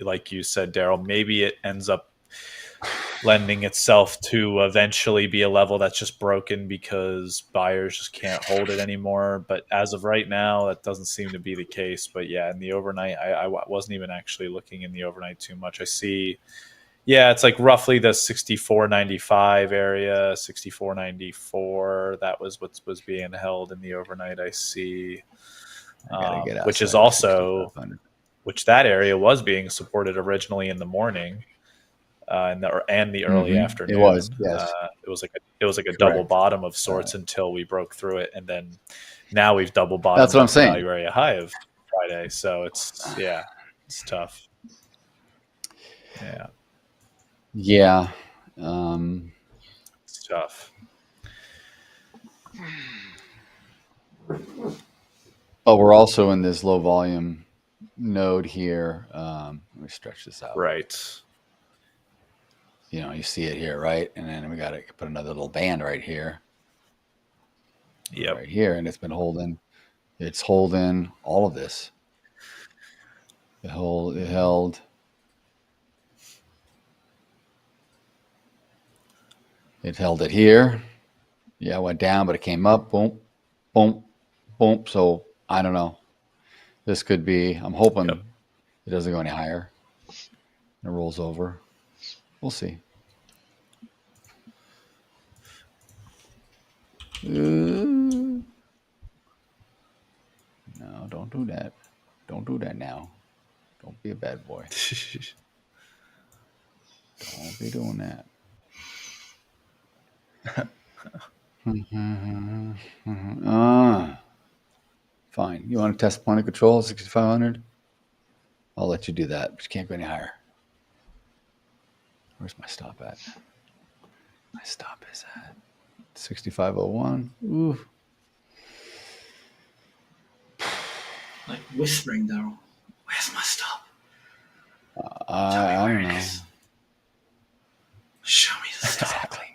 like you said, Daryl, maybe it ends up lending itself to eventually be a level that's just broken because buyers just can't hold it anymore. But as of right now, that doesn't seem to be the case. But yeah, in the overnight, I wasn't even actually looking in the overnight too much. I see, it's like roughly the 64.95 area, 64.94. That was what was being held in the overnight. I see, which is also, which that area was being supported originally in the morning. And the early afternoon. It was, yes. It was like a double bottom of sorts until we broke through it, and then now we've double bottomed. That's what I'm saying. Value area high of Friday, so it's tough. Yeah, it's tough. But we're also in this low volume node here. Let me stretch this out. Right. You know, you see it here, right? And then we got to put another little band right here. Yep. Right here, and it's been holding. It's holding all of this. It held. It held it here. Yeah, it went down, but it came up. Boom, boom, boom. So I don't know. This could be. I'm hoping it doesn't go any higher. It rolls over. We'll see. No, don't do that. Don't do that now. Don't be a bad boy. Don't be doing that. Fine. You want to test point of control 6,500? I'll let you do that, but you can't go any higher. Where's my stop at? My stop is at 6,501. Ooh. Like whispering, Daryl. Where's my stop? I don't know. Show me the stop. Exactly.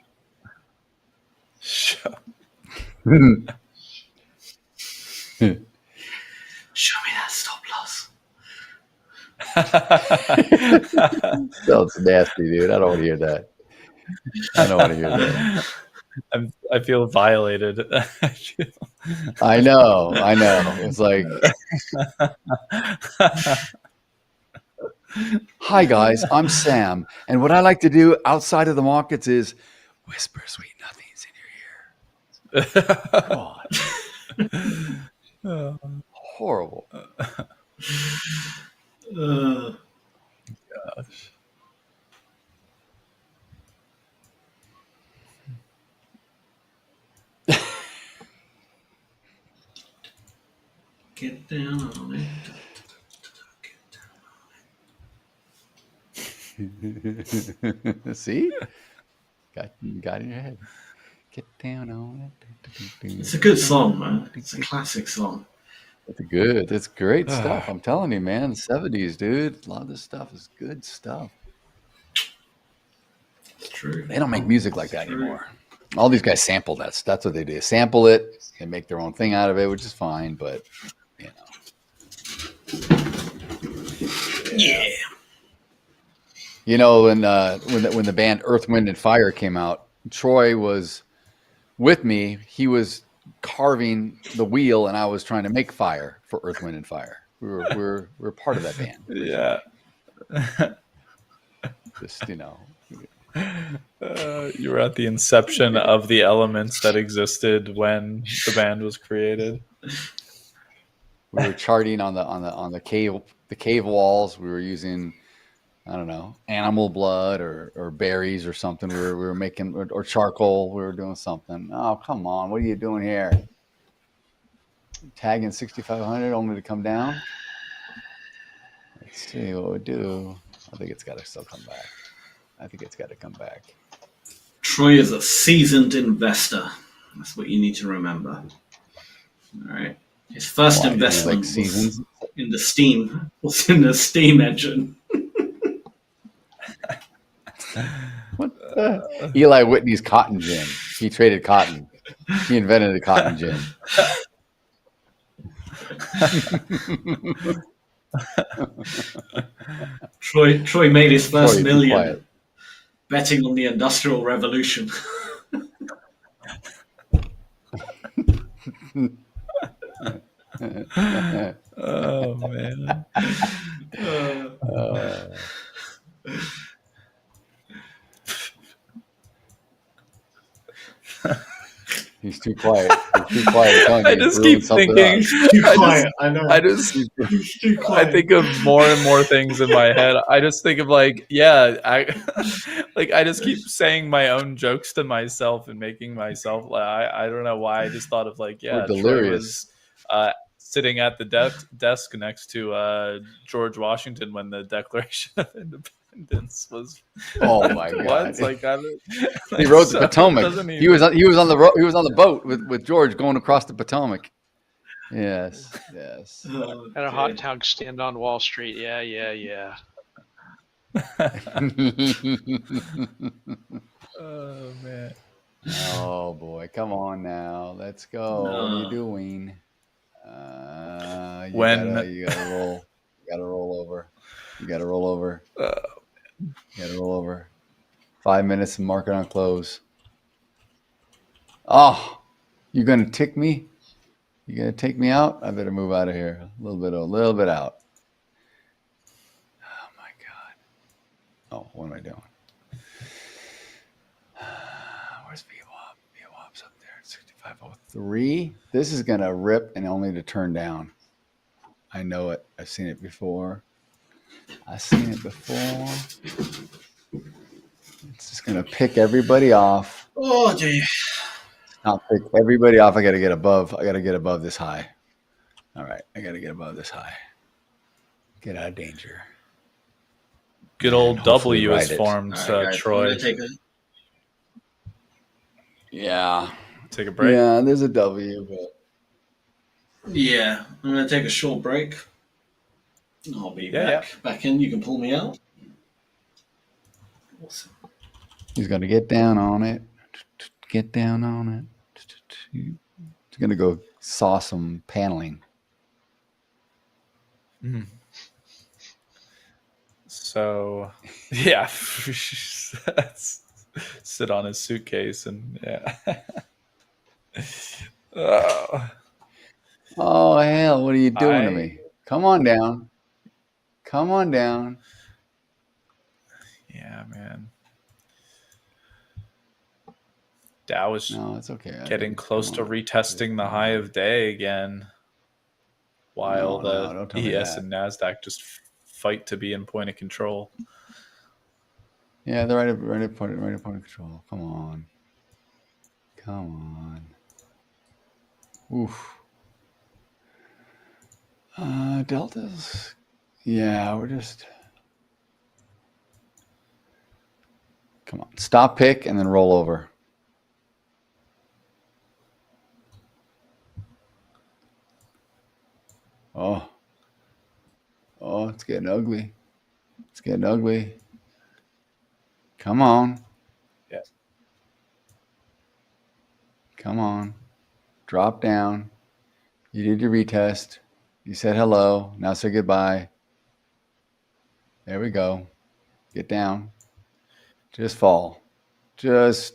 Show me that stop loss. That's nasty, dude. I don't want to hear that. I don't want to hear that. I feel violated. I know. It's like, hi guys, I'm Sam, and what I like to do outside of the markets is whisper sweet nothings in your ear. God. Horrible. Gosh. Get down on it. See? Got in your head. Get down on it. It's a good song, man. It's a classic song. It's great stuff. I'm telling you, man. The 70s, dude. A lot of this stuff is good stuff. It's true. They don't make music like that anymore. All these guys sample that. That's what they do. Sample it and make their own thing out of it, which is fine, but you know. Yeah. You know, when the band Earth, Wind, and Fire came out, Troy was with me. He was carving the wheel, and I was trying to make fire for Earth, Wind, and Fire. We're part of that band. Yeah. Just, you know. You were at the inception of the elements that existed when the band was created. We were charting on the cave walls. We were using, I don't know, animal blood or berries or something. We were making or charcoal. We were doing something. Oh, come on! What are you doing here? Tagging 6,500 only to come down. Let's see what we do. I think it's got to still come back. I think it's got to come back. Troy is a seasoned investor. That's what you need to remember. All right. His first investment was in the steam engine. Eli Whitney's cotton gin. He traded cotton. He invented the cotton gin. Troy made his first million betting on the Industrial Revolution. Oh man. He's too quiet. He's too quiet. I just keep thinking. Too quiet. I know. I just. He's too quiet. I think of more and more things in my head. I just think of like, yeah, I just keep saying my own jokes to myself and making myself. I don't know why. I just thought of like, yeah, Troy was sitting at the desk next to George Washington when the Declaration of Independence was. Oh my God! It's like, he rode the Potomac. He was on the boat with George going across the Potomac. Yes. At a hot dog stand on Wall Street. Yeah. Oh man. Oh boy, come on now. Let's go. What are you doing? You gotta roll. You gotta roll over. You gotta roll over. You gotta roll over. 5 minutes and market on close. Oh, you're gonna tick me? You gonna take me out? I better move out of here. A little bit out. Oh my god. Oh, what am I doing? Where's VWAP? VWAP's up there at 6503. This is gonna rip and only to turn down. I know it. I've seen it before. It's just gonna pick everybody off. Oh, gee. I'll pick everybody off. I gotta get above this high. All right, I gotta get above this high. Get out of danger. Good old W is formed, right, Troy. Yeah. Take a break. Yeah, there's a W, but yeah, I'm gonna take a short break. I'll be back in. You can pull me out. Awesome. He's gonna get down on it. Get down on it. He's gonna go saw some paneling. Mm. So, yeah, sit on his suitcase and Oh hell! What are you doing to me? Come on down. Come on down. Yeah, man. Dow is it's okay. getting close to retesting the high of day again, while the ES and Nasdaq just fight to be in point of control. Yeah, they're right at point of control. Come on. Oof. Deltas. Yeah, we're just. Come on. Stop, pick, and then roll over. Oh, it's getting ugly. Come on. Yeah. Come on. Drop down. You did your retest. You said hello. Now say goodbye. There we go. Get down. Just fall. Just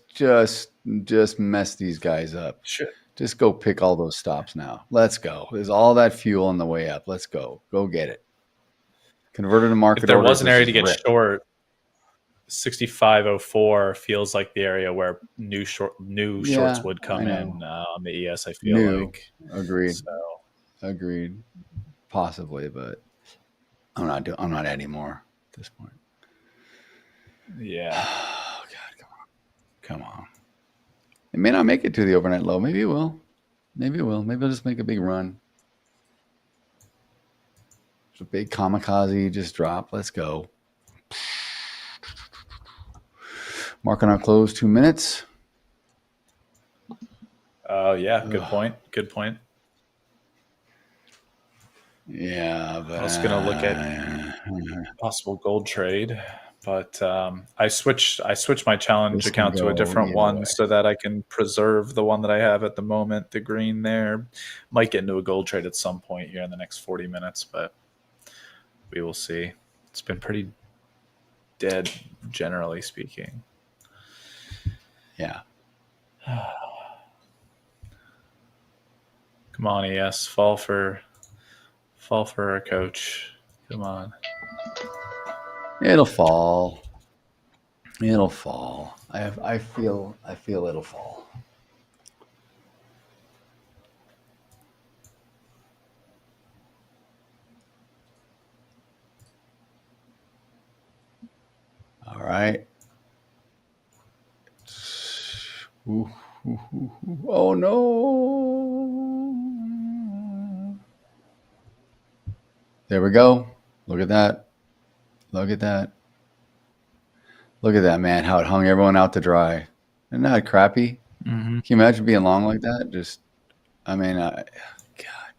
mess these guys up. Sure. Just go pick all those stops now. Let's go. There's all that fuel on the way up. Let's go. Go get it. Converted to market. If there was an area to get short, 6504 feels like the area where new shorts would come in on the ES. I feel like. Agreed. So. Agreed. Possibly, but I'm not adding more at this point. Yeah. Oh God, come on. It may not make it to the overnight low. Maybe it will. Maybe I'll just make a big run. It's a big kamikaze. Just drop. Let's go. Marking our close 2 minutes. Oh yeah, good point. Yeah, but I was gonna look at possible gold trade, but I switched my challenge account to a different one so that I can preserve the one that I have at the moment, the green there. Might get into a gold trade at some point here in the next 40 minutes, but we will see. It's been pretty dead, generally speaking. Yeah. Come on, ES, fall for our coach. Come on. It'll fall. I feel it'll fall. All right. Oh no. There we go. Look at that. Look at that, man, how it hung everyone out to dry. Isn't that crappy? Mm-hmm. Can you imagine being long like that? God.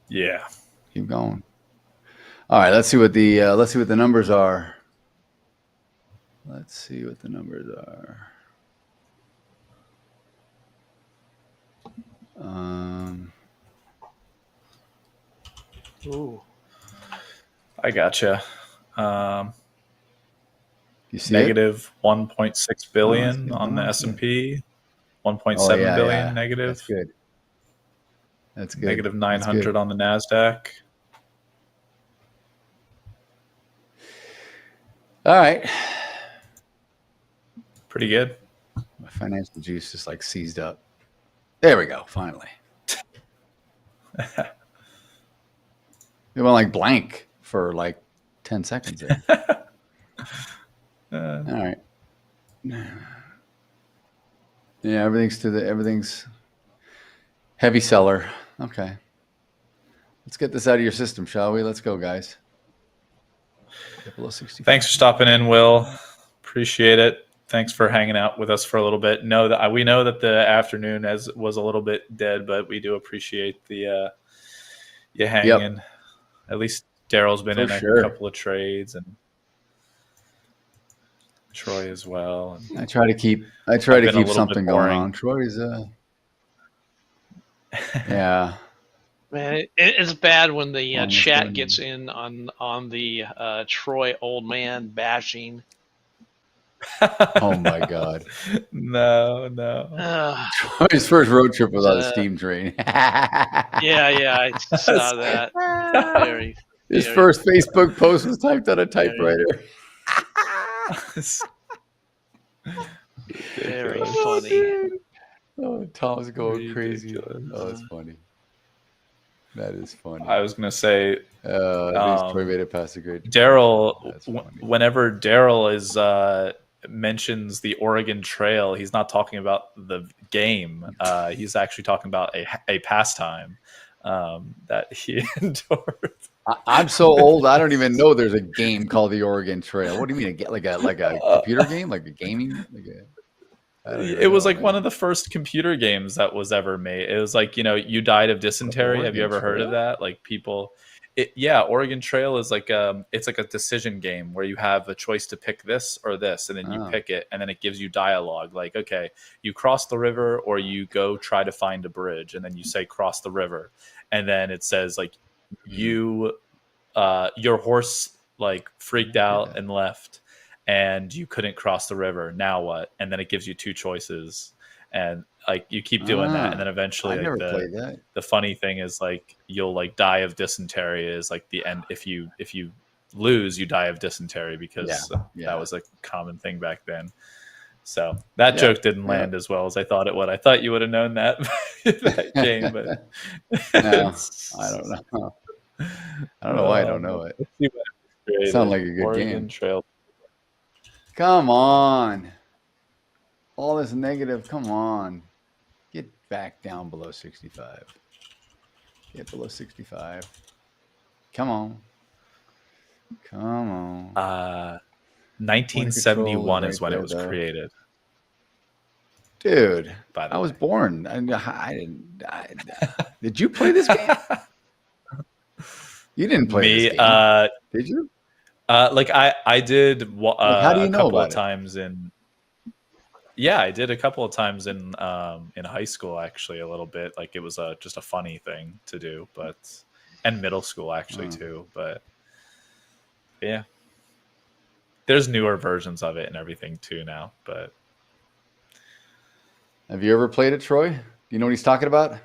Yeah. Keep going. All right, let's see what the numbers are. Let's see what the numbers are. Ooh. I gotcha. You see negative 1.6 billion good. on the That's good. S&P, 1.7 billion negative. That's good. That's good. Negative 900 on the Nasdaq. All right. Pretty good. My financial juice just like seized up. There we go. Finally. It went like blank for like 10 seconds there. All right. Yeah, everything's heavy seller. Okay. Let's get this out of your system, shall we? Let's go, guys. Below 65. Thanks for stopping in, Will. Appreciate it. Thanks for hanging out with us for a little bit. We know that the afternoon was a little bit dead, but we do appreciate the you hanging. Yep. At least Daryl's been in a couple of trades, and Troy as well. And I try to keep something going on. Troy's yeah. Man, it's bad when the chat gets in on the Troy old man bashing. Oh my God! No. Troy's first road trip was on a steam train. Yeah, I saw that. His first Facebook post was typed on a typewriter. Very funny. Oh, Tom's going crazy. Oh, it's funny. That is funny. I was going to say, Troy made it past the grade. Daryl, whenever Daryl is mentions the Oregon Trail, he's not talking about the game. He's actually talking about a pastime that he endured. I'm so old, I don't even know there's a game called the Oregon Trail. What do you mean? Like a computer game, like a gaming? It was like one of the first computer games that was ever made. It was like, you died of dysentery. Have you ever heard of that? Like people, Oregon Trail is like it's like a decision game where you have a choice to pick this or this, and then you pick it, and then it gives you dialogue. Like, okay, you cross the river, or you go try to find a bridge, and then you say cross the river, and then it says like your horse like freaked out and left, and you couldn't cross the river. Now what? And then it gives you two choices, and like you keep doing that, and then eventually the funny thing is like you'll like die of dysentery is like the end. If you lose, you die of dysentery because that was a common thing back then. So that joke didn't land as well as I thought it would. I thought you would have known that game, but no, I don't know. I don't know why I don't know it. It sounds like a good game. Trail. Come on. All this negative, come on. Get back down below 65. Get below 65. Come on. 1971 is when it was created. Dude, I was born. I didn't. Did you play this game? You didn't play this game. Did you? Like I did. How do you know couple about of times in? Yeah, I did a couple of times in high school. Actually, a little bit. Like it was just a funny thing to do, and middle school actually too. But yeah, there's newer versions of it and everything too now. But have you ever played it, Troy? Do you know what he's talking about?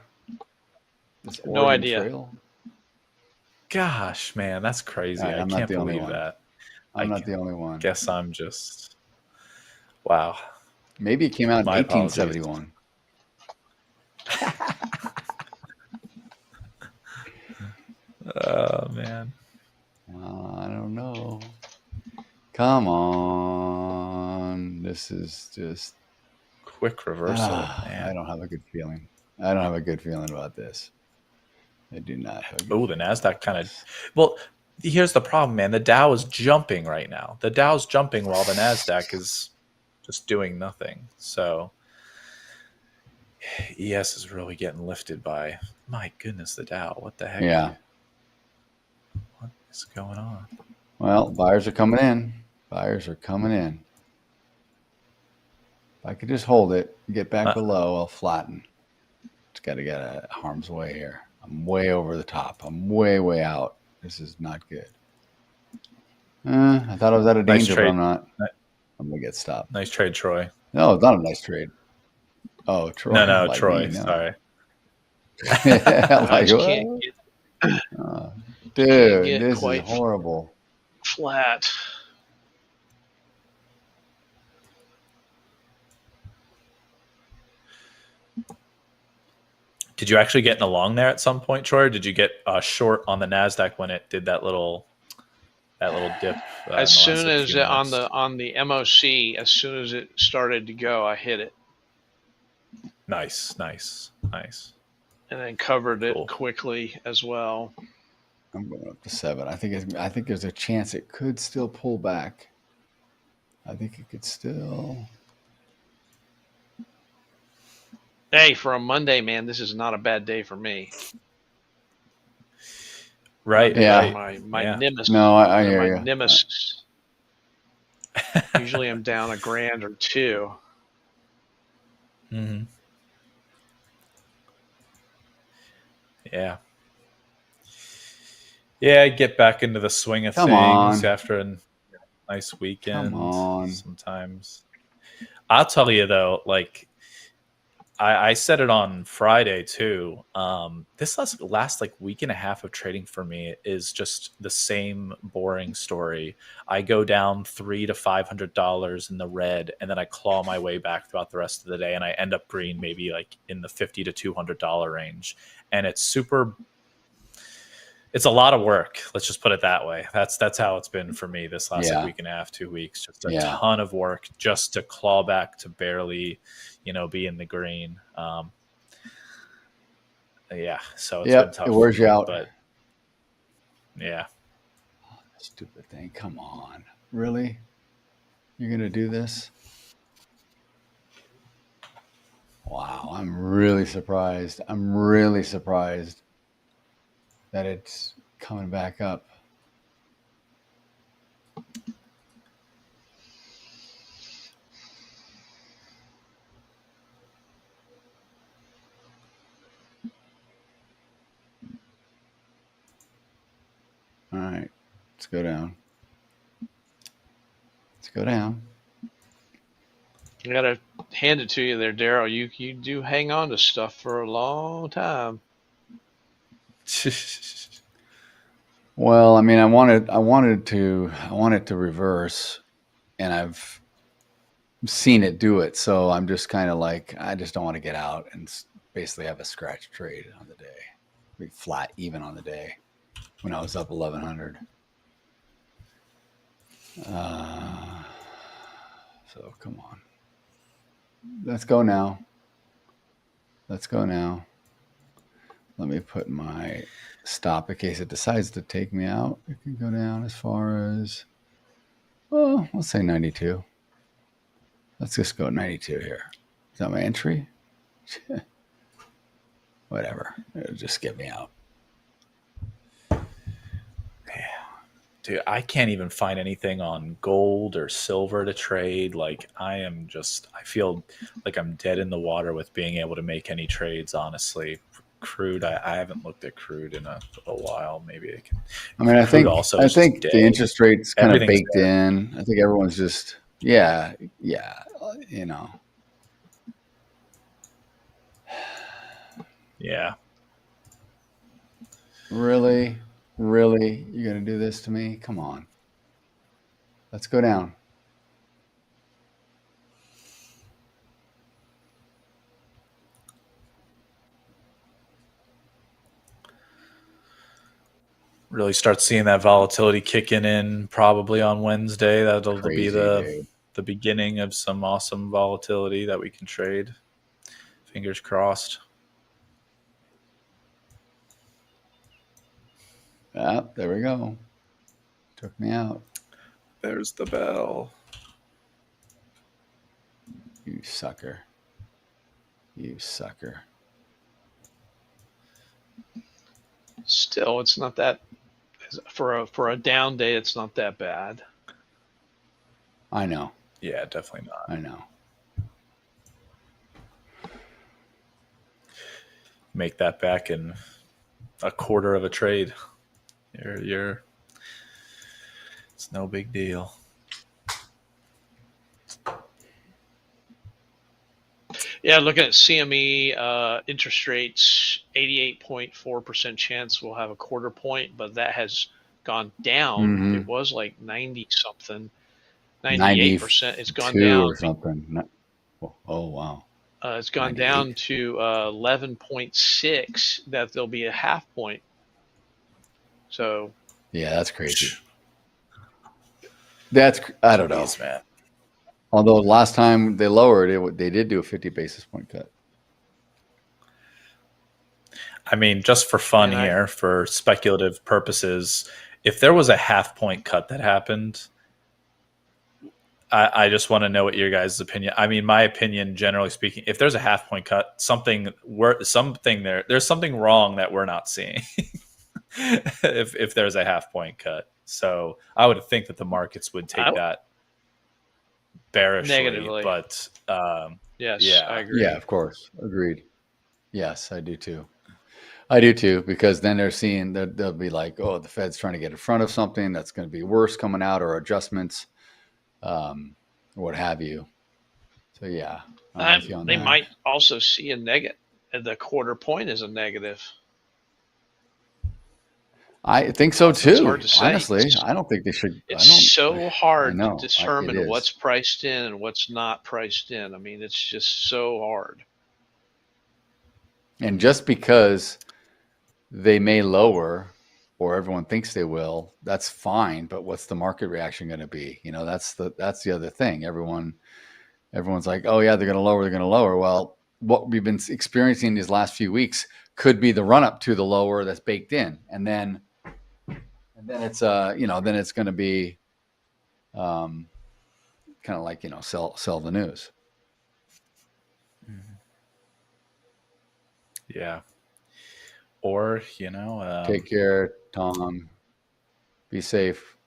No idea. Trail? Gosh, man, that's crazy. I can't believe that. I'm not the only one. Guess I'm just wow. Maybe it came out in 1871. Oh man. I don't know. Come on. This is just quick reversal. Man. I don't have a good feeling. I don't have a good feeling about this. I do not. Oh, the Nasdaq kind of. Well, here's the problem, man. The Dow is jumping right now. The Dow's jumping while the Nasdaq is just doing nothing. So ES is really getting lifted by. My goodness, the Dow. What the heck? Yeah. is going on? Well, buyers are coming in. Buyers are coming in. If I could just hold it, get back below, I'll flatten. Just got to get a harm's way here. I'm way over the top. I'm way out. This is not good. I thought I was out of danger, but I'm not. I'm going to get stopped. Nice trade, Troy. No, it's not a nice trade. Oh, Troy. No, like Troy. Me, no. Sorry. Like, Can't get, dude, this is horrible. Flat. Did you actually get in a long there at some point, Troy? Or did you get short on the Nasdaq when it did that little dip? As soon as on the MOC, as soon as it started to go, I hit it. Nice. And then covered it quickly as well. I'm going up to 7. I think there's a chance it could still pull back. I think it could still. Hey, for a Monday, man, this is not a bad day for me. Right. Yeah. My nemesis. No, I hear you. My nemesis. Usually I'm down $1,000 or $2,000. Mm-hmm. Yeah. Yeah, get back into the swing of things after a nice weekend. Come on. Sometimes. I'll tell you though, like I said it on Friday too. This last like week and a half of trading for me is just the same boring story. I go down $300 to $500 in the red, and then I claw my way back throughout the rest of the day, and I end up green maybe like in the $50 to $200 range. And it's a lot of work. Let's just put it that way. That's how it's been for me this last week and a half, 2 weeks. Just a ton of work just to claw back to barely, be in the green. So it's been tough. It wears you out. But yeah. Stupid thing. Come on. Really? You're going to do this? Wow. I'm really surprised. That it's coming back up. All right, let's go down. I gotta hand it to you there, Daryl. You do hang on to stuff for a long time. Well, I mean, I wanted to reverse, and I've seen it do it. So I'm just kind of like, I just don't want to get out and basically have a scratch trade on the day, be flat even on the day when I was up 1,100. So come on, let's go now. Let me put my stop in case it decides to take me out. It can go down as far as, well, let's say 92. Let's just go 92 here. Is that my entry? Whatever. It'll just get me out. Dude, I can't even find anything on gold or silver to trade. Like I feel like I'm dead in the water with being able to make any trades, honestly. Crude, I haven't looked at crude in a while. Maybe I can. I mean, I think the interest rate's kind of baked in. I think everyone's just, yeah. Yeah. Really? You're going to do this to me? Come on. Let's go down. Really start seeing that volatility kicking in probably on Wednesday. That'll be the beginning of some awesome volatility that we can trade. Fingers crossed. Ah, there we go. Took me out. There's the bell. You sucker. Still, it's not that for a down day, it's not that bad. I know. Yeah, definitely not. I know. Make that back in a quarter of a trade. You're it's no big deal. Yeah, looking at CME interest rates, 88.4% chance we'll have a quarter point, but that has gone down. It was like 90 something, 98%. It's gone down or something. Oh wow. It's gone down to 11.6. That there'll be a half point. So yeah, that's crazy. I don't know, man. Although last time they lowered it, they did do a 50 basis point cut. I mean, just for fun here, for speculative purposes, if there was a half point cut that happened, I just want to know what your guys' opinion. I mean, my opinion, generally speaking, if there's a half point cut, there's something wrong that we're not seeing. if there's a half point cut, so I would think that the markets would take that bearishly, negatively. But yes, yeah, I agree. Yeah, of course, agreed. Yes, I do too. I do too, because then they're seeing that they'll be like, oh, the Fed's trying to get in front of something that's going to be worse coming out, or adjustments, or what have you. So yeah, they might also see a negative. The quarter point is a negative. I think so too. Hard to say. Honestly, I don't think they should. It's so hard to determine what's priced in and what's not priced in. I mean, it's just so hard. And just because they may lower, or everyone thinks they will, that's fine. But what's the market reaction going to be? You know, that's the other thing. Everyone's like, oh yeah, they're going to lower. They're going to lower. Well, what we've been experiencing these last few weeks could be the run up to the lower that's baked in, and then it's then it's going to be kind of like, sell the news. Yeah. Or, take care, Tom. Be safe.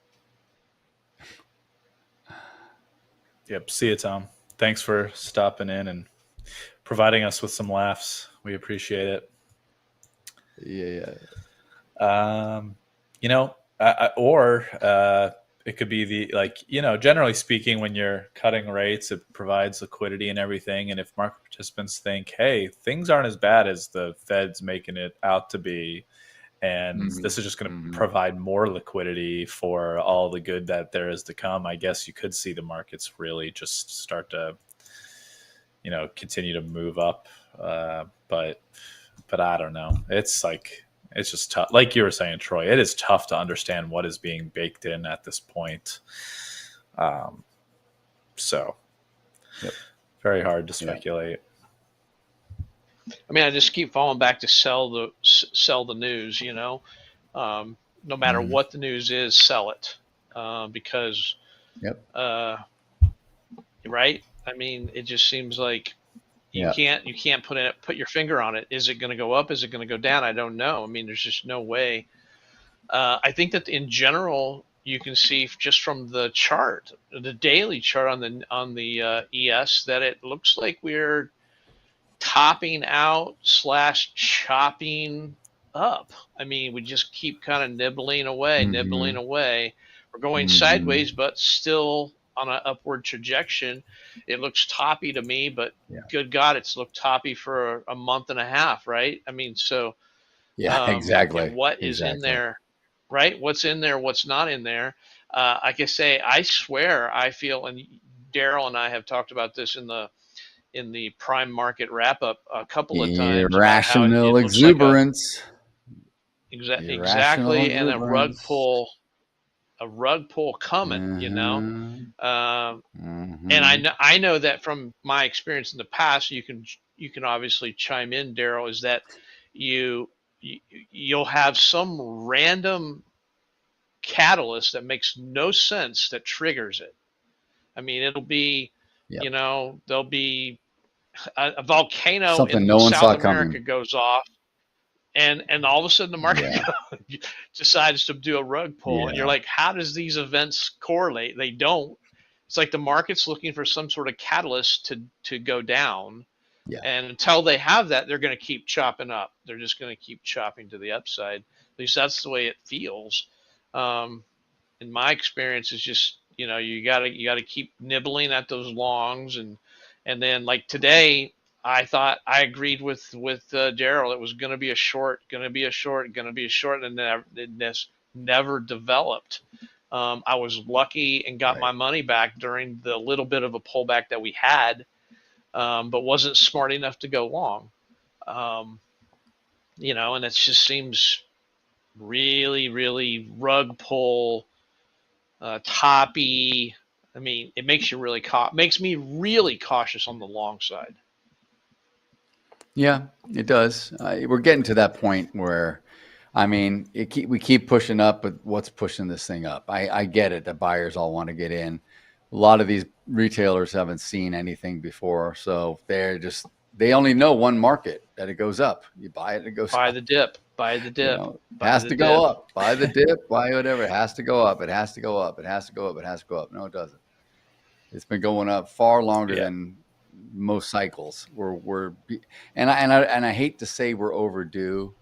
Yep. See you, Tom. Thanks for stopping in and providing us with some laughs. We appreciate it. Yeah. It could be generally speaking, when you're cutting rates, it provides liquidity and everything. And if market participants think, hey, things aren't as bad as the Fed's making it out to be, and this is just going to provide more liquidity for all the good that there is to come, I guess you could see the markets really just start to, continue to move up. But I don't know. It's just tough. Like you were saying, Troy, it is tough to understand what is being baked in at this point. Very hard to speculate. I mean, I just keep falling back to sell the news, no matter what the news is, sell it. Because, right. I mean, it just seems like, you can't put your finger on it. Is it going to go up? Is it going to go down? I don't know. I mean, there's just no way. I think that in general, you can see just from the chart, the daily chart on the ES, that it looks like we're topping out / chopping up. I mean, we just keep kind of nibbling away. We're going sideways, but still on an upward trajectory. It looks toppy to me, but good God, it's looked toppy for a month and a half, right? I mean, so exactly. What is in there, right? What's in there? What's not in there? I can say, I swear, I feel, and Daryl and I have talked about this in the prime market wrap up a couple of times. Irrational exuberance. Exactly, and a rug pull coming, and I know that from my experience in the past, you can obviously chime in, Daryl, is that you'll have some random catalyst that makes no sense that triggers it. I mean, it'll be there'll be a volcano in South America goes off. and all of a sudden the market decides to do a rug pull, and you're Yeah. like, how does these events correlate? They don't. It's like the market's looking for some sort of catalyst to go down, and until they have that, they're going to keep chopping up. They're just going to keep chopping to the upside. At least that's the way it feels. In my experience, it's just, you know, you gotta keep nibbling at those longs, and then like today, I thought I agreed with Daryl. It was going to be a short, and this never developed. I was lucky and got my money back during the little bit of a pullback that we had, but wasn't smart enough to go long. You know, and it just seems really, really rug pull, toppy. I mean, it makes you makes me really cautious on the long side. Yeah, it does. We're getting to that point where, I mean, we keep pushing up, but what's pushing this thing up? I get it. The buyers all want to get in. A lot of these retailers haven't seen anything before, so they only know one market, that it goes up. You buy it, it goes Buy up. the dip. Buy the dip. You know, it has to go up. Buy the dip. Buy whatever. It has to go up. It has to go up. It has to go up. It has to go up. No, it doesn't. It's been going up far longer than most cycles. And I hate to say we're overdue,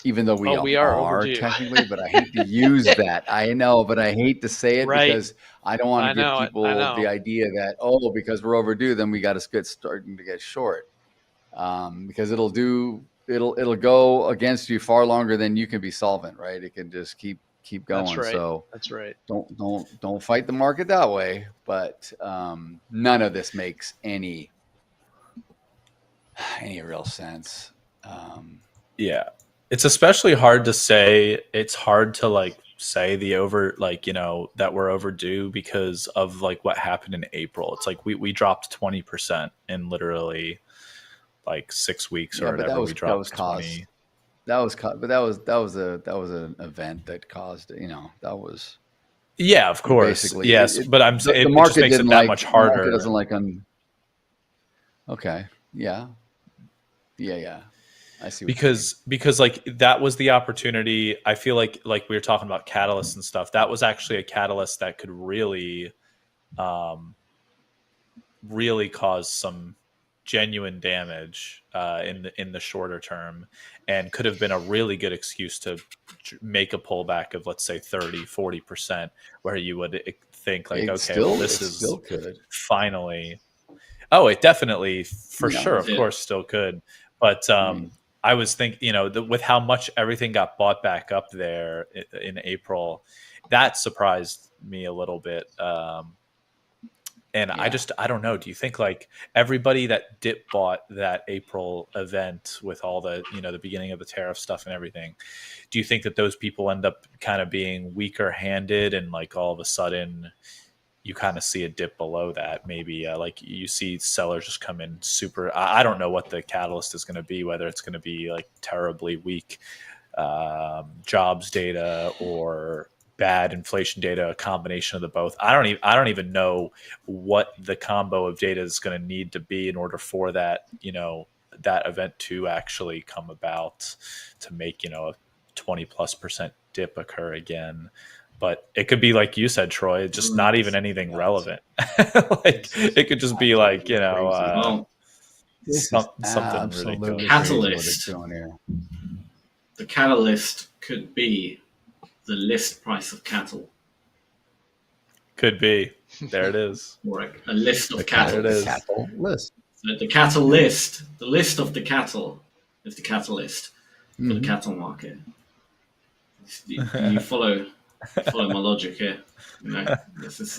even though we are technically, but I hate to use that. I know, but I hate to say it because I don't want to give people the idea that, because we're overdue, then we got to starting to get short. Because it'll go against you far longer than you can be solvent, right? It can just keep going. That's right. So that's right. Don't fight the market that way. But none of this makes any real sense. It's especially hard to say. It's hard to say that we're overdue because of what happened in April. It's like we dropped 20% in literally 6 weeks or whatever. We dropped 20. That was an event that caused, that was. Yeah, of course. Yes. But I'm saying it just makes it that much harder. The market doesn't like okay. Yeah. I see. Because that was the opportunity. I feel like we were talking about catalysts and stuff. That was actually a catalyst that could really cause some genuine damage in the shorter term, and could have been a really good excuse to make a pullback of, let's say, 30-40%, where you would think this is still could. Finally. Oh, it definitely for sure, of course, still could. But I was thinking, with how much everything got bought back up there in April, that surprised me a little bit. And I don't know. Do you think everybody that dip bought that April event with all the, the beginning of the tariff stuff and everything, do you think that those people end up kind of being weaker handed and all of a sudden you kind of see a dip below that? Maybe you see sellers just come in super. I don't know what the catalyst is going to be, whether it's going to be terribly weak jobs data or bad inflation data, a combination of the both. I don't even know what the combo of data is going to need to be in order for that, that event to actually come about to make, a 20+% dip occur again. But it could be, like you said, Troy, just not even anything relevant. It could just be something ridiculous. Catalyst. The catalyst could be the list price of cattle. Could be. There it is. Or a list of cattle. There it is. Cattle list. So the cattle list, the list of the cattle is the catalyst for the cattle market. You follow my logic here. This is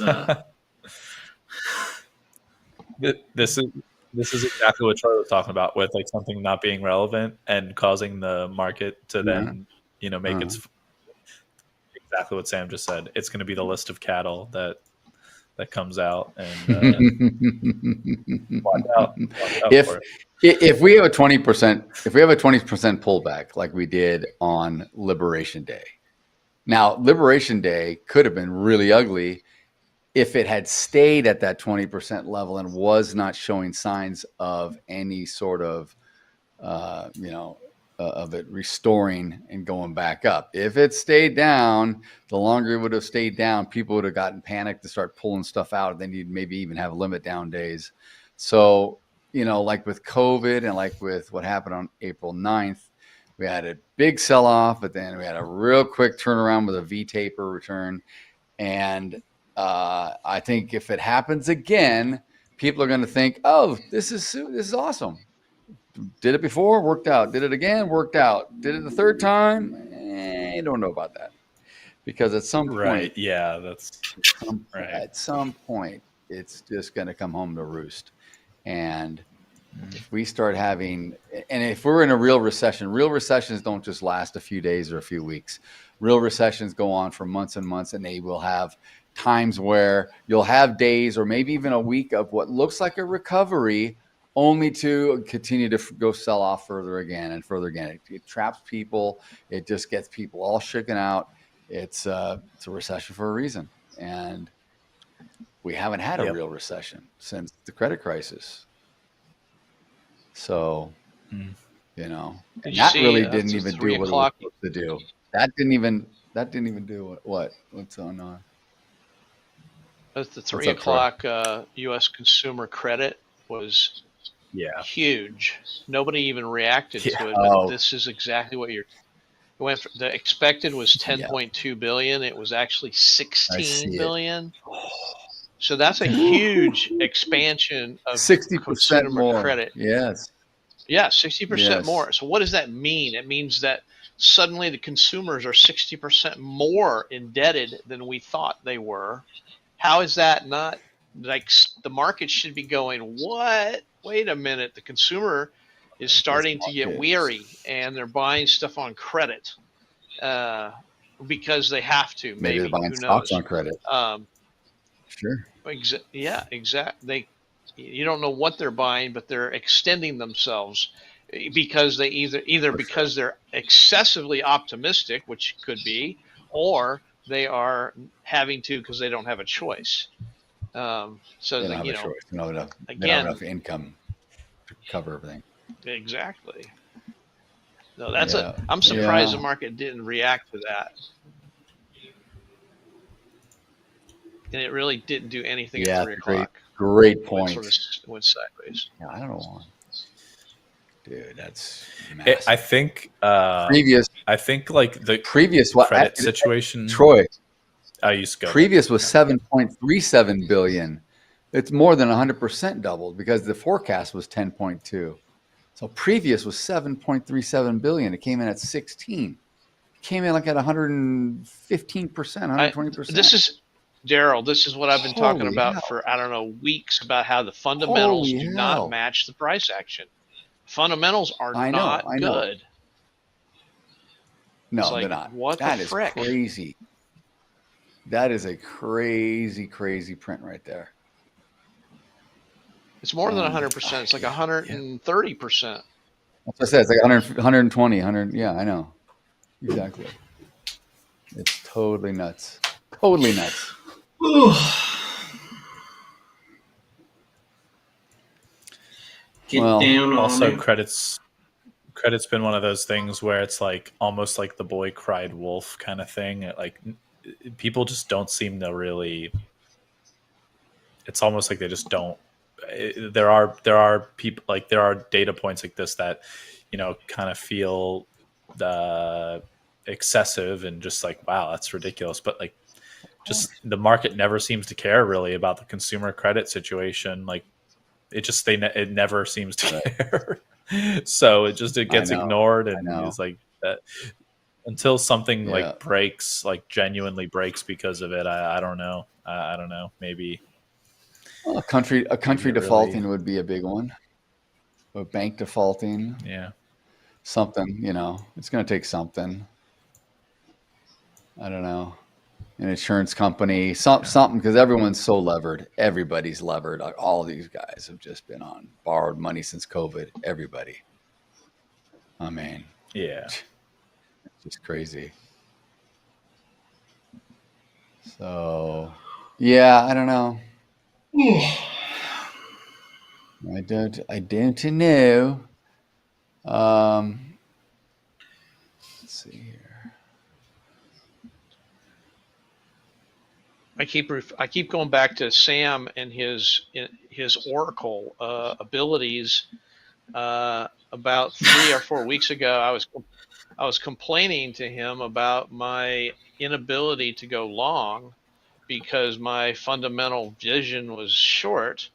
this is exactly what Troy was talking about with something not being relevant and causing the market to then make its exactly what Sam just said. It's going to be the list of cattle that comes out and watch out if we have a 20% pullback like we did on Liberation Day. Now, Liberation Day could have been really ugly if it had stayed at that 20% level and was not showing signs of any sort of of it restoring and going back up. If it stayed down, the longer it would have stayed down, people would have gotten panicked to start pulling stuff out. Then you'd maybe even have limit down days. So, like with COVID and like with what happened on April 9th, we had a big sell-off, but then we had a real quick turnaround with a V-taper return. And I think if it happens again, people are going to think, oh, this is awesome. Did it before, worked out. Did it again, worked out. Did it the third time? I don't know about that. Because at some point, at some point, it's just going to come home to roost. And if we start having, and if we're in a real recessions don't just last a few days or a few weeks. Real recessions go on for months and months, and they will have times where you'll have days or maybe even a week of what looks like a recovery, only to continue to go sell off further again and further again. It traps people. It just gets people all shaken out. It's a recession for a reason. And we haven't had a real recession since the credit crisis. So, and that really didn't even do what it was supposed to do. That didn't even do what's going on. That's the 3 o'clock U.S. consumer credit was huge. Nobody even reacted to it, but this is exactly what the expected was 10.2 billion. It was actually 16 billion. So that's a huge expansion of 60% more credit. Yes. Yeah, 60% more. So what does that mean? It means that suddenly the consumers are 60% more indebted than we thought they were. How is that not like the market should be going, what? Wait a minute. The consumer is starting to get weary and they're buying stuff on credit because they have to. Maybe they're buying who stocks knows? on credit. Sure. Exactly. You don't know what they're buying, but they're extending themselves because they either because they're excessively optimistic, which could be, or they are having to because they don't have a choice. So they don't have a choice. They don't have enough income to cover everything. Exactly. No, I'm surprised the market didn't react to that. And it really didn't do anything at 3 o'clock. Great point. It sort of went sideways. Yeah, I don't know. Dude, that's massive. I think like the previous credit situation. Troy, I used to go. Previous was 7.37 billion. It's more than 100% doubled because the forecast was 10.2. So previous was 7.37 billion. It came in at 16. It came in like at 115%, 120%. This is Daryl. This is what I've been talking about for weeks about how the fundamentals do not match the price action. Fundamentals are not good. No, they're not. What that the is frick? Crazy. That is a crazy print right there. It's more than 100%. It's like 130%. That's what I said. It's like 100, 120, 100. Yeah, I know. Exactly. It's totally nuts. Totally nuts. Get down on also it. credit's been one of those things where it's like almost like the boy cried wolf kind of thing. Like people just don't seem to really. It's almost like they just don't. There are people like there are data points like this that kind of feel excessive and just like, wow, that's ridiculous. But like just the market never seems to care really about the consumer credit situation. Like it never seems to care. So it gets ignored, and it's like that until something like breaks, like genuinely breaks because of it. I don't know. I don't know. Maybe a country defaulting would be a big one. A bank defaulting. Yeah. Something, it's going to take something. I don't know. An insurance company, something, because everyone's so levered. Everybody's levered. All of these guys have just been on borrowed money since COVID. Everybody. I mean, it's just crazy. So, I don't know. I don't know. Let's see here. I keep going back to Sam and his oracle abilities. About 3 or 4 weeks ago, I was complaining to him about my inability to go long because my fundamental vision was short.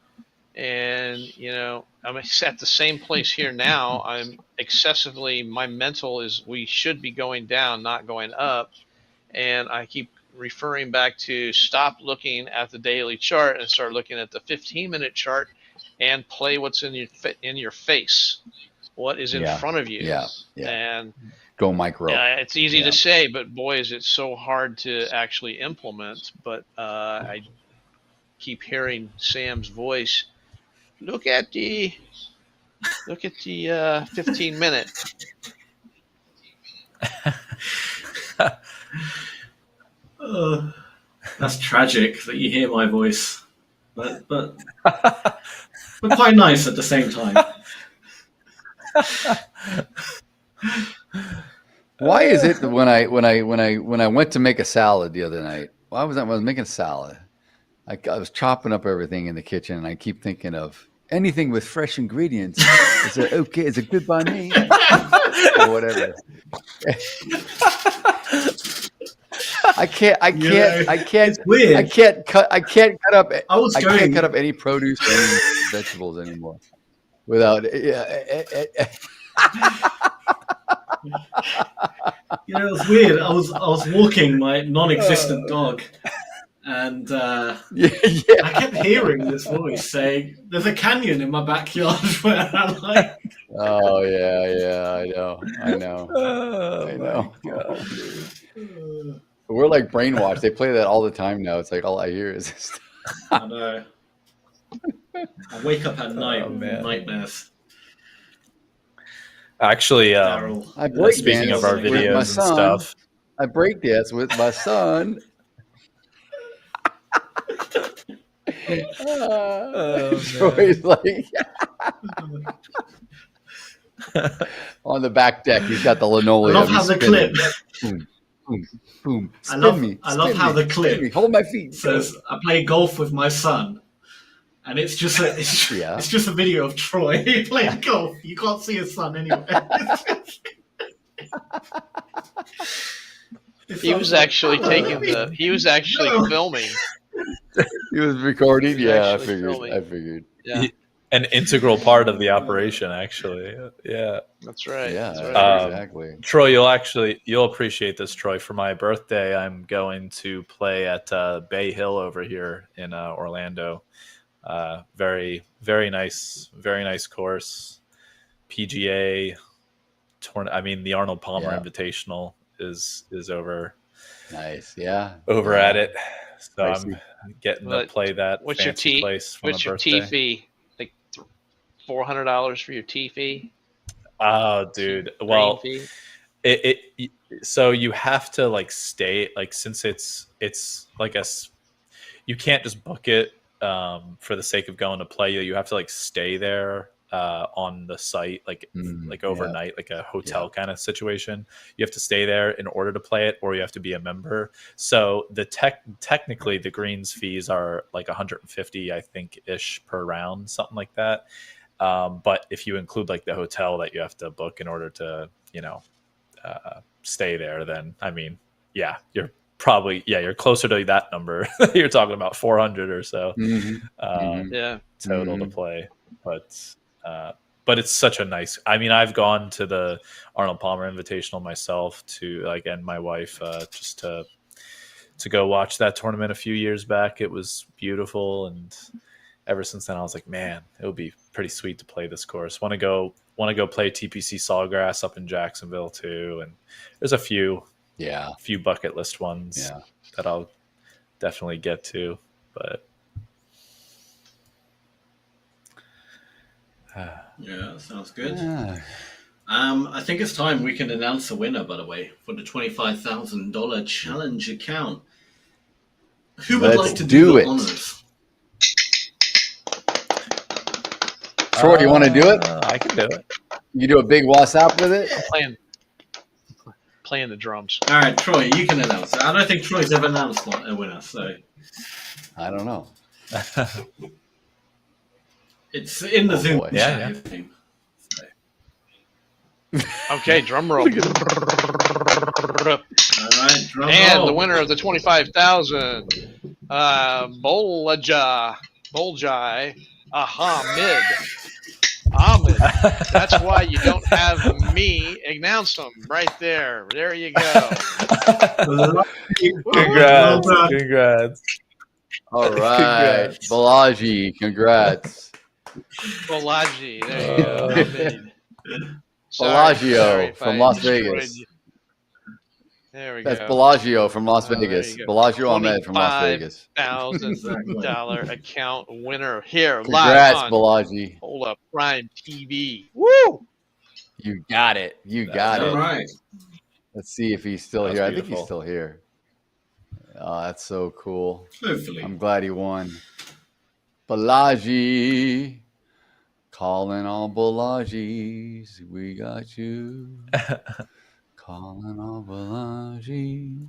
And, you know, I'm at the same place here now. I'm excessively, my mental is we should be going down, not going up. And I keep referring back to stop looking at the daily chart and start looking at the 15-minute chart and play what's in your face. What is in front of you? Yeah. And go micro. Yeah, it's easy to say, but boy, is it so hard to actually implement. But I keep hearing Sam's voice. Look at the 15-minute. That's tragic that you hear my voice, but quite nice at the same time. Why is it that when I went to make a salad the other night? Why was that? When I was making a salad, I was chopping up everything in the kitchen, and I keep thinking of anything with fresh ingredients. Is it okay? Is it good by me? Or whatever. I can't cut up any produce or any vegetables anymore without You know, it's weird. I was walking my non-existent dog, and I kept hearing this voice saying, "There's a canyon in my backyard." Where I'm like, "Oh yeah, I know." We're like brainwashed. They play that all the time now. It's like all I hear is this. I know. I wake up at night with nightmares. Actually, speaking of our videos and stuff, I break dance with my son. Troy's like on the back deck. He's got the linoleum. I love how the clip. Boom, boom, boom. I love how the clip. Hold my feet. Says, "I play golf with my son." And it's just a video of Troy playing golf. You can't see his son anywhere. He was actually filming. He was recording. I figured. Yeah. An integral part of the operation, actually. Yeah. That's right. Yeah, that's right. exactly. Troy, you'll appreciate this, Troy. For my birthday, I'm going to play at Bay Hill over here in Orlando. Very, very nice course. PGA tournament. I mean, the Arnold Palmer Invitational is over. Nice, over at it. So Pricey. I'm getting to play that. What's fancy your place? What's your tee fee? Like $400 for your tee fee? Oh, dude. Well, so you have to like stay since it's like you can't just book it. For the sake of going to play, you have to like stay there on the site like overnight, like a hotel kind of situation. You have to stay there in order to play it, or you have to be a member. So the technically the greens fees are like 150, I think, ish per round, something like that. But if you include like the hotel that you have to book in order to stay there, then I mean, you're probably you're closer to that number. You're talking about 400 or so total to play, but it's such a nice. I mean, I've gone to the Arnold Palmer Invitational myself and my wife just to go watch that tournament a few years back. It was beautiful, and ever since then I was like, man, it would be pretty sweet to play this course. Want to go play TPC Sawgrass up in Jacksonville too, and there's a few bucket list ones that I'll definitely get to, but sounds good. I think it's time we can announce a winner, by the way, for the $25,000 challenge account. Who would like to do the honors? Troy, you want to do it? I can do it. You do a big WhatsApp with it? playing the drums. All right, Troy, you can announce it. I don't think Troy's ever announced a winner, so I don't know. it's in the Zoom Yeah, chat. yeah. Okay, drum roll. All right, drum And roll. the winner of the 25,000, Boljai Ahmed. That's why you don't have me announce them right there. There you go. Congrats. Congrats. All right. Congrats. Balaji, congrats. Balaji. There you go. Ahmed. Bellagio from Las Vegas. There we That's go. Bellagio from Las There Vegas. you go. Bellagio Ahmed from Las Vegas. $25,000 account winner here Congrats, live on Balaji. Hola Prime TV. Woo! You got it. You got it. All right. Let's see if he's still That's here. I think beautiful. he's still here. Oh, that's so cool. Hopefully. I'm glad he won. Balaji. Calling all Balajis. We got you. Calling all Balajis.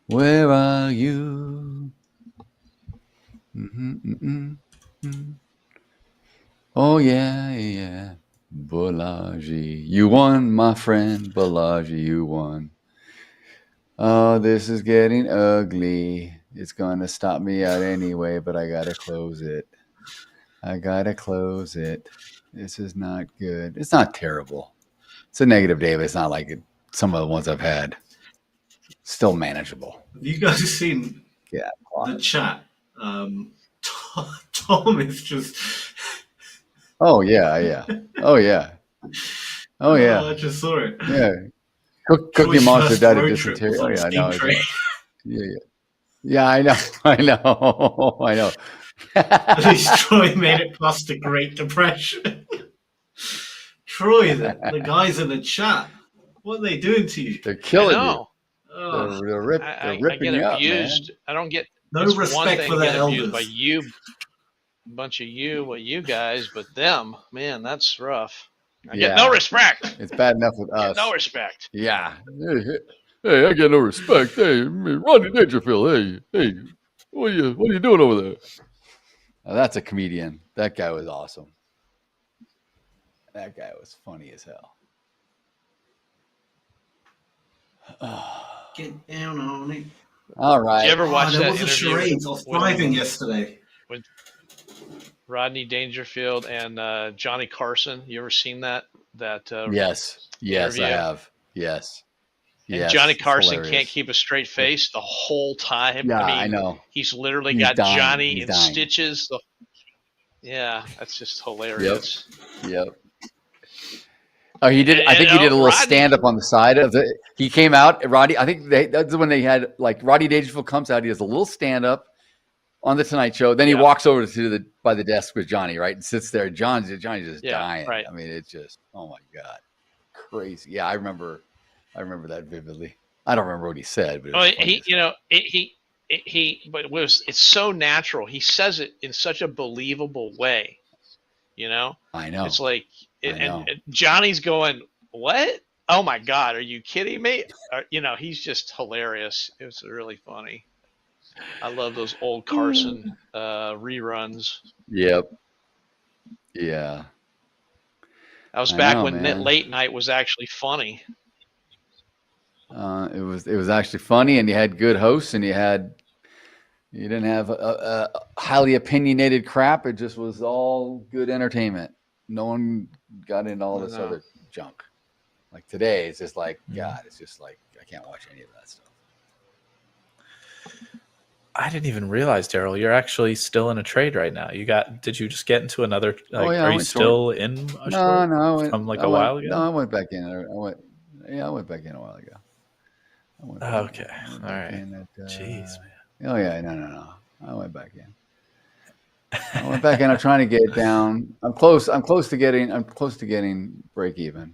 Where are you? Oh, yeah, yeah. Balaji. You won, my friend. Balaji, you won. Oh, this is getting ugly. It's going to stop me out anyway, but I got to close it. I got to close it. This is not good. It's not terrible. It's a negative day, but it's not like some of the ones I've had. Still manageable. Have you guys seen the chat? Tom is just. Oh, yeah, yeah. Oh, yeah. Oh, yeah. I just saw it. Yeah. Cookie Choice Monster first died of road trip dysentery. was Oh, on yeah, I Steam know. Train. Yeah, yeah. Yeah, I know. I know. I know. At least Troy made it past the Great Depression. Troy, the guys in the chat, what are they doing to you? They're killing I you. know. They're ripping I you get up, man. abused. I don't get No it's one respect thing for to the get abused by elders. you, a bunch of you guys, but them, man, that's rough. I get no respect. It's bad enough with us. No respect. Yeah. Hey, I get no respect. Hey, Rodney Dangerfield. Hey, what are you doing over there? Oh, that's a comedian. That guy was awesome. That guy was funny as hell. Get down on it. All right. Did you ever watch there that was a interview charades. I was driving yesterday. with Rodney Dangerfield and Johnny Carson? You ever seen that? Yes. Yes, I interview? have. Yes. And Yes. Johnny it's Carson hilarious. can't keep a straight face the whole time. Yeah, I mean, I know. He's literally He's got dying. Johnny He's in dying. stitches. Yeah, that's just hilarious. Yep. Oh, he did. I think he did a little Rodney- stand up on the side of the. He came out, Roddy. I think that's when they had like Roddy Dangerfield comes out. He does a little stand up on the Tonight Show. Then he walks over to by the desk with Johnny, right, and sits there. Johnny's just dying. Right. I mean, it's just oh my god, crazy. Yeah, I remember that vividly. I don't remember what he said, but it was funny. But it's so natural. He says it in such a believable way. I know. It's like, I know. and Johnny's going, "What? Oh my God, are you kidding me?" He's just hilarious. It was really funny. I love those old Carson reruns. Yep. Yeah. That was I back know, when man. late night was actually funny. It was actually funny, and you had good hosts, and you didn't have a highly opinionated crap. It just was all good entertainment. No one got into all this other junk. Like today, it's just like God. It's just like I can't watch any of that stuff. I didn't even realize, Daryl, you're actually still in a trade right now. Did you just get into another? Like, Oh, yeah, I are you went still in a short No, from like a while ago? No, I went back in. I went back in a while ago. Okay, all right. Jeez, man. Oh yeah, no. I went back in. I went back in. I'm trying to get down. I'm close to getting break even.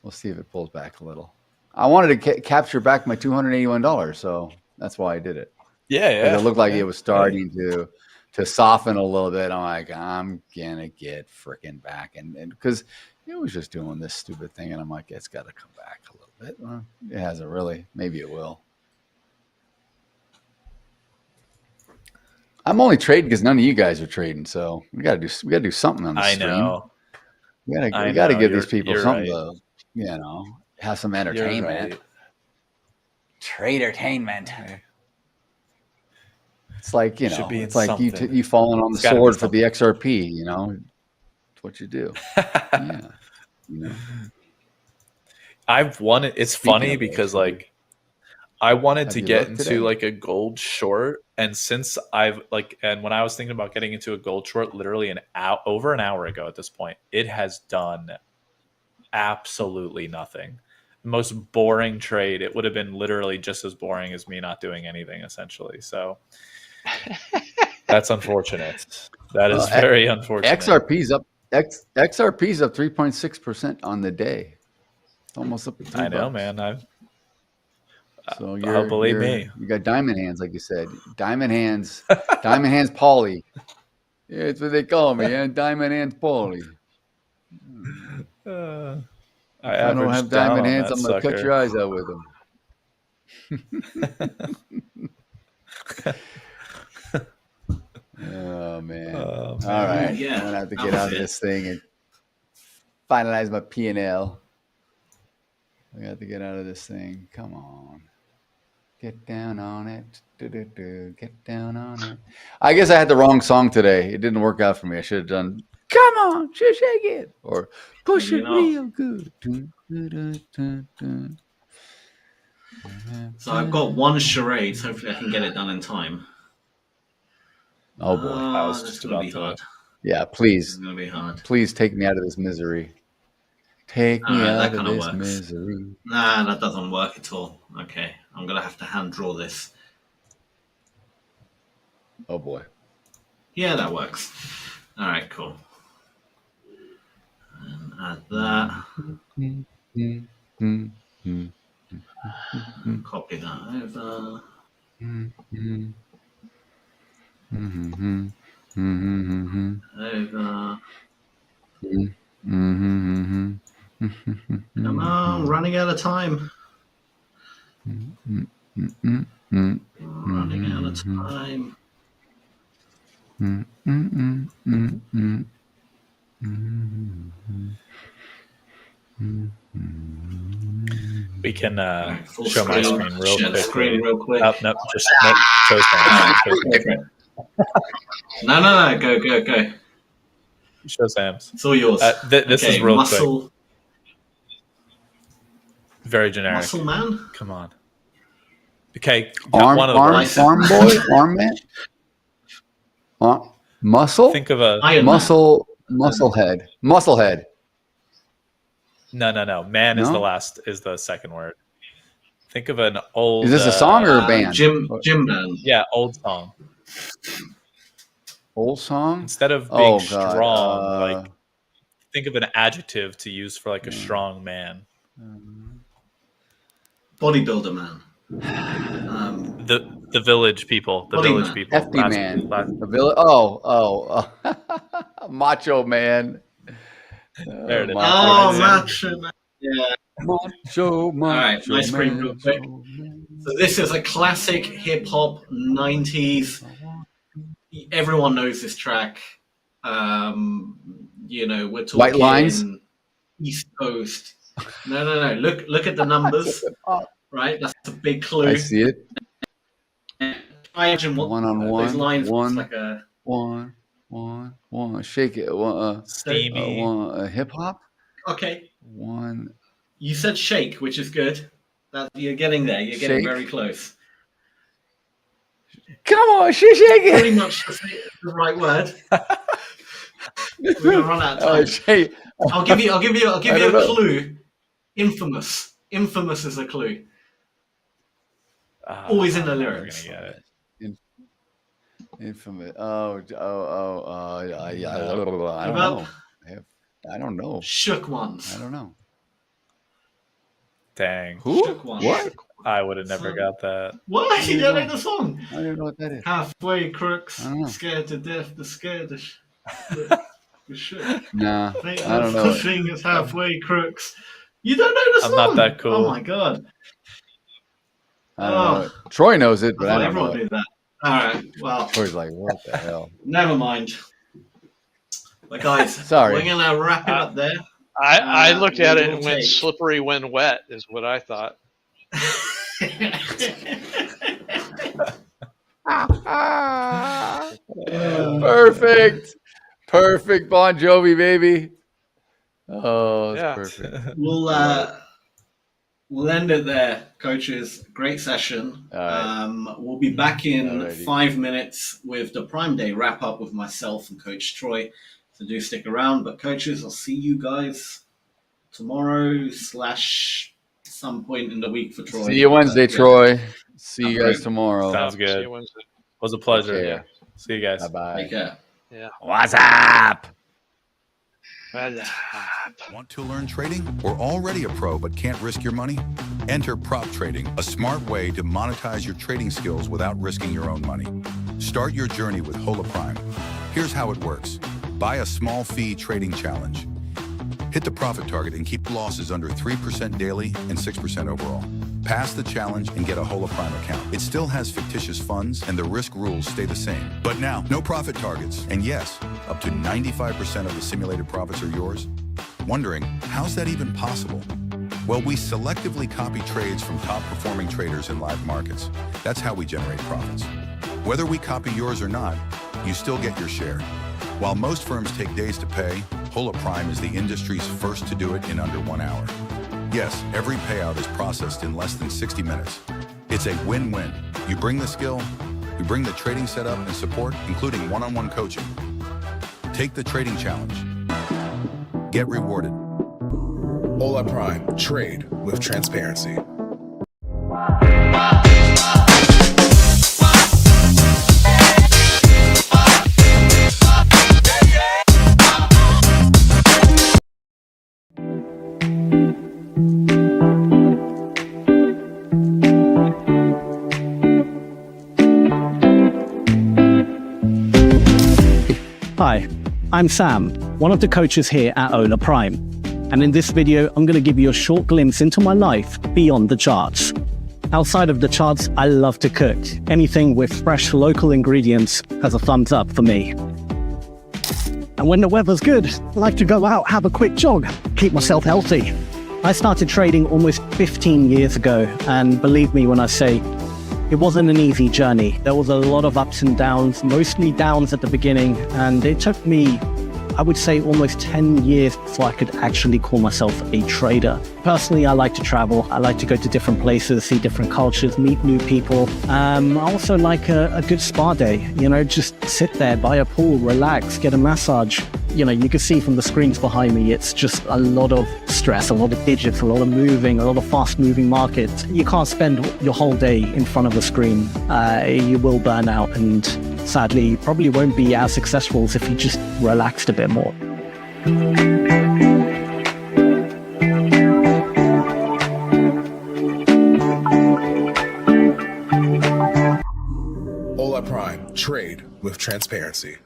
We'll see if it pulls back a little. I wanted to capture back my $281, so that's why I did it. Yeah. It looked like it was starting to soften a little bit. I'm like, I'm gonna get freaking back, and because It was just doing this stupid thing, and I'm like, it's got to come back a little bit. Well, it hasn't really. Maybe it will. I'm only trading because none of you guys are trading, so we gotta do something on the stream. I know. We gotta give these people you're something right. to, have some entertainment. Right. Tradertainment. It's like Should be it's like something. you falling on the It's gotta be sword for the XRP. It's what you do. Yeah. I've wanted. It's funny because like I wanted to you get looked into today? like a gold short, and since and when I was thinking about getting into a gold short, literally over an hour ago at this point, it has done absolutely nothing. The most boring trade. It would have been literally just as boring as me not doing anything, essentially. So that's unfortunate. That is very unfortunate. XRP's up 3.6% on the day. It's almost up to $3. I know, man. So believe me. You got diamond hands, like you said. Diamond hands Paulie. Yeah, it's what they call me, Diamond hands Paulie. I don't have diamond hands, I'm gonna cut your eyes out with them. Oh man. All right. Yeah, I'm gonna have to get out of this thing and finalize my P&L. I got to get out of this thing. Come on. Get down on it. Get down on it. I guess I had the wrong song today. It didn't work out for me. I should have done "Come on, shake it" or "Push it real good." So I've got one charade. So hopefully I can get it done in time. Oh boy. I was just about to. Yeah, please. It's gonna be hard. Please take me out of this misery. Take me out of this works. misery. Nah, that doesn't work at all. Okay, I'm gonna have to hand draw this. Oh boy. Yeah, that works. All right, cool. And add that. Copy that over. Over. Come on, running out of time. Running out of time. We can Full show my screen. screen real Share the quickly. screen real quick. Oh, no, just show Sam's. No. Go. Show Sam's. It's all yours. This is real muscle, quick. Very generic. Muscle man? Come on. Okay. Arm one of the boy? Arm man? Muscle? Think of a muscle head. Muscle head. No. Man is the second word. Think of an old. Is this a song or a band? Jim Man. Yeah, old song. Old song? Instead of being strong, like think of an adjective to use for like a strong man. Bodybuilder man. The village people. The village people. Hefty man. The village. Oh. Macho man. There it is. Macho man. Yeah. Macho. All right, my screen real quick. So this is a classic hip hop 90s. Everyone knows this track. We're talking White Lines? East Coast. No. Look at the numbers. Right, that's a big clue. I see it. I imagine what those lines one, like a one. Shake it. Steamy. Hip hop. Okay. One. You said shake, which is good. You're getting there. You're getting very close. Come on, shake it. Pretty much the right word. We're gonna run out of time. I'll give you a clue. Infamous. Infamous is a clue. Always in the lyrics. We're gonna get it. Infamous. I don't know. Shook ones. I don't know. Dang. Who? Shook ones. What? I would have never got that. What? You don't know the song? I don't know what that is. Halfway crooks, I don't know. scared to death, the scared. We should. Nah, I think I don't know. pushing is halfway, crooks. You don't know the song? I'm not that cool. Oh my god. I don't know. Troy knows it, but I don't everyone know. knew that. All right. Well. Troy's like, what the hell? Never mind. But guys, Sorry. we're gonna wrap it up there. I looked at it and went slippery when wet is what I thought. Perfect Bon Jovi, baby. Oh, that's perfect. We'll end it there, coaches. Great session. We'll be back in 5 minutes with the Prime Day wrap up with myself and Coach Troy. So do stick around. But coaches, I'll see you guys tomorrow / some point in the week for Troy. See you Wednesday, Troy. See you guys tomorrow. Sounds good. See you Wednesday. It was a pleasure. Okay. Yeah. See you guys. Bye-bye. Take care. Yeah. What's up? Want to learn trading or already a pro but can't risk your money? Enter prop trading, a smart way to monetize your trading skills without risking your own money. Start your journey with Hola Prime. Here's how it works. Buy a small fee trading challenge. Hit the profit target and keep losses under 3% daily and 6% overall. Pass the challenge and get a Hola Prime account. It still has fictitious funds and the risk rules stay the same. But now, no profit targets. And yes, up to 95% of the simulated profits are yours. Wondering, how's that even possible? Well, we selectively copy trades from top performing traders in live markets. That's how we generate profits. Whether we copy yours or not, you still get your share. While most firms take days to pay, Hola Prime is the industry's first to do it in under 1 hour. Yes, every payout is processed in less than 60 minutes. It's a win-win. You bring the skill, we bring the trading setup and support, including one-on-one coaching. Take the trading challenge. Get rewarded. Hola Prime. Trade with transparency. Hi, I'm Sam, one of the coaches here at Hola Prime. And in this video, I'm going to give you a short glimpse into my life beyond the charts. Outside of the charts, I love to cook. Anything with fresh local ingredients has a thumbs up for me. And when the weather's good, I like to go out, have a quick jog, keep myself healthy. I started trading almost 15 years ago, and believe me when I say, it wasn't an easy journey. There was a lot of ups and downs, mostly downs at the beginning, and it took me, I would say, almost 10 years before I could actually call myself a trader. Personally, I like to travel. I like to go to different places, see different cultures, meet new people. I also like a good spa day, you know, just sit there by a pool, relax, get a massage. You know, you can see from the screens behind me, it's just a lot of stress, a lot of digits, a lot of moving, a lot of fast moving markets. You can't spend your whole day in front of a screen. You will burn out, and sadly, probably won't be as successful as if you just relaxed a bit more. Hola Prime. Trade with transparency.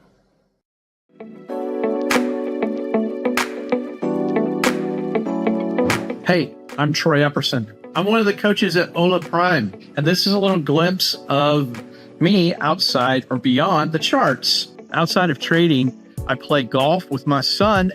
Hey, I'm Troy Epperson. I'm one of the coaches at Hola Prime, and this is a little glimpse of me outside or beyond the charts. Outside of trading, I play golf with my son.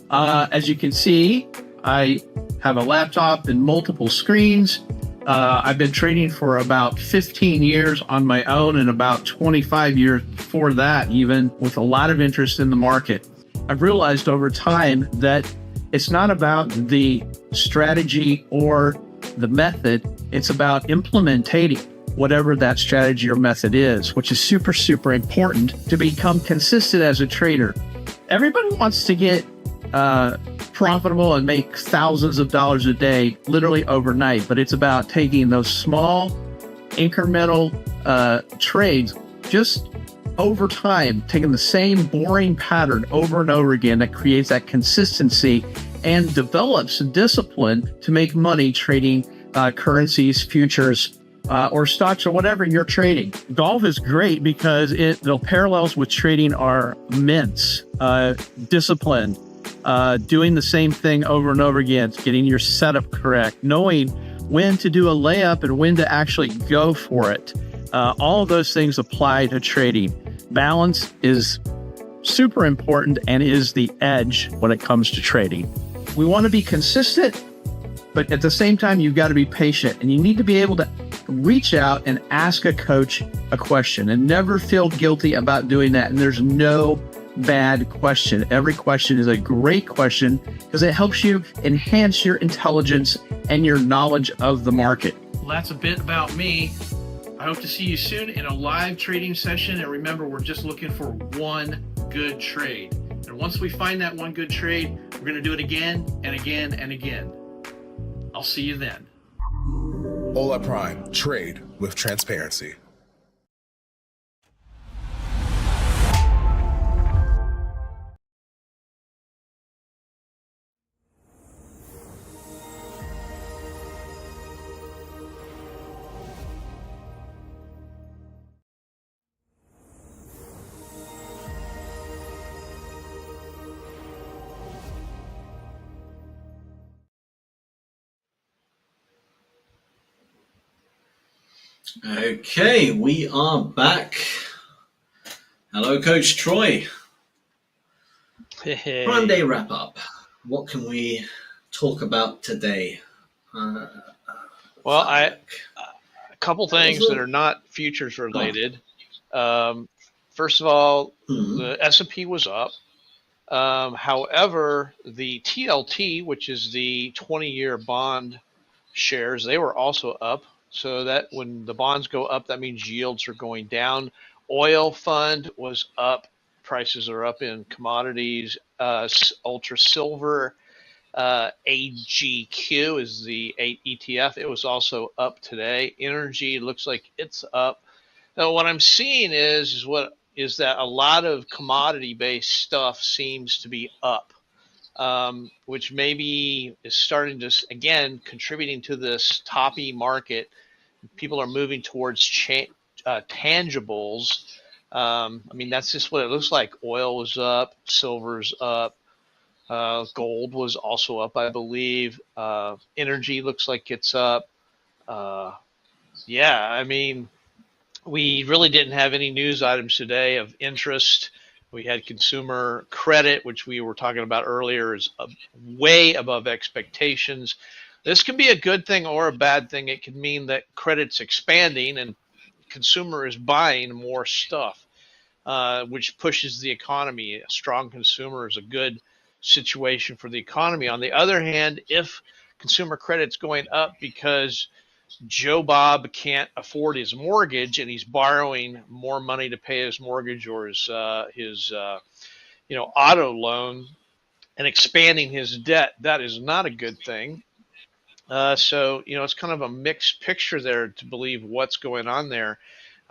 As you can see, I have a laptop and multiple screens. I've been trading for about 15 years on my own and about 25 years before that, even with a lot of interest in the market. I've realized over time that it's not about the strategy or the method, it's about implementing whatever that strategy or method is, which is super, super important to become consistent as a trader. Everybody wants to get profitable and make thousands of dollars a day, literally overnight, but it's about taking those small incremental trades just over time, taking the same boring pattern over and over again that creates that consistency and develops a discipline to make money trading currencies, futures, or stocks or whatever you're trading. Golf is great because the parallels with trading are immense. Discipline, doing the same thing over and over again, getting your setup correct, knowing when to do a layup and when to actually go for it. All of those things apply to trading. Balance is super important and is the edge when it comes to trading. We want to be consistent, but at the same time, you've got to be patient, and you need to be able to reach out and ask a coach a question and never feel guilty about doing that. And there's no bad question. Every question is a great question because it helps you enhance your intelligence and your knowledge of the market. Well, that's a bit about me. I hope to see you soon in a live trading session. And remember, we're just looking for one good trade. And once we find that one good trade, we're going to do it again and again and again. I'll see you then. Hola Prime, trade with transparency. Okay, we are back. Hello, Coach Troy. Prime Day wrap up. What can we talk about today? Well, a couple things that are not futures related. First of all, the S&P was up. However, the TLT, which is the 20-year bond shares, they were also up. So that when the bonds go up, that means yields are going down. Oil fund was up. Prices are up in commodities. Ultra silver, AGQ is the ETF. It was also up today. Energy looks like it's up. Now, what I'm seeing is that a lot of commodity-based stuff seems to be up. Which maybe is starting to, again, contributing to this toppy market. People are moving towards tangibles. I mean, that's just what it looks like. Oil was up, silver's up, gold was also up, I believe. Energy looks like it's up. Yeah, I mean, we really didn't have any news items today of interest. We had consumer credit, which we were talking about earlier, is way above expectations. This can be a good thing or a bad thing. It could mean that credit's expanding and consumer is buying more stuff, which pushes the economy. A strong consumer is a good situation for the economy. On the other hand, if consumer credit's going up because Joe Bob can't afford his mortgage and he's borrowing more money to pay his mortgage or his auto loan and expanding his debt, that is not a good thing. So it's kind of a mixed picture there to believe what's going on there.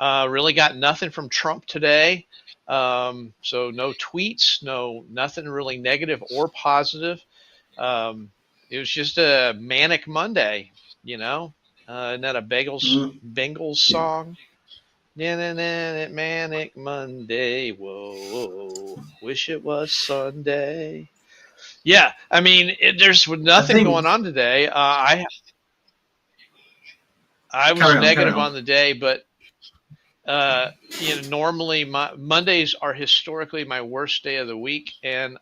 Really got nothing from Trump today. So no tweets, nothing really negative or positive. It was just a manic Monday, Isn't that a Bengals song? Manic Monday, whoa, wish it was Sunday. Yeah, I mean, there's nothing going on today. I was negative on the day, but normally Mondays are historically my worst day of the week, and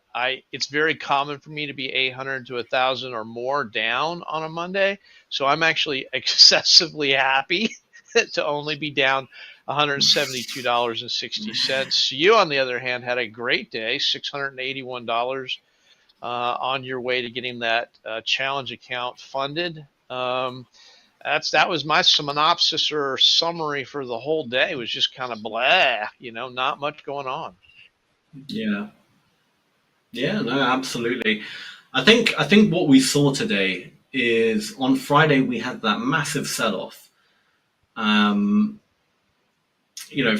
it's very common for me to be 800 to 1,000 or more down on a Monday. So I'm actually excessively happy to only be down $172.60. You, on the other hand, had a great day, $681 on your way to getting that challenge account funded. That was my synopsis or summary for the whole day. It was just kind of blah, not much going on. Yeah, no, absolutely. I think what we saw today is on Friday we had that massive sell-off.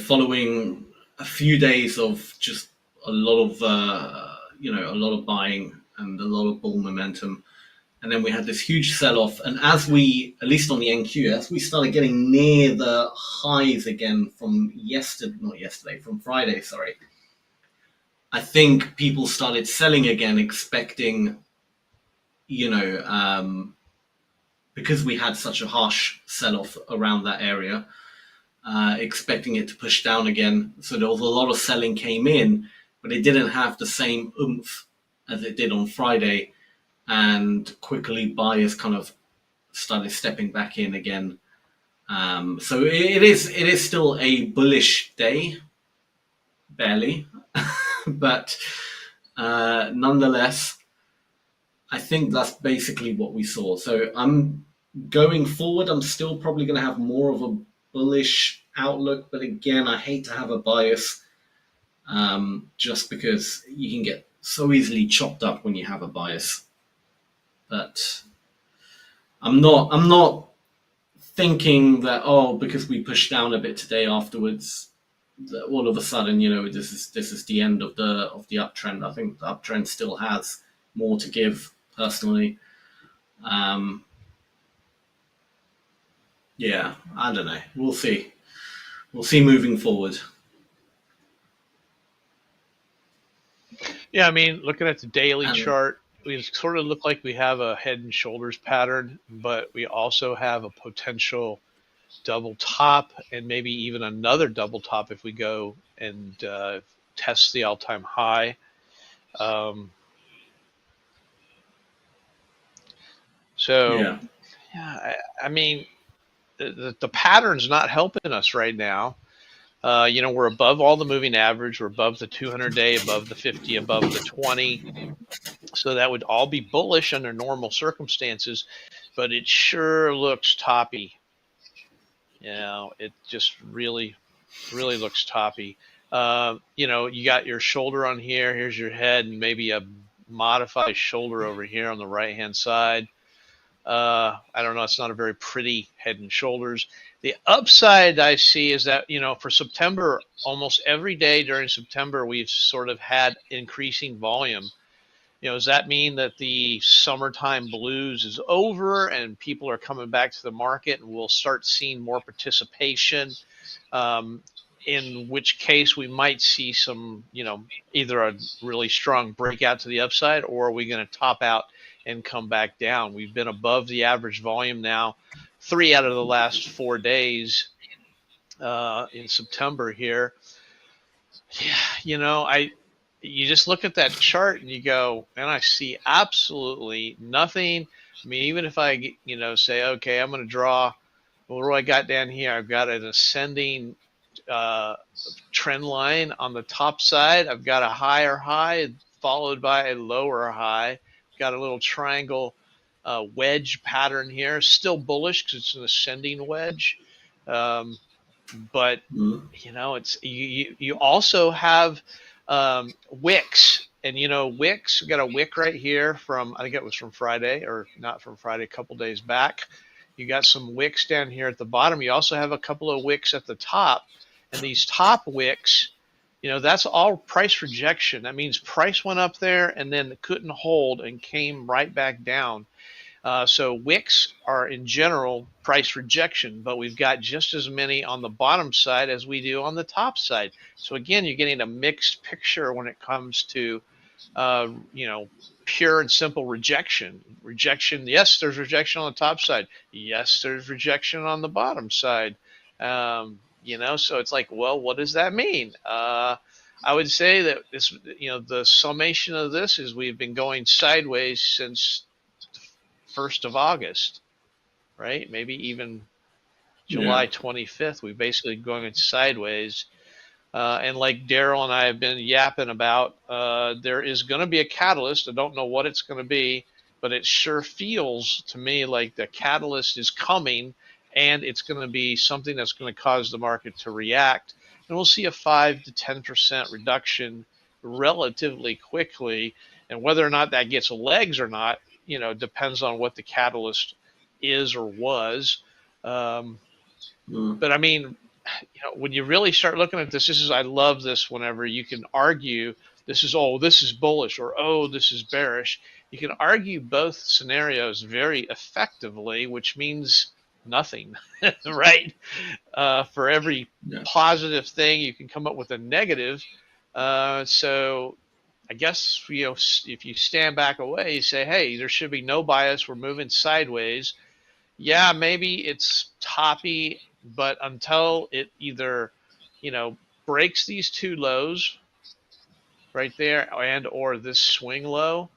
Following a few days of just a lot of buying and a lot of bull momentum. and then we had this huge sell-off. And as we, at least on the NQ, as we started getting near the highs again from from Friday, sorry, I think people started selling again, expecting, because we had such a harsh sell-off around that area, expecting it to push down again. So there was a lot of selling came in, but it didn't have the same oomph as it did on Friday. And quickly buyers kind of started stepping back in again. So it is still a bullish day, barely, but nonetheless, I think that's basically what we saw. So I'm going forward, I'm still probably going to have more of a bullish outlook, but again, I hate to have a bias, just because you can get so easily chopped up when you have a bias. But I'm not thinking that, because we pushed down a bit today afterwards, that all of a sudden, this is the end of the uptrend. I think the uptrend still has more to give, personally. Yeah, I don't know. We'll see. We'll see moving forward. Yeah, I mean, looking at the daily chart, we sort of look like we have a head and shoulders pattern, but we also have a potential double top and maybe even another double top if we go and test the all-time high. I mean, the pattern's not helping us right now. We're above all the moving average. We're above the 200-day, above the 50, above the 20. So that would all be bullish under normal circumstances, but it sure looks toppy. It just really, really looks toppy. You got your shoulder on here. Here's your head, and maybe a modified shoulder over here on the right-hand side. I don't know. It's not a very pretty head and shoulders. The upside I see is that, for September, almost every day during September, we've sort of had increasing volume. Does that mean that the summertime blues is over and people are coming back to the market and we'll start seeing more participation? In which case we might see some, either a really strong breakout to the upside, or are we going to top out and come back down? We've been above the average volume now 3 out of the last 4 days in September here. Yeah, you just look at that chart and you go, and I see absolutely nothing. I mean, even if I, say, okay, I'm going to draw, what do I got down here? I've got an ascending trend line on the top side. I've got a higher high followed by a lower high. Got a little triangle wedge pattern here. Still bullish because it's an ascending wedge. But it's you also have wicks, and wicks. We got a wick right here from, I think it was from Friday, or not from Friday, a couple days back. You got some wicks down here at the bottom. You also have a couple of wicks at the top, and these top wicks, that's all price rejection. That means price went up there and then couldn't hold and came right back down. So wicks are in general price rejection, but we've got just as many on the bottom side as we do on the top side. So again, you're getting a mixed picture when it comes to, pure and simple rejection. Rejection, yes, there's rejection on the top side. Yes, there's rejection on the bottom side. So it's like, well, what does that mean? I would say that this, the summation of this is we've been going sideways since 1st of August, right? Maybe even July 25th. We've basically going sideways. And like Daryl and I have been yapping about, there is going to be a catalyst. I don't know what it's going to be, but it sure feels to me like the catalyst is coming, and it's going to be something that's going to cause the market to react. And we'll see a 5 to 10% reduction relatively quickly. And whether or not that gets legs or not, depends on what the catalyst is or was. But I mean, when you really start looking at this, I love this whenever you can argue this is bullish, or, this is bearish. you can argue both scenarios very effectively, which means nothing, right? For every positive thing, you can come up with a negative. So I guess, if you stand back away, you say, hey, there should be no bias. We're moving sideways. Yeah, maybe it's toppy, but until it either, breaks these two lows right there and or this swing low,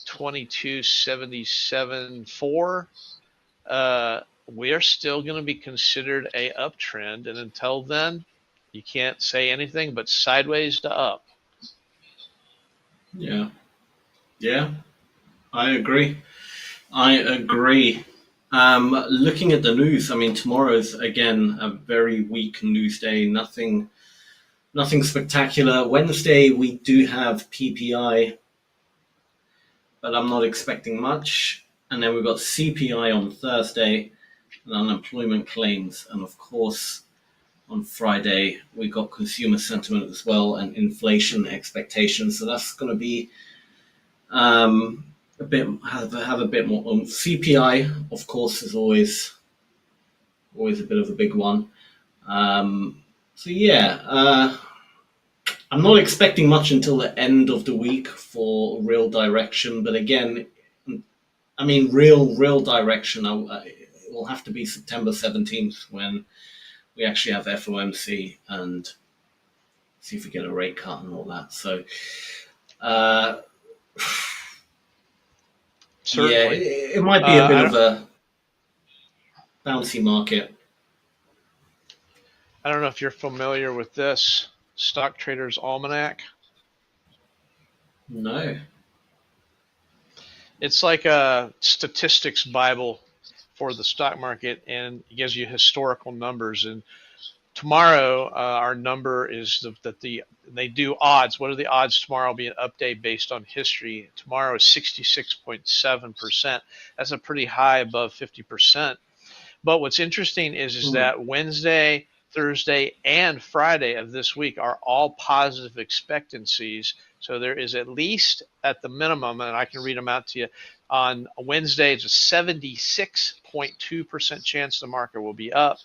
2277.4, we're still going to be considered a uptrend, and until then, you can't say anything but sideways to up. Yeah, I agree. Looking at the news, I mean, tomorrow's again a very weak news day. Nothing spectacular. Wednesday we do have PPI, but I'm not expecting much. And then we've got CPI on Thursday and unemployment claims. And of course, on Friday, we got consumer sentiment as well and inflation expectations. So that's going to be have a bit more oomph. CPI, of course, is always a bit of a big one. I'm not expecting much until the end of the week for real direction. But again, I mean, real direction. It will have to be September 17th when we actually have FOMC and see if we get a rate cut and all that. So, it might be a bit of a bouncy market. I don't know if you're familiar with this Stock Traders Almanac. No. It's like a statistics Bible for the stock market, and it gives you historical numbers. And tomorrow, our number is that they do odds. What are the odds tomorrow? Will be an update based on history. Tomorrow is 66.7%. That's a pretty high, above 50%. But what's interesting is that Wednesday, Thursday, and Friday of this week are all positive expectancies. So there is at least, at the minimum, and I can read them out to you, on Wednesday, it's a 76.2% chance the market will be up.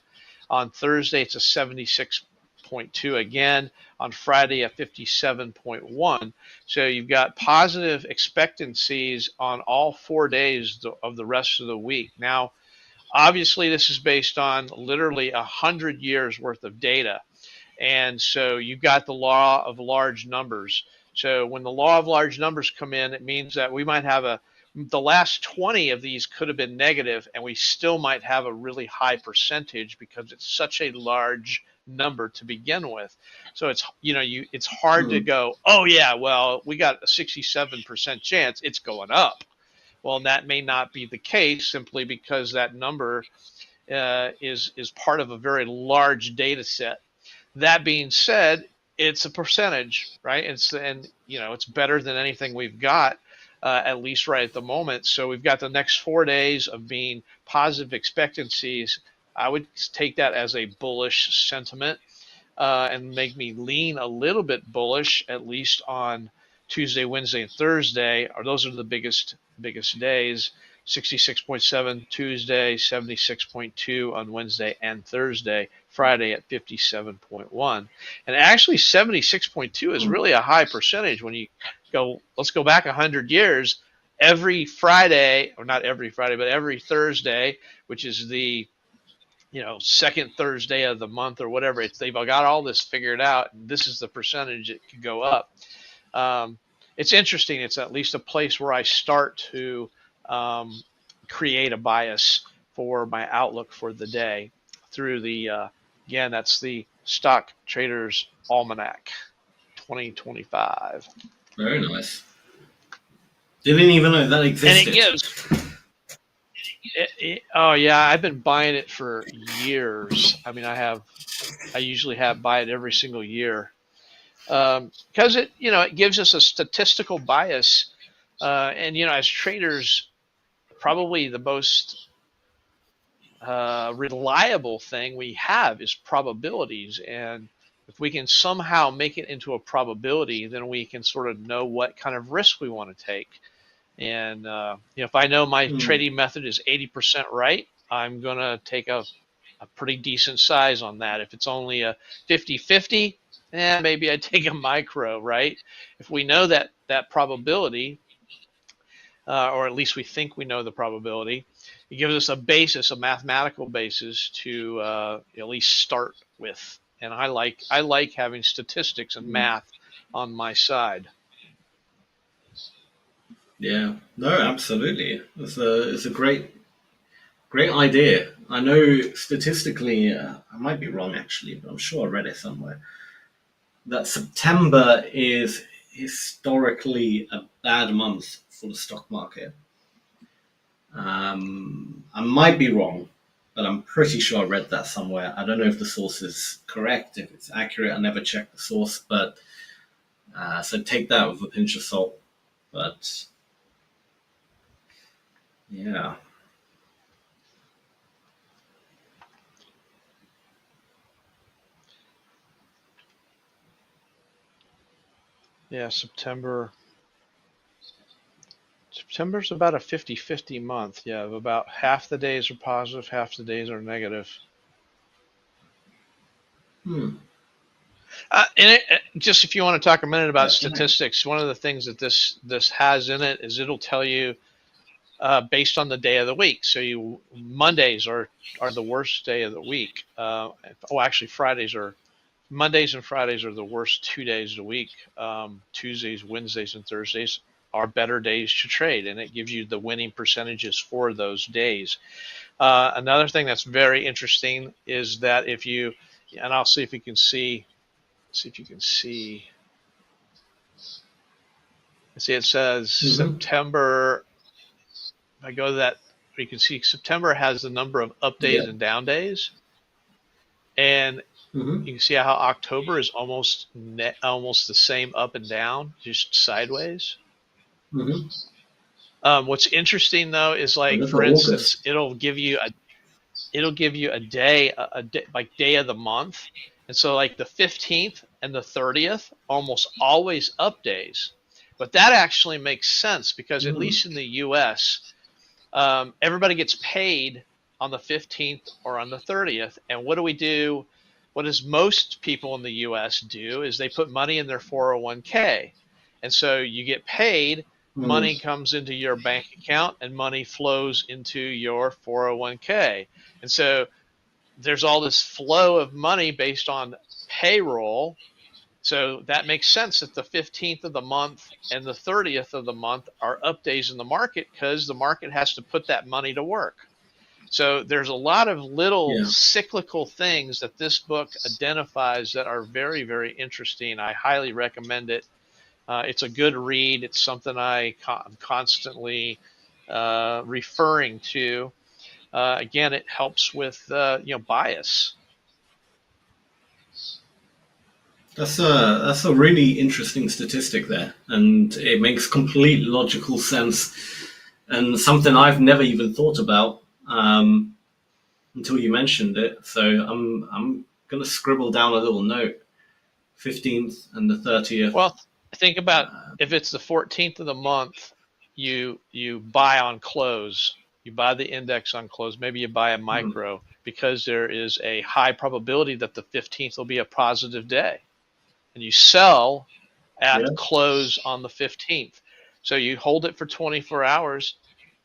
On Thursday, it's a 76.2 again. On Friday, a 57.1. So you've got positive expectancies on all 4 days of the rest of the week. Now, obviously, this is based on literally 100 years worth of data. And so you've got the law of large numbers. So when the law of large numbers come in, it means that we might have the last 20 of these could have been negative, and we still might have a really high percentage because it's such a large number to begin with. So it's, it's hard to go, oh yeah, well, we got a 67% chance it's going up. Well, that may not be the case simply because that number is part of a very large data set. That being said, it's a percentage, right? It's better than anything we've got, at least right at the moment. So we've got the next 4 days of being positive expectancies. I would take that as a bullish sentiment and make me lean a little bit bullish, at least on Tuesday, Wednesday, and Thursday. Those are the biggest days. 66.7 Tuesday, 76.2 on Wednesday and Thursday, Friday at 57.1. And actually 76.2 is really a high percentage when you go, let's go back 100 years. Every Friday, or not every Friday, but every Thursday, which is the second Thursday of the month or whatever, they've got all this figured out. And this is the percentage it could go up. It's interesting. It's at least a place where I start to create a bias for my outlook for the day through the, again, that's the Stock Traders Almanac 2025. Very nice. Didn't even know that existed. And it gives. Oh yeah, I've been buying it for years. I mean, I usually buy it every single year. Because it gives us a statistical bias, and as traders, probably the most reliable thing we have is probabilities, and if we can somehow make it into a probability, then we can sort of know what kind of risk we want to take. And if I know my trading method is 80% right, I'm going to take a pretty decent size on that. If it's only a 50-50, maybe I take a micro, right? If we know that probability, or at least we think we know the probability, it gives us a basis, a mathematical basis to at least start with. And I like having statistics and math on my side. Yeah, no, absolutely. It's a great idea. I know statistically, I might be wrong actually, but I'm sure I read it somewhere, that September is historically a bad month for the stock market. I might be wrong, but I'm pretty sure I read that somewhere. I don't know if the source is correct, if it's accurate. I never checked the source, but so take that with a pinch of salt. But yeah. Yeah, September's about a 50-50 month. Yeah, about half the days are positive, half the days are negative. Just if you want to talk a minute about statistics, one of the things that this has in it is it'll tell you based on the day of the week. So Mondays are the worst day of the week. Actually, Mondays and Fridays are the worst 2 days of the week. Tuesdays, Wednesdays, and Thursdays are better days to trade, and it gives you the winning percentages for those days. Another thing that's very interesting is that if you, and I'll see if you can see, see it says September. If I go to that, you can see September has the number of up days and down days, and you can see how October is almost the same up and down, just sideways. What's interesting though is, like, for instance, it'll give you a day, like day of the month, and so like the 15th and the 30th almost always up days. But that actually makes sense because at least in the U.S., everybody gets paid on the 15th or on the 30th. And what do we do? What does most people in the U.S. do is they put money in their 401k. And so you get paid, money comes into your bank account, and money flows into your 401k. And so there's all this flow of money based on payroll. So that makes sense that the 15th of the month and the 30th of the month are up days in the market because the market has to put that money to work. So there's a lot of little cyclical things that this book identifies that are very, very interesting. I highly recommend it. It's a good read. It's something I'm constantly referring to. Again, it helps with bias. That's a really interesting statistic there, and it makes complete logical sense, and something I've never even thought about until you mentioned it. So I'm gonna scribble down a little note: 15th and the 30th. Well, think about if it's the 14th of the month, you buy on close. You buy the index on close. Maybe you buy a micro because there is a high probability that the 15th will be a positive day. And you sell at close on the 15th. So you hold it for 24 hours.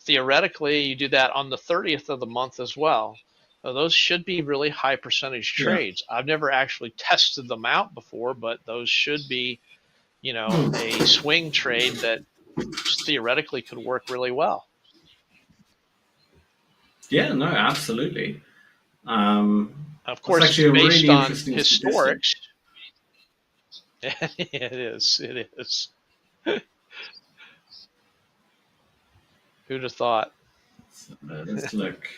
Theoretically, you do that on the 30th of the month as well. Now, those should be really high percentage trades. I've never actually tested them out before, but those should be, a swing trade that theoretically could work really well. Yeah, no, absolutely. Of course, it's based on historics. It is. Who'd have thought? Let's look.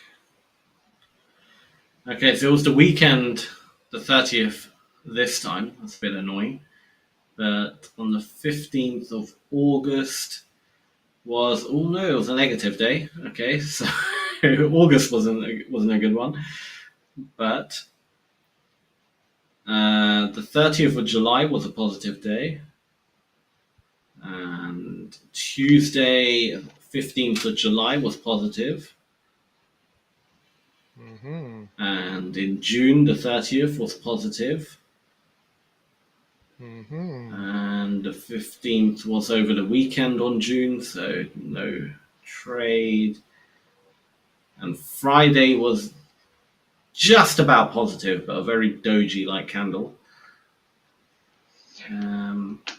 Okay, so it was the weekend, the 30th this time. That's a bit annoying. But on the 15th of August it was a negative day. Okay, so August wasn't a good one. But the 30th of July was a positive day. And Tuesday, 15th of July was positive. And in June, the 30th was positive. And the 15th was over the weekend on June, so no trade. And Friday was just about positive, but a very doji-like candle.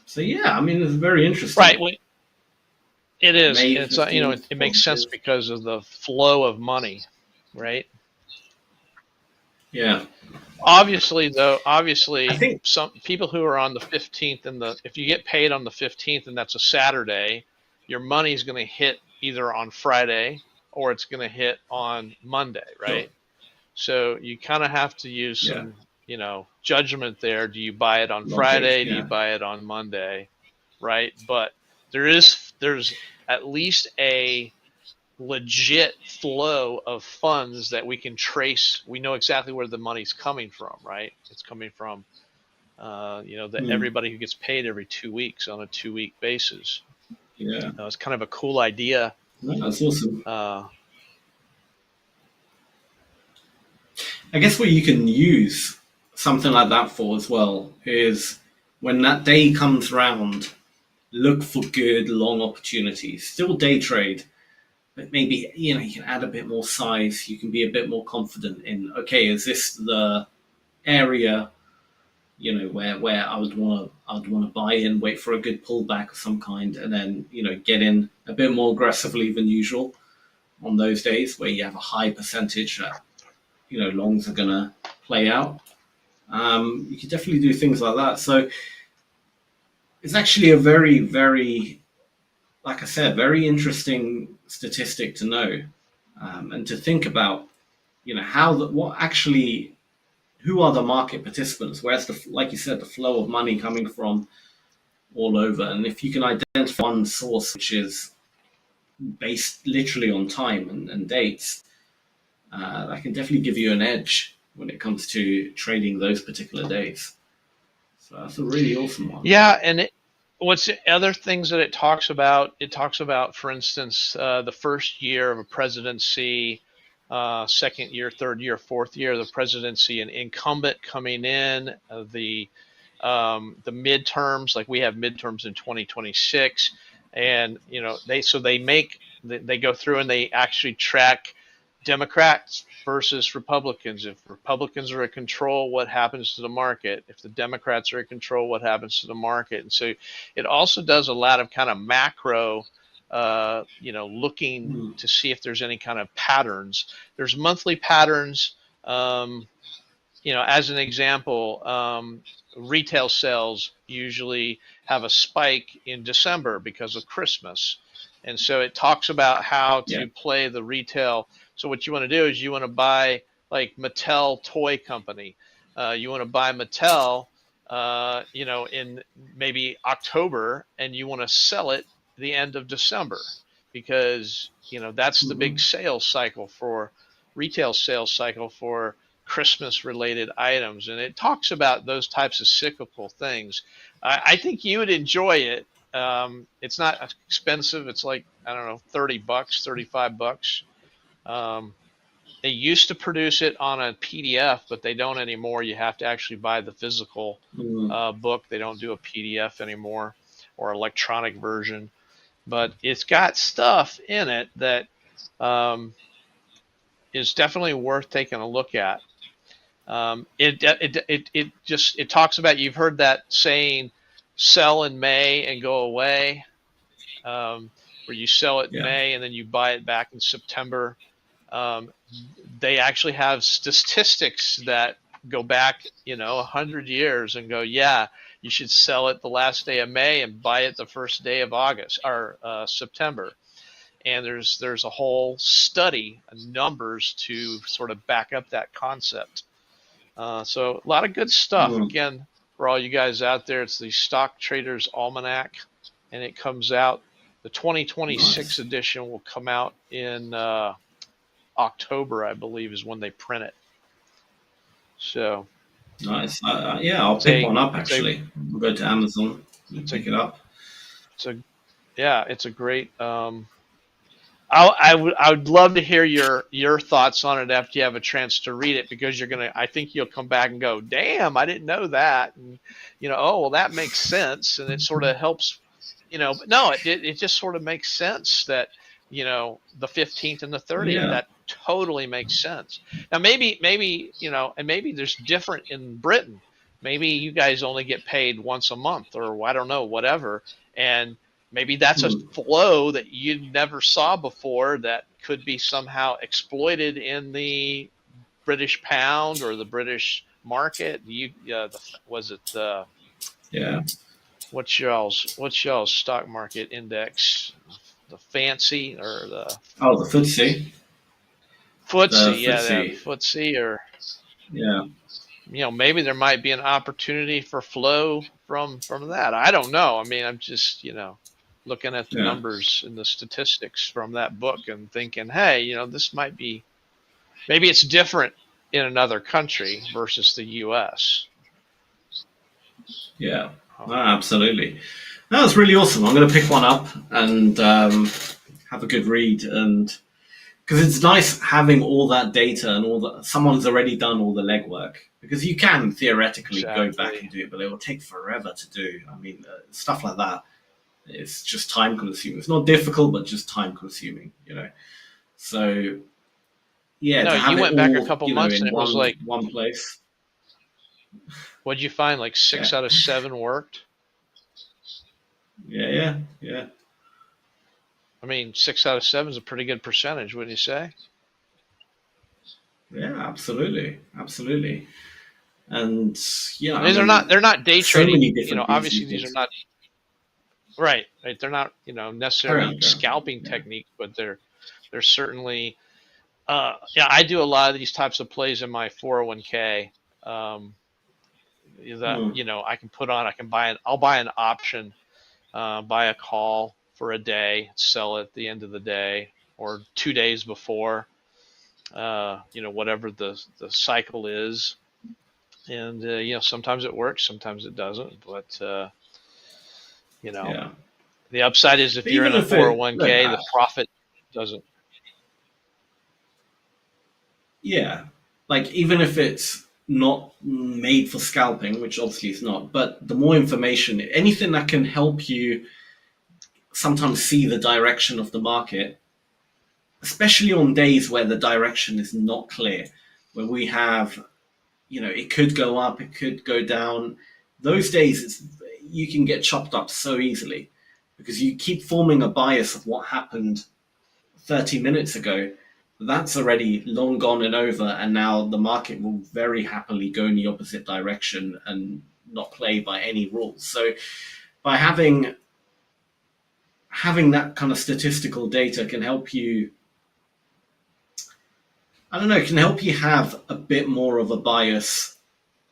So yeah, I mean, it's very interesting. Right. Well, it is. May It's it makes sense because of the flow of money, right? Yeah. Obviously, though, I think some people who are on the 15th if you get paid on the 15th and that's a Saturday, your money is going to hit either on Friday or it's going to hit on Monday, right? So you kind of have to use some, judgment there. Do you buy it on Friday? Do you buy it on Monday? Right? But there's at least a legit flow of funds that we can trace. We know exactly where the money's coming from, right? It's coming from, everybody who gets paid every 2 weeks on a 2-week basis. Yeah. It's kind of a cool idea. That's awesome. I guess what you can use something like that for as well is when that day comes round, look for good long opportunities. Still day trade, but maybe you can add a bit more size. You can be a bit more confident in, okay, is this the area where I would want to buy in, wait for a good pullback of some kind, and then get in a bit more aggressively than usual on those days where you have a high percentage that longs are gonna play out. You could definitely do things like that. So it's actually a very, very, like I said, very interesting statistic to know, and to think about, who are the market participants? Where's like you said, the flow of money coming from all over? And if you can identify one source which is based literally on time and dates, that can definitely give you an edge when it comes to trading those particular days. So that's a really awesome one. Yeah, and what's the other things that it talks about? It talks about, for instance, the first year of a presidency, second year, third year, fourth year of the presidency, an incumbent coming in, the midterms, like we have midterms in 2026, and they go through and they actually track Democrats versus Republicans. If Republicans are in control, what happens to the market? If the Democrats are in control, what happens to the market? And so it also does a lot of kind of macro, looking to see if there's any kind of patterns. There's monthly patterns. As an example, retail sales usually have a spike in December because of Christmas. And so it talks about how to play the retail. So what you want to do is you want to buy like Mattel Toy Company. You want to buy Mattel, in maybe October, and you want to sell it the end of December, because that's the big sales cycle for retail sales cycle for Christmas related items. And it talks about those types of cyclical things. I think you would enjoy it. It's not expensive. It's like, I don't know, $30, $35. They used to produce it on a PDF, but they don't anymore. You have to actually buy the physical book. They don't do a PDF anymore or electronic version. But it's got stuff in it that is definitely worth taking a look at. It talks about, you've heard that saying, sell in May and go away, where you sell it in May and then you buy it back in September. They actually have statistics that go back 100 years and go, yeah, you should sell it the last day of May and buy it the first day of August or September. And there's a whole study of numbers to sort of back up that concept. So a lot of good stuff. Again, for all you guys out there, it's the Stock Traders Almanac, and it comes out, the 2026 edition will come out in October, I believe, is when they print it. So nice. I'll pick one up actually. We'll go to Amazon and pick it up. it's a great. I would love to hear your thoughts on it after you have a chance to read it, because I think you'll come back and go, damn, I didn't know that, and oh well, that makes sense, and it sort of helps, but no, it just sort of makes sense that the 15th and the 30th, that totally makes sense. Now maybe and maybe there's different in Britain. Maybe you guys only get paid once a month, or I don't know, whatever, and maybe that's a flow that you never saw before that could be somehow exploited in the British pound or the British market. What's y'all's stock market index? The fancy or the the FTSE. The FTSE, or maybe there might be an opportunity for flow from that. I don't know. I mean, I'm just looking at the numbers and the statistics from that book and thinking, hey, this might be, maybe it's different in another country versus the U.S. Yeah, absolutely. That was really awesome. I'm going to pick one up and have a good read, and because it's nice having all that data and all that. Someone's already done all the legwork, because you can theoretically go back and do it, but it will take forever to do. I mean, stuff like that. It's just time consuming. It's not difficult, but just time consuming, So, yeah. No, you went back a couple months and it was like one place. What'd you find? Like 6 out of 7 worked? Yeah. I mean, 6 out of 7 is a pretty good percentage, wouldn't you say? Yeah, absolutely. And they're not day trading. Obviously these are not. Right. They're not, necessarily scalping techniques, but they're certainly. I do a lot of these types of plays in my 401k. I can put on. I'll buy an option, buy a call for a day, sell it at the end of the day or 2 days before. Whatever the cycle is, and sometimes it works, sometimes it doesn't, but. The upside is if you're in a 401k, the profit doesn't. Yeah, like even if it's not made for scalping, which obviously it's not, but the more information, anything that can help you sometimes see the direction of the market, especially on days where the direction is not clear, where we have, it could go up, it could go down. Those days, you can get chopped up so easily because you keep forming a bias of what happened 30 minutes ago. That's already long gone and over, and now the market will very happily go in the opposite direction and not play by any rules. So by having that kind of statistical data can help you, can help you have a bit more of a bias,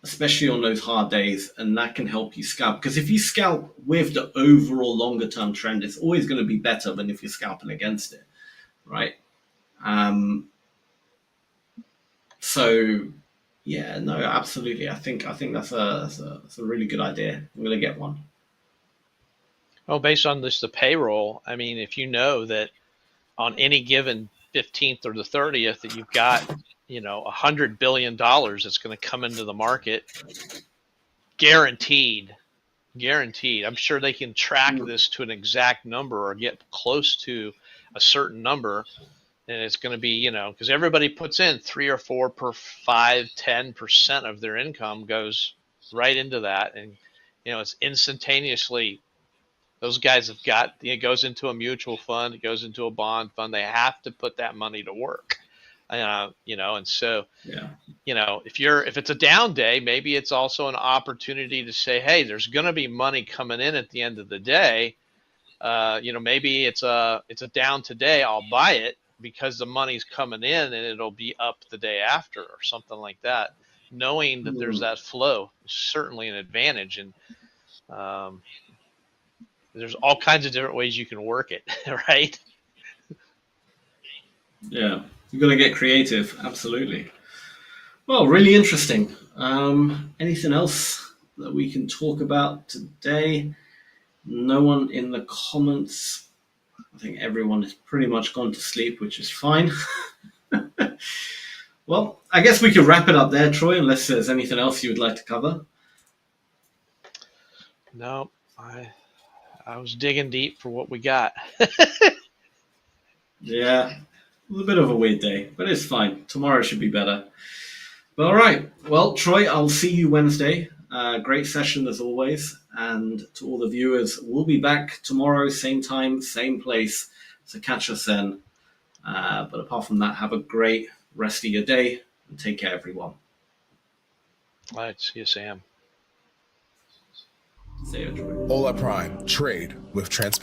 especially on those hard days, and that can help you scalp. Because if you scalp with the overall longer term trend, it's always going to be better than if you're scalping against it, right? So yeah, no, absolutely. I think that's a really good idea. I'm going to get one. Well, based on the payroll, I mean, if you know that on any given 15th or the 30th that you've got, $100 billion that's going to come into the market, guaranteed. I'm sure they can track this to an exact number or get close to a certain number. And it's going to be, because everybody puts in 3 or 4 per 5, 10% of their income goes right into that. And, it's instantaneously, those guys have got, it goes into a mutual fund, it goes into a bond fund. They have to put that money to work, and so, if it's a down day, maybe it's also an opportunity to say, hey, there's going to be money coming in at the end of the day. Maybe it's a down today. I'll buy it because the money's coming in and it'll be up the day after or something like that. Knowing that there's that flow is certainly an advantage. And there's all kinds of different ways you can work it, right? Yeah, you've got to get creative. Absolutely. Well, really interesting. Anything else that we can talk about today? No one in the comments. I think everyone has pretty much gone to sleep, which is fine. Well, I guess we could wrap it up there, Troy, unless there's anything else you would like to cover. No, I was digging deep for what we got. Yeah, it was a bit of a weird day, but it's fine. Tomorrow should be better. But all right. Well, Troy, I'll see you Wednesday. Great session as always. And to all the viewers, we'll be back tomorrow, same time, same place. So catch us then. But apart from that, have a great rest of your day and take care, everyone. All right. See you, Sam. See you, Troy. Hola Prime. Trade with transparency.